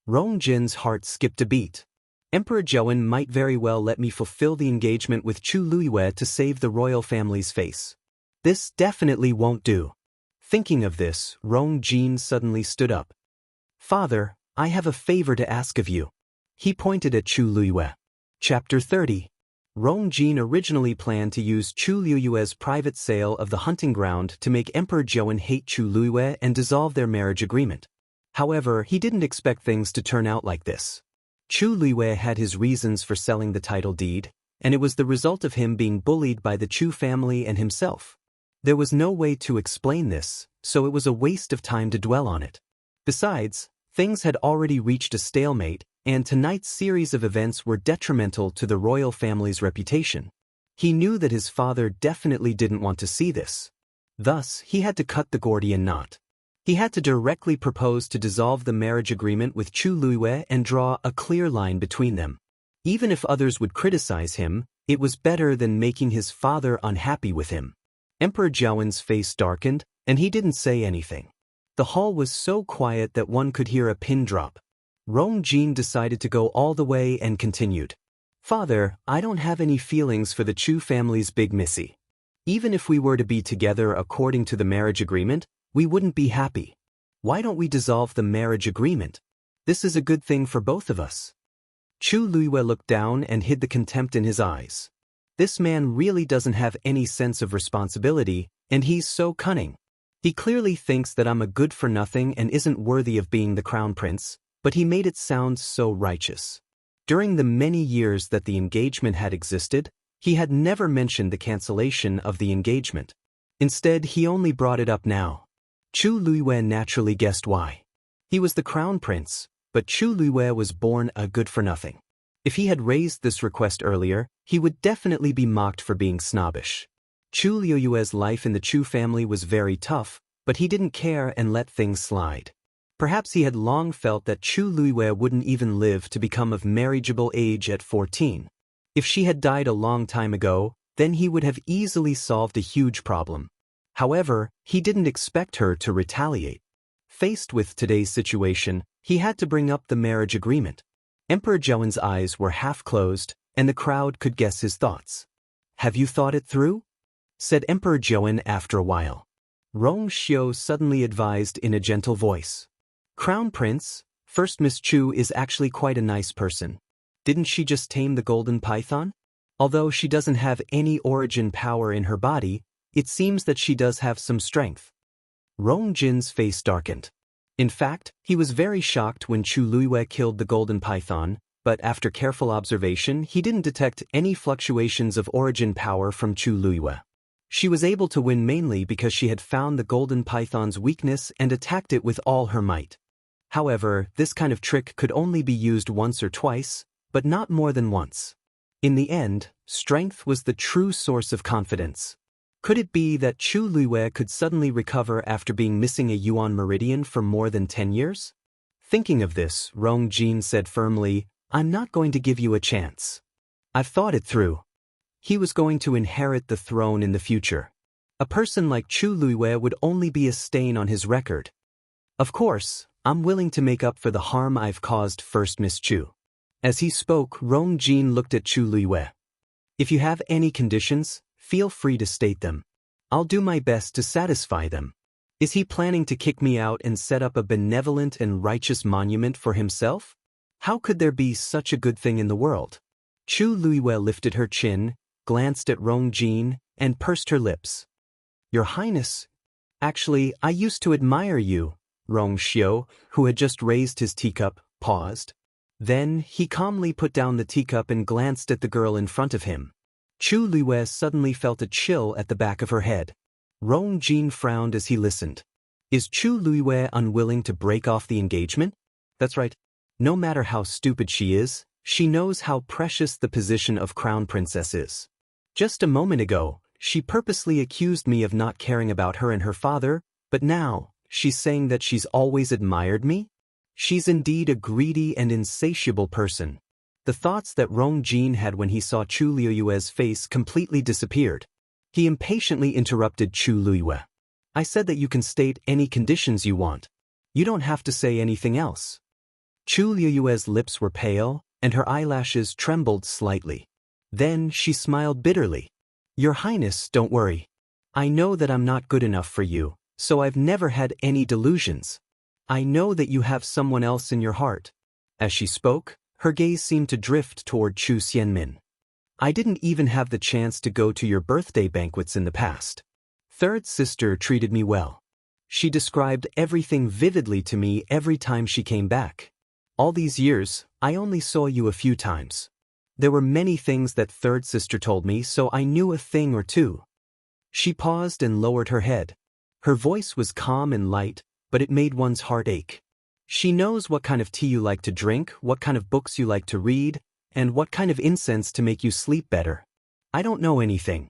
Rongjin's heart skipped a beat. Emperor Jiawen might very well let me fulfill the engagement with Chu Luiwei to save the royal family's face. This definitely won't do. Thinking of this, Rongjin suddenly stood up. Father, I have a favor to ask of you. He pointed at Chu Luiwei. Chapter 30. Rongjin originally planned to use Chu Liuyue's private sale of the hunting ground to make Emperor Jiawen hate Chu Luiwei and dissolve their marriage agreement. However, he didn't expect things to turn out like this. Chu Luiwei had his reasons for selling the title deed, and it was the result of him being bullied by the Chu family and himself. There was no way to explain this, so it was a waste of time to dwell on it. Besides, things had already reached a stalemate, and tonight's series of events were detrimental to the royal family's reputation. He knew that his father definitely didn't want to see this. Thus, he had to cut the Gordian knot. He had to directly propose to dissolve the marriage agreement with Chu Luiyue and draw a clear line between them. Even if others would criticize him, it was better than making his father unhappy with him. Emperor Jiawen's face darkened, and he didn't say anything. The hall was so quiet that one could hear a pin drop. Rong Jin decided to go all the way and continued. Father, I don't have any feelings for the Chu family's big missy. Even if we were to be together according to the marriage agreement, we wouldn't be happy. Why don't we dissolve the marriage agreement? This is a good thing for both of us. Chu Luiyue looked down and hid the contempt in his eyes. This man really doesn't have any sense of responsibility, and he's so cunning. He clearly thinks that I'm a good-for-nothing and isn't worthy of being the crown prince, but he made it sound so righteous. During the many years that the engagement had existed, he had never mentioned the cancellation of the engagement. Instead, he only brought it up now. Chu Luiyue naturally guessed why. He was the crown prince, but Chu Luiyue was born a good-for-nothing. If he had raised this request earlier, he would definitely be mocked for being snobbish. Chu Luiyue's life in the Chu family was very tough, but he didn't care and let things slide. Perhaps he had long felt that Chu Luiyue wouldn't even live to become of marriageable age at 14. If she had died a long time ago, then he would have easily solved a huge problem. However, he didn't expect her to retaliate. Faced with today's situation, he had to bring up the marriage agreement. Emperor Jiawen's eyes were half closed, and the crowd could guess his thoughts. Have you thought it through? Said Emperor Jiawen after a while. Rong Xiu suddenly advised in a gentle voice. Crown Prince, First Miss Chu is actually quite a nice person. Didn't she just tame the golden python? Although she doesn't have any origin power in her body, it seems that she does have some strength. Rong Jin's face darkened. In fact, he was very shocked when Chu Luiyue killed the golden python, but after careful observation he didn't detect any fluctuations of origin power from Chu Luiyue. She was able to win mainly because she had found the golden python's weakness and attacked it with all her might. However, this kind of trick could only be used once or twice, but not more than once. In the end, strength was the true source of confidence. Could it be that Chu Luiyue could suddenly recover after being missing a Yuan meridian for more than 10 years? Thinking of this, Rong Jin said firmly, I'm not going to give you a chance. I've thought it through. He was going to inherit the throne in the future. A person like Chu Luiyue would only be a stain on his record. Of course, I'm willing to make up for the harm I've caused First Miss Chu. As he spoke, Rong Jin looked at Chu Luiyue. If you have any conditions, feel free to state them. I'll do my best to satisfy them. Is he planning to kick me out and set up a benevolent and righteous monument for himself? How could there be such a good thing in the world? Chu Luiyue lifted her chin, glanced at Rong Jin, and pursed her lips. Your Highness, actually, I used to admire you. Rong Xiu, who had just raised his teacup, paused. Then, he calmly put down the teacup and glanced at the girl in front of him. Chu Luiyue suddenly felt a chill at the back of her head. Rong Jin frowned as he listened. Is Chu Luiyue unwilling to break off the engagement? That's right. No matter how stupid she is, she knows how precious the position of crown princess is. Just a moment ago, she purposely accused me of not caring about her and her father, but now, she's saying that she's always admired me? She's indeed a greedy and insatiable person. The thoughts that Rong Jin had when he saw Chu Luiyue's face completely disappeared. He impatiently interrupted Chu Luiyue. I said that you can state any conditions you want. You don't have to say anything else. Chu Luiyue's lips were pale, and her eyelashes trembled slightly. Then she smiled bitterly. Your Highness, don't worry. I know that I'm not good enough for you, so I've never had any delusions. I know that you have someone else in your heart. As she spoke, her gaze seemed to drift toward Chu Xianmin. I didn't even have the chance to go to your birthday banquets in the past. Third sister treated me well. She described everything vividly to me every time she came back. All these years, I only saw you a few times. There were many things that third sister told me, so I knew a thing or two. She paused and lowered her head. Her voice was calm and light, but it made one's heart ache. She knows what kind of tea you like to drink, what kind of books you like to read, and what kind of incense to make you sleep better. I don't know anything.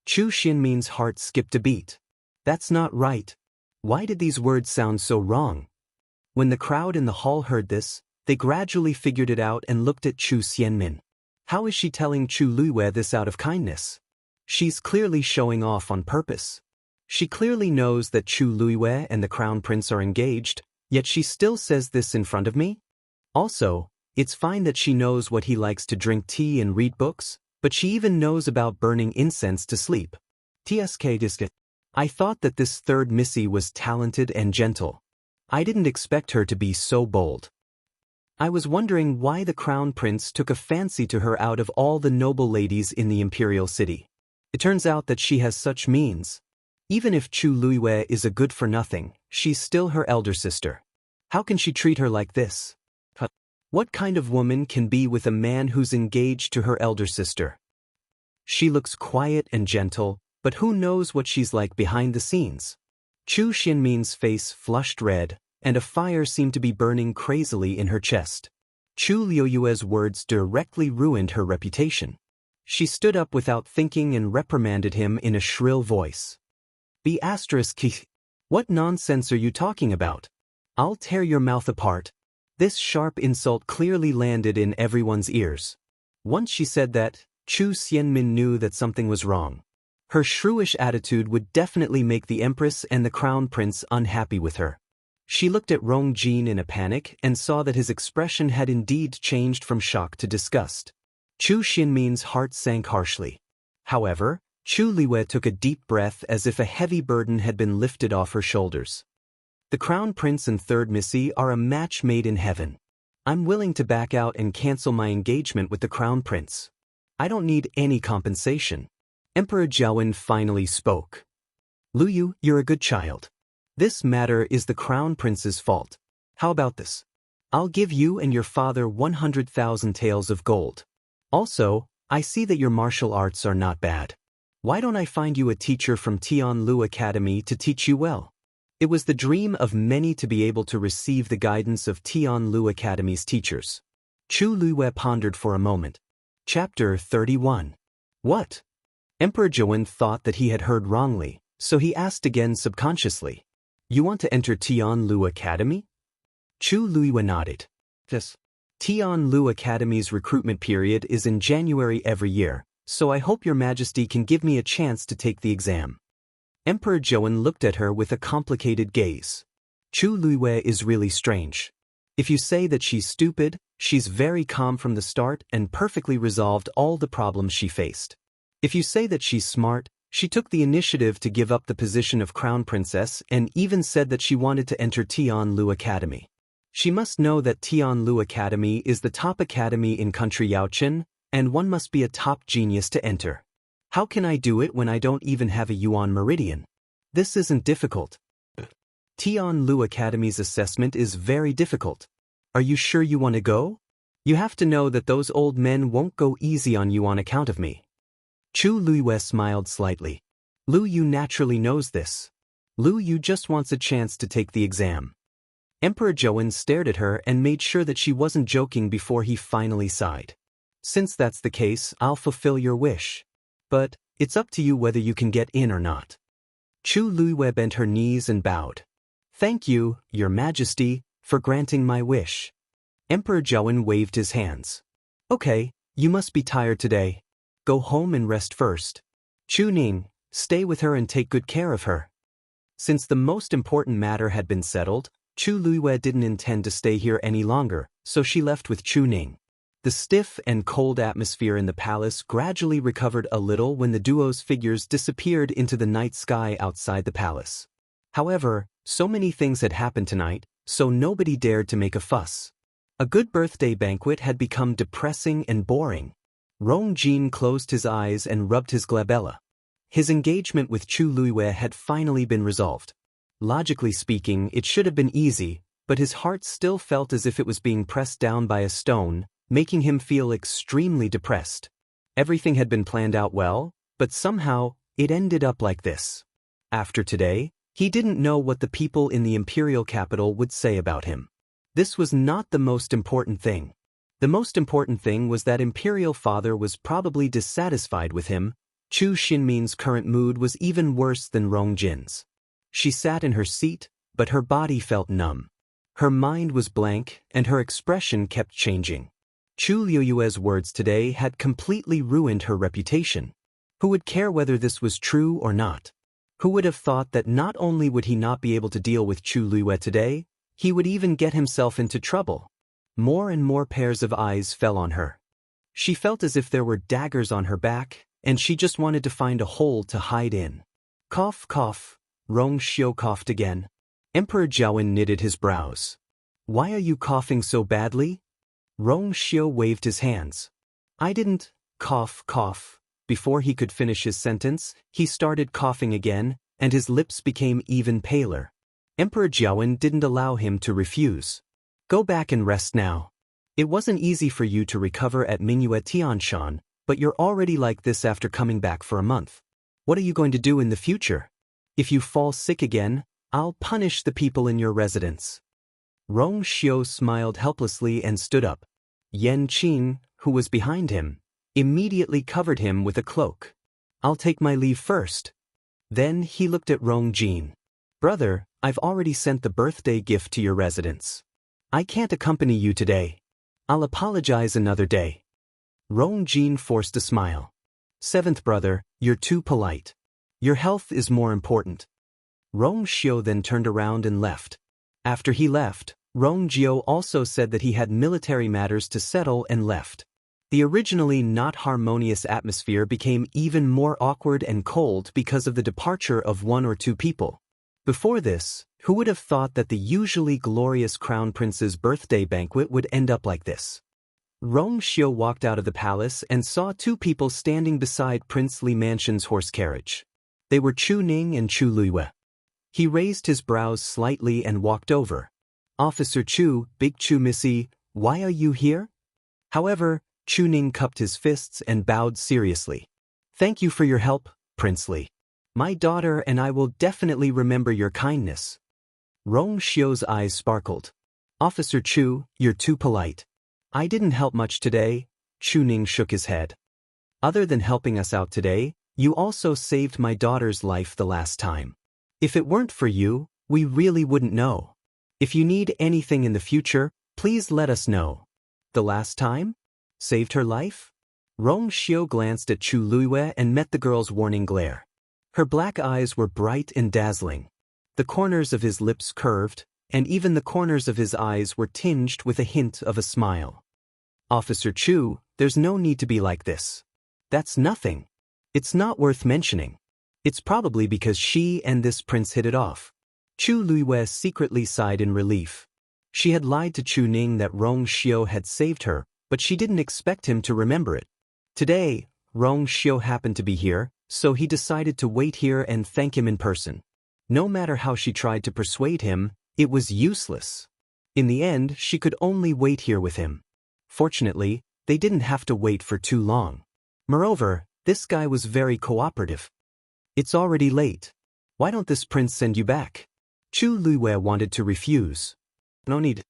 Chu Xianmin's heart skipped a beat. That's not right. Why did these words sound so wrong? When the crowd in the hall heard this, they gradually figured it out and looked at Chu Xianmin. How is she telling Chu Luiwei this out of kindness? She's clearly showing off on purpose. She clearly knows that Chu Luiwei and the crown prince are engaged, yet she still says this in front of me? Also, it's fine that she knows what he likes to drink tea and read books, but she even knows about burning incense to sleep. TSK Disket. I thought that this third Missy was talented and gentle. I didn't expect her to be so bold. I was wondering why the crown prince took a fancy to her out of all the noble ladies in the imperial city. It turns out that she has such means. Even if Chu Luiwei is a good-for-nothing, she's still her elder sister. How can she treat her like this? What kind of woman can be with a man who's engaged to her elder sister? She looks quiet and gentle, but who knows what she's like behind the scenes? Chu Xianmin's face flushed red, and a fire seemed to be burning crazily in her chest. Chu Liuyue's words directly ruined her reputation. She stood up without thinking and reprimanded him in a shrill voice. What nonsense are you talking about? I'll tear your mouth apart. This sharp insult clearly landed in everyone's ears. Once she said that, Chu Xianmin knew that something was wrong. Her shrewish attitude would definitely make the empress and the crown prince unhappy with her. She looked at Rong Jin in a panic and saw that his expression had indeed changed from shock to disgust. Chu Xianmin's heart sank harshly. However, Chu Liwei took a deep breath as if a heavy burden had been lifted off her shoulders. The crown prince and third Missy are a match made in heaven. I'm willing to back out and cancel my engagement with the crown prince. I don't need any compensation. Emperor Jiawen finally spoke. Luyu, you're a good child. This matter is the crown prince's fault. How about this? I'll give you and your father 100,000 taels of gold. Also, I see that your martial arts are not bad. Why don't I find you a teacher from Tianlu Academy to teach you well? It was the dream of many to be able to receive the guidance of Tianlu Academy's teachers. Chu Luiwei pondered for a moment. Chapter 31. What? Emperor Jiawen thought that he had heard wrongly, so he asked again subconsciously. You want to enter Tianlu Academy? Chu Luiwei nodded. Yes. Tianlu Academy's recruitment period is in January every year, so I hope your majesty can give me a chance to take the exam. Emperor Jiawen looked at her with a complicated gaze. Chu Luiwei is really strange. If you say that she's stupid, she's very calm from the start and perfectly resolved all the problems she faced. If you say that she's smart, she took the initiative to give up the position of crown princess and even said that she wanted to enter Tianlu Academy. She must know that Tianlu Academy is the top academy in country Yaochen, and one must be a top genius to enter. How can I do it when I don't even have a yuan meridian? This isn't difficult. Tianlu Academy's assessment is very difficult. Are you sure you want to go? You have to know that those old men won't go easy on you on account of me. Chu Luiwei smiled slightly. Lu Yu naturally knows this. Lu Yu just wants a chance to take the exam. Emperor Jiawen stared at her and made sure that she wasn't joking before he finally sighed. Since that's the case, I'll fulfill your wish. But it's up to you whether you can get in or not. Chu Luiwei bent her knees and bowed. Thank you, your majesty, for granting my wish. Emperor Jiawen waved his hands. Okay, you must be tired today. Go home and rest first. Chu Ning, stay with her and take good care of her. Since the most important matter had been settled, Chu Luiwei didn't intend to stay here any longer, so she left with Chu Ning. The stiff and cold atmosphere in the palace gradually recovered a little when the duo's figures disappeared into the night sky outside the palace. However, so many things had happened tonight, so nobody dared to make a fuss. A good birthday banquet had become depressing and boring. Rong Jin closed his eyes and rubbed his glabella. His engagement with Chu Luiwei had finally been resolved. Logically speaking, it should have been easy, but his heart still felt as if it was being pressed down by a stone, making him feel extremely depressed. Everything had been planned out well, but somehow, it ended up like this. After today, he didn't know what the people in the imperial capital would say about him. This was not the most important thing. The most important thing was that imperial father was probably dissatisfied with him. Chu Xinmin's current mood was even worse than Rong Jin's. She sat in her seat, but her body felt numb. Her mind was blank, and her expression kept changing. Chu Liuyue's words today had completely ruined her reputation. Who would care whether this was true or not? Who would have thought that not only would he not be able to deal with Chu Liyue today, he would even get himself into trouble? More and more pairs of eyes fell on her. She felt as if there were daggers on her back, and she just wanted to find a hole to hide in. Cough, cough. Rong Xiu coughed again. Emperor Jiawen knitted his brows. Why are you coughing so badly? Rong Xiu waved his hands. I didn't cough, cough. Before he could finish his sentence, he started coughing again, and his lips became even paler. Emperor Jiawen didn't allow him to refuse. Go back and rest now. It wasn't easy for you to recover at Mingyue Tianshan, but you're already like this after coming back for a month. What are you going to do in the future? If you fall sick again, I'll punish the people in your residence. Rong Xiu smiled helplessly and stood up. Yan Qin, who was behind him, immediately covered him with a cloak. I'll take my leave first. Then he looked at Rong Jin. Brother, I've already sent the birthday gift to your residence. I can't accompany you today. I'll apologize another day. Rong Jin forced a smile. Seventh brother, you're too polite. Your health is more important. Rong Xiu then turned around and left. After he left, Rong Jiu also said that he had military matters to settle and left. The originally not harmonious atmosphere became even more awkward and cold because of the departure of one or two people. Before this, who would have thought that the usually glorious crown prince's birthday banquet would end up like this? Rong Xiu walked out of the palace and saw two people standing beside Prince Li Mansion's horse carriage. They were Chu Ning and Chu Liyue. He raised his brows slightly and walked over. Officer Chu, Big Chu Missy, why are you here? However, Chu Ning cupped his fists and bowed seriously. Thank you for your help, Prince Li. My daughter and I will definitely remember your kindness. Rong Xiu's eyes sparkled. Officer Chu, you're too polite. I didn't help much today. Chu Ning shook his head. Other than helping us out today, you also saved my daughter's life the last time. If it weren't for you, we really wouldn't know. If you need anything in the future, please let us know. The last time? Saved her life? Rong Xiu glanced at Chu Liyue and met the girl's warning glare. Her black eyes were bright and dazzling. The corners of his lips curved, and even the corners of his eyes were tinged with a hint of a smile. Officer Chu, there's no need to be like this. That's nothing. It's not worth mentioning. It's probably because she and this prince hit it off. Chu Liyue secretly sighed in relief. She had lied to Chu Ning that Rong Xiu had saved her, but she didn't expect him to remember it. Today, Rong Xiu happened to be here, so he decided to wait here and thank him in person. No matter how she tried to persuade him, it was useless. In the end, she could only wait here with him. Fortunately, they didn't have to wait for too long. Moreover, this guy was very cooperative. It's already late. Why don't this prince send you back? Chu Liyue wanted to refuse. No need.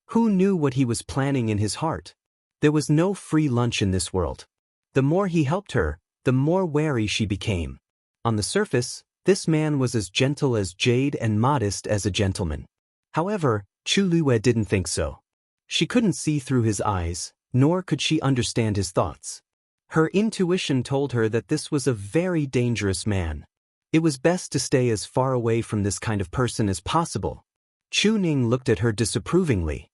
Who knew what he was planning in his heart? There was no free lunch in this world. The more he helped her, the more wary she became. On the surface, this man was as gentle as jade and modest as a gentleman. However, Chu Liyue didn't think so. She couldn't see through his eyes, nor could she understand his thoughts. Her intuition told her that this was a very dangerous man. It was best to stay as far away from this kind of person as possible. Chu Ning looked at her disapprovingly.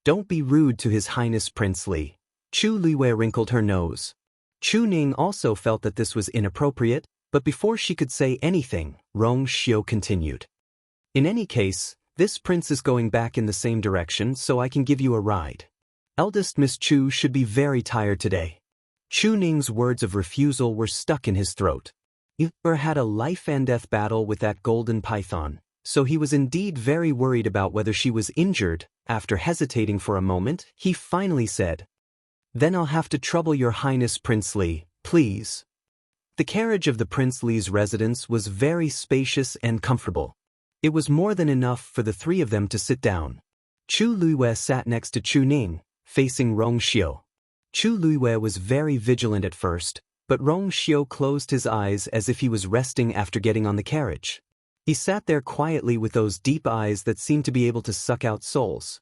Don't be rude to His Highness Prince Li. Chu Liyue wrinkled her nose. Chu Ning also felt that this was inappropriate, but before she could say anything, Rong Xiu continued. In any case, this prince is going back in the same direction, so I can give you a ride. Eldest Miss Chu should be very tired today. Chu Ning's words of refusal were stuck in his throat. He had a life-and-death battle with that golden python, so he was indeed very worried about whether she was injured. After hesitating for a moment, he finally said, Then I'll have to trouble your Highness Prince Li, please. The carriage of the Prince Li's residence was very spacious and comfortable. It was more than enough for the three of them to sit down. Chu Luiwei sat next to Chu Ning, facing Rong Xiu. Chu Luiwei was very vigilant at first, but Rong Xiu closed his eyes as if he was resting after getting on the carriage. He sat there quietly with those deep eyes that seemed to be able to suck out souls.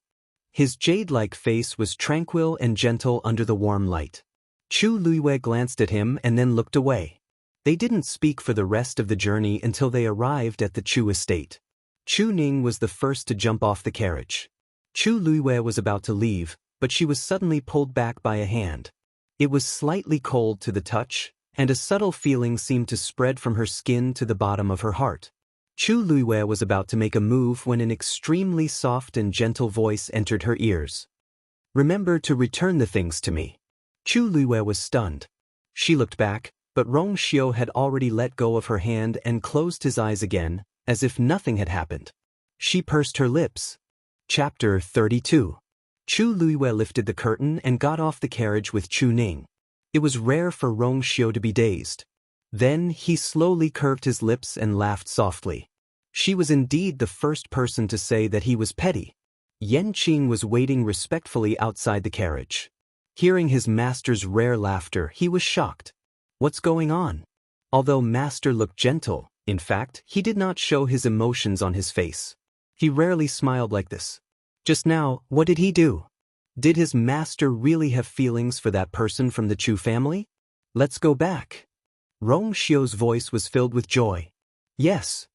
His jade-like face was tranquil and gentle under the warm light. Chu Luiwei glanced at him and then looked away. They didn't speak for the rest of the journey until they arrived at the Chu estate. Chu Ning was the first to jump off the carriage. Chu Luiwei was about to leave, but she was suddenly pulled back by a hand. It was slightly cold to the touch, and a subtle feeling seemed to spread from her skin to the bottom of her heart. Chu Luiwei was about to make a move when an extremely soft and gentle voice entered her ears. "Remember to return the things to me." Chu Luiwei was stunned. She looked back, but Rong Xiu had already let go of her hand and closed his eyes again, as if nothing had happened. She pursed her lips. Chapter 32. Chu Luiwei lifted the curtain and got off the carriage with Chu Ning. It was rare for Rong Xiu to be dazed. Then he slowly curved his lips and laughed softly. She was indeed the first person to say that he was petty. Yan Qing was waiting respectfully outside the carriage. Hearing his master's rare laughter, he was shocked. What's going on? Although master looked gentle, in fact, he did not show his emotions on his face. He rarely smiled like this. Just now, what did he do? Did his master really have feelings for that person from the Chu family? Let's go back. Rong Xiu's voice was filled with joy. Yes.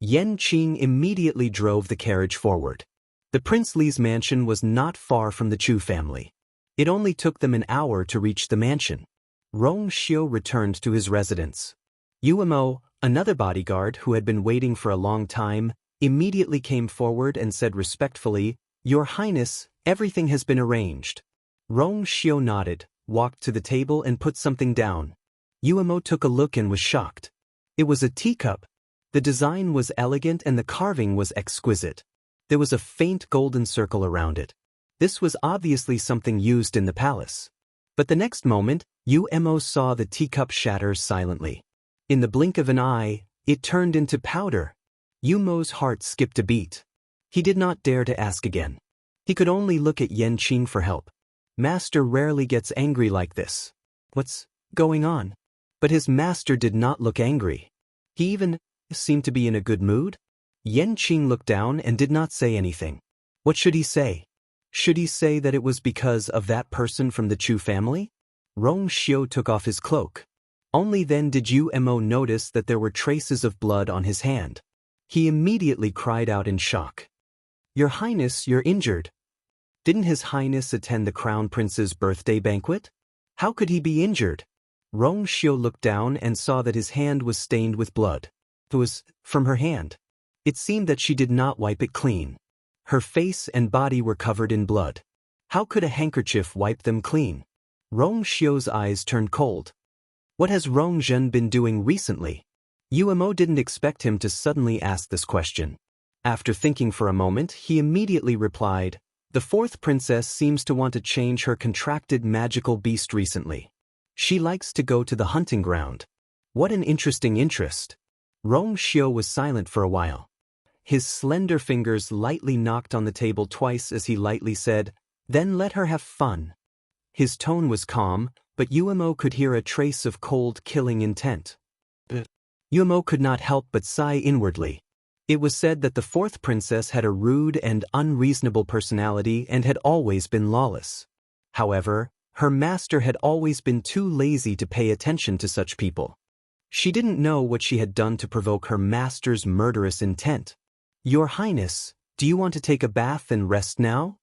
Yan Qing immediately drove the carriage forward. The Prince Li's mansion was not far from the Chu family. It only took them an hour to reach the mansion. Rong Xiu returned to his residence. Yuemo, another bodyguard who had been waiting for a long time, immediately came forward and said respectfully, "Your Highness, everything has been arranged." Rong Xiu nodded, walked to the table and put something down. Yuemo took a look and was shocked. It was a teacup. The design was elegant and the carving was exquisite. There was a faint golden circle around it. This was obviously something used in the palace. But the next moment, Yuemo saw the teacup shatter silently. In the blink of an eye, it turned into powder. Yuemo's heart skipped a beat. He did not dare to ask again. He could only look at Yan Qing for help. Master rarely gets angry like this. What's going on? But his master did not look angry. He even seemed to be in a good mood. Yan Qing looked down and did not say anything. What should he say? Should he say that it was because of that person from the Chu family? Rong Xiu took off his cloak. Only then did Yuemo notice that there were traces of blood on his hand. He immediately cried out in shock. "Your Highness, you're injured." Didn't His Highness attend the Crown Prince's birthday banquet? How could he be injured? Rong Xiu looked down and saw that his hand was stained with blood. It was from her hand. It seemed that she did not wipe it clean. Her face and body were covered in blood. How could a handkerchief wipe them clean? Rong Xiu's eyes turned cold. What has Rong Zhen been doing recently? Yuemo didn't expect him to suddenly ask this question. After thinking for a moment, he immediately replied, "The fourth princess seems to want to change her contracted magical beast recently. She likes to go to the hunting ground." What an interesting interest. Rong Xiu was silent for a while. His slender fingers lightly knocked on the table twice as he lightly said, "Then let her have fun." His tone was calm, but Yuemo could hear a trace of cold, killing intent. Yuemo could not help but sigh inwardly. It was said that the fourth princess had a rude and unreasonable personality and had always been lawless. However, her master had always been too lazy to pay attention to such people. She didn't know what she had done to provoke her master's murderous intent. "Your Highness, do you want to take a bath and rest now?"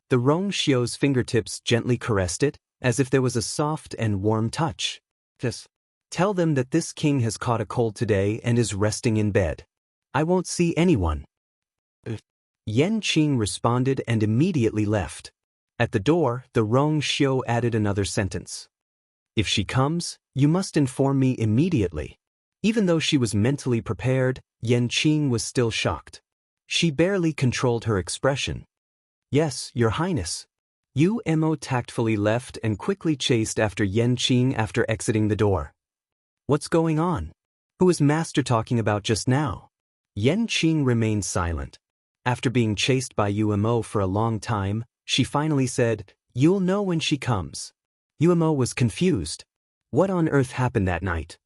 The Rong Xiu's fingertips gently caressed it, as if there was a soft and warm touch. "Just tell them that this king has caught a cold today and is resting in bed. I won't see anyone." Yan Qing responded and immediately left. At the door, the Rong Xiu added another sentence. "If she comes, you must inform me immediately." Even though she was mentally prepared, Yan Qing was still shocked. She barely controlled her expression. "Yes, Your Highness." Yuemo tactfully left and quickly chased after Yan Qing after exiting the door. What's going on? Who was Master talking about just now? Yan Qing remained silent. After being chased by Umo for a long time, she finally said, "You'll know when she comes." Umo was confused. What on earth happened that night?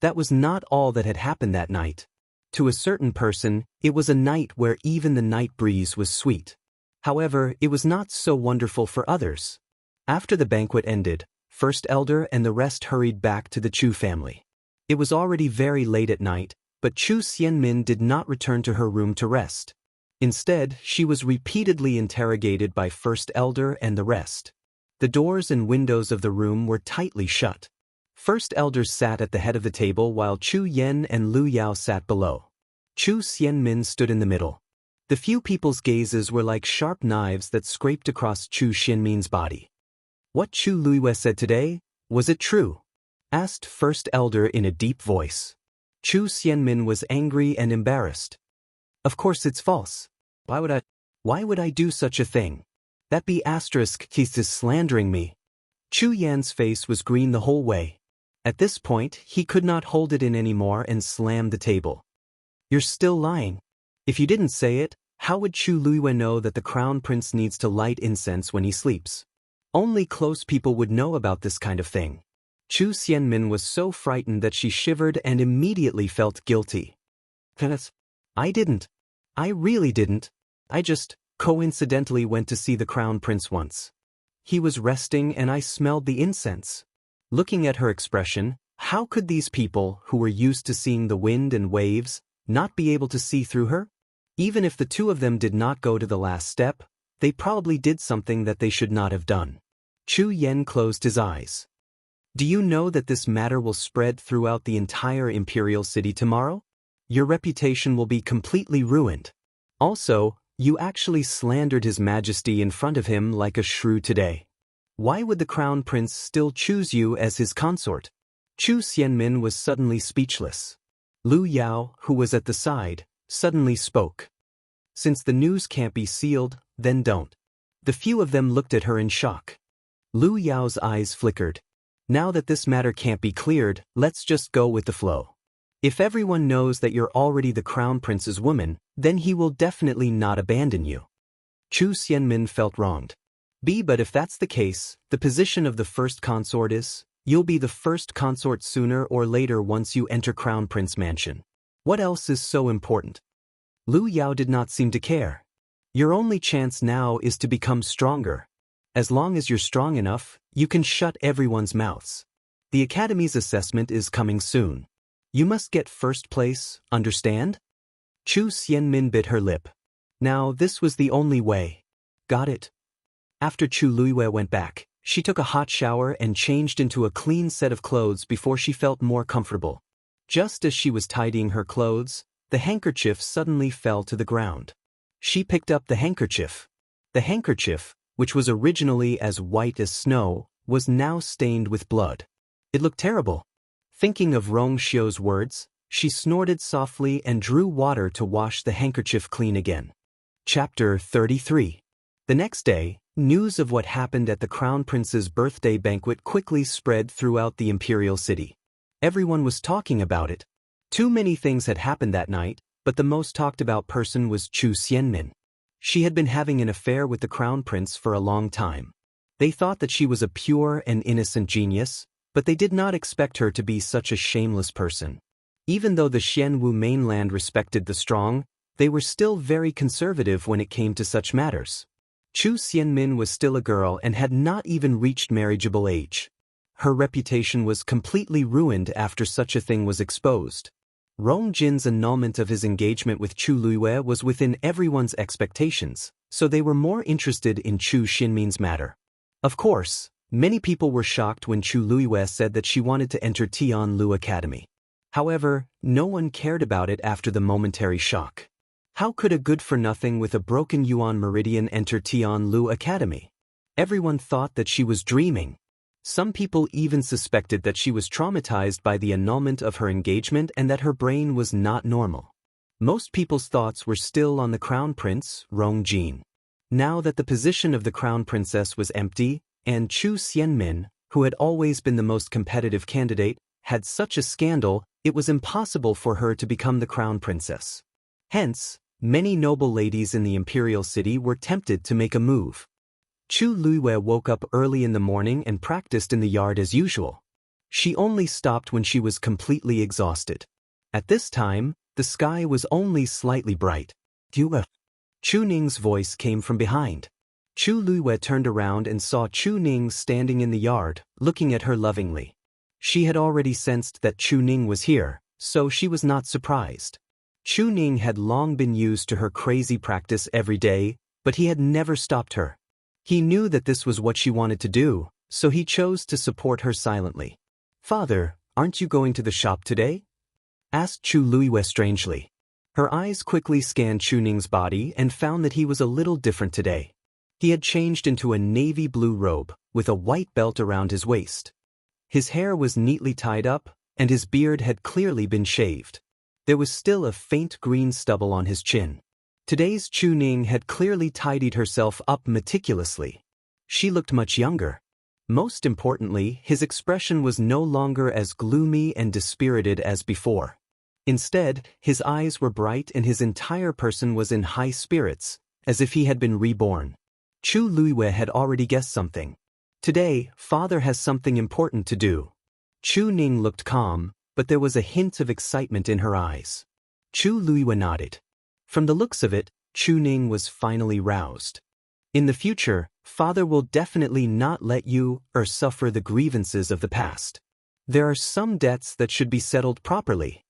That was not all that had happened that night. To a certain person, it was a night where even the night breeze was sweet. However, it was not so wonderful for others. After the banquet ended, First Elder and the rest hurried back to the Chu family. It was already very late at night, but Chu Xianmin did not return to her room to rest. Instead, she was repeatedly interrogated by First Elder and the rest. The doors and windows of the room were tightly shut. First Elder sat at the head of the table while Chu Yen and Lu Yao sat below. Chu Xianmin stood in the middle. The few people's gazes were like sharp knives that scraped across Chu Xianmin's body. What Chu Luiyue said today, was it true? Asked First Elder in a deep voice. Chu Xianmin was angry and embarrassed. Of course it's false. Why would I do such a thing? That be asterisk he's slandering me. Chu Yan's face was green the whole way. At this point, he could not hold it in anymore and slammed the table. You're still lying. If you didn't say it, how would Chu Luiyue know that the crown prince needs to light incense when he sleeps? Only close people would know about this kind of thing. Chu Xianmin was so frightened that she shivered and immediately felt guilty. I didn't. I really didn't. I just coincidentally went to see the crown prince once. He was resting and I smelled the incense. Looking at her expression, how could these people, who were used to seeing the wind and waves, not be able to see through her? Even if the two of them did not go to the last step, they probably did something that they should not have done. Chu Yen closed his eyes. Do you know that this matter will spread throughout the entire imperial city tomorrow? Your reputation will be completely ruined. Also, you actually slandered His Majesty in front of him like a shrew today. Why would the crown prince still choose you as his consort? Chu Xianmin was suddenly speechless. Lu Yao, who was at the side, suddenly spoke. Since the news can't be sealed, then don't. The few of them looked at her in shock. Lu Yao's eyes flickered. Now that this matter can't be cleared, let's just go with the flow. If everyone knows that you're already the crown prince's woman, then he will definitely not abandon you. Chu Xianmin felt wronged. But if that's the case, the position of the first consort is, you'll be the first consort sooner or later once you enter Crown Prince Mansion. What else is so important? Lu Yao did not seem to care. Your only chance now is to become stronger. As long as you're strong enough, you can shut everyone's mouths. The Academy's assessment is coming soon. You must get first place, understand? Chu Xianmin bit her lip. Now this was the only way. Got it. After Chu Luiyue went back, she took a hot shower and changed into a clean set of clothes before she felt more comfortable. Just as she was tidying her clothes, the handkerchief suddenly fell to the ground. She picked up the handkerchief. The handkerchief, which was originally as white as snow, was now stained with blood. It looked terrible. Thinking of Rong Xiu's words, she snorted softly and drew water to wash the handkerchief clean again. Chapter 33. The next day, news of what happened at the Crown Prince's birthday banquet quickly spread throughout the imperial city. Everyone was talking about it. Too many things had happened that night, but the most talked about person was Chu Xianmin. She had been having an affair with the Crown Prince for a long time. They thought that she was a pure and innocent genius, but they did not expect her to be such a shameless person. Even though the Xianwu mainland respected the strong, they were still very conservative when it came to such matters. Chu Xianmin was still a girl and had not even reached marriageable age. Her reputation was completely ruined after such a thing was exposed. Rong Jin's annulment of his engagement with Chu Luiyue was within everyone's expectations, so they were more interested in Chu Xinmin's matter. Of course, many people were shocked when Chu Luiyue said that she wanted to enter Tianlu Academy. However, no one cared about it after the momentary shock. How could a good-for-nothing with a broken Yuan meridian enter Tianlu Academy? Everyone thought that she was dreaming. Some people even suspected that she was traumatized by the annulment of her engagement and that her brain was not normal. Most people's thoughts were still on the Crown Prince, Rong Jin. Now that the position of the Crown Princess was empty, and Chu Xianmin, who had always been the most competitive candidate, had such a scandal, it was impossible for her to become the crown princess. Hence, many noble ladies in the imperial city were tempted to make a move. Chu Luiwei woke up early in the morning and practiced in the yard as usual. She only stopped when she was completely exhausted. At this time, the sky was only slightly bright. Chu Ning's voice came from behind. Chu Luiwei turned around and saw Chu Ning standing in the yard, looking at her lovingly. She had already sensed that Chu Ning was here, so she was not surprised. Chu Ning had long been used to her crazy practice every day, but he had never stopped her. He knew that this was what she wanted to do, so he chose to support her silently. "Father, aren't you going to the shop today?" asked Chu Luiwei strangely. Her eyes quickly scanned Chu Ning's body and found that he was a little different today. He had changed into a navy blue robe, with a white belt around his waist. His hair was neatly tied up, and his beard had clearly been shaved. There was still a faint green stubble on his chin. Today's Chu Ning had clearly tidied herself up meticulously. She looked much younger. Most importantly, his expression was no longer as gloomy and dispirited as before. Instead, his eyes were bright and his entire person was in high spirits, as if he had been reborn. Chu Luiwei had already guessed something. Today, father has something important to do. Chu Ning looked calm, but there was a hint of excitement in her eyes. Chu Luiwei nodded. From the looks of it, Chu Ning was finally roused. In the future, father will definitely not let you suffer the grievances of the past. There are some debts that should be settled properly,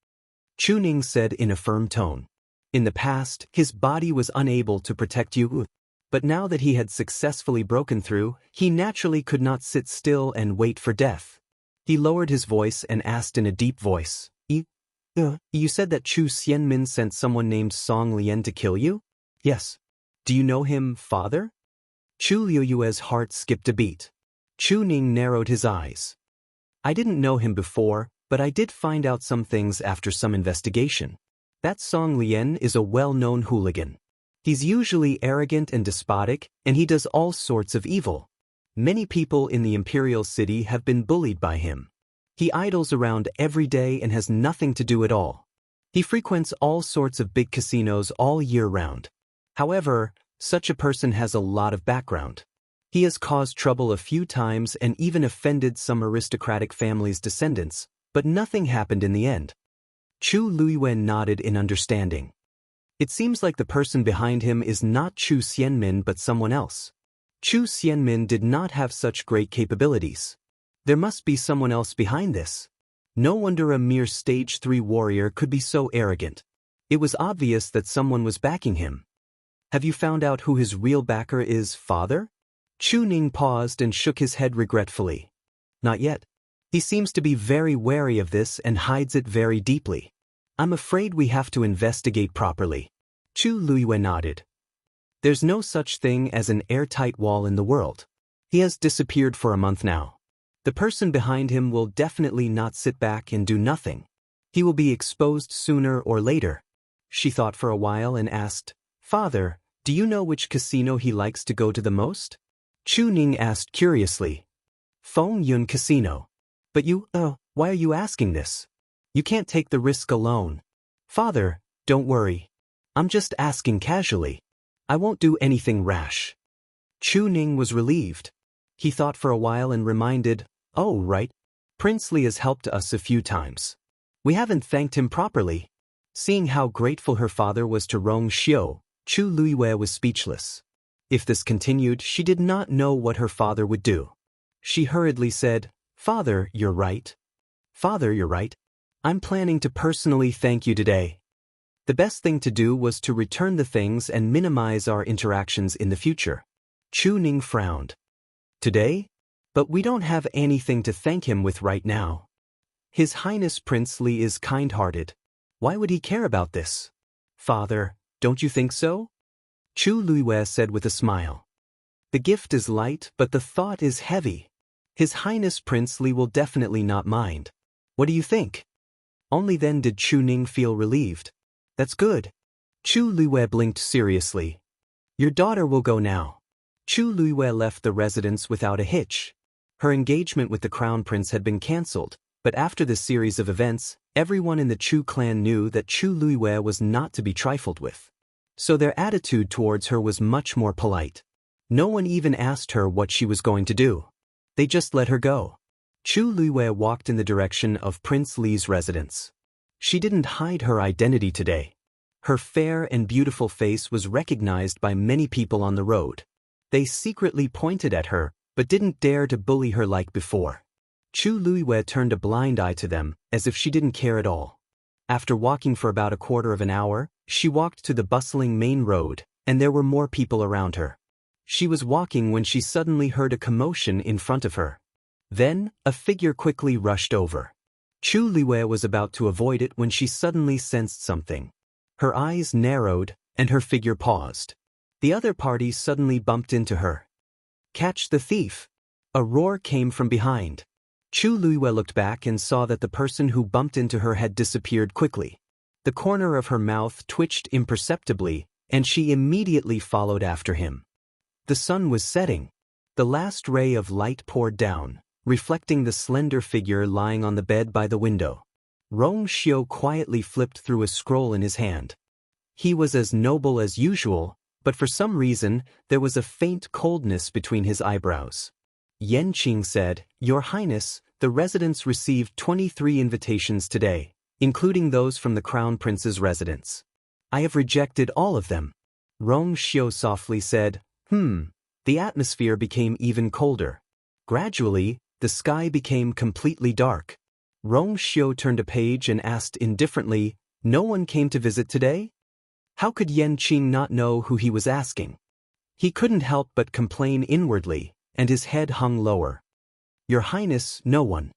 Chu Ning said in a firm tone. In the past, his body was unable to protect you. But now that he had successfully broken through, he naturally could not sit still and wait for death. He lowered his voice and asked in a deep voice, You said that Chu Xianmin sent someone named Song Lian to kill you? Yes. Do you know him, father? Chu Liuyue's heart skipped a beat. Chu Ning narrowed his eyes. I didn't know him before, but I did find out some things after some investigation. That Song Lian is a well-known hooligan. He's usually arrogant and despotic, and he does all sorts of evil. Many people in the imperial city have been bullied by him. He idles around every day and has nothing to do at all. He frequents all sorts of big casinos all year round. However, such a person has a lot of background. He has caused trouble a few times and even offended some aristocratic family's descendants, but nothing happened in the end. Chu Luiwei nodded in understanding. It seems like the person behind him is not Chu Xianmin but someone else. Chu Xianmin did not have such great capabilities. There must be someone else behind this. No wonder a mere stage 3 warrior could be so arrogant. It was obvious that someone was backing him. Have you found out who his real backer is, father? Chu Ning paused and shook his head regretfully. Not yet. He seems to be very wary of this and hides it very deeply. I'm afraid we have to investigate properly. Chu Luiwei nodded. There's no such thing as an airtight wall in the world. He has disappeared for a month now. The person behind him will definitely not sit back and do nothing. He will be exposed sooner or later. She thought for a while and asked, Father, do you know which casino he likes to go to the most? Chu Ning asked curiously. Feng Yun Casino. But why are you asking this? You can't take the risk alone. Father, don't worry. I'm just asking casually. I won't do anything rash. Chu Ning was relieved. He thought for a while and reminded, Oh, right. Prince Li has helped us a few times. We haven't thanked him properly. Seeing how grateful her father was to Rong Xiu, Chu Luiwei was speechless. If this continued, she did not know what her father would do. She hurriedly said, Father, you're right. Father, you're right. I'm planning to personally thank you today. The best thing to do was to return the things and minimize our interactions in the future. Chu Ning frowned. Today? But we don't have anything to thank him with right now. His Highness Prince Li is kind-hearted. Why would he care about this? Father, don't you think so? Chu Luiwei said with a smile. The gift is light, but the thought is heavy. His Highness Prince Li will definitely not mind. What do you think? Only then did Chu Ning feel relieved. That's good. Chu Luiwei blinked seriously. Your daughter will go now. Chu Luiwei left the residence without a hitch. Her engagement with the crown prince had been cancelled, But after this series of events, everyone in the Chu clan knew that Chu Luiwei was not to be trifled with. So their attitude towards her was much more polite. No one even asked her what she was going to do. They just let her go. Chu Luiwei walked in the direction of Prince Li's residence. She didn't hide her identity today. Her fair and beautiful face was recognized by many people on the road. They secretly pointed at her, but didn't dare to bully her like before. Chu Luiwei turned a blind eye to them, as if she didn't care at all. After walking for about a quarter of an hour, she walked to the bustling main road, and there were more people around her. She was walking when she suddenly heard a commotion in front of her. Then, a figure quickly rushed over. Chu Luiwei was about to avoid it when she suddenly sensed something. Her eyes narrowed, and her figure paused. The other party suddenly bumped into her. "Catch the thief!" A roar came from behind. Chu Luiwei looked back and saw that the person who bumped into her had disappeared quickly. The corner of her mouth twitched imperceptibly, and she immediately followed after him. The sun was setting. The last ray of light poured down, reflecting the slender figure lying on the bed by the window. Rong Xiu quietly flipped through a scroll in his hand. He was as noble as usual, but for some reason, there was a faint coldness between his eyebrows. Yan Qing said, "Your Highness, the residents received 23 invitations today, including those from the Crown Prince's residence. I have rejected all of them." Rong Xiu softly said, The atmosphere became even colder. Gradually, the sky became completely dark. Rong Xiu turned a page and asked indifferently, "No one came to visit today?" How could Yan Qing not know who he was asking? He couldn't help but complain inwardly, and his head hung lower. "Your Highness, no one."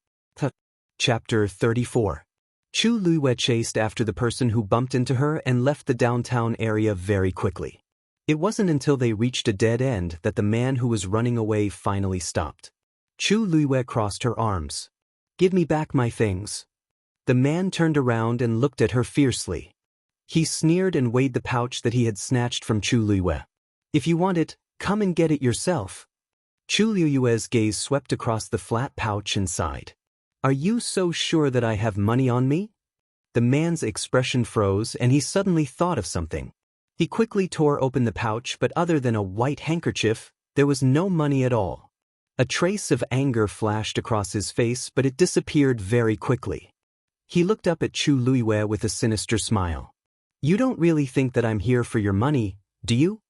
Chapter 34. Chu Luiwei chased after the person who bumped into her and left the downtown area very quickly. It wasn't until they reached a dead end that the man who was running away finally stopped. Chu Luiwei crossed her arms. "Give me back my things." The man turned around and looked at her fiercely. He sneered and weighed the pouch that he had snatched from Chu Luiwei. "If you want it, come and get it yourself." Chu Luiwei's gaze swept across the flat pouch and sighed. "Are you so sure that I have money on me?" The man's expression froze and he suddenly thought of something. He quickly tore open the pouch, but other than a white handkerchief, there was no money at all. A trace of anger flashed across his face, but it disappeared very quickly. He looked up at Chu Luiwei with a sinister smile. "You don't really think that I'm here for your money, do you?"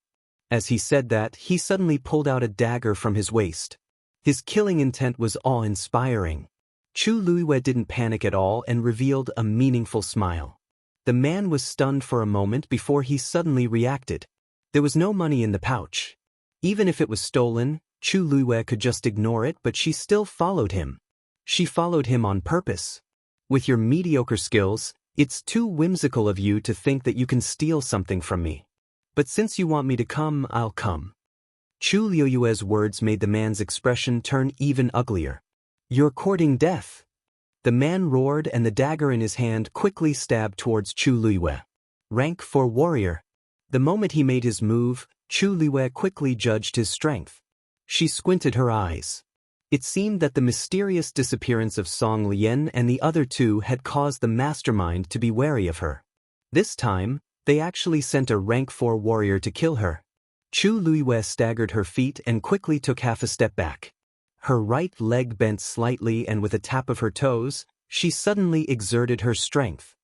As he said that, he suddenly pulled out a dagger from his waist. His killing intent was awe-inspiring. Chu Luiwei didn't panic at all and revealed a meaningful smile. The man was stunned for a moment before he suddenly reacted. There was no money in the pouch. Even if it was stolen, Chu Luiwei could just ignore it, but she still followed him. She followed him on purpose. "With your mediocre skills, it's too whimsical of you to think that you can steal something from me. But since you want me to come, I'll come." Chu Luiwei's words made the man's expression turn even uglier. "You're courting death." The man roared and the dagger in his hand quickly stabbed towards Chu Luiwei. Rank 4 warrior. The moment he made his move, Chu Luiwei quickly judged his strength. She squinted her eyes. It seemed that the mysterious disappearance of Song Lian and the other two had caused the mastermind to be wary of her. This time, they actually sent a rank 4 warrior to kill her. Chu Luiwei staggered her feet and quickly took half a step back. Her right leg bent slightly and with a tap of her toes, she suddenly exerted her strength.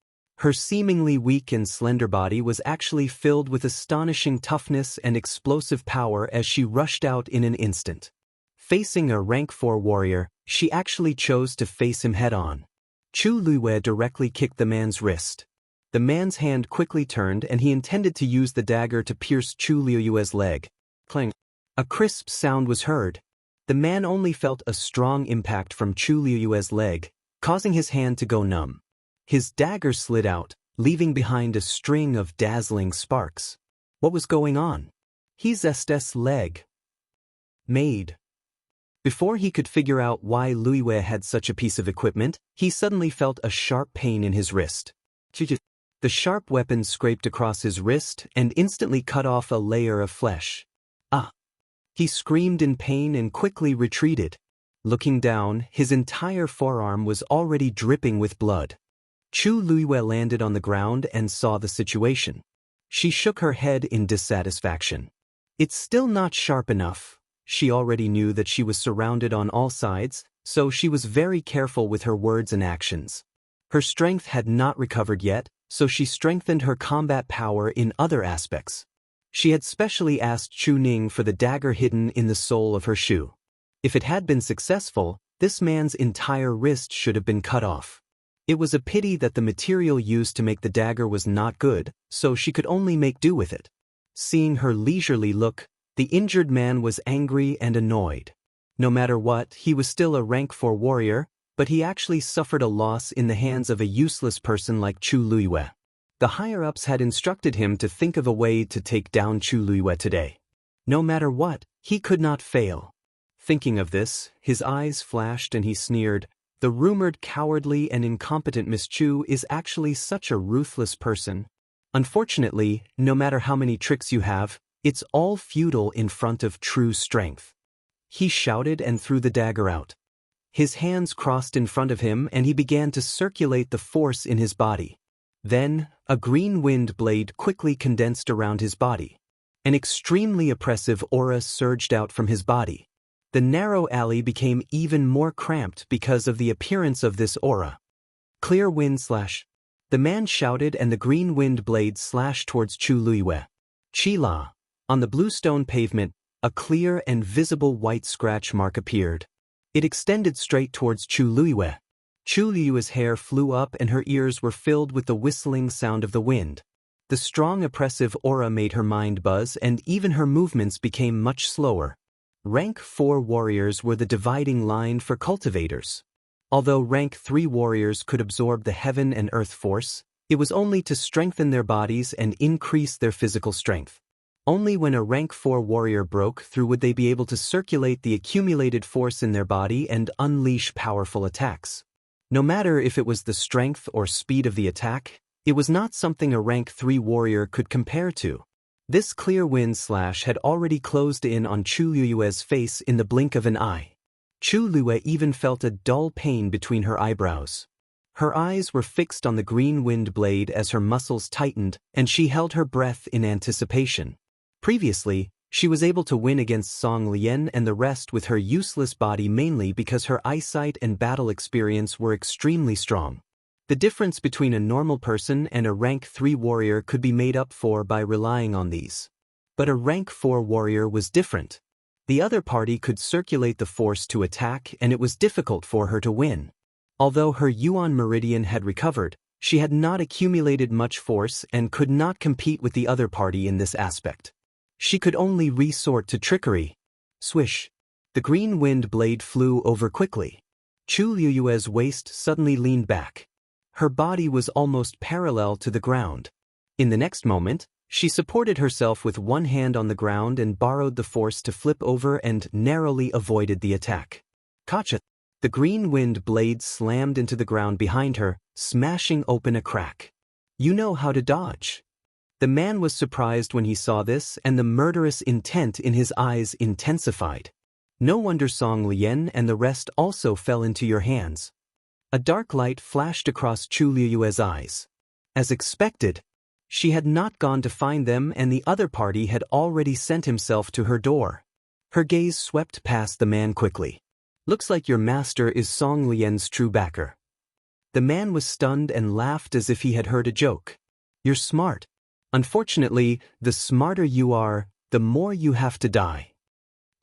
Her seemingly weak and slender body was actually filled with astonishing toughness and explosive power as she rushed out in an instant. Facing a rank 4 warrior, she actually chose to face him head-on. Chu Luiwei directly kicked the man's wrist. The man's hand quickly turned and he intended to use the dagger to pierce Chu Luiwei's leg. Clang! A crisp sound was heard. The man only felt a strong impact from Chu Luiwei's leg, causing his hand to go numb. His dagger slid out, leaving behind a string of dazzling sparks. What was going on? His Estes leg. Made. Before he could figure out why Luiwei had such a piece of equipment, he suddenly felt a sharp pain in his wrist. The sharp weapon scraped across his wrist and instantly cut off a layer of flesh. Ah! He screamed in pain and quickly retreated. Looking down, his entire forearm was already dripping with blood. Chu Luiyue landed on the ground and saw the situation. She shook her head in dissatisfaction. It's still not sharp enough. She already knew that she was surrounded on all sides, so she was very careful with her words and actions. Her strength had not recovered yet, so she strengthened her combat power in other aspects. She had specially asked Chu Ning for the dagger hidden in the sole of her shoe. If it had been successful, this man's entire wrist should have been cut off. It was a pity that the material used to make the dagger was not good, so she could only make do with it. Seeing her leisurely look, the injured man was angry and annoyed. No matter what, he was still a rank 4 warrior, but he actually suffered a loss in the hands of a useless person like Chu Luiyue. The higher-ups had instructed him to think of a way to take down Chu Luiyue today. No matter what, he could not fail. Thinking of this, his eyes flashed and he sneered, "The rumored cowardly and incompetent Miss Chu is actually such a ruthless person. Unfortunately, no matter how many tricks you have, it's all futile in front of true strength." He shouted and threw the dagger out. His hands crossed in front of him and he began to circulate the force in his body. Then, a green wind blade quickly condensed around his body. An extremely oppressive aura surged out from his body. The narrow alley became even more cramped because of the appearance of this aura. Clear wind slash. The man shouted and the green wind blade slashed towards Chu Luiyue. Chi-la. On the bluestone pavement, a clear and visible white scratch mark appeared. It extended straight towards Chu Luiyue. Chu Luiyue's hair flew up and her ears were filled with the whistling sound of the wind. The strong oppressive aura made her mind buzz and even her movements became much slower. Rank 4 warriors were the dividing line for cultivators. Although rank 3 warriors could absorb the heaven and earth force, it was only to strengthen their bodies and increase their physical strength. Only when a rank 4 warrior broke through would they be able to circulate the accumulated force in their body and unleash powerful attacks. No matter if it was the strength or speed of the attack, it was not something a rank 3 warrior could compare to. This clear wind slash had already closed in on Chu Luiyue's face in the blink of an eye. Chu Luiyue even felt a dull pain between her eyebrows. Her eyes were fixed on the green wind blade as her muscles tightened, and she held her breath in anticipation. Previously, she was able to win against Song Lian and the rest with her useless body mainly because her eyesight and battle experience were extremely strong. The difference between a normal person and a rank 3 warrior could be made up for by relying on these. But a rank 4 warrior was different. The other party could circulate the force to attack and it was difficult for her to win. Although her Yuan meridian had recovered, she had not accumulated much force and could not compete with the other party in this aspect. She could only resort to trickery. Swish. The green wind blade flew over quickly. Chu Luiyue's waist suddenly leaned back. Her body was almost parallel to the ground. In the next moment, she supported herself with one hand on the ground and borrowed the force to flip over and narrowly avoided the attack. Kacha! The green wind blade slammed into the ground behind her, smashing open a crack. You know how to dodge. The man was surprised when he saw this and the murderous intent in his eyes intensified. No wonder Song Lian and the rest also fell into your hands. A dark light flashed across Chu Luiyue's eyes. As expected, she had not gone to find them and the other party had already sent himself to her door. Her gaze swept past the man quickly. Looks like your master is Song Lian's true backer. The man was stunned and laughed as if he had heard a joke. You're smart. Unfortunately, the smarter you are, the more you have to die.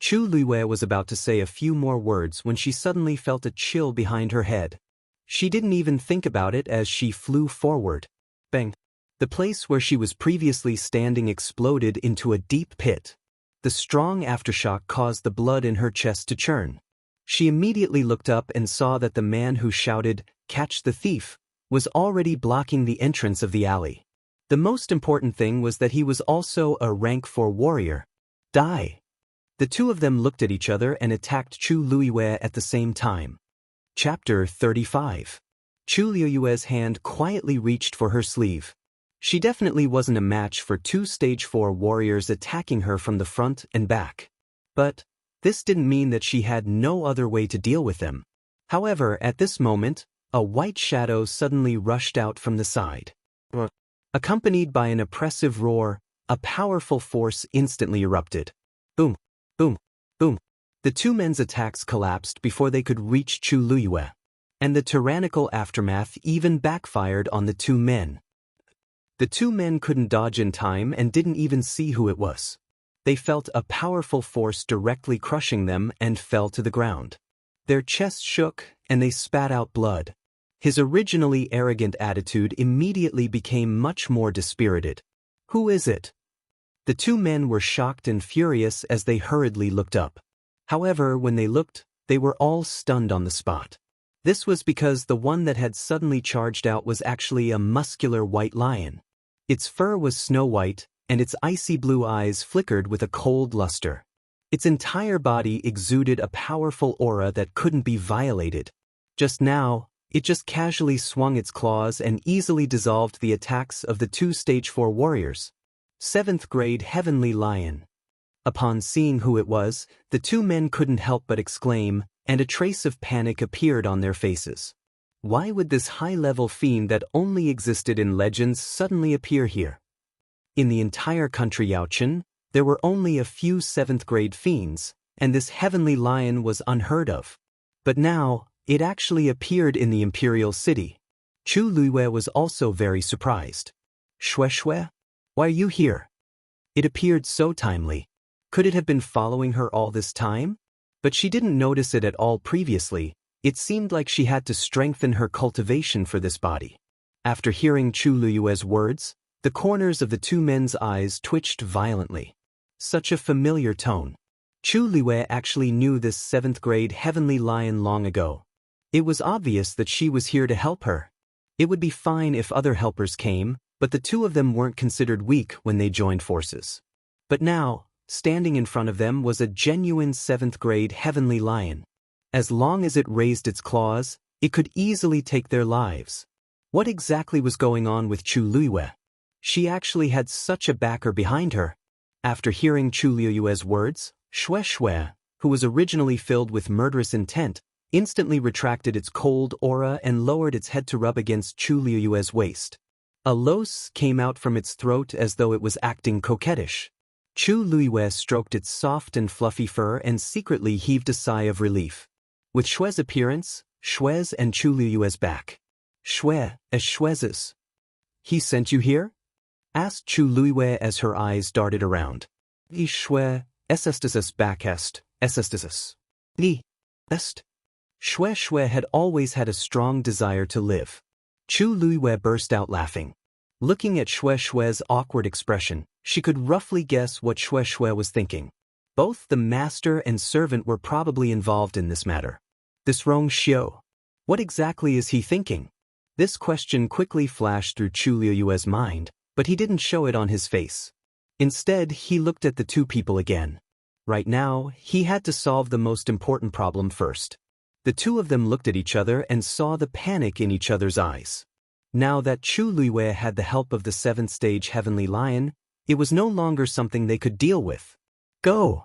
Chu Luiyue was about to say a few more words when she suddenly felt a chill behind her head. She didn't even think about it as she flew forward. Bang! The place where she was previously standing exploded into a deep pit. The strong aftershock caused the blood in her chest to churn. She immediately looked up and saw that the man who shouted, "Catch the thief," was already blocking the entrance of the alley. The most important thing was that he was also a rank 4 warrior. Die! The two of them looked at each other and attacked Chu Luiyue at the same time. Chapter 35. Chu Luiyue's hand quietly reached for her sleeve. She definitely wasn't a match for two stage 4 warriors attacking her from the front and back. But This didn't mean that she had no other way to deal with them. However, at this moment, a white shadow suddenly rushed out from the side. Accompanied by an oppressive roar, a powerful force instantly erupted. Boom, boom, boom. The two men's attacks collapsed before they could reach Chu Luyue, and the tyrannical aftermath even backfired on the two men. The two men couldn't dodge in time and didn't even see who it was. They felt a powerful force directly crushing them and fell to the ground. Their chests shook, and they spat out blood. His originally arrogant attitude immediately became much more dispirited. Who is it? The two men were shocked and furious as they hurriedly looked up. However, when they looked, they were all stunned on the spot. This was because the one that had suddenly charged out was actually a muscular white lion. Its fur was snow-white, and its icy blue eyes flickered with a cold luster. Its entire body exuded a powerful aura that couldn't be violated. Just now, it just casually swung its claws and easily dissolved the attacks of the two Stage 4 warriors. 7th grade Heavenly Lion. Upon seeing who it was, the two men couldn't help but exclaim, and a trace of panic appeared on their faces. Why would this high-level fiend that only existed in legends suddenly appear here? In the entire country Yaochen, there were only a few 7th grade fiends, and this heavenly lion was unheard of. But now, it actually appeared in the imperial city. Chu Luyue was also very surprised. Shue Shue? Why are you here? It appeared so timely. Could it have been following her all this time? But she didn't notice it at all previously. It seemed like she had to strengthen her cultivation for this body. After hearing Chu Luyue's words, the corners of the two men's eyes twitched violently. Such a familiar tone. Chu Luyue actually knew this 7th grade Heavenly Lion long ago. It was obvious that she was here to help her. It would be fine if other helpers came, but the two of them weren't considered weak when they joined forces. But now, standing in front of them was a genuine 7th grade Heavenly Lion. As long as it raised its claws, it could easily take their lives. What exactly was going on with Chu Luyue? She actually had such a backer behind her. After hearing Chu Luyue's words, Shue Shue, who was originally filled with murderous intent, instantly retracted its cold aura and lowered its head to rub against Chu Luyue's waist. A los came out from its throat as though it was acting coquettish. Chu Luyue stroked its soft and fluffy fur and secretly heaved a sigh of relief. With Shue's appearance, Shue's and Chu Luyue's back. Shue, as Shue's. He sent you here? Asked Chu Luyue as her eyes darted around. Shue, esestis backest, esestis. Ni, est. Shue Shue had always had a strong desire to live. Chu Luyue burst out laughing. Looking at Shue Shue's awkward expression, she could roughly guess what Shue Shue was thinking. Both the master and servant were probably involved in this matter. This Rong Xiu. What exactly is he thinking? This question quickly flashed through Chu Luyue's mind, but he didn't show it on his face. Instead, he looked at the two people again. Right now, he had to solve the most important problem first. The two of them looked at each other and saw the panic in each other's eyes. Now that Chu Luyue had the help of the 7th stage Heavenly Lion, it was no longer something they could deal with. Go!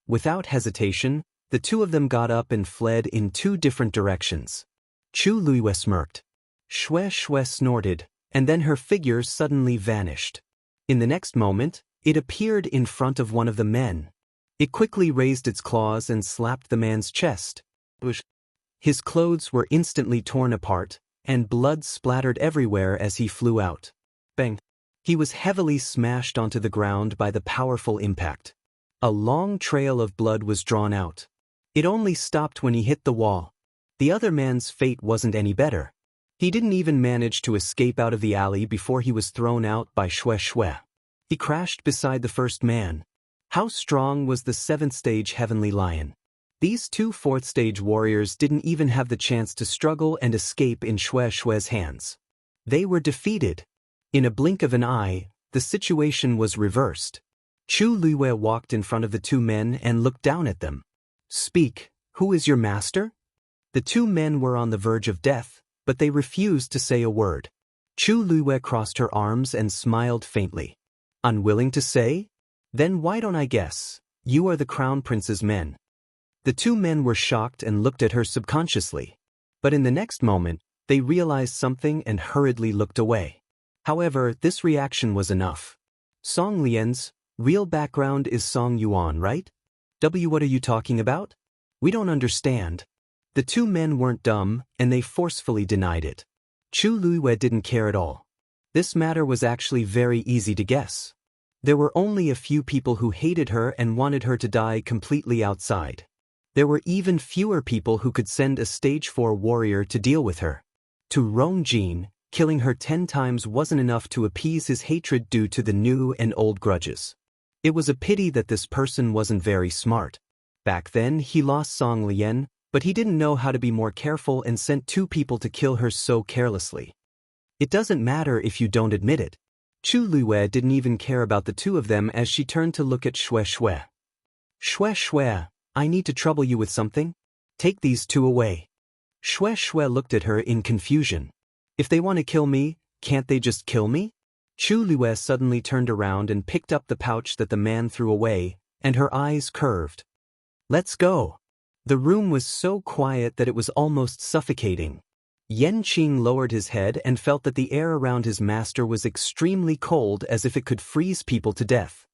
Without hesitation, the two of them got up and fled in two different directions. Chu Luyue smirked. Shue Shue snorted, and then her figure suddenly vanished. In the next moment, it appeared in front of one of the men. It quickly raised its claws and slapped the man's chest. His clothes were instantly torn apart, and blood splattered everywhere as he flew out. Bang! He was heavily smashed onto the ground by the powerful impact. A long trail of blood was drawn out. It only stopped when he hit the wall. The other man's fate wasn't any better. He didn't even manage to escape out of the alley before he was thrown out by Shue Shue. He crashed beside the first man. How strong was the 7th stage Heavenly Lion? These two 4th stage warriors didn't even have the chance to struggle and escape in Shue Shue's hands. They were defeated. In a blink of an eye, the situation was reversed. Chu Luyue walked in front of the two men and looked down at them. Speak, who is your master? The two men were on the verge of death, but they refused to say a word. Chu Luyue crossed her arms and smiled faintly. Unwilling to say? Then why don't I guess? You are the Crown Prince's men. The two men were shocked and looked at her subconsciously. But in the next moment, they realized something and hurriedly looked away. However, this reaction was enough. Song Lian's real background is Song Yuan, right? What are you talking about? We don't understand. The two men weren't dumb, and they forcefully denied it. Chu Luiwei didn't care at all. This matter was actually very easy to guess. There were only a few people who hated her and wanted her to die completely outside. There were even fewer people who could send a stage 4 warrior to deal with her. To Rong Jin, killing her 10 times wasn't enough to appease his hatred due to the new and old grudges. It was a pity that this person wasn't very smart. Back then, he lost Song Lian, but he didn't know how to be more careful and sent 2 people to kill her so carelessly. It doesn't matter if you don't admit it. Chu Luiwei didn't even care about the 2 of them as she turned to look at Xue Xue. Xue Xue, I need to trouble you with something. Take these 2 away. Xue Xue looked at her in confusion. If they want to kill me, can't they just kill me? Chu Luiwei suddenly turned around and picked up the pouch that the man threw away, and her eyes curved. Let's go. The room was so quiet that it was almost suffocating. Yan Qing lowered his head and felt that the air around his master was extremely cold, as if it could freeze people to death.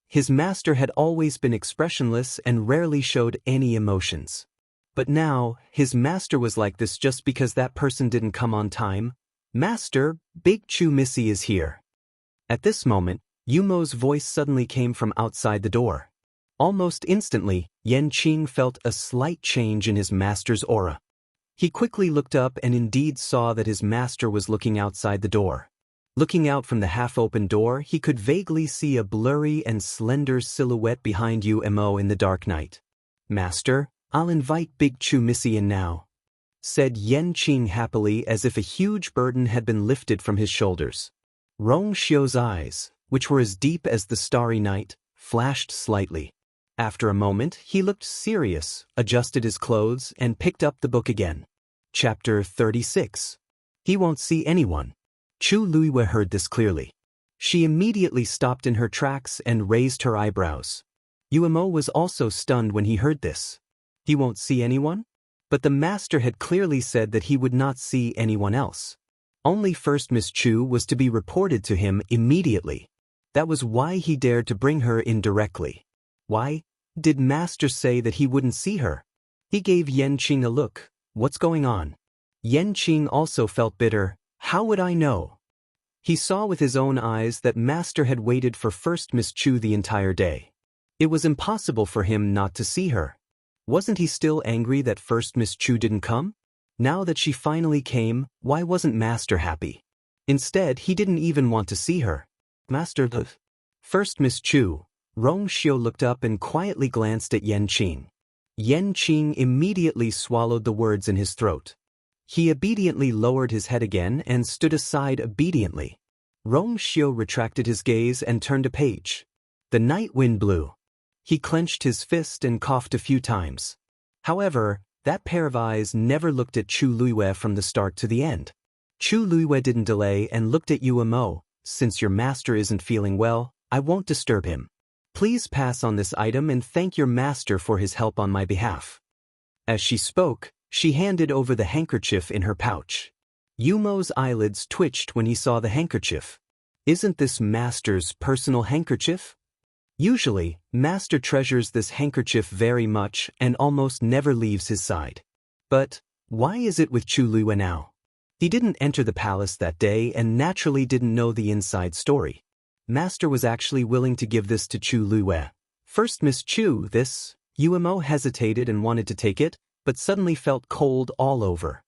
His master had always been expressionless and rarely showed any emotions. But now, his master was like this just because that person didn't come on time. Master, Big Chu Missy is here. At this moment, Yumo's voice suddenly came from outside the door. Almost instantly, Yan Qing felt a slight change in his master's aura. He quickly looked up and indeed saw that his master was looking outside the door. Looking out from the half-open door, he could vaguely see a blurry and slender silhouette behind Yumo in the dark night. Master, I'll invite Big Chu Missy in now, said Yan Qing happily, as if a huge burden had been lifted from his shoulders. Rong Xiu's eyes, which were as deep as the starry night, flashed slightly. After a moment, he looked serious, adjusted his clothes, and picked up the book again. Chapter 36. He won't see anyone. Chu Luiwei heard this clearly. She immediately stopped in her tracks and raised her eyebrows. Yumo was also stunned when he heard this. He won't see anyone? But the master had clearly said that he would not see anyone else. Only First Miss Chu was to be reported to him immediately. That was why he dared to bring her in directly. Why did master say that he wouldn't see her? He gave Yan Qing a look. What's going on? Yan Qing also felt bitter. How would I know? He saw with his own eyes that master had waited for First Miss Chu the entire day. It was impossible for him not to see her. Wasn't he still angry that First Miss Chu didn't come? Now that she finally came, why wasn't master happy? Instead, he didn't even want to see her. Master, First Miss Chu. Rong Xiu looked up and quietly glanced at Yan Qing. Yan Qing immediately swallowed the words in his throat. He obediently lowered his head again and stood aside obediently. Rong Xiu retracted his gaze and turned a page. The night wind blew. He clenched his fist and coughed a few times. However, that pair of eyes never looked at Chu Luiwei from the start to the end. Chu Luiwei didn't delay and looked at Yumo. Since your master isn't feeling well, I won't disturb him. Please pass on this item and thank your master for his help on my behalf. As she spoke, she handed over the handkerchief in her pouch. Yumo's eyelids twitched when he saw the handkerchief. Isn't this master's personal handkerchief? Usually, master treasures this handkerchief very much and almost never leaves his side. But why is it with Chu Luiwei now? He didn't enter the palace that day and naturally didn't know the inside story. Master was actually willing to give this to Chu Luiwei. First Miss Chu, this. Yumo hesitated and wanted to take it, but suddenly felt cold all over.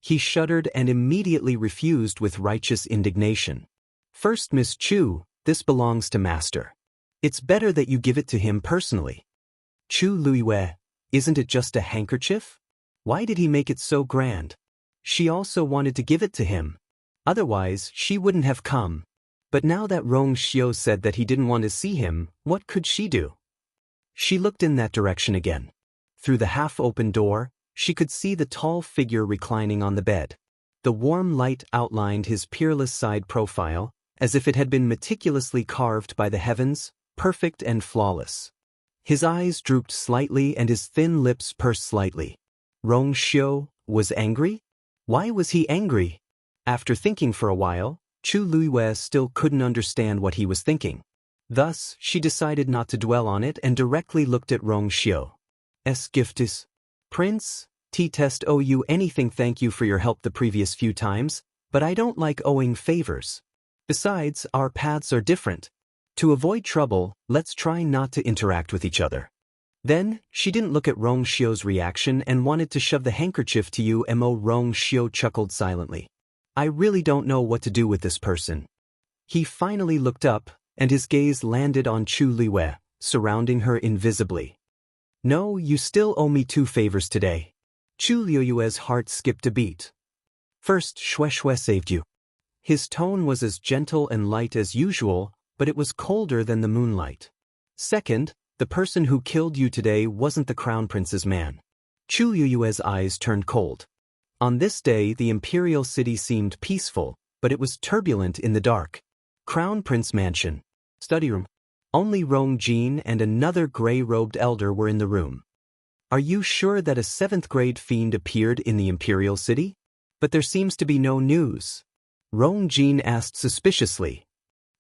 He shuddered and immediately refused with righteous indignation. First Miss Chu, this belongs to master. It's better that you give it to him personally. Chu Luiwei, isn't it just a handkerchief? Why did he make it so grand? She also wanted to give it to him. Otherwise, she wouldn't have come. But now that Rong Xiu said that he didn't want to see him, what could she do? She looked in that direction again. Through the half-open door, she could see the tall figure reclining on the bed. The warm light outlined his peerless side profile, as if it had been meticulously carved by the heavens, perfect and flawless. His eyes drooped slightly and his thin lips pursed slightly. Rong Xiu was angry? Why was he angry? After thinking for a while, Chu Luiyue still couldn't understand what he was thinking. Thus, she decided not to dwell on it and directly looked at Rong Xiu. S. Giftis. Prince, T-test owe you anything, thank you for your help the previous few times, but I don't like owing favors. Besides, our paths are different. To avoid trouble, let's try not to interact with each other. Then, she didn't look at Rong Xiu's reaction and wanted to shove the handkerchief to you. Mo. Rong Xiu chuckled silently. I really don't know what to do with this person. He finally looked up, and his gaze landed on Chu Luiyue, surrounding her invisibly. No, you still owe me 2 favors today. Chu Luiyue's heart skipped a beat. First, Xue Xue saved you. His tone was as gentle and light as usual, but it was colder than the moonlight. Second, the person who killed you today wasn't the Crown Prince's man. Chu Luiyue's eyes turned cold. On this day the imperial city seemed peaceful, but it was turbulent in the dark. Crown Prince Mansion. Study room. Only Rong Jin and another gray-robed elder were in the room. Are you sure that a 7th-grade fiend appeared in the imperial city? But there seems to be no news. Rong Jin asked suspiciously.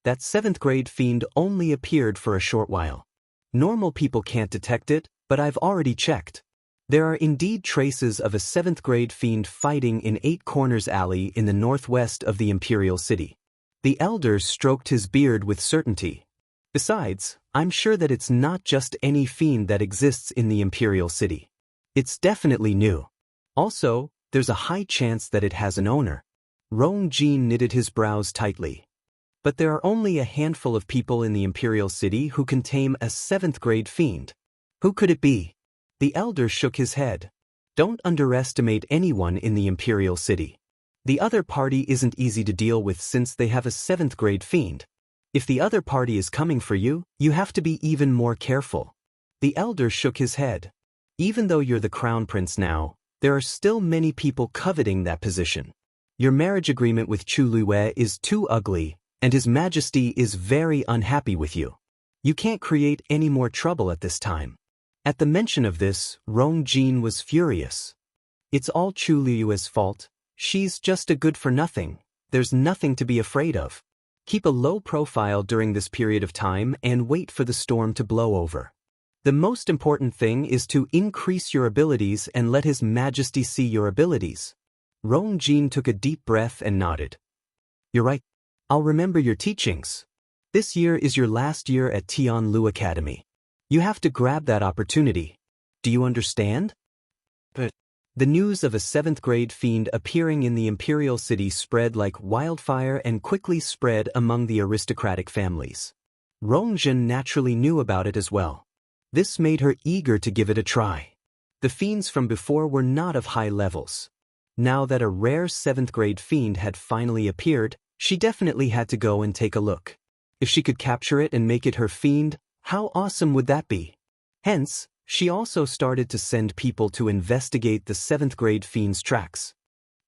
That 7th-grade fiend only appeared for a short while. Normal people can't detect it, but I've already checked. There are indeed traces of a 7th-grade fiend fighting in 8 Corners Alley in the northwest of the imperial city. The elder stroked his beard with certainty. Besides, I'm sure that it's not just any fiend that exists in the imperial city. It's definitely new. Also, there's a high chance that it has an owner. Rong Jin knitted his brows tightly. But there are only a handful of people in the imperial city who can tame a 7th-grade fiend. Who could it be? The elder shook his head. Don't underestimate anyone in the imperial city. The other party isn't easy to deal with since they have a 7th-grade fiend. If the other party is coming for you, you have to be even more careful. The elder shook his head. Even though you're the crown prince now, there are still many people coveting that position. Your marriage agreement with Chu Luiyue is too ugly, and His Majesty is very unhappy with you. You can't create any more trouble at this time. At the mention of this, Rong Jin was furious. It's all Chu Luiyue's fault. She's just a good-for-nothing. There's nothing to be afraid of. Keep a low profile during this period of time and wait for the storm to blow over. The most important thing is to increase your abilities and let His Majesty see your abilities. Rong Jin took a deep breath and nodded. You're right. I'll remember your teachings. This year is your last year at Tianlu Academy. You have to grab that opportunity. Do you understand? But the news of a 7th-grade fiend appearing in the imperial city spread like wildfire and quickly spread among the aristocratic families. Rong Jin naturally knew about it as well. This made her eager to give it a try. The fiends from before were not of high levels. Now that a rare 7th-grade fiend had finally appeared, she definitely had to go and take a look. If she could capture it and make it her fiend, how awesome would that be? Hence, she also started to send people to investigate the 7th-grade fiend's tracks.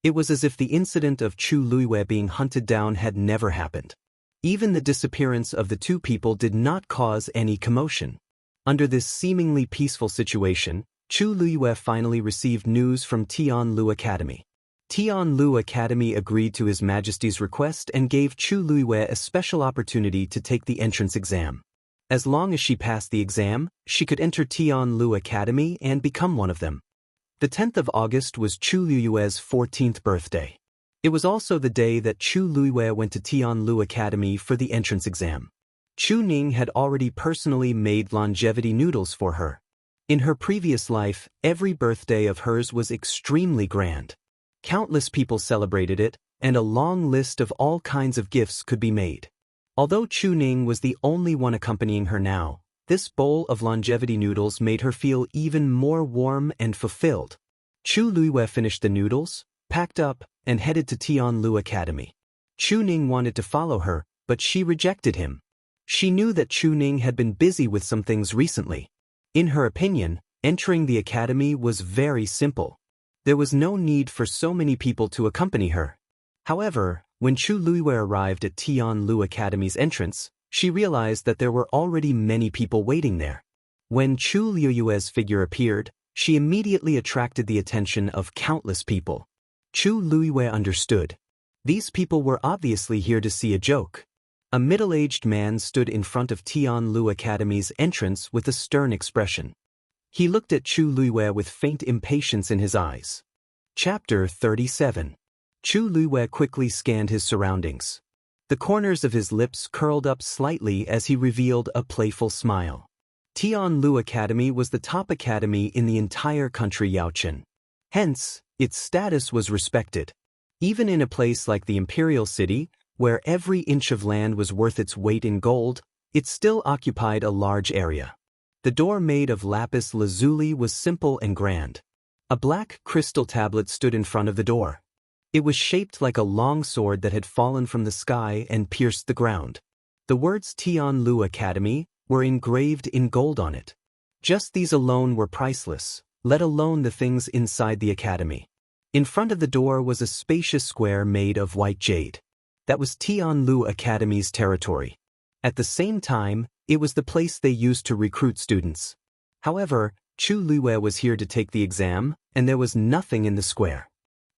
It was as if the incident of Chu Luiyue being hunted down had never happened. Even the disappearance of the 2 people did not cause any commotion. Under this seemingly peaceful situation, Chu Luiyue finally received news from Tianlu Academy. Tianlu Academy agreed to His Majesty's request and gave Chu Luiyue a special opportunity to take the entrance exam. As long as she passed the exam, she could enter Tianlu Academy and become one of them. The 10th of August was Chu Luiyue's 14th birthday. It was also the day that Chu Luiyue went to Tianlu Academy for the entrance exam. Chu Ning had already personally made longevity noodles for her. In her previous life, every birthday of hers was extremely grand. Countless people celebrated it, and a long list of all kinds of gifts could be made. Although Chu Ning was the only one accompanying her now, this bowl of longevity noodles made her feel even more warm and fulfilled. Chu Luiyue finished the noodles, packed up, and headed to Tianlu Academy. Chu Ning wanted to follow her, but she rejected him. She knew that Chu Ning had been busy with some things recently. In her opinion, entering the academy was very simple. There was no need for so many people to accompany her. However, when Chu Luiyue arrived at Tianlu Academy's entrance, she realized that there were already many people waiting there. When Chu Liyue's figure appeared, she immediately attracted the attention of countless people. Chu Liyue understood. These people were obviously here to see a joke. A middle-aged man stood in front of Tianlu Academy's entrance with a stern expression. He looked at Chu Liyue with faint impatience in his eyes. Chapter 37. Chu Liyue quickly scanned his surroundings. The corners of his lips curled up slightly as he revealed a playful smile. Tianlu Academy was the top academy in the entire country Yaochen. Hence, its status was respected. Even in a place like the Imperial City, where every inch of land was worth its weight in gold, it still occupied a large area. The door made of lapis lazuli was simple and grand. A black crystal tablet stood in front of the door. It was shaped like a long sword that had fallen from the sky and pierced the ground. The words Tianlu Academy were engraved in gold on it. Just these alone were priceless, let alone the things inside the academy. In front of the door was a spacious square made of white jade. That was Tianlu Academy's territory. At the same time, it was the place they used to recruit students. However, Chu Liyue was here to take the exam, and there was nothing in the square.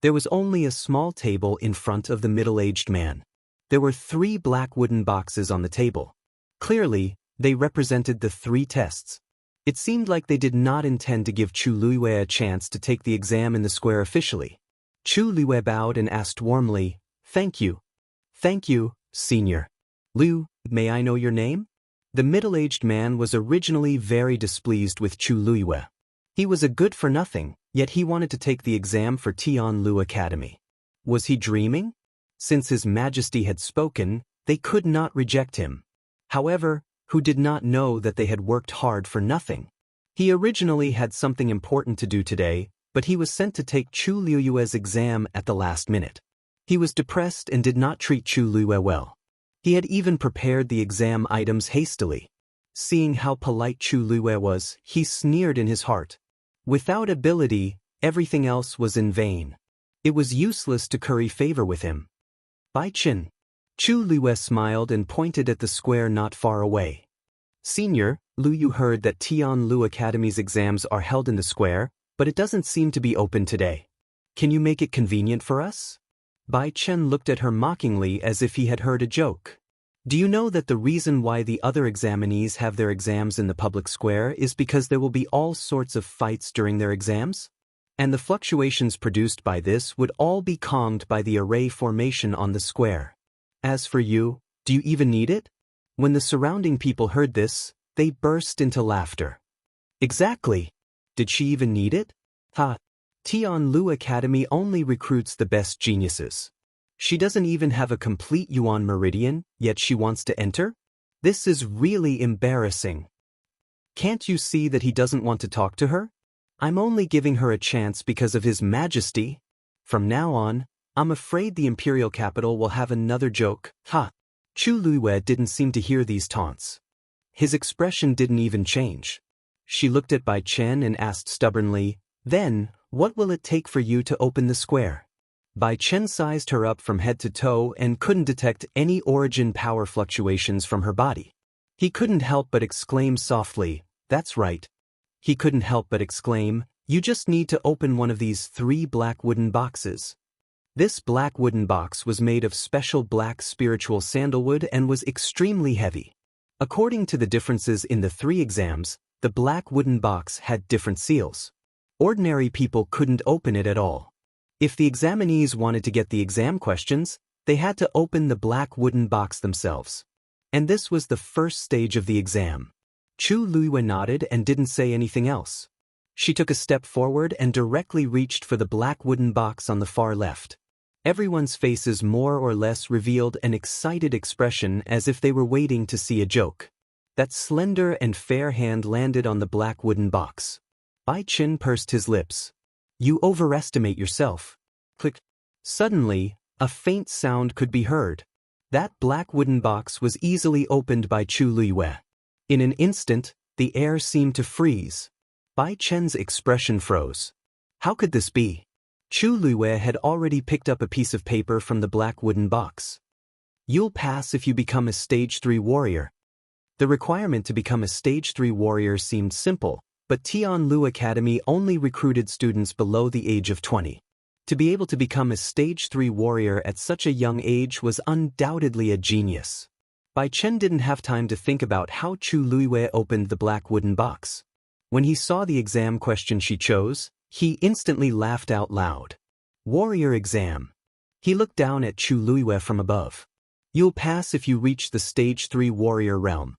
There was only a small table in front of the middle-aged man. There were 3 black wooden boxes on the table. Clearly, they represented the 3 tests. It seemed like they did not intend to give Chu Liyue a chance to take the exam in the square officially. Chu Liyue bowed and asked warmly, "Thank you." "Thank you, senior." "Liu, may I know your name?" The middle-aged man was originally very displeased with Chu Liyue. He was a good-for-nothing, yet he wanted to take the exam for Tianlu Academy. Was he dreaming? Since His Majesty had spoken, they could not reject him. However, who did not know that they had worked hard for nothing? He originally had something important to do today, but he was sent to take Chu Liyue's exam at the last minute. He was depressed and did not treat Chu Liyue well. He had even prepared the exam items hastily. Seeing how polite Chu Liyue was, he sneered in his heart. Without ability, everything else was in vain. It was useless to curry favor with him. "Bai Qin." Chu Liyue smiled and pointed at the square not far away. "Senior, Liu, you heard that Tianlu Academy's exams are held in the square, but it doesn't seem to be open today. Can you make it convenient for us?" Bai Chen looked at her mockingly as if he had heard a joke. "Do you know that the reason why the other examinees have their exams in the public square is because there will be all sorts of fights during their exams? And the fluctuations produced by this would all be calmed by the array formation on the square. As for you, do you even need it?" When the surrounding people heard this, they burst into laughter. "Exactly. Did she even need it? Ha! Tianlu Academy only recruits the best geniuses. She doesn't even have a complete Yuan meridian, yet she wants to enter? This is really embarrassing. Can't you see that he doesn't want to talk to her? I'm only giving her a chance because of His Majesty. From now on, I'm afraid the imperial capital will have another joke." Ha! Chu Liyue didn't seem to hear these taunts. His expression didn't even change. She looked at Bai Chen and asked stubbornly, "Then, what will it take for you to open the square?" Bai Chen sized her up from head to toe and couldn't detect any origin power fluctuations from her body. He couldn't help but exclaim softly, "That's right." He couldn't help but exclaim, "You just need to open one of these 3 black wooden boxes." This black wooden box was made of special black spiritual sandalwood and was extremely heavy. According to the differences in the 3 exams, the black wooden box had different seals. Ordinary people couldn't open it at all. If the examinees wanted to get the exam questions, they had to open the black wooden box themselves. And this was the first stage of the exam. Chu Liyue nodded and didn't say anything else. She took a step forward and directly reached for the black wooden box on the far left. Everyone's faces more or less revealed an excited expression as if they were waiting to see a joke. That slender and fair hand landed on the black wooden box. Bai Qin pursed his lips. "You overestimate yourself." Click. Suddenly, a faint sound could be heard. That black wooden box was easily opened by Chu Liyue. In an instant, the air seemed to freeze. Bai Chen's expression froze. How could this be? Chu Liyue had already picked up a piece of paper from the black wooden box. "You'll pass if you become a stage 3 warrior." The requirement to become a Stage 3 warrior seemed simple, but Tianlu Academy only recruited students below the age of 20. To be able to become a Stage 3 warrior at such a young age was undoubtedly a genius. Bai Chen didn't have time to think about how Chu Luiwei opened the black wooden box. When he saw the exam question she chose, he instantly laughed out loud. Warrior exam. He looked down at Chu Luiwei from above. You'll pass if you reach the Stage 3 warrior realm.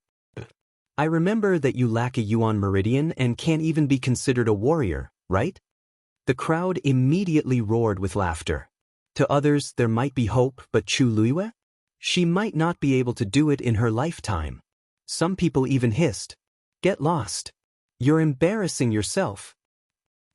I remember that you lack a Yuan meridian and can't even be considered a warrior, right? The crowd immediately roared with laughter. To others there might be hope, but Chu Luiwei? She might not be able to do it in her lifetime. Some people even hissed. Get lost. You're embarrassing yourself.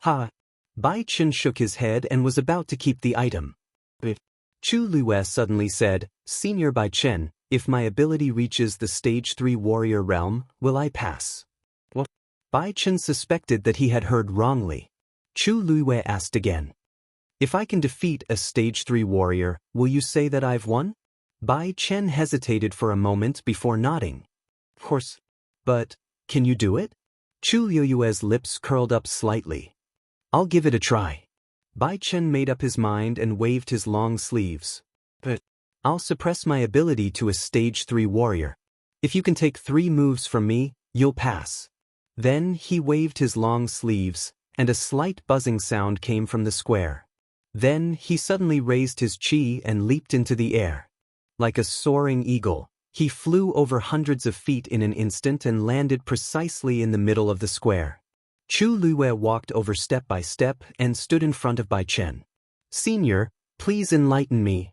Ha! Bai Chen shook his head and was about to keep the item. But Chu Luiwei suddenly said, Senior Bai Chen, if my ability reaches the Stage 3 warrior realm, will I pass? What? Bai Chen suspected that he had heard wrongly. Chu Luiwei asked again. If I can defeat a Stage 3 warrior, will you say that I've won? Bai Chen hesitated for a moment before nodding. Of course. But, can you do it? Chu Luiwei's lips curled up slightly. I'll give it a try. Bai Chen made up his mind and waved his long sleeves. But I'll suppress my ability to a Stage 3 warrior. If you can take 3 moves from me, you'll pass. Then he waved his long sleeves, and a slight buzzing sound came from the square. Then he suddenly raised his chi and leaped into the air. Like a soaring eagle, he flew over hundreds of feet in an instant and landed precisely in the middle of the square. Chu Luiwei walked over step by step and stood in front of Bai Chen. Senior, please enlighten me.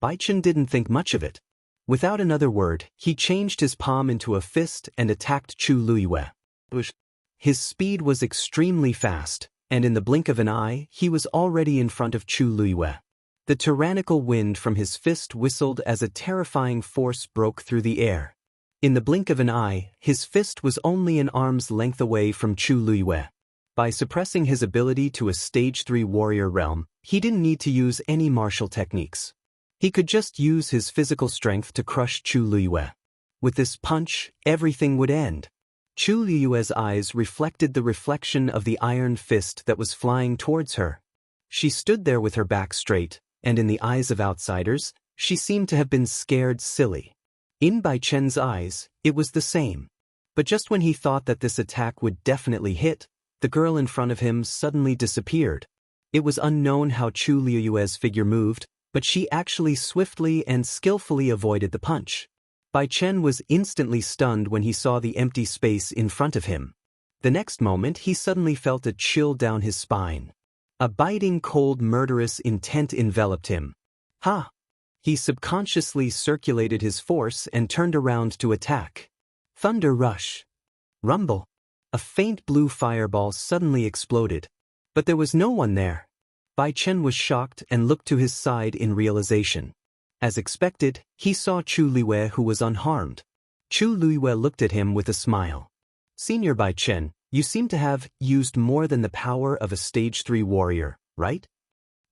Bai Chen didn't think much of it. Without another word, he changed his palm into a fist and attacked Chu Luiwei. His speed was extremely fast, and in the blink of an eye, he was already in front of Chu Luiwei. The tyrannical wind from his fist whistled as a terrifying force broke through the air. In the blink of an eye, his fist was only an arm's length away from Chu Luiwei. By suppressing his ability to a Stage 3 warrior realm, he didn't need to use any martial techniques. He could just use his physical strength to crush Chu Luiwei. With this punch, everything would end. Chu Luiwei's eyes reflected the reflection of the iron fist that was flying towards her. She stood there with her back straight, and in the eyes of outsiders, she seemed to have been scared silly. In Bai Chen's eyes, it was the same. But just when he thought that this attack would definitely hit, the girl in front of him suddenly disappeared. It was unknown how Chu Luiwei's figure moved, but she actually swiftly and skillfully avoided the punch. Bai Chen was instantly stunned when he saw the empty space in front of him. The next moment he suddenly felt a chill down his spine. A biting cold murderous intent enveloped him. Ha! He subconsciously circulated his force and turned around to attack. Thunder rush. Rumble. A faint blue fireball suddenly exploded. But there was no one there. Bai Chen was shocked and looked to his side in realization. As expected, he saw Chu Luiwei, who was unharmed. Chu Luiwei looked at him with a smile. Senior Bai Chen, you seem to have used more than the power of a Stage 3 warrior, right?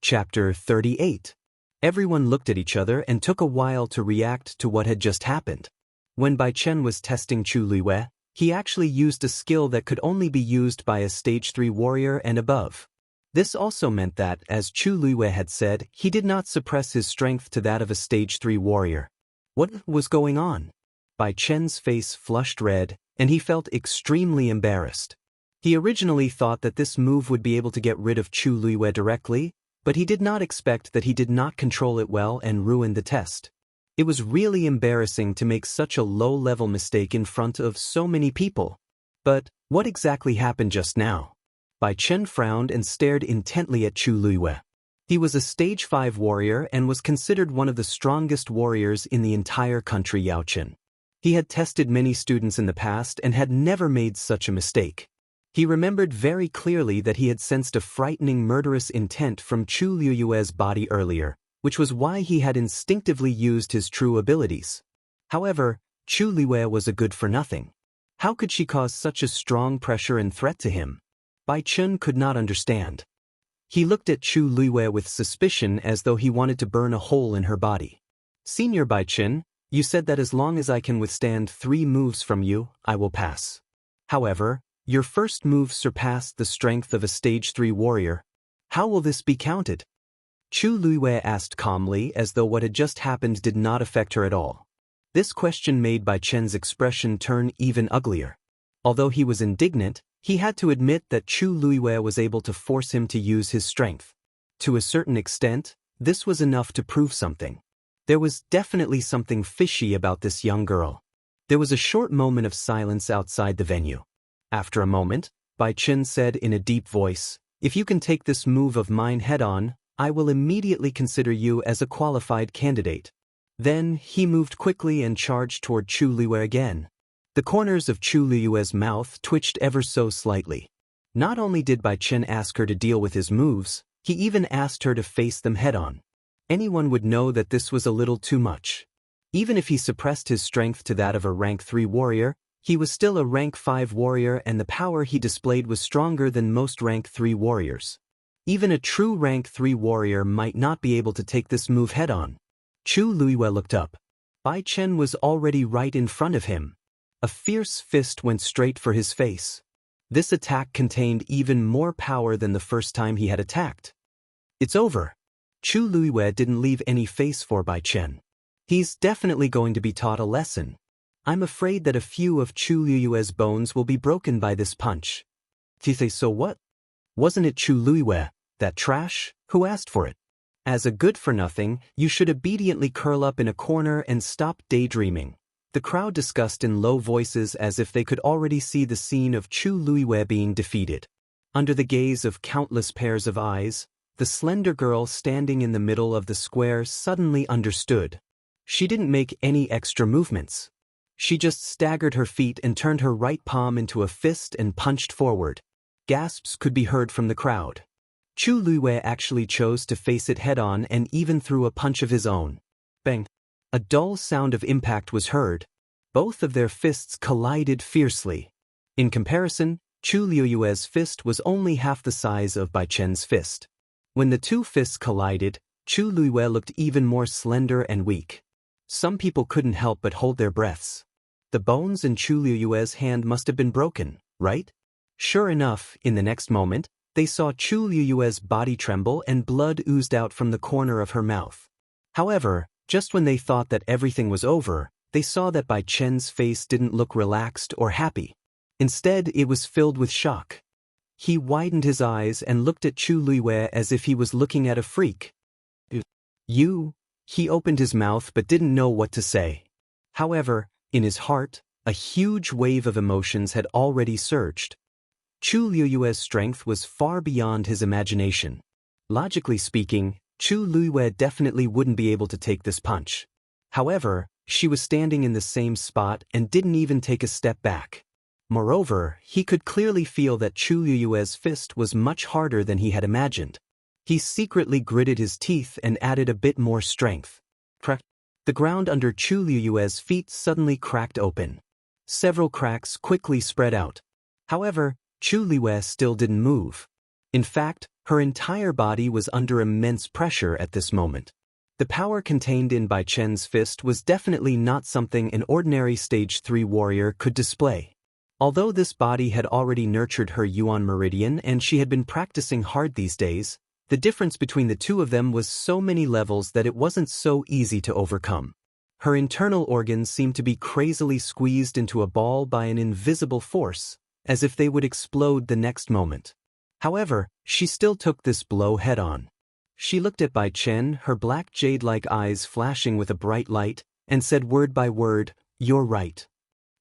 Chapter 38. Everyone looked at each other and took a while to react to what had just happened. When Bai Chen was testing Chu Luiwei, he actually used a skill that could only be used by a Stage 3 warrior and above. This also meant that, as Chu Luiwei had said, he did not suppress his strength to that of a Stage 3 warrior. What was going on? Bai Chen's face flushed red, and he felt extremely embarrassed. He originally thought that this move would be able to get rid of Chu Luiwei directly, but he did not expect that he did not control it well and ruin the test. It was really embarrassing to make such a low-level mistake in front of so many people. But what exactly happened just now? Bai Chen frowned and stared intently at Chu Luiwei. He was a Stage 5 warrior and was considered one of the strongest warriors in the entire country Yaochen. He had tested many students in the past and had never made such a mistake. He remembered very clearly that he had sensed a frightening murderous intent from Chu Luiwei's body earlier, which was why he had instinctively used his true abilities. However, Chu Luiwei was a good-for-nothing. How could she cause such a strong pressure and threat to him? Bai Chen could not understand. He looked at Chu Luiwei with suspicion as though he wanted to burn a hole in her body. Senior Bai Chen, You said that as long as I can withstand 3 moves from you, I will pass. However, your first move surpassed the strength of a stage 3 warrior. How will this be counted? Chu Luiwei asked calmly, as though what had just happened did not affect her at all. This question made Bai Chen's expression turn even uglier. Although he was indignant, he had to admit that Chu Luiwei was able to force him to use his strength. To a certain extent, this was enough to prove something. There was definitely something fishy about this young girl. There was a short moment of silence outside the venue. After a moment, Bai Chen said in a deep voice, "If you can take this move of mine head-on, I will immediately consider you as a qualified candidate." Then, he moved quickly and charged toward Chu Luiwei again. The corners of Chu Luiwei's mouth twitched ever so slightly. Not only did Bai Chen ask her to deal with his moves, he even asked her to face them head-on. Anyone would know that this was a little too much. Even if he suppressed his strength to that of a rank 3 warrior, he was still a rank 5 warrior, and the power he displayed was stronger than most rank 3 warriors. Even a true rank 3 warrior might not be able to take this move head-on. Chu Luiwei looked up. Bai Chen was already right in front of him. A fierce fist went straight for his face. This attack contained even more power than the first time he had attacked. It's over. Chu Luiwei didn't leave any face for Bai Chen. He's definitely going to be taught a lesson. I'm afraid that a few of Chu Luiwei's bones will be broken by this punch. So what? Wasn't it Chu Luiwei, that trash, who asked for it? As a good-for-nothing, you should obediently curl up in a corner and stop daydreaming. The crowd discussed in low voices as if they could already see the scene of Chu Luiwei being defeated. Under the gaze of countless pairs of eyes, the slender girl standing in the middle of the square suddenly understood. She didn't make any extra movements. She just staggered her feet and turned her right palm into a fist and punched forward. Gasps could be heard from the crowd. Chu Luiwei actually chose to face it head-on and even threw a punch of his own. Bang! A dull sound of impact was heard. Both of their fists collided fiercely. In comparison, Chu Luiwei's fist was only half the size of Bai Chen's fist. When the two fists collided, Chu Luiwei looked even more slender and weak. Some people couldn't help but hold their breaths. The bones in Chu Luiwei's hand must have been broken, right? Sure enough, in the next moment, they saw Chu Luiwei's body tremble and blood oozed out from the corner of her mouth. However, just when they thought that everything was over, they saw that Bai Chen's face didn't look relaxed or happy. Instead, it was filled with shock. He widened his eyes and looked at Chu Luiwei as if he was looking at a freak. You? He opened his mouth but didn't know what to say. However, in his heart, a huge wave of emotions had already surged. Chu Luiwei's strength was far beyond his imagination. Logically speaking, Chu Luiwei definitely wouldn't be able to take this punch. However, she was standing in the same spot and didn't even take a step back. Moreover, he could clearly feel that Chu Luiwei's fist was much harder than he had imagined. He secretly gritted his teeth and added a bit more strength. Crack! The ground under Chu Luiwei's feet suddenly cracked open. Several cracks quickly spread out. However, Chu Luiwei still didn't move. In fact, her entire body was under immense pressure at this moment. The power contained in Bai Chen's fist was definitely not something an ordinary stage 3 warrior could display. Although this body had already nurtured her Yuan Meridian and she had been practicing hard these days, the difference between the two of them was so many levels that it wasn't so easy to overcome. Her internal organs seemed to be crazily squeezed into a ball by an invisible force, as if they would explode the next moment. However, she still took this blow head-on. She looked at Bai Chen, her black jade-like eyes flashing with a bright light, and said word by word, "You're right.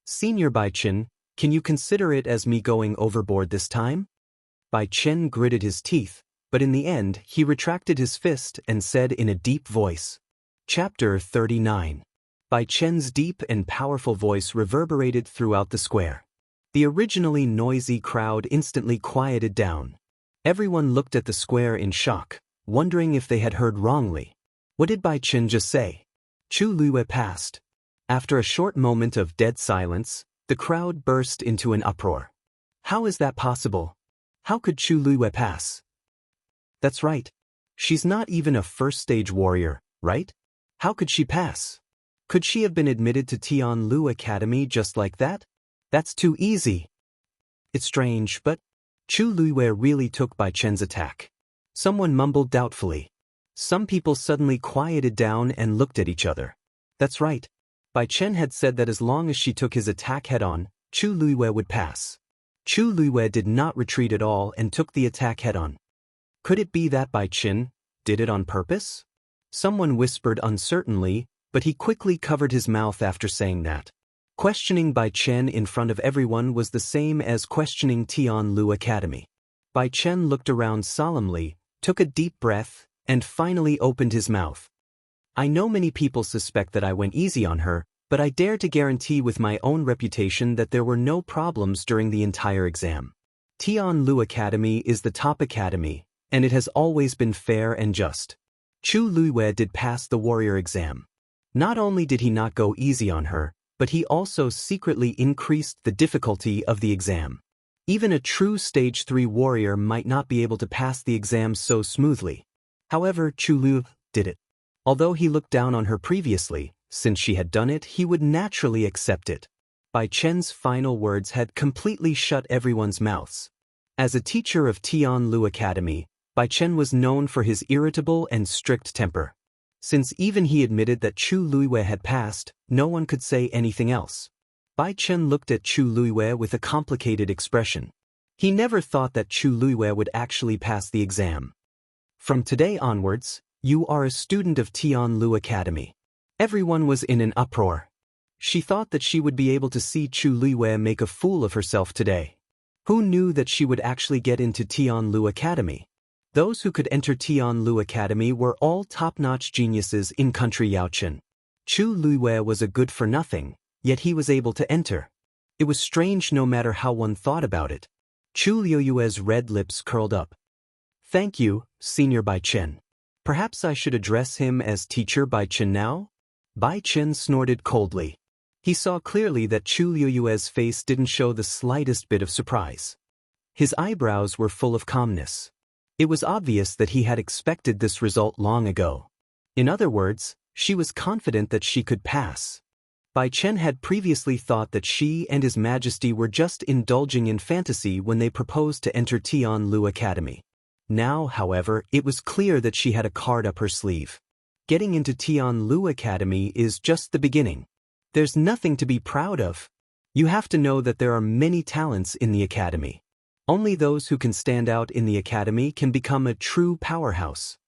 Senior Bai Chen, can you consider it as me going overboard this time?" Bai Chen gritted his teeth, but in the end he retracted his fist and said in a deep voice. Chapter 39. Bai Chen's deep and powerful voice reverberated throughout the square. The originally noisy crowd instantly quieted down. Everyone looked at the square in shock, wondering if they had heard wrongly. What did Bai Chen just say? Chu Luiwei passed. After a short moment of dead silence, the crowd burst into an uproar. How is that possible? How could Chu Luiwei pass? That's right. She's not even a first-stage warrior, right? How could she pass? Could she have been admitted to Tianlu Academy just like that? That's too easy. It's strange, but Chu Luiwei really took Bai Chen's attack. Someone mumbled doubtfully. Some people suddenly quieted down and looked at each other. That's right. Bai Chen had said that as long as she took his attack head-on, Chu Luiwei would pass. Chu Luiwei did not retreat at all and took the attack head-on. Could it be that Bai Chen did it on purpose? Someone whispered uncertainly, but he quickly covered his mouth after saying that. Questioning Bai Chen in front of everyone was the same as questioning Tianlu Academy. Bai Chen looked around solemnly, took a deep breath, and finally opened his mouth. I know many people suspect that I went easy on her, but I dare to guarantee with my own reputation that there were no problems during the entire exam. Tianlu Academy is the top academy, and it has always been fair and just. Chu Luiwei did pass the warrior exam. Not only did he not go easy on her, but he also secretly increased the difficulty of the exam. Even a true Stage 3 warrior might not be able to pass the exam so smoothly. However, Chu Luiwei did it. Although he looked down on her previously, since she had done it, he would naturally accept it. Bai Chen's final words had completely shut everyone's mouths. As a teacher of Tianlu Academy, Bai Chen was known for his irritable and strict temper. Since even he admitted that Chu Luiwei had passed, no one could say anything else. Bai Chen looked at Chu Luiwei with a complicated expression. He never thought that Chu Luiwei would actually pass the exam. From today onwards, you are a student of Tianlu Academy. Everyone was in an uproar. She thought that she would be able to see Chu Luiwei make a fool of herself today. Who knew that she would actually get into Tianlu Academy? Those who could enter Tianlu Academy were all top-notch geniuses in country Yaochen. Chu Luiwei was a good-for-nothing, yet he was able to enter. It was strange no matter how one thought about it. Chu Luiwei's red lips curled up. Thank you, Senior Bai Chen. Perhaps I should address him as Teacher Bai Chen now? Bai Chen snorted coldly. He saw clearly that Chu Luiwei's face didn't show the slightest bit of surprise. His eyebrows were full of calmness. It was obvious that he had expected this result long ago. In other words, she was confident that she could pass. Bai Chen had previously thought that she and His Majesty were just indulging in fantasy when they proposed to enter Tianlu Academy. Now, however, it was clear that she had a card up her sleeve. Getting into Tianlu Academy is just the beginning. There's nothing to be proud of. You have to know that there are many talents in the academy. Only those who can stand out in the academy can become a true powerhouse.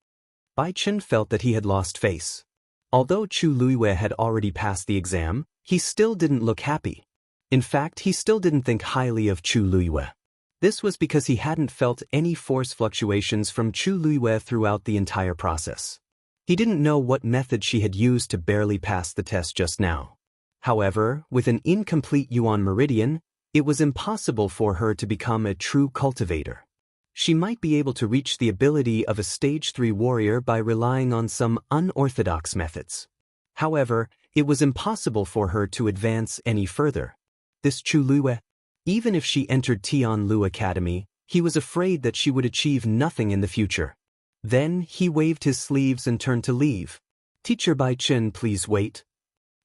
Bai Chen felt that he had lost face. Although Chu Luiwei had already passed the exam, he still didn't look happy. In fact, he still didn't think highly of Chu Luiwei. This was because he hadn't felt any force fluctuations from Chu Luiwei throughout the entire process. He didn't know what method she had used to barely pass the test just now. However, with an incomplete Yuan meridian, it was impossible for her to become a true cultivator. She might be able to reach the ability of a Stage 3 warrior by relying on some unorthodox methods. However, it was impossible for her to advance any further. This Chu Luiwei, even if she entered Tianlu Academy, he was afraid that she would achieve nothing in the future. Then he waved his sleeves and turned to leave. Teacher Bai Chen, please wait.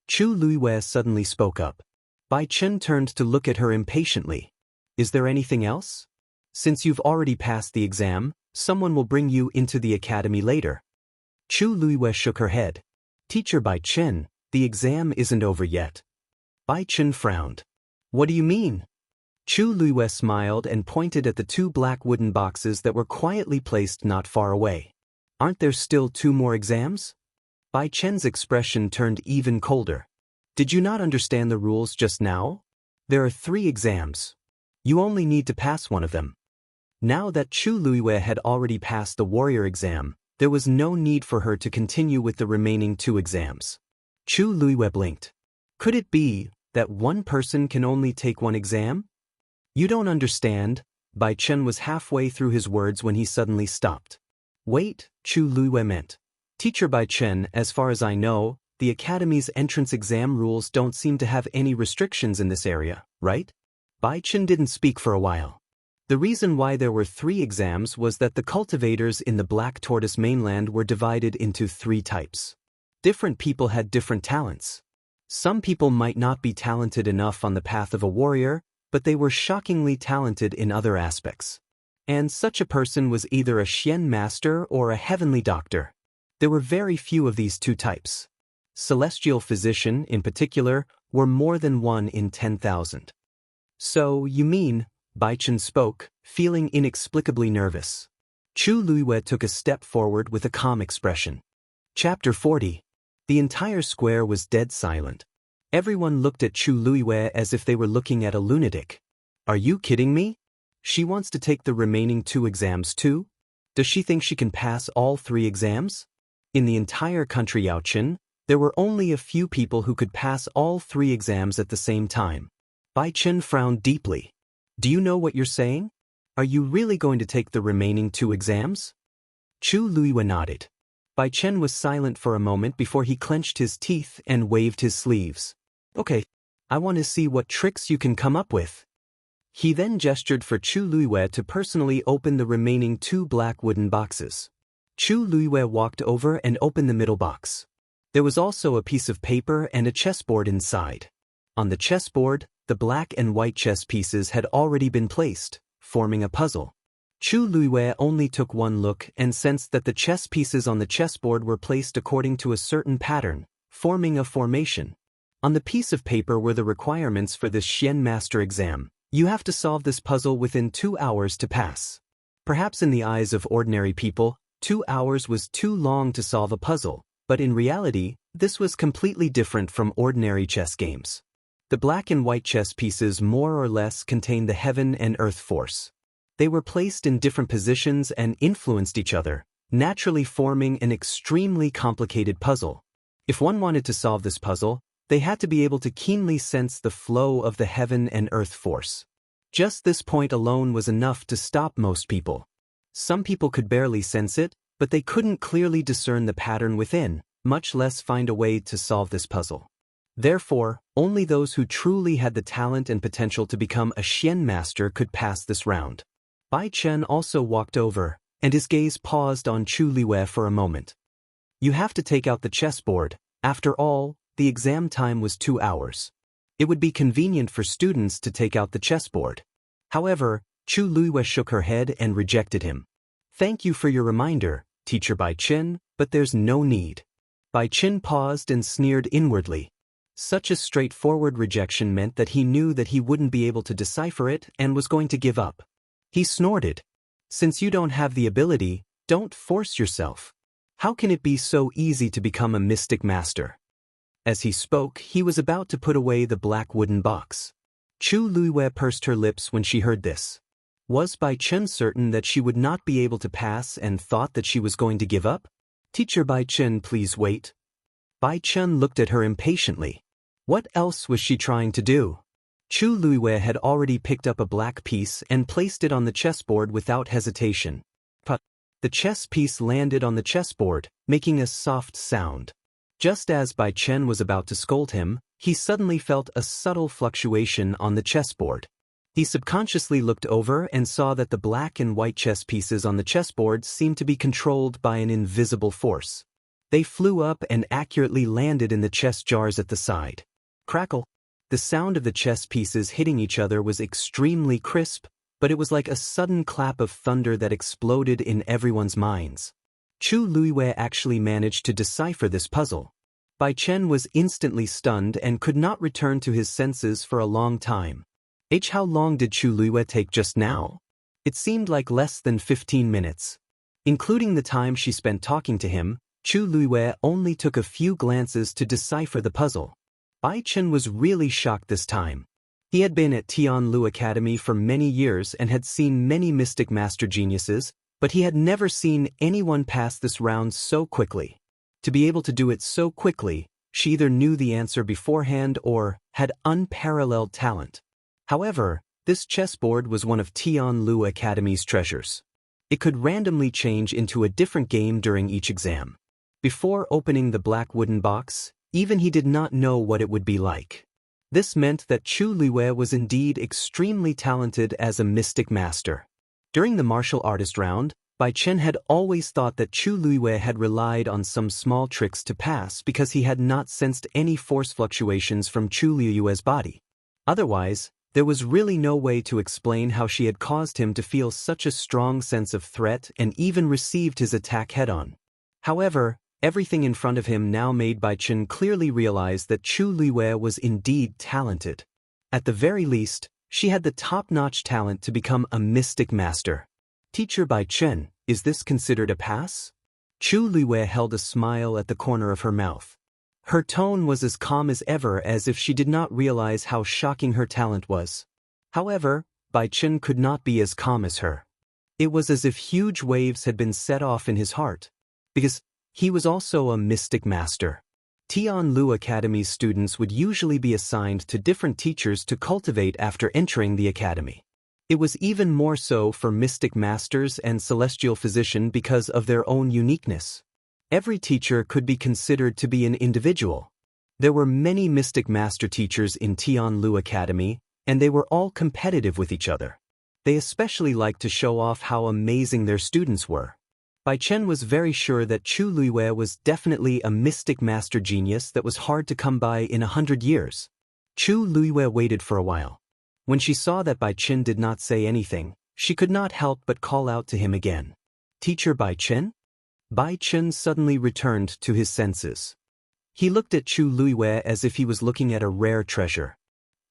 Chu Luiwei suddenly spoke up. Bai Chen turned to look at her impatiently. Is there anything else? Since you've already passed the exam, someone will bring you into the academy later. Chu Luiwei shook her head. Teacher Bai Chen, the exam isn't over yet. Bai Chen frowned. What do you mean? Chu Luiwei smiled and pointed at the two black wooden boxes that were quietly placed not far away. Aren't there still 2 more exams? Bai Chen's expression turned even colder. Did you not understand the rules just now? There are 3 exams. You only need to pass one of them. Now that Chu Luiwei had already passed the warrior exam, there was no need for her to continue with the remaining 2 exams. Chu Luiwei blinked. Could it be that one person can only take 1 exam? You don't understand. Bai Chen was halfway through his words when he suddenly stopped. Wait, Chu Luiwei meant. Teacher Bai Chen, as far as I know, the academy's entrance exam rules don't seem to have any restrictions in this area, right? Bai Chen didn't speak for a while. The reason why there were 3 exams was that the cultivators in the Black Tortoise mainland were divided into 3 types. Different people had different talents. Some people might not be talented enough on the path of a warrior, but they were shockingly talented in other aspects. And such a person was either a Xian master or a heavenly doctor. There were very few of these two types. Celestial physician, in particular, were more than 1 in 10,000. So, you mean, Bai Chen spoke, feeling inexplicably nervous. Chu Luiwei took a step forward with a calm expression. Chapter 40. The entire square was dead silent. Everyone looked at Chu Luiwei as if they were looking at a lunatic. Are you kidding me? She wants to take the remaining 2 exams too? Does she think she can pass all 3 exams? In the entire country Yaochen, there were only a few people who could pass all 3 exams at the same time. Bai Chen frowned deeply. Do you know what you're saying? Are you really going to take the remaining 2 exams? Chu Luiwei nodded. Bai Chen was silent for a moment before he clenched his teeth and waved his sleeves. Okay, I want to see what tricks you can come up with. He then gestured for Chu Luiwei to personally open the remaining 2 black wooden boxes. Chu Luiwei walked over and opened the middle box. There was also a piece of paper and a chessboard inside. On the chessboard, the black and white chess pieces had already been placed, forming a puzzle. Chu Luiwei only took one look and sensed that the chess pieces on the chessboard were placed according to a certain pattern, forming a formation. On the piece of paper were the requirements for the Xian Master exam. You have to solve this puzzle within 2 hours to pass. Perhaps in the eyes of ordinary people, 2 hours was too long to solve a puzzle, but in reality, this was completely different from ordinary chess games. The black and white chess pieces more or less contained the heaven and earth force. They were placed in different positions and influenced each other, naturally forming an extremely complicated puzzle. If one wanted to solve this puzzle, they had to be able to keenly sense the flow of the heaven and earth force. Just this point alone was enough to stop most people. Some people could barely sense it, but they couldn't clearly discern the pattern within, much less find a way to solve this puzzle. Therefore, only those who truly had the talent and potential to become a Xian master could pass this round. Bai Chen also walked over, and his gaze paused on Chu Luiwei for a moment. You have to take out the chessboard. After all, the exam time was 2 hours. It would be convenient for students to take out the chessboard. However, Chu Luiwei shook her head and rejected him. Thank you for your reminder, Teacher Bai Chen, but there's no need. Bai Chen paused and sneered inwardly. Such a straightforward rejection meant that he knew that he wouldn't be able to decipher it and was going to give up. He snorted. Since you don't have the ability, don't force yourself. How can it be so easy to become a mystic master? As he spoke, he was about to put away the black wooden box. Chu Luiwei pursed her lips when she heard this. Was Bai Chen certain that she would not be able to pass and thought that she was going to give up? Teacher Bai Chen, please wait. Bai Chen looked at her impatiently. What else was she trying to do? Chu Luiwei had already picked up a black piece and placed it on the chessboard without hesitation. But the chess piece landed on the chessboard, making a soft sound. Just as Bai Chen was about to scold him, he suddenly felt a subtle fluctuation on the chessboard. He subconsciously looked over and saw that the black and white chess pieces on the chessboard seemed to be controlled by an invisible force. They flew up and accurately landed in the chess jars at the side. Crackle! The sound of the chess pieces hitting each other was extremely crisp, but it was like a sudden clap of thunder that exploded in everyone's minds. Chu Luiwei actually managed to decipher this puzzle. Bai Chen was instantly stunned and could not return to his senses for a long time. How long did Chu Luiwei take just now? It seemed like less than 15 minutes. Including the time she spent talking to him, Chu Luiwei only took a few glances to decipher the puzzle. Bai Chen was really shocked this time. He had been at Tianlu Academy for many years and had seen many mystic master geniuses, but he had never seen anyone pass this round so quickly. To be able to do it so quickly, she either knew the answer beforehand or had unparalleled talent. However, this chessboard was one of Tianlu Academy's treasures. It could randomly change into a different game during each exam. Before opening the black wooden box, even he did not know what it would be like. This meant that Chu Luiwei was indeed extremely talented as a mystic master. During the martial artist round, Bai Chen had always thought that Chu Luiwei had relied on some small tricks to pass because he had not sensed any force fluctuations from Chu Luiwei's body. Otherwise, there was really no way to explain how she had caused him to feel such a strong sense of threat and even received his attack head-on. However, everything in front of him now made Bai Chen clearly realize that Chu Luiwei was indeed talented. At the very least, she had the top-notch talent to become a mystic master. Teacher Bai Chen, is this considered a pass? Chu Luiwei held a smile at the corner of her mouth. Her tone was as calm as ever, as if she did not realize how shocking her talent was. However, Bai Chen could not be as calm as her. It was as if huge waves had been set off in his heart. Because he was also a mystic master. Tianlu Academy's students would usually be assigned to different teachers to cultivate after entering the academy. It was even more so for mystic masters and celestial physician because of their own uniqueness. Every teacher could be considered to be an individual. There were many mystic master teachers in Tianlu Academy, and they were all competitive with each other. They especially liked to show off how amazing their students were. Bai Chen was very sure that Chu Luiwei was definitely a mystic master genius that was hard to come by in 100 years. Chu Luiwei waited for a while. When she saw that Bai Chen did not say anything, she could not help but call out to him again. Teacher Bai Chen? Bai Chen suddenly returned to his senses. He looked at Chu Luiwei as if he was looking at a rare treasure.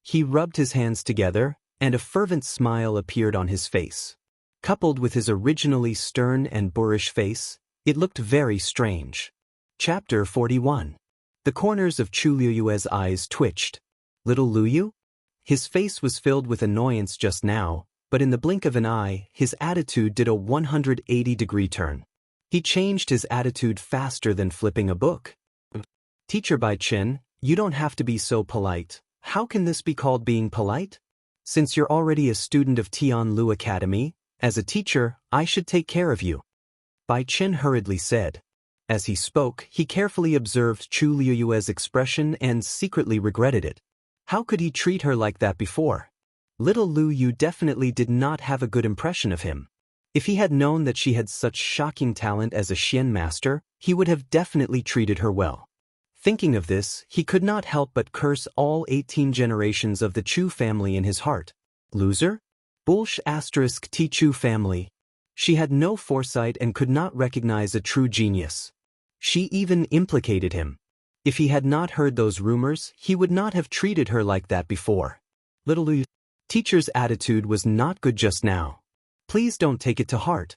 He rubbed his hands together, and a fervent smile appeared on his face. Coupled with his originally stern and boorish face, it looked very strange. Chapter 41. The corners of Chu Luiwei's eyes twitched. Little Luyu? His face was filled with annoyance just now, but in the blink of an eye, his attitude did a 180-degree turn. He changed his attitude faster than flipping a book. Teacher Bai Chen, you don't have to be so polite. How can this be called being polite? Since you're already a student of Tianlu Academy, as a teacher, I should take care of you. Bai Chen hurriedly said. As he spoke, he carefully observed Chu Luiwei's expression and secretly regretted it. How could he treat her like that before? Little Lu Yu definitely did not have a good impression of him. If he had known that she had such shocking talent as a Xian master, he would have definitely treated her well. Thinking of this, he could not help but curse all 18 generations of the Chu family in his heart. Loser? T Chu family. She had no foresight and could not recognize a true genius. She even implicated him. If he had not heard those rumors, he would not have treated her like that before. Little Lu, teacher's attitude was not good just now. Please don't take it to heart.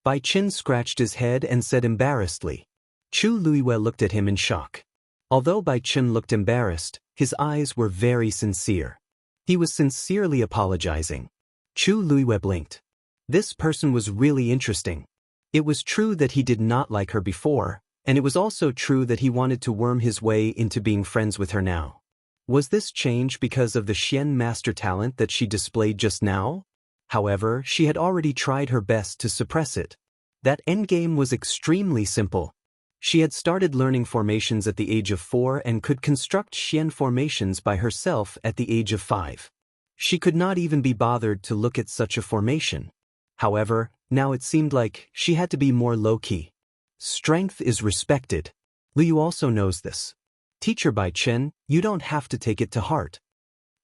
Bai Chen scratched his head and said embarrassedly. Chu Luiwei looked at him in shock. Although Bai Chen looked embarrassed, his eyes were very sincere. He was sincerely apologizing. Chu Luiwei blinked. This person was really interesting. It was true that he did not like her before, and it was also true that he wanted to worm his way into being friends with her now. Was this change because of the Xian master talent that she displayed just now? However, she had already tried her best to suppress it. That endgame was extremely simple. She had started learning formations at the age of 4 and could construct Xian formations by herself at the age of 5. She could not even be bothered to look at such a formation. However, now it seemed like she had to be more low-key. Strength is respected. Liu also knows this. Teacher Bai Chen, you don't have to take it to heart.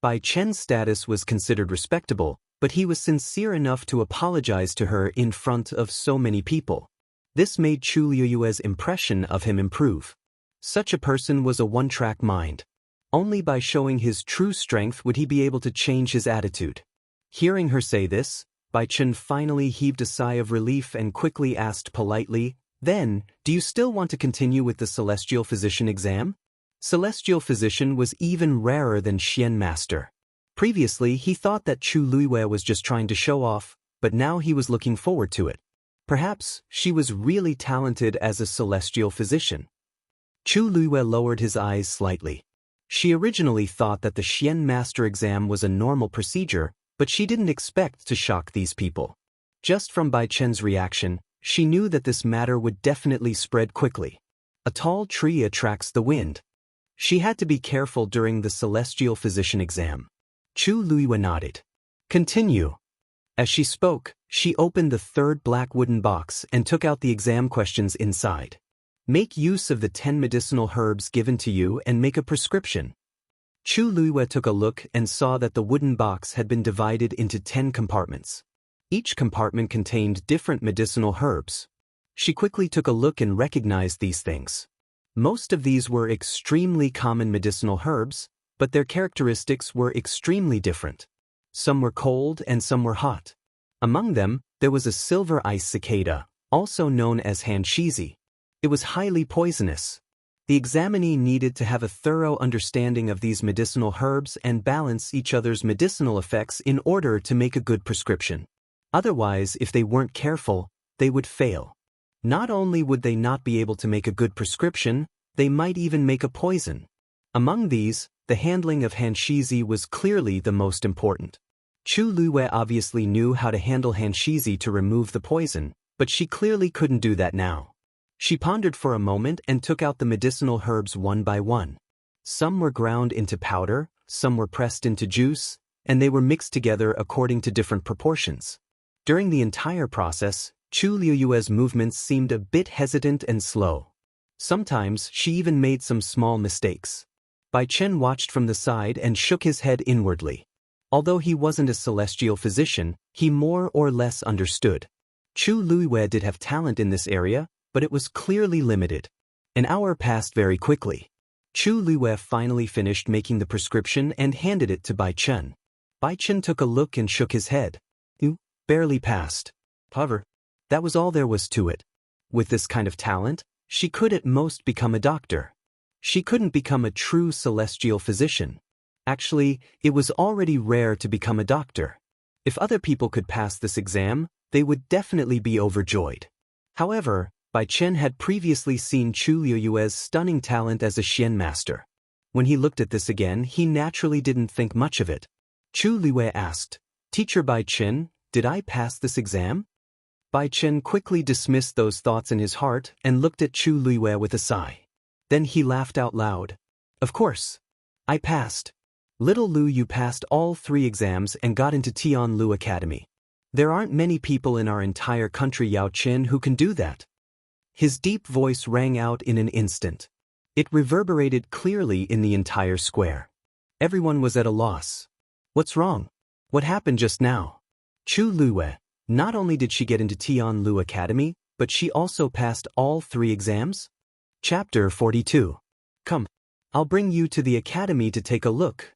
Bai Chen's status was considered respectable, but he was sincere enough to apologize to her in front of so many people. This made Chu Luiwei's impression of him improve. Such a person was a one-track mind. Only by showing his true strength would he be able to change his attitude. Hearing her say this, Bai Chen finally heaved a sigh of relief and quickly asked politely, Then, do you still want to continue with the Celestial Physician exam? Celestial Physician was even rarer than Xian Master. Previously, he thought that Chu Luiwei was just trying to show off, but now he was looking forward to it. Perhaps she was really talented as a Celestial Physician. Chu Luiwei lowered his eyes slightly. She originally thought that the Xian Master exam was a normal procedure, but she didn't expect to shock these people. Just from Bai Chen's reaction, she knew that this matter would definitely spread quickly. A tall tree attracts the wind. She had to be careful during the Celestial Physician exam. Chu Luiwei nodded. Continue. As she spoke, she opened the third black wooden box and took out the exam questions inside. Make use of the 10 medicinal herbs given to you and make a prescription. Chu Luiyue took a look and saw that the wooden box had been divided into 10 compartments. Each compartment contained different medicinal herbs. She quickly took a look and recognized these things. Most of these were extremely common medicinal herbs, but their characteristics were extremely different. Some were cold and some were hot. Among them, there was a silver ice cicada, also known as hanshizi. It was highly poisonous. The examinee needed to have a thorough understanding of these medicinal herbs and balance each other's medicinal effects in order to make a good prescription. Otherwise, if they weren't careful, they would fail. Not only would they not be able to make a good prescription, they might even make a poison. Among these, the handling of hanshizi was clearly the most important. Chu Luiyue obviously knew how to handle hanshizi to remove the poison, but she clearly couldn't do that now. She pondered for a moment and took out the medicinal herbs one by one. Some were ground into powder, some were pressed into juice, and they were mixed together according to different proportions. During the entire process, Chu Luiyue's movements seemed a bit hesitant and slow. Sometimes she even made some small mistakes. Bai Chen watched from the side and shook his head inwardly. Although he wasn't a celestial physician, he more or less understood. Chu Luiyue did have talent in this area, but it was clearly limited. An hour passed very quickly. Chu Luiyue finally finished making the prescription and handed it to Bai Chen. Bai Chen took a look and shook his head. You barely passed. However, that was all there was to it. With this kind of talent, she could at most become a doctor. She couldn't become a true celestial physician. Actually, it was already rare to become a doctor. If other people could pass this exam, they would definitely be overjoyed. However, Bai Chen had previously seen Chu Luiyue's stunning talent as a Xian master. When he looked at this again, he naturally didn't think much of it. Chu Luiyue asked, "Teacher Bai Chen, did I pass this exam?" Bai Chen quickly dismissed those thoughts in his heart and looked at Chu Luiyue with a sigh. Then he laughed out loud. "Of course. I passed. Little Lu, you passed all 3 exams and got into Tianlu Academy. There aren't many people in our entire country, Yao Qin, who can do that." His deep voice rang out in an instant. It reverberated clearly in the entire square. Everyone was at a loss. What's wrong? What happened just now? Chu Luiyue, not only did she get into Tianlu Academy, but she also passed all 3 exams? Chapter 42. Come, I'll bring you to the academy to take a look.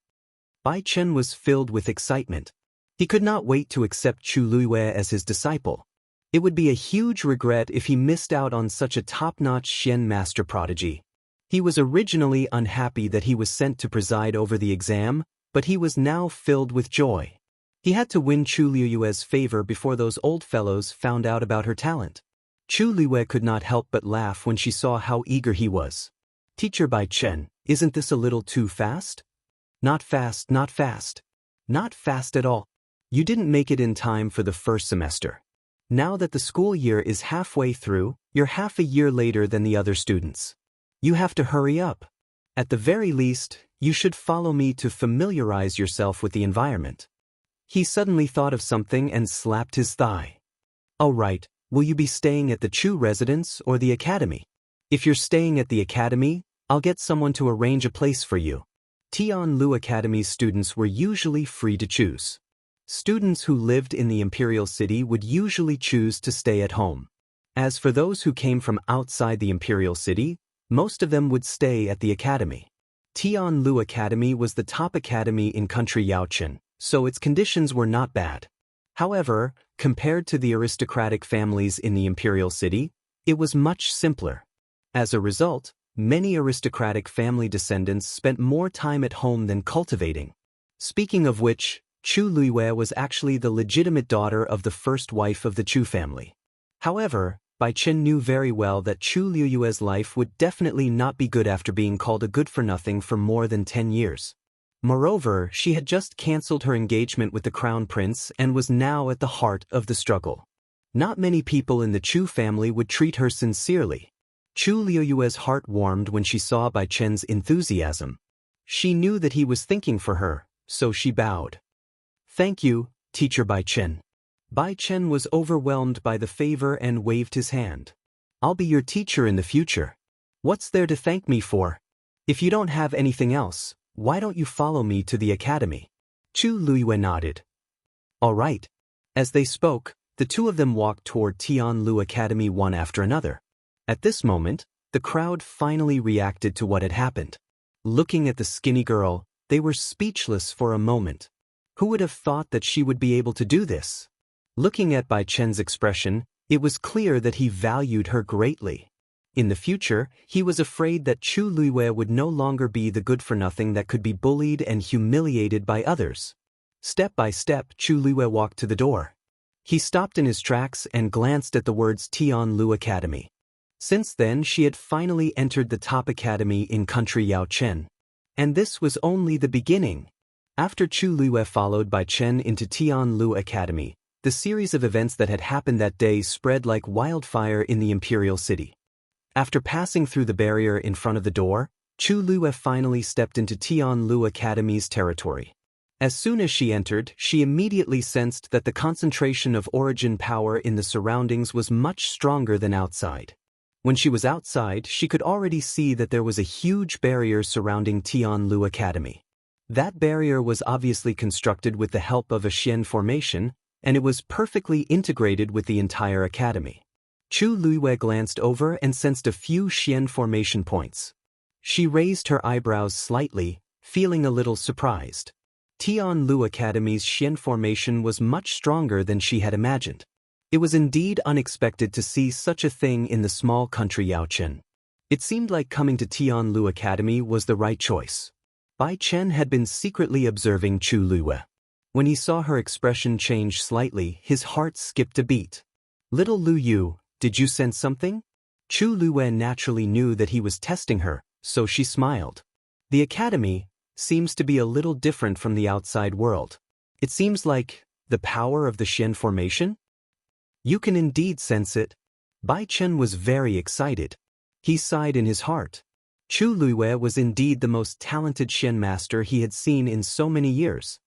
Bai Chen was filled with excitement. He could not wait to accept Chu Luiyue as his disciple. It would be a huge regret if he missed out on such a top-notch Xian master prodigy. He was originally unhappy that he was sent to preside over the exam, but he was now filled with joy. He had to win Chu Luiyue's favor before those old fellows found out about her talent. Chu Luiyue could not help but laugh when she saw how eager he was. "Teacher Bai Chen, isn't this a little too fast?" "Not fast, not fast. Not fast at all. You didn't make it in time for the first semester. Now that the school year is halfway through, you're half a year later than the other students. You have to hurry up. At the very least, you should follow me to familiarize yourself with the environment." He suddenly thought of something and slapped his thigh. "Oh right, will you be staying at the Chu residence or the academy? If you're staying at the academy, I'll get someone to arrange a place for you." Tianlu Academy's students were usually free to choose. Students who lived in the imperial city would usually choose to stay at home. As for those who came from outside the imperial city, most of them would stay at the academy. Tianlu Academy was the top academy in country Yaochen, so its conditions were not bad. However, compared to the aristocratic families in the imperial city, it was much simpler. As a result, many aristocratic family descendants spent more time at home than cultivating. Speaking of which, Chu Luiyue was actually the legitimate daughter of the first wife of the Chu family. However, Bai Chen knew very well that Chu Luiyue's life would definitely not be good after being called a good-for-nothing for more than 10 years. Moreover, she had just cancelled her engagement with the crown prince and was now at the heart of the struggle. Not many people in the Chu family would treat her sincerely. Chu Luiyue's heart warmed when she saw Bai Chen's enthusiasm. She knew that he was thinking for her, so she bowed. "Thank you, Teacher Bai Chen. Bai Chen was overwhelmed by the favor and waved his hand. I'll be your teacher in the future. What's there to thank me for? If you don't have anything else, why don't you follow me to the academy? Chu Luiyue nodded. All right. As they spoke, the two of them walked toward Tianlu Academy one after another. At this moment, the crowd finally reacted to what had happened. Looking at the skinny girl, they were speechless for a moment. Who would have thought that she would be able to do this? Looking at Bai Chen's expression, it was clear that he valued her greatly. In the future, he was afraid that Chu Luiyue would no longer be the good-for-nothing that could be bullied and humiliated by others. Step by step, Chu Luiyue walked to the door. He stopped in his tracks and glanced at the words Tianlu Academy. Since then, she had finally entered the top academy in country Yaochen. And this was only the beginning. After Chu Luiyue followed Bai Chen into Tianlu Academy, the series of events that had happened that day spread like wildfire in the imperial city. After passing through the barrier in front of the door, Chu Luiyue finally stepped into Tianlu Academy's territory. As soon as she entered, she immediately sensed that the concentration of origin power in the surroundings was much stronger than outside. When she was outside, she could already see that there was a huge barrier surrounding Tianlu Academy. That barrier was obviously constructed with the help of a Xian formation, and it was perfectly integrated with the entire academy. Chu Luiyue glanced over and sensed a few Xian formation points. She raised her eyebrows slightly, feeling a little surprised. Tianlu Academy's Xian formation was much stronger than she had imagined. It was indeed unexpected to see such a thing in the small country Yaochen. It seemed like coming to Tianlu Academy was the right choice. Bai Chen had been secretly observing Chu Luiyue. When he saw her expression change slightly, his heart skipped a beat. Little Lu Yu, did you sense something? Chu Luiyue naturally knew that he was testing her, so she smiled. The academy seems to be a little different from the outside world. It seems like the power of the Xian formation? You can indeed sense it. Bai Chen was very excited. He sighed in his heart. Chu Luiyue was indeed the most talented Xian master he had seen in so many years.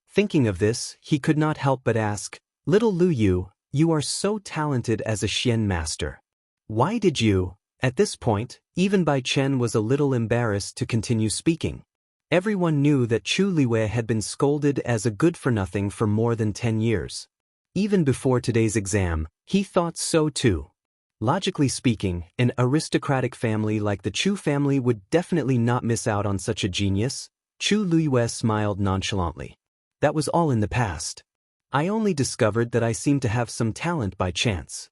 Thinking of this, he could not help but ask, Little Lu Yu, you are so talented as a Xian master. Why did you? At this point, even Bai Chen was a little embarrassed to continue speaking. Everyone knew that Chu Luiyue had been scolded as a good-for-nothing for more than 10 years. Even before today's exam, he thought so too. Logically speaking, an aristocratic family like the Chu family would definitely not miss out on such a genius. Chu Luiyue smiled nonchalantly. That was all in the past. I only discovered that I seemed to have some talent by chance.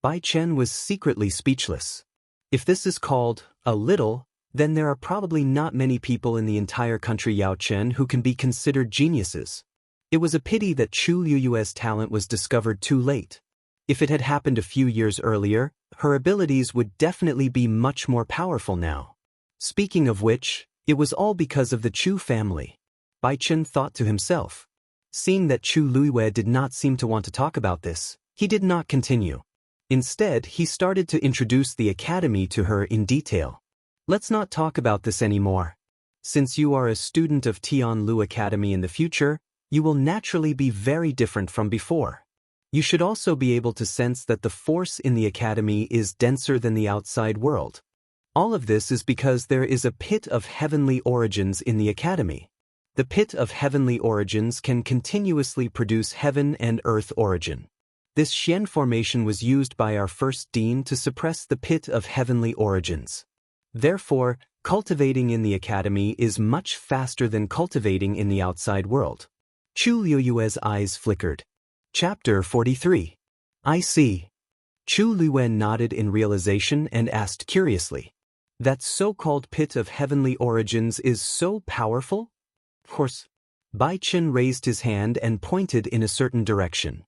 Bai Chen was secretly speechless. If this is called a little, then there are probably not many people in the entire country Yaochen who can be considered geniuses. It was a pity that Chu Luiyue's talent was discovered too late. If it had happened a few years earlier, her abilities would definitely be much more powerful now. Speaking of which, it was all because of the Chu family. Bai Chen thought to himself. Seeing that Chu Luiyue did not seem to want to talk about this, he did not continue. Instead, he started to introduce the academy to her in detail. Let's not talk about this anymore. Since you are a student of Tianlu Academy in the future, you will naturally be very different from before. You should also be able to sense that the force in the academy is denser than the outside world. All of this is because there is a pit of heavenly origins in the academy. The pit of heavenly origins can continuously produce heaven and earth origin. This Xian formation was used by our first dean to suppress the pit of heavenly origins. Therefore, cultivating in the academy is much faster than cultivating in the outside world. Chu Luiyue's eyes flickered. Chapter 43. I see. Chu Luiyue nodded in realization and asked curiously. That so-called pit of heavenly origins is so powerful? Of course. Bai Chen raised his hand and pointed in a certain direction.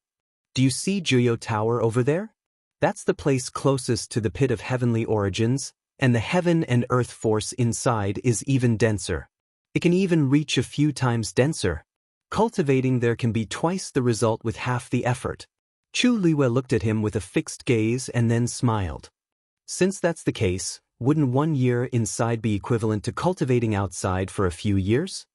Do you see Juyo Tower over there? That's the place closest to the pit of heavenly origins, and the heaven and earth force inside is even denser. It can even reach a few times denser. Cultivating there can be twice the result with half the effort. Chu Luiyue looked at him with a fixed gaze and then smiled. Since that's the case, wouldn't 1 year inside be equivalent to cultivating outside for a few years?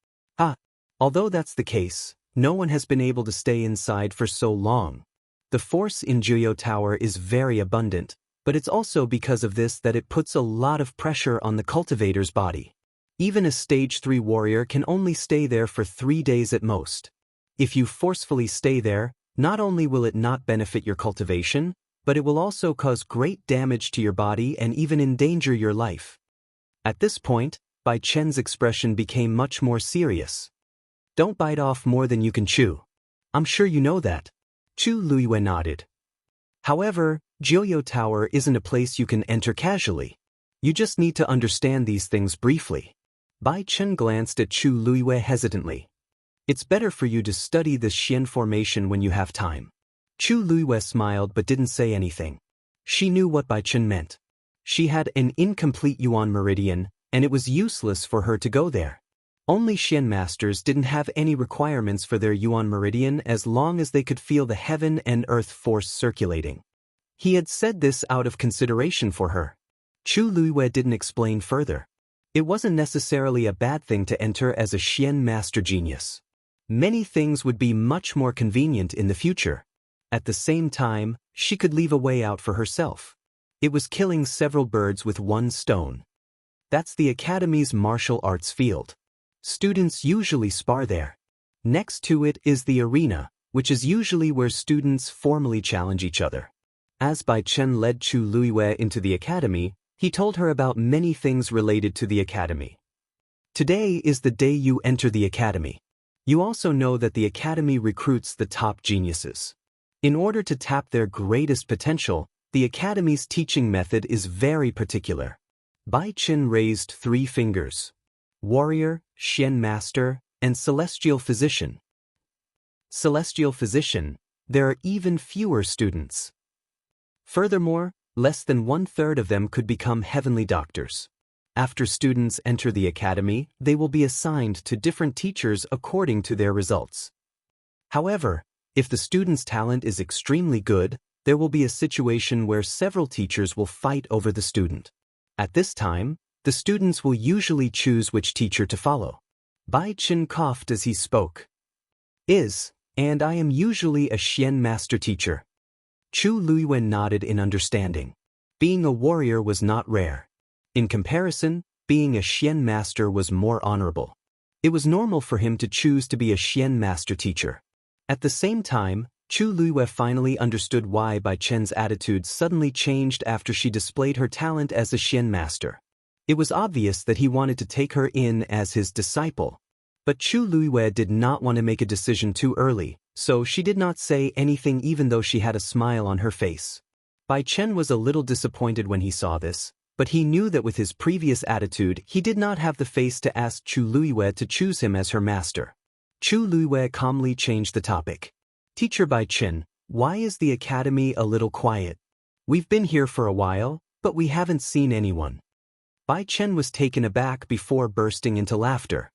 Although that's the case, No one has been able to stay inside for so long. The force in Juyo Tower is very abundant, but it's also because of this that it puts a lot of pressure on the cultivator's body. Even a stage 3 warrior can only stay there for 3 days at most. If you forcefully stay there, not only will it not benefit your cultivation, but it will also cause great damage to your body and even endanger your life. At this point, Bai Chen's expression became much more serious. Don't bite off more than you can chew. I'm sure you know that. Chu Luiyue nodded. However, Juyo Tower isn't a place you can enter casually. You just need to understand these things briefly. Bai Chen glanced at Chu Luiyue hesitantly. It's better for you to study the Xian formation when you have time. Chu Luiyue smiled but didn't say anything. She knew what Bai Chen meant. She had an incomplete Yuan meridian, and it was useless for her to go there. Only Xian masters didn't have any requirements for their Yuan meridian as long as they could feel the heaven and earth force circulating. He had said this out of consideration for her. Chu Luiyue didn't explain further. It wasn't necessarily a bad thing to enter as a Xian master genius. Many things would be much more convenient in the future. At the same time, she could leave a way out for herself. It was killing several birds with one stone. That's the Academy's martial arts field. Students usually spar there. Next to it is the arena, which is usually where students formally challenge each other. As Bai Chen led Chu Luiyue into the academy, he told her about many things related to the academy. Today is the day you enter the academy. You also know that the academy recruits the top geniuses. In order to tap their greatest potential, the academy's teaching method is very particular. Bai Chen raised 3 fingers. Warrior, Xian Master, and Celestial Physician. Celestial Physician, there are even fewer students. Furthermore, less than 1/3 of them could become heavenly doctors. After students enter the academy, they will be assigned to different teachers according to their results. However, if the student's talent is extremely good, there will be a situation where several teachers will fight over the student. At this time, the students will usually choose which teacher to follow. Bai Chen coughed as he spoke. And I am usually a Xian master teacher. Chu Luiyue nodded in understanding. Being a warrior was not rare. In comparison, being a Xian master was more honorable. It was normal for him to choose to be a Xian master teacher. At the same time, Chu Luiyue finally understood why Bai Chen's attitude suddenly changed after she displayed her talent as a Xian master. It was obvious that he wanted to take her in as his disciple. But Chu Luiyue did not want to make a decision too early, so she did not say anything even though she had a smile on her face. Bai Chen was a little disappointed when he saw this, but he knew that with his previous attitude he did not have the face to ask Chu Luiyue to choose him as her master. Chu Luiyue calmly changed the topic. Teacher Bai Chen, why is the academy a little quiet? We've been here for a while, but we haven't seen anyone. Bai Chen was taken aback before bursting into laughter.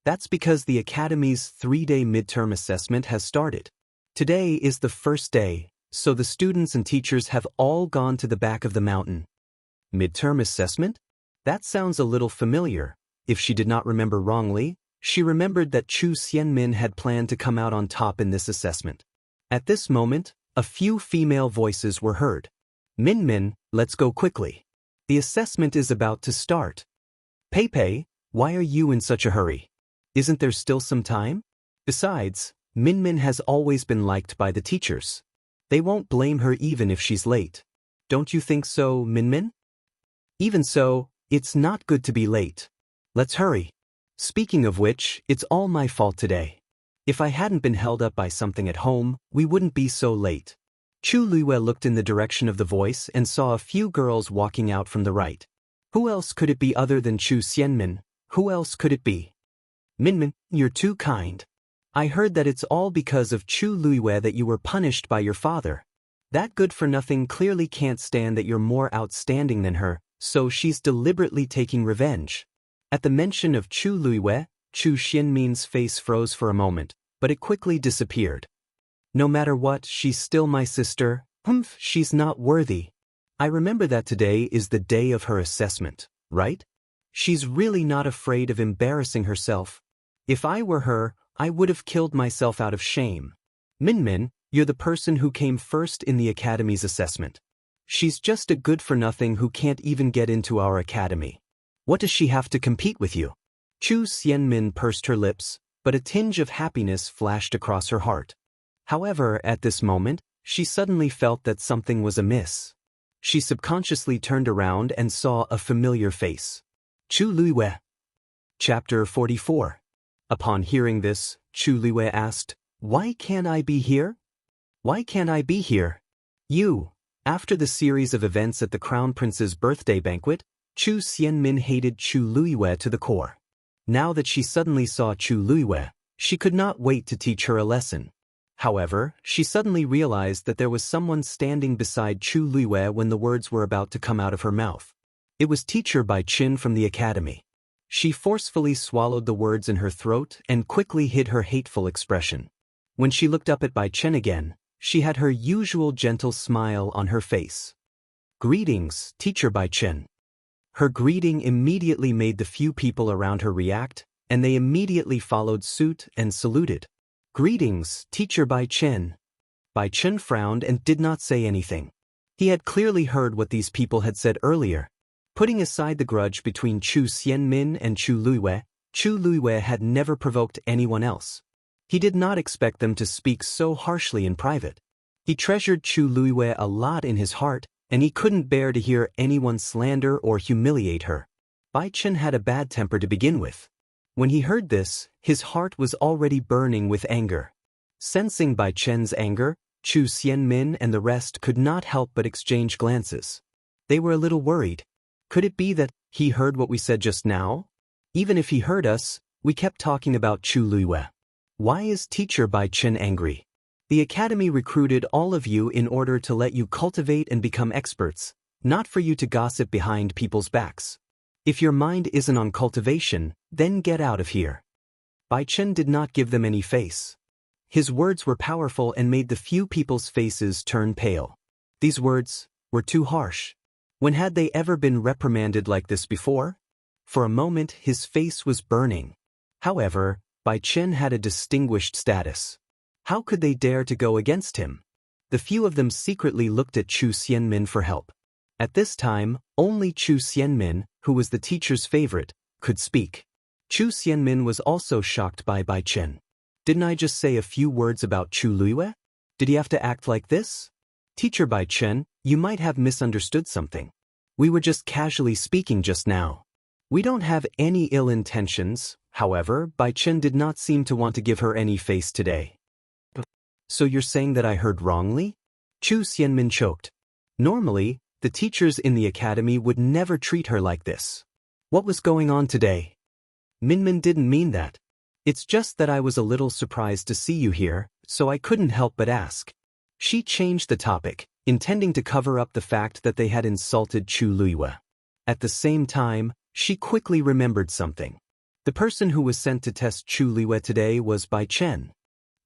That's because the academy's 3-day midterm assessment has started. Today is the first day, so the students and teachers have all gone to the back of the mountain. Midterm assessment? That sounds a little familiar. If she did not remember wrongly, she remembered that Chu Xianmin had planned to come out on top in this assessment. At this moment, a few female voices were heard. Min, let's go quickly. The assessment is about to start. Pei, why are you in such a hurry? Isn't there still some time? Besides, Min has always been liked by the teachers. They won't blame her even if she's late. Don't you think so, Min? Even so, it's not good to be late. Let's hurry. Speaking of which, it's all my fault today. If I hadn't been held up by something at home, we wouldn't be so late. Chu Luiyue looked in the direction of the voice and saw a few girls walking out from the right. Who else could it be other than Chu Xianmin? Who else could it be? Min, you're too kind. I heard that it's all because of Chu Luiyue that you were punished by your father. That good-for-nothing clearly can't stand that you're more outstanding than her, so she's deliberately taking revenge. At the mention of Chu Luiyue, Chu Xianmin's face froze for a moment, but it quickly disappeared. No matter what, she's still my sister. She's not worthy. I remember that today is the day of her assessment, right? She's really not afraid of embarrassing herself. If I were her, I would have killed myself out of shame. Min, you're the person who came first in the academy's assessment. She's just a good-for-nothing who can't even get into our academy. What does she have to compete with you? Chu Xianmin pursed her lips, but a tinge of happiness flashed across her heart. However, at this moment, she suddenly felt that something was amiss. She subconsciously turned around and saw a familiar face. Chu Luiwei. Chapter 44. Upon hearing this, Chu Luiwei asked, "Why can't I be here? Why can't I be here?" After the series of events at the Crown Prince's birthday banquet, Chu Xianmin hated Chu Luiwei to the core. Now that she suddenly saw Chu Luiwei, she could not wait to teach her a lesson. However, she suddenly realized that there was someone standing beside Chu Luiwei when the words were about to come out of her mouth. It was Teacher Bai Qin from the academy. She forcefully swallowed the words in her throat and quickly hid her hateful expression. When she looked up at Bai Qin again, she had her usual gentle smile on her face. "Greetings, Teacher Bai Qin." Her greeting immediately made the few people around her react, and they immediately followed suit and saluted. "Greetings, Teacher Bai Qin." Bai Qin frowned and did not say anything. He had clearly heard what these people had said earlier. Putting aside the grudge between Chu Xianmin and Chu Luiwei had never provoked anyone else. He did not expect them to speak so harshly in private. He treasured Chu Luiwei a lot in his heart, and he couldn't bear to hear anyone slander or humiliate her. Bai Qin had a bad temper to begin with. When he heard this, his heart was already burning with anger. Sensing Bai Qin's anger, Chu Xianmin and the rest could not help but exchange glances. They were a little worried. Could it be that he heard what we said just now? Even if he heard us, we kept talking about Chu Luiwei. Why is Teacher Bai Qin angry? The academy recruited all of you in order to let you cultivate and become experts, not for you to gossip behind people's backs. If your mind isn't on cultivation, then get out of here. Bai Qin did not give them any face. His words were powerful and made the few people's faces turn pale. These words were too harsh. When had they ever been reprimanded like this before? For a moment his face was burning. However, Bai Qin had a distinguished status. How could they dare to go against him? The few of them secretly looked at Chu Xianmin for help. At this time, only Chu Xianmin, who was the teacher's favorite, could speak. Chu Xianmin was also shocked by Bai Qin. Didn't I just say a few words about Chu Luiwei? Did he have to act like this? Teacher Bai Qin, you might have misunderstood something. We were just casually speaking just now. We don't have any ill intentions. However, Bai Qin did not seem to want to give her any face today. So you're saying that I heard wrongly? Chu Xianmin choked. Normally, the teachers in the academy would never treat her like this. What was going on today? Min didn't mean that. It's just that I was a little surprised to see you here, so I couldn't help but ask. She changed the topic, intending to cover up the fact that they had insulted Chu Luiwei. At the same time, she quickly remembered something. The person who was sent to test Chu Luiwei today was Bai Qin.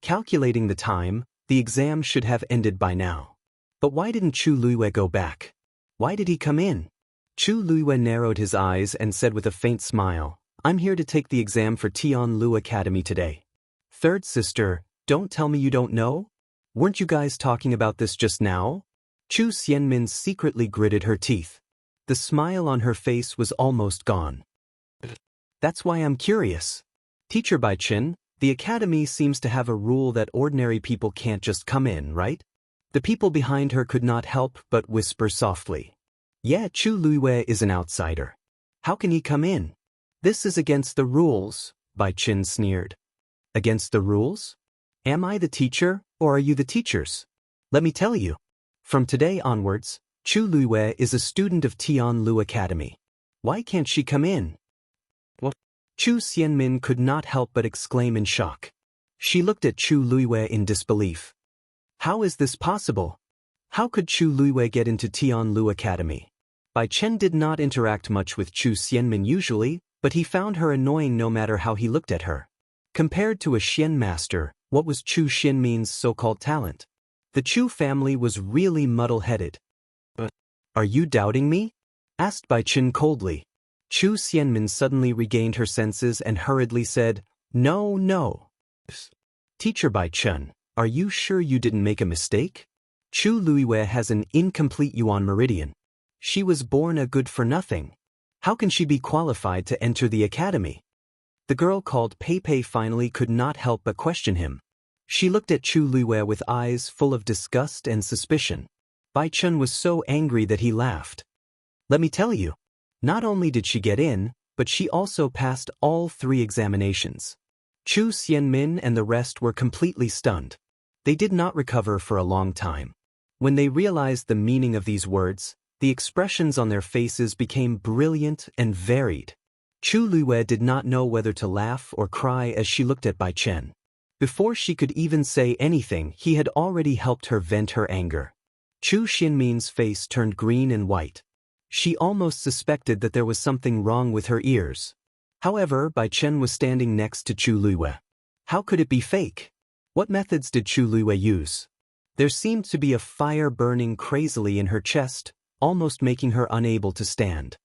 Calculating the time, the exam should have ended by now. But why didn't Chu Luiwei go back? Why did he come in? Chu Luiwei narrowed his eyes and said with a faint smile, "I'm here to take the exam for Tianlu Academy today." Third sister, don't tell me you don't know? Weren't you guys talking about this just now? Chu Xianmin secretly gritted her teeth. The smile on her face was almost gone. That's why I'm curious. Teacher Bai Qin, the academy seems to have a rule that ordinary people can't just come in, right? The people behind her could not help but whisper softly. Yeah, Chu Luiwei is an outsider. How can he come in? This is against the rules, Bai Qin sneered. Against the rules? Am I the teacher, or are you the teachers? Let me tell you. From today onwards, Chu Luiwei is a student of Tianlu Academy. Why can't she come in? What? Chu Xianmin could not help but exclaim in shock. She looked at Chu Luiwei in disbelief. How is this possible? How could Chu Luiwei get into Tianlu Academy? Bai Qin did not interact much with Chu Xianmin usually, but he found her annoying no matter how he looked at her. Compared to a Xian master, what was Chu Xianmin's so-called talent? The Chu family was really muddle-headed. But are you doubting me? Asked Bai Qin coldly. Chu Xianmin suddenly regained her senses and hurriedly said, No. Teacher Bai Chun, are you sure you didn't make a mistake? Chu Luiwei has an incomplete Yuan meridian. She was born a good-for-nothing. How can she be qualified to enter the academy? The girl called Pei Pei finally could not help but question him. She looked at Chu Luiwei with eyes full of disgust and suspicion. Bai Chun was so angry that he laughed. Let me tell you, not only did she get in, but she also passed all 3 examinations. Chu Xianmin and the rest were completely stunned. They did not recover for a long time. When they realized the meaning of these words, the expressions on their faces became brilliant and varied. Chu Luiwei did not know whether to laugh or cry as she looked at Bai Chen. Before she could even say anything, he had already helped her vent her anger. Chu Xianmin's face turned green and white. She almost suspected that there was something wrong with her ears. However, Bai Chen was standing next to Chu Luiwei. How could it be fake? What methods did Chu Luiwei use? There seemed to be a fire burning crazily in her chest, almost making her unable to stand.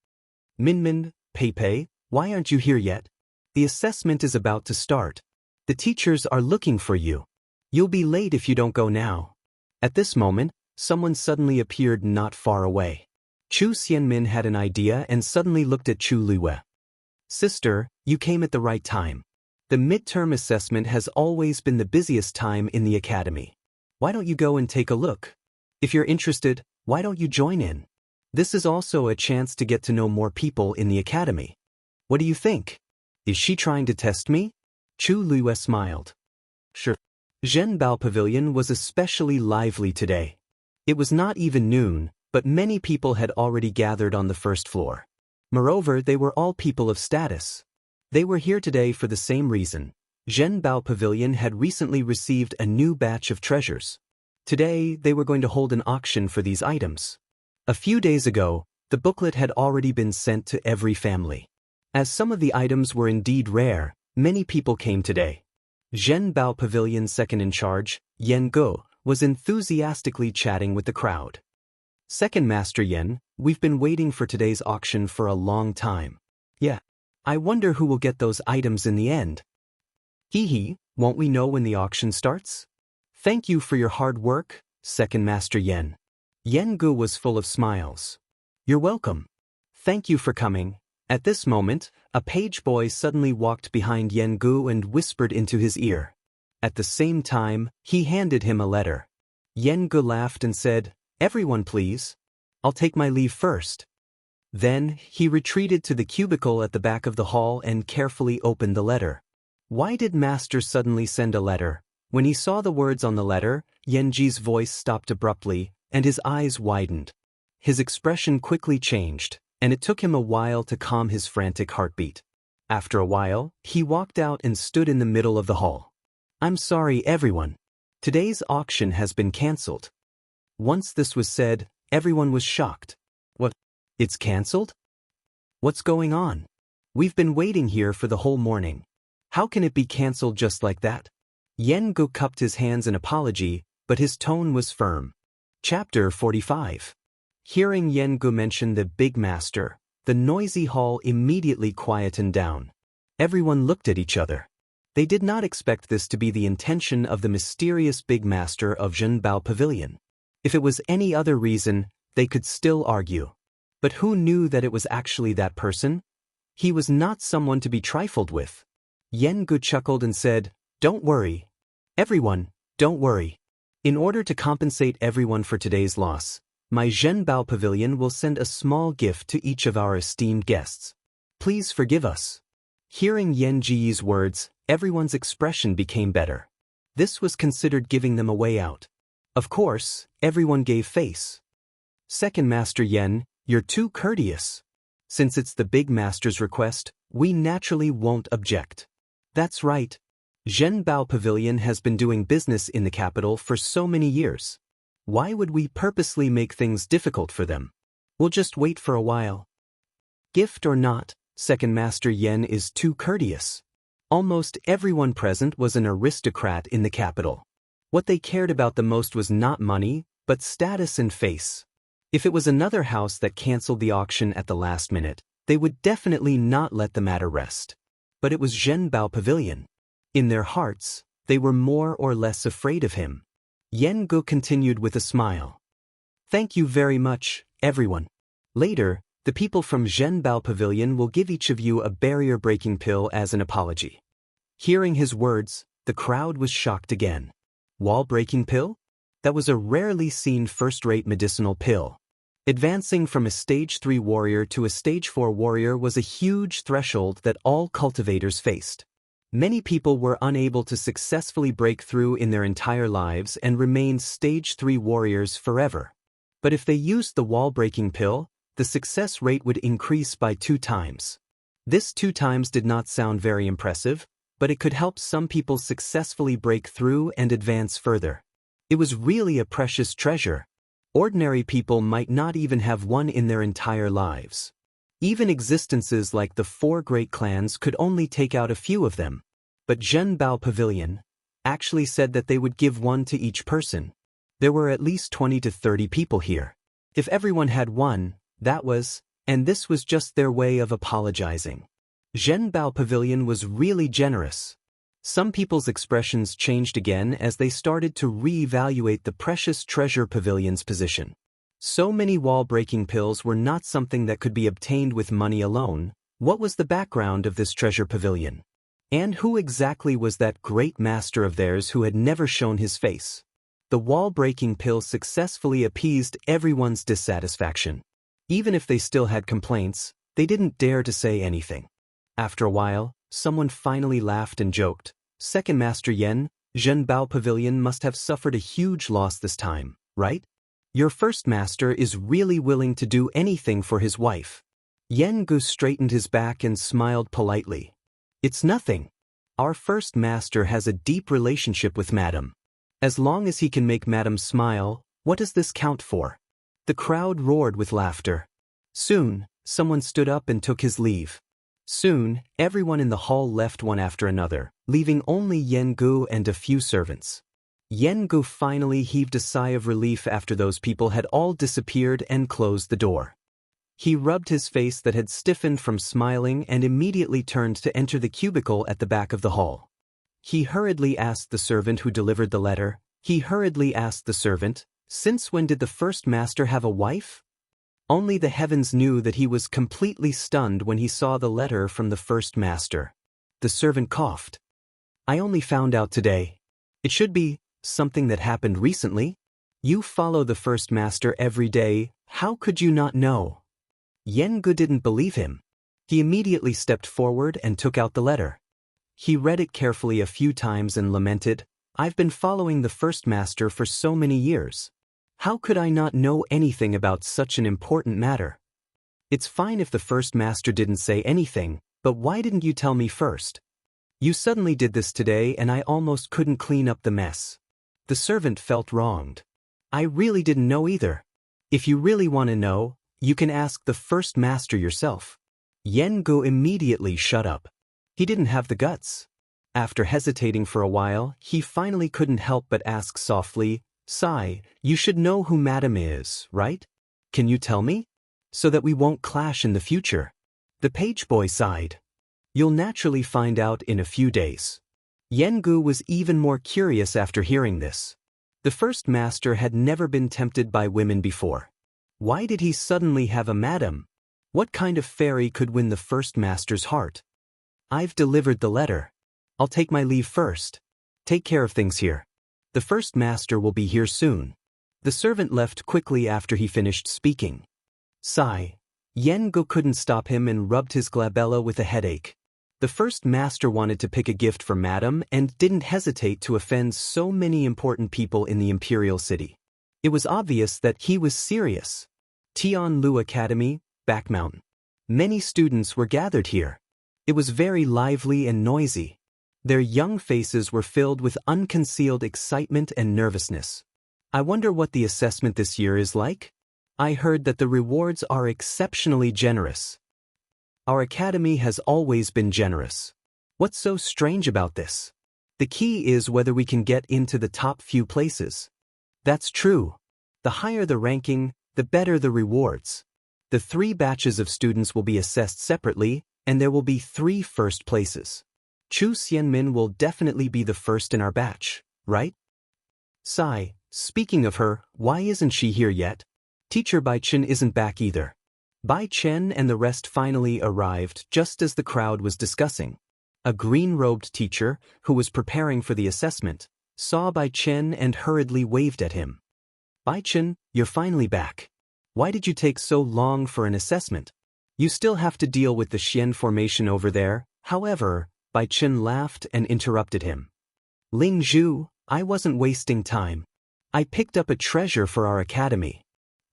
Minmin, Pei Pei, why aren't you here yet? The assessment is about to start. The teachers are looking for you. You'll be late if you don't go now. At this moment, someone suddenly appeared not far away. Chu Xianmin had an idea and suddenly looked at Chu Luiwei. Sister, you came at the right time. The midterm assessment has always been the busiest time in the academy. Why don't you go and take a look? If you're interested, why don't you join in? This is also a chance to get to know more people in the academy. What do you think? Is she trying to test me? Chu Luiwei smiled. Sure. Zhenbao Pavilion was especially lively today. It was not even noon, but many people had already gathered on the first floor. Moreover, they were all people of status. They were here today for the same reason. Zhenbao Pavilion had recently received a new batch of treasures. Today, they were going to hold an auction for these items. A few days ago, the booklet had already been sent to every family. As some of the items were indeed rare, many people came today. Zhenbao Pavilion's second-in-charge, Yan Ge, was enthusiastically chatting with the crowd. Second Master Yan, we've been waiting for today's auction for a long time. Yeah. I wonder who will get those items in the end. Hee, won't we know when the auction starts? Thank you for your hard work, Second Master Yan. Yan Ge was full of smiles. You're welcome. Thank you for coming. At this moment, a page boy suddenly walked behind Yan Ge and whispered into his ear. At the same time, he handed him a letter. Yan Ge laughed and said, Everyone please. I'll take my leave first. Then, he retreated to the cubicle at the back of the hall and carefully opened the letter. Why did Master suddenly send a letter? When he saw the words on the letter, Yanji's voice stopped abruptly, and his eyes widened. His expression quickly changed, and it took him a while to calm his frantic heartbeat. After a while, he walked out and stood in the middle of the hall. I'm sorry, everyone. Today's auction has been cancelled. Once this was said, everyone was shocked. What? It's cancelled? What's going on? We've been waiting here for the whole morning. How can it be cancelled just like that? Yan Ge cupped his hands in apology, but his tone was firm. Chapter 45. Hearing Yan Ge mention the big master, the noisy hall immediately quietened down. Everyone looked at each other. They did not expect this to be the intention of the mysterious big master of Zhenbao Pavilion. If it was any other reason, they could still argue. But who knew that it was actually that person? He was not someone to be trifled with. Yan Ge chuckled and said, Don't worry. Everyone, don't worry. In order to compensate everyone for today's loss, my Zhenbao Pavilion will send a small gift to each of our esteemed guests. Please forgive us. Hearing Yan Ji's words, everyone's expression became better. This was considered giving them a way out. Of course, everyone gave face. Second Master Yan, you're too courteous. Since it's the big master's request, we naturally won't object. That's right. Zhenbao Pavilion has been doing business in the capital for so many years. Why would we purposely make things difficult for them? We'll just wait for a while. Gift or not, Second Master Yan is too courteous. Almost everyone present was an aristocrat in the capital. What they cared about the most was not money, but status and face. If it was another house that cancelled the auction at the last minute, they would definitely not let the matter rest. But it was Zhenbao Pavilion. In their hearts, They were more or less afraid of him. Yen Gu continued with a smile. Thank you very much, everyone. Later, the people from Zhenbao Pavilion will give each of you a barrier-breaking pill as an apology. Hearing his words, the crowd was shocked again. Wall-breaking pill? That was a rarely seen first-rate medicinal pill. Advancing from a Stage 3 warrior to a Stage 4 warrior was a huge threshold that all cultivators faced. Many people were unable to successfully break through in their entire lives and remained Stage 3 warriors forever. But if they used the wall-breaking pill, the success rate would increase by 2 times. This 2 times did not sound very impressive, but it could help some people successfully break through and advance further. It was really a precious treasure. Ordinary people might not even have one in their entire lives. Even existences like the 4 great clans could only take out a few of them. But Zhenbao Pavilion actually said that they would give one to each person. There were at least 20 to 30 people here. If everyone had one, and this was just their way of apologizing. Zhenbao Pavilion was really generous. Some people's expressions changed again as they started to re-evaluate the precious treasure pavilion's position. So many wall-breaking pills were not something that could be obtained with money alone. What was the background of this treasure pavilion? And who exactly was that great master of theirs who had never shown his face? The wall-breaking pill successfully appeased everyone's dissatisfaction. Even if they still had complaints, they didn't dare to say anything. After a while, someone finally laughed and joked. Second Master Yen, Zhenbao Pavilion must have suffered a huge loss this time, right? Your first master is really willing to do anything for his wife. Yen Gu straightened his back and smiled politely. It's nothing. Our first master has a deep relationship with Madam. As long as he can make Madam smile, what does this count for? The crowd roared with laughter. Soon, someone stood up and took his leave. Soon, everyone in the hall left one after another, leaving only Yen Gu and a few servants. Yen Gu finally heaved a sigh of relief after those people had all disappeared and closed the door. He rubbed his face that had stiffened from smiling and immediately turned to enter the cubicle at the back of the hall. He hurriedly asked the servant who delivered the letter. Since when did the first master have a wife? Only the heavens knew that he was completely stunned when he saw the letter from the first master. The servant coughed. I only found out today. It should be something that happened recently. You follow the first master every day. How could you not know? Yen Gu didn't believe him. He immediately stepped forward and took out the letter. He read it carefully a few times and lamented, I've been following the first master for so many years. How could I not know anything about such an important matter? It's fine if the first master didn't say anything, but why didn't you tell me first? You suddenly did this today and I almost couldn't clean up the mess. The servant felt wronged. I really didn't know either. If you really want to know, you can ask the first master yourself. Yen Gu immediately shut up. He didn't have the guts. After hesitating for a while, he finally couldn't help but ask softly, Sai, you should know who Madam is, right? Can you tell me? So that we won't clash in the future. The page boy sighed. You'll naturally find out in a few days. Yen Gu was even more curious after hearing this. The first master had never been tempted by women before. Why did he suddenly have a madam? What kind of fairy could win the first master's heart? I've delivered the letter. I'll take my leave first. Take care of things here. The first master will be here soon. The servant left quickly after he finished speaking. Sigh. Yen Gu couldn't stop him and rubbed his glabella with a headache. The first master wanted to pick a gift for Madam and didn't hesitate to offend so many important people in the imperial city. It was obvious that he was serious. Tianlu Academy, Back Mountain. Many students were gathered here. It was very lively and noisy. Their young faces were filled with unconcealed excitement and nervousness. I wonder what the assessment this year is like? I heard that the rewards are exceptionally generous. Our academy has always been generous. What's so strange about this? The key is whether we can get into the top few places. That's true. The higher the ranking, the better the rewards. The 3 batches of students will be assessed separately, and there will be 3 first places. Chu Xianmin will definitely be the first in our batch, right? Sigh, speaking of her, why isn't she here yet? Teacher Bai Chen isn't back either. Bai Chen and the rest finally arrived just as the crowd was discussing. A green-robed teacher, who was preparing for the assessment, saw Bai Chen and hurriedly waved at him. Bai Chen, you're finally back. Why did you take so long for an assessment? You still have to deal with the Xian formation over there. However, Bai Chen laughed and interrupted him. Ling Zhu, I wasn't wasting time. I picked up a treasure for our academy.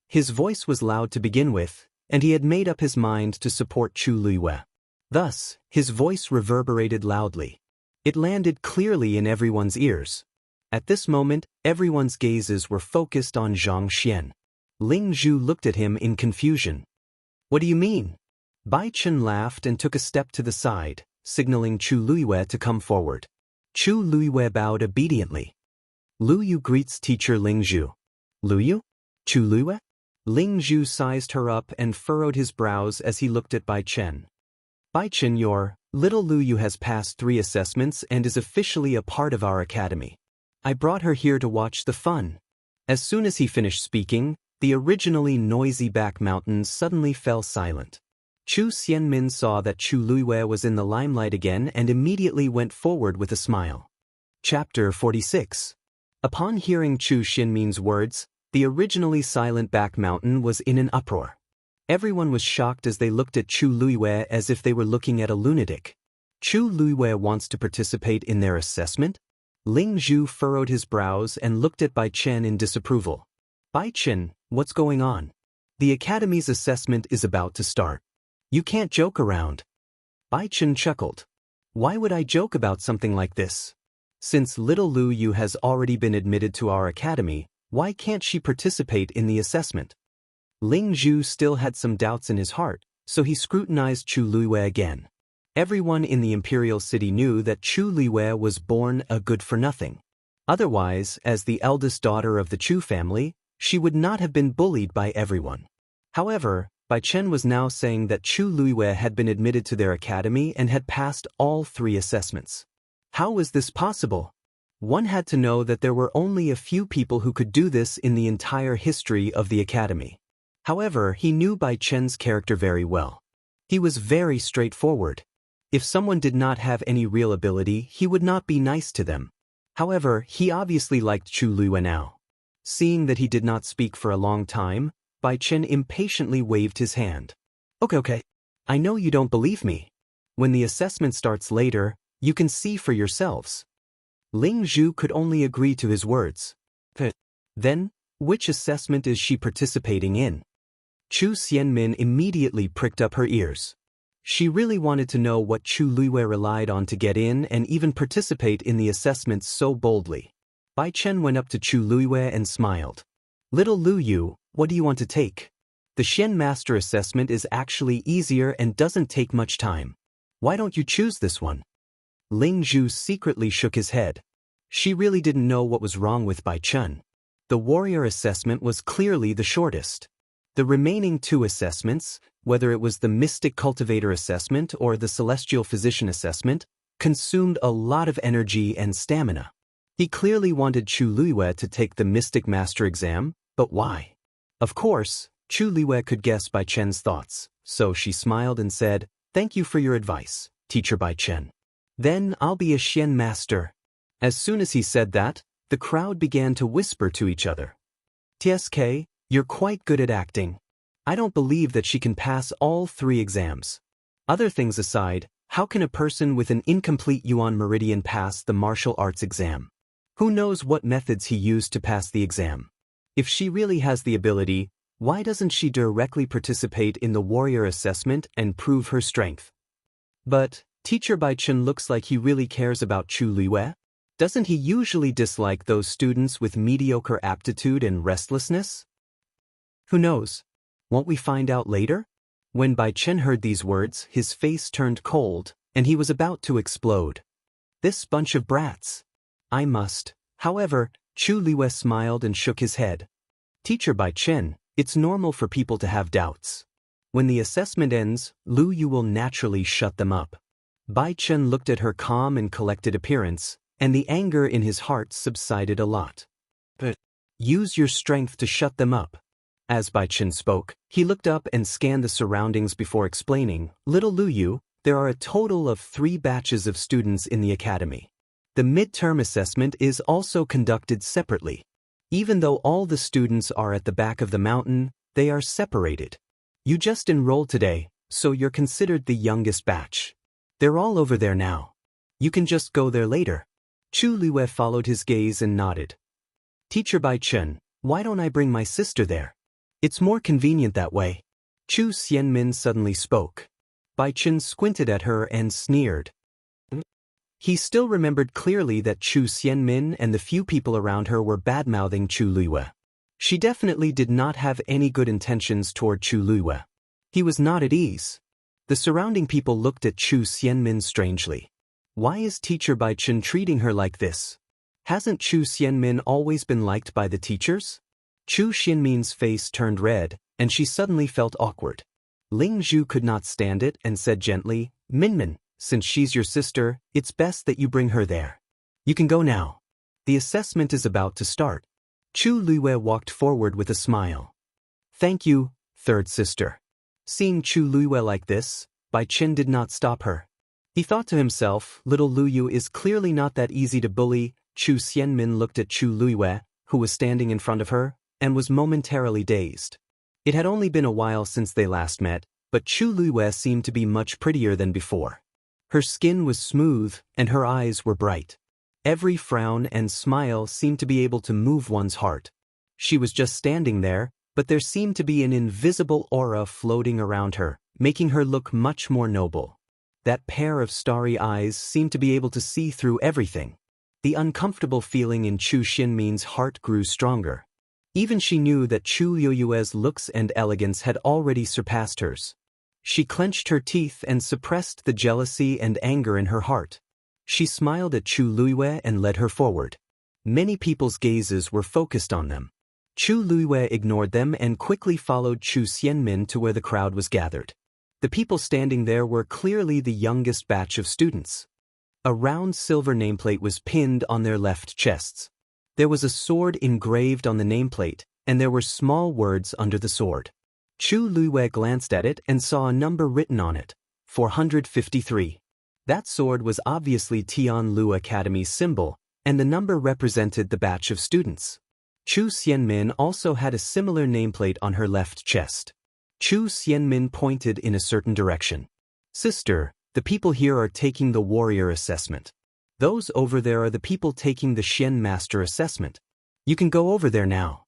His voice was loud to begin with, and he had made up his mind to support Chu Luiyue. Thus, his voice reverberated loudly. It landed clearly in everyone's ears. At this moment, everyone's gazes were focused on Zhang Xian. Ling Zhu looked at him in confusion. What do you mean? Bai Chen laughed and took a step to the side, signaling Chu Luiyue to come forward. Chu Luiyue bowed obediently. Lu Yu greets teacher Ling Zhu. Lu Yu? Chu Luiyue? Ling Zhu sized her up and furrowed his brows as he looked at Bai Chen. Bai Chen, your little Lu Yu has passed 3 assessments and is officially a part of our academy. I brought her here to watch the fun. As soon as he finished speaking, the originally noisy back mountains suddenly fell silent. Chu Xianmin saw that Chu Luiyue was in the limelight again and immediately went forward with a smile. Chapter 46. Upon hearing Chu Xianmin's words, the originally silent back mountain was in an uproar. Everyone was shocked as they looked at Chu Luiyue as if they were looking at a lunatic. Chu Luiyue wants to participate in their assessment? Ling Zhu furrowed his brows and looked at Bai Chen in disapproval. Bai Chen, what's going on? The academy's assessment is about to start. You can't joke around. Bai Chen chuckled. Why would I joke about something like this? Since little Lu Yu has already been admitted to our academy, why can't she participate in the assessment? Ling Zhu still had some doubts in his heart, so he scrutinized Chu Luiyue again. Everyone in the imperial city knew that Chu Luiyue was born a good-for-nothing. Otherwise, as the eldest daughter of the Chu family, she would not have been bullied by everyone. However, Bai Chen was now saying that Chu Luiyue had been admitted to their academy and had passed all 3 assessments. How was this possible? One had to know that there were only a few people who could do this in the entire history of the academy. However, he knew Bai Chen's character very well. He was very straightforward. If someone did not have any real ability, he would not be nice to them. However, he obviously liked Chu Luiyue now. Seeing that he did not speak for a long time, Bai Chen impatiently waved his hand. Okay. I know you don't believe me. When the assessment starts later, you can see for yourselves. Ling Zhu could only agree to his words. Then, which assessment is she participating in? Chu Xianmin immediately pricked up her ears. She really wanted to know what Chu Luiyue relied on to get in and even participate in the assessments so boldly. Bai Chen went up to Chu Luiyue and smiled. Little Lu Yu, what do you want to take? The Xian Master assessment is actually easier and doesn't take much time. Why don't you choose this one? Ling Zhu secretly shook his head. She really didn't know what was wrong with Bai Chen. The warrior assessment was clearly the shortest. The remaining 2 assessments, whether it was the Mystic Cultivator assessment or the Celestial Physician assessment, consumed a lot of energy and stamina. He clearly wanted Chu Luiyue to take the Mystic Master exam, but why? Of course, Chu Luiyue could guess Bai Chen's thoughts, so she smiled and said, "Thank you for your advice, Teacher Bai Chen. Then I'll be a Xian Master." As soon as he said that, the crowd began to whisper to each other. "TSK, you're quite good at acting. I don't believe that she can pass all 3 exams. Other things aside, how can a person with an incomplete Yuan Meridian pass the martial arts exam? Who knows what methods he used to pass the exam? If she really has the ability, why doesn't she directly participate in the warrior assessment and prove her strength?" But Teacher Bai Chen looks like he really cares about Chu Luiyue. Doesn't he usually dislike those students with mediocre aptitude and restlessness? Who knows? Won't we find out later? When Bai Chen heard these words, his face turned cold, and he was about to explode. This bunch of brats. I must. However, Chu Luiyue smiled and shook his head. Teacher Bai Chen, it's normal for people to have doubts. When the assessment ends, Lu Yu will naturally shut them up. Bai Chen looked at her calm and collected appearance, and the anger in his heart subsided a lot. But use your strength to shut them up. As Bai Chen spoke, he looked up and scanned the surroundings before explaining, Little Lu Yu, there are a total of 3 batches of students in the academy. The midterm assessment is also conducted separately. Even though all the students are at the back of the mountain, they are separated. You just enrolled today, so you're considered the youngest batch. They're all over there now. You can just go there later. Chu Luiwei followed his gaze and nodded. Teacher Bai Chen, why don't I bring my sister there? It's more convenient that way. Chu Xianmin suddenly spoke. Bai Chen squinted at her and sneered. He still remembered clearly that Chu Xianmin and the few people around her were bad-mouthing Chu Luiwei. She definitely did not have any good intentions toward Chu Luiwei. He was not at ease. The surrounding people looked at Chu Xianmin strangely. Why is Teacher Bai Chen treating her like this? Hasn't Chu Xianmin always been liked by the teachers? Chu Xianmin's face turned red, and she suddenly felt awkward. Ling Zhu could not stand it and said gently, Minmin, since she's your sister, it's best that you bring her there. You can go now. The assessment is about to start. Chu Luiwei walked forward with a smile. Thank you, third sister. Seeing Chu Luiwei like this, Bai Chen did not stop her. He thought to himself, little Lu Yu is clearly not that easy to bully. Chu Xianmin looked at Chu Luiwei, who was standing in front of her, and was momentarily dazed. It had only been a while since they last met, but Chu Luiwei seemed to be much prettier than before. Her skin was smooth, and her eyes were bright. Every frown and smile seemed to be able to move one's heart. She was just standing there, but there seemed to be an invisible aura floating around her, making her look much more noble. That pair of starry eyes seemed to be able to see through everything. The uncomfortable feeling in Chu Xianmin's heart grew stronger. Even she knew that Chu Luiwei's looks and elegance had already surpassed hers. She clenched her teeth and suppressed the jealousy and anger in her heart. She smiled at Chu Luiwei and led her forward. Many people's gazes were focused on them. Chu Luiwei ignored them and quickly followed Chu Xianmin to where the crowd was gathered. The people standing there were clearly the youngest batch of students. A round silver nameplate was pinned on their left chests. There was a sword engraved on the nameplate, and there were small words under the sword. Chu Luiwei glanced at it and saw a number written on it, 453. That sword was obviously Tianlu Academy's symbol, and the number represented the batch of students. Chu Xianmin also had a similar nameplate on her left chest. Chu Xianmin pointed in a certain direction. Sister, the people here are taking the warrior assessment. Those over there are the people taking the Xian Master assessment. You can go over there now.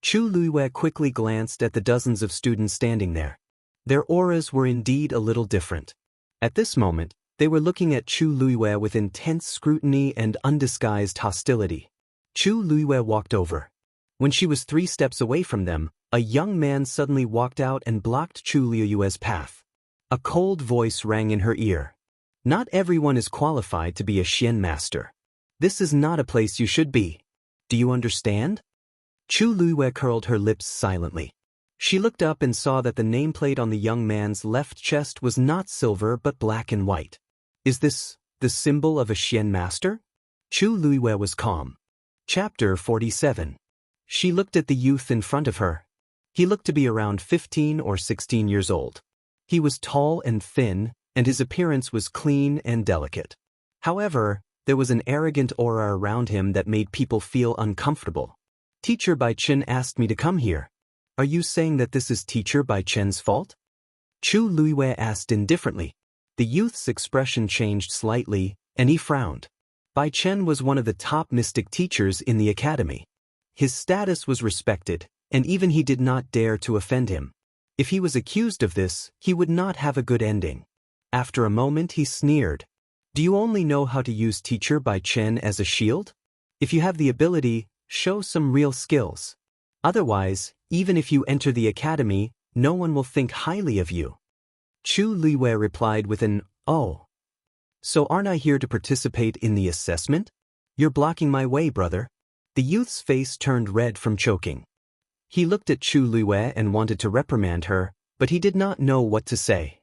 Chu Luiwei quickly glanced at the dozens of students standing there. Their auras were indeed a little different. At this moment, they were looking at Chu Luiwei with intense scrutiny and undisguised hostility. Chu Luiwei walked over. When she was 3 steps away from them, a young man suddenly walked out and blocked Chu Luiwei's path. A cold voice rang in her ear. Not everyone is qualified to be a Xian Master. This is not a place you should be. Do you understand? Chu Luiwei curled her lips silently. She looked up and saw that the nameplate on the young man's left chest was not silver but black and white. Is this the symbol of a Xian Master? Chu Luiwei was calm. Chapter 47. She looked at the youth in front of her. He looked to be around 15 or 16 years old. He was tall and thin, and his appearance was clean and delicate. However, there was an arrogant aura around him that made people feel uncomfortable. Teacher Bai Chen asked me to come here. Are you saying that this is Teacher Bai Chen's fault? Chu Luiwei asked indifferently. The youth's expression changed slightly, and he frowned. Bai Chen was one of the top mystic teachers in the academy. His status was respected, and even he did not dare to offend him. If he was accused of this, he would not have a good ending. After a moment he sneered. Do you only know how to use Teacher Bai Chen as a shield? If you have the ability, show some real skills. Otherwise, even if you enter the academy, no one will think highly of you. Chu Luiwei replied with an, oh. So aren't I here to participate in the assessment? You're blocking my way, brother. The youth's face turned red from choking. He looked at Chu Luiwei and wanted to reprimand her, but he did not know what to say.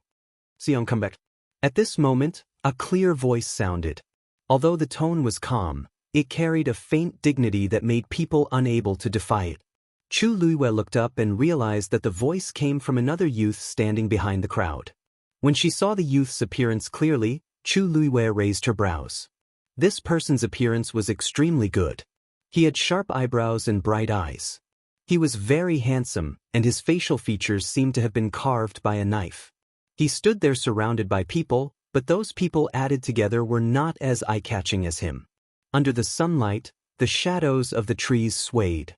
Xiong, come back. At this moment, A clear voice sounded. Although the tone was calm, it carried a faint dignity that made people unable to defy it. Chu Luiwei looked up and realized that the voice came from another youth standing behind the crowd. When she saw the youth's appearance clearly, Chu Luiwei raised her brows. This person's appearance was extremely good. He had sharp eyebrows and bright eyes. He was very handsome, and his facial features seemed to have been carved by a knife. He stood there surrounded by people, but those people added together were not as eye-catching as him. Under the sunlight, the shadows of the trees swayed.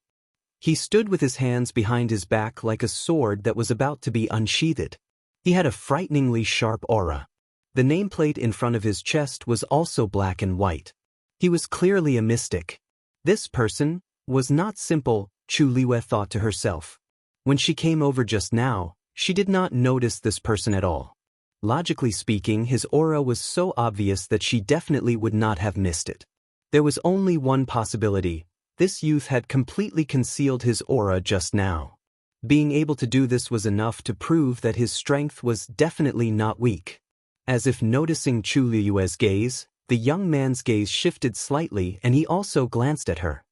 He stood with his hands behind his back like a sword that was about to be unsheathed. He had a frighteningly sharp aura. The nameplate in front of his chest was also black and white. He was clearly a mystic. This person was not simple, Chu Luiwei thought to herself. When she came over just now, she did not notice this person at all. Logically speaking, his aura was so obvious that she definitely would not have missed it. There was only one possibility: this youth had completely concealed his aura just now. Being able to do this was enough to prove that his strength was definitely not weak. As if noticing Chu Luiwei's gaze, the young man's gaze shifted slightly and he also glanced at her.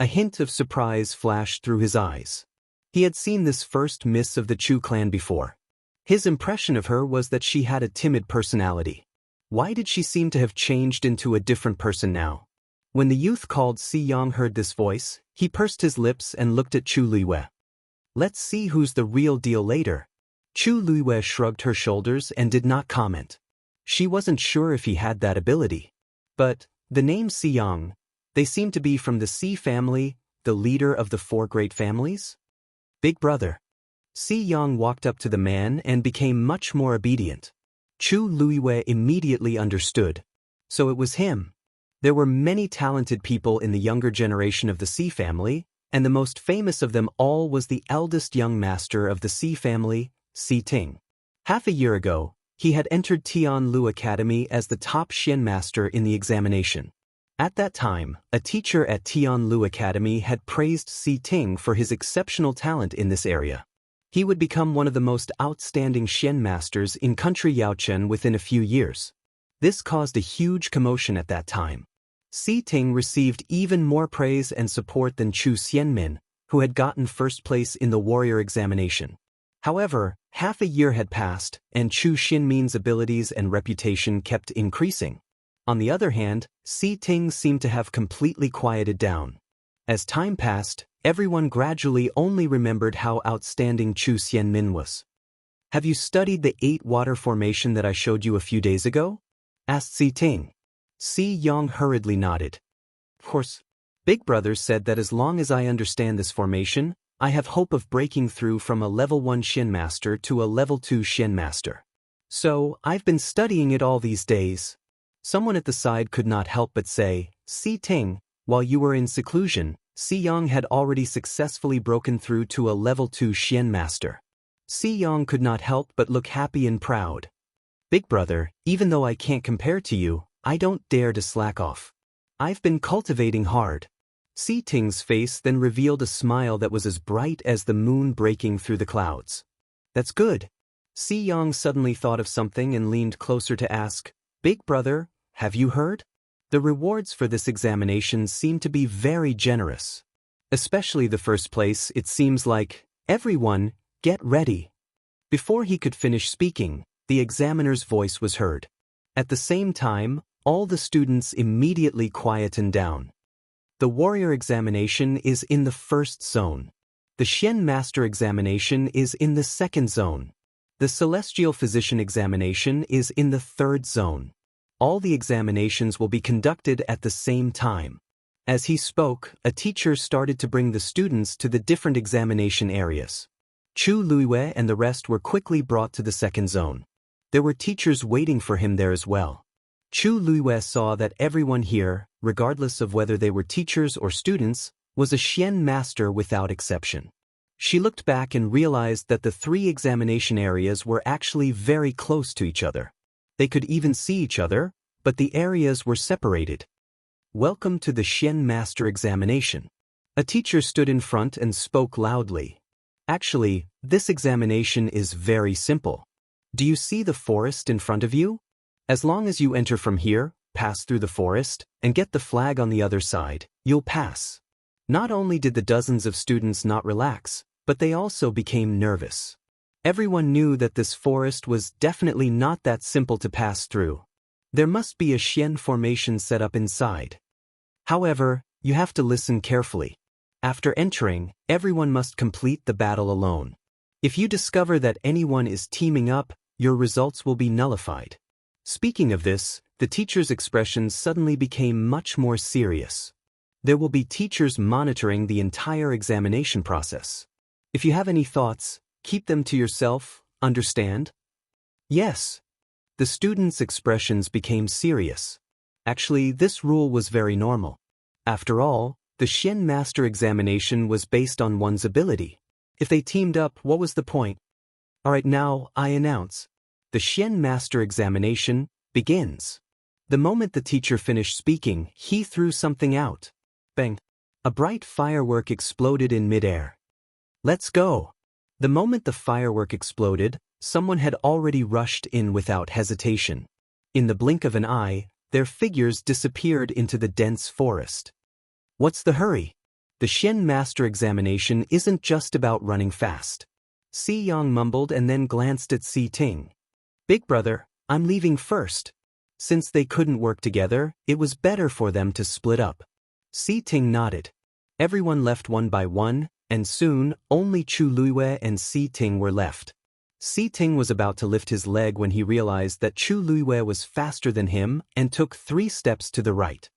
A hint of surprise flashed through his eyes. He had seen this first miss of the Chu clan before. His impression of her was that she had a timid personality. Why did she seem to have changed into a different person now? When the youth called Si Yang heard this voice, he pursed his lips and looked at Chu Luiwei. Let's see who's the real deal later. Chu Luiwei shrugged her shoulders and did not comment. She wasn't sure if he had that ability. But the name Si Yang, they seemed to be from the Si family, the leader of the 4 great families? Big brother. Si Yang walked up to the man and became much more obedient. Chu Luiwei immediately understood. So it was him. There were many talented people in the younger generation of the Si family, and the most famous of them all was the eldest young master of the Si family, Si Ting. Half a year ago, he had entered Tianlu Academy as the top Xian master in the examination. At that time, a teacher at Tianlu Academy had praised Si Ting for his exceptional talent in this area. He would become one of the most outstanding Xian masters in country Yaochen within a few years. This caused a huge commotion at that time. Si Ting received even more praise and support than Chu Xianmin, who had gotten first place in the warrior examination. However, half a year had passed, and Chu Xianmin's abilities and reputation kept increasing. On the other hand, Si Ting seemed to have completely quieted down. As time passed, everyone gradually only remembered how outstanding Chu Xianmin was. Have you studied the 8-water formation that I showed you a few days ago? Asked Si Ting. Si Yang hurriedly nodded. Of course. Big brother said that as long as I understand this formation, I have hope of breaking through from a level 1 Xian master to a level 2 Xian master. So, I've been studying it all these days. Someone at the side could not help but say, Si Ting, while you were in seclusion, Si Yang had already successfully broken through to a level 2 Xian master. Si Yang could not help but look happy and proud. Big brother, even though I can't compare to you, I don't dare to slack off. I've been cultivating hard. Si Ting's face then revealed a smile that was as bright as the moon breaking through the clouds. That's good. Si Yang suddenly thought of something and leaned closer to ask, Big brother, have you heard? The rewards for this examination seem to be very generous. Especially the first place, it seems like, everyone, get ready. Before he could finish speaking, the examiner's voice was heard. At the same time, all the students immediately quietened down. The warrior examination is in the first zone. The Xian master examination is in the second zone. The celestial physician examination is in the third zone. All the examinations will be conducted at the same time. As he spoke, a teacher started to bring the students to the different examination areas. Chu Luiwei and the rest were quickly brought to the second zone. There were teachers waiting for him there as well. Chu Luiwei saw that everyone here, regardless of whether they were teachers or students, was a Xian master without exception. She looked back and realized that the 3 examination areas were actually very close to each other. They could even see each other, but the areas were separated. Welcome to the Xian master examination. A teacher stood in front and spoke loudly. Actually, this examination is very simple. Do you see the forest in front of you? As long as you enter from here, pass through the forest, and get the flag on the other side, you'll pass. Not only did the dozens of students not relax, but they also became nervous. Everyone knew that this forest was definitely not that simple to pass through. There must be a Xian formation set up inside. However, you have to listen carefully. After entering, everyone must complete the battle alone. If you discover that anyone is teaming up, your results will be nullified. Speaking of this, the teacher's expressions suddenly became much more serious. There will be teachers monitoring the entire examination process. If you have any thoughts, keep them to yourself, understand? Yes. The students' expressions became serious. Actually, this rule was very normal. After all, the Xian Master examination was based on one's ability. If they teamed up, what was the point? Alright, now, I announce. The Xian Master examination begins. The moment the teacher finished speaking, he threw something out. Bang! A bright firework exploded in midair. Let's go! The moment the firework exploded, someone had already rushed in without hesitation. In the blink of an eye, their figures disappeared into the dense forest. What's the hurry? The Xian Master examination isn't just about running fast. Si Yang mumbled and then glanced at Si Ting. Big brother, I'm leaving first. Since they couldn't work together, it was better for them to split up. Si Ting nodded. Everyone left one by one, and soon, only Chu Luiwei and Si Ting were left. Si Ting was about to lift his leg when he realized that Chu Luiwei was faster than him and took 3 steps to the right.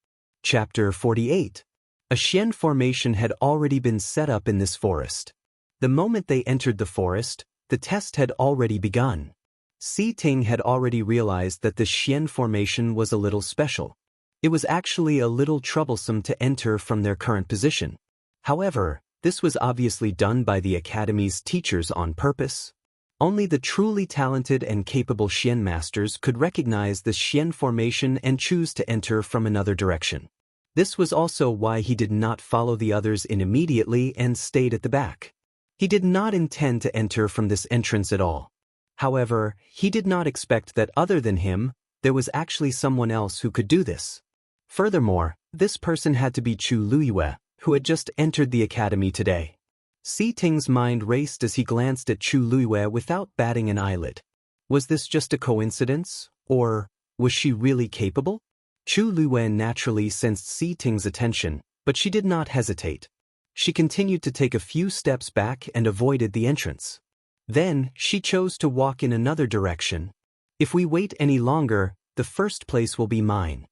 Chapter 48. A Xian formation had already been set up in this forest. The moment they entered the forest, the test had already begun. Si Ting had already realized that the Xian formation was a little special. It was actually a little troublesome to enter from their current position. However, this was obviously done by the Academy's teachers on purpose. Only the truly talented and capable Xian masters could recognize the Xian formation and choose to enter from another direction. This was also why he did not follow the others in immediately and stayed at the back. He did not intend to enter from this entrance at all. However, he did not expect that other than him, there was actually someone else who could do this. Furthermore, this person had to be Chu Luiwei, who had just entered the academy today. Si Ting's mind raced as he glanced at Chu Luiwei without batting an eyelid. Was this just a coincidence, or was she really capable? Chu Luiwei naturally sensed Si Ting's attention, but she did not hesitate. She continued to take a few steps back and avoided the entrance. Then, she chose to walk in another direction. If we wait any longer, the first place will be mine.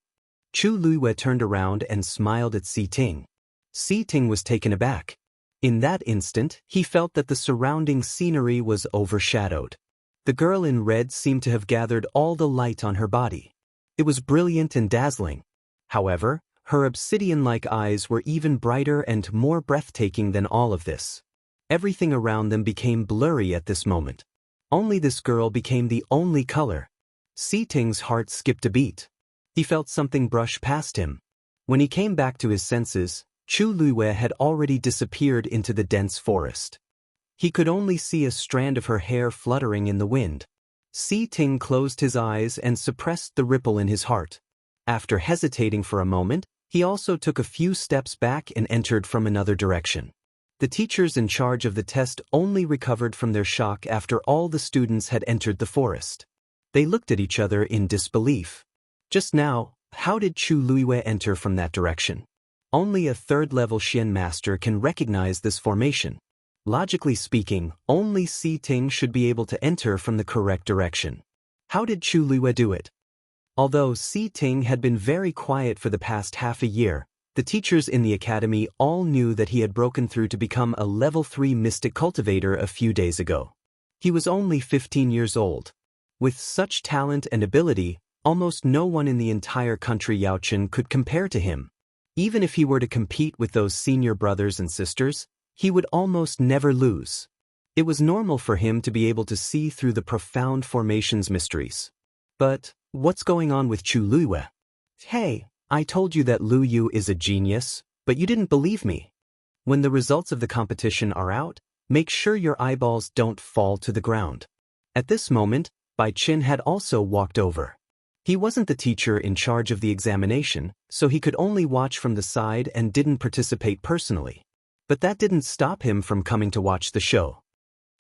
Chu Luiwei turned around and smiled at Si Ting. Si Ting was taken aback. In that instant, he felt that the surrounding scenery was overshadowed. The girl in red seemed to have gathered all the light on her body. It was brilliant and dazzling. However, her obsidian-like eyes were even brighter and more breathtaking than all of this. Everything around them became blurry at this moment. Only this girl became the only color. Si Ting's heart skipped a beat. He felt something brush past him. When he came back to his senses, Chu Luiwei had already disappeared into the dense forest. He could only see a strand of her hair fluttering in the wind. Si Ting closed his eyes and suppressed the ripple in his heart. After hesitating for a moment, he also took a few steps back and entered from another direction. The teachers in charge of the test only recovered from their shock after all the students had entered the forest. They looked at each other in disbelief. Just now, how did Chu Luiwei enter from that direction? Only a third-level Xian master can recognize this formation. Logically speaking, only Si Ting should be able to enter from the correct direction. How did Chu Luiwei do it? Although Si Ting had been very quiet for the past half a year, the teachers in the academy all knew that he had broken through to become a level 3 mystic cultivator a few days ago. He was only 15 years old. With such talent and ability, almost no one in the entire country Yaochen could compare to him. Even if he were to compete with those senior brothers and sisters, he would almost never lose. It was normal for him to be able to see through the profound formation's mysteries. But what's going on with Chu Luiwei? Hey, I told you that Lu Yu is a genius, but you didn't believe me. When the results of the competition are out, make sure your eyeballs don't fall to the ground. At this moment, Bai Qin had also walked over. He wasn't the teacher in charge of the examination, so he could only watch from the side and didn't participate personally. But that didn't stop him from coming to watch the show.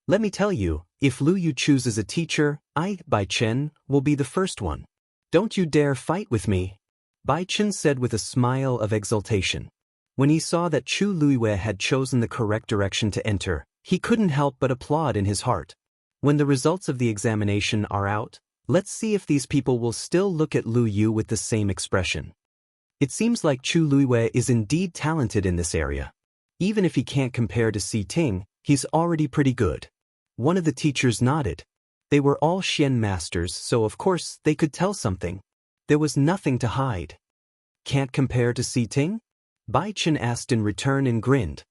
Let me tell you, if Lu Yu chooses a teacher, Bai Chen, will be the first one. Don't you dare fight with me, Bai Chen said with a smile of exultation. When he saw that Chu Luiwei had chosen the correct direction to enter, he couldn't help but applaud in his heart. When the results of the examination are out, let's see if these people will still look at Lu Yu with the same expression. It seems like Chu Luiwei is indeed talented in this area. Even if he can't compare to Si Ting, he's already pretty good. One of the teachers nodded. They were all Xian masters, so of course they could tell something. There was nothing to hide. Can't compare to Si Ting? Bai Chen asked in return and grinned.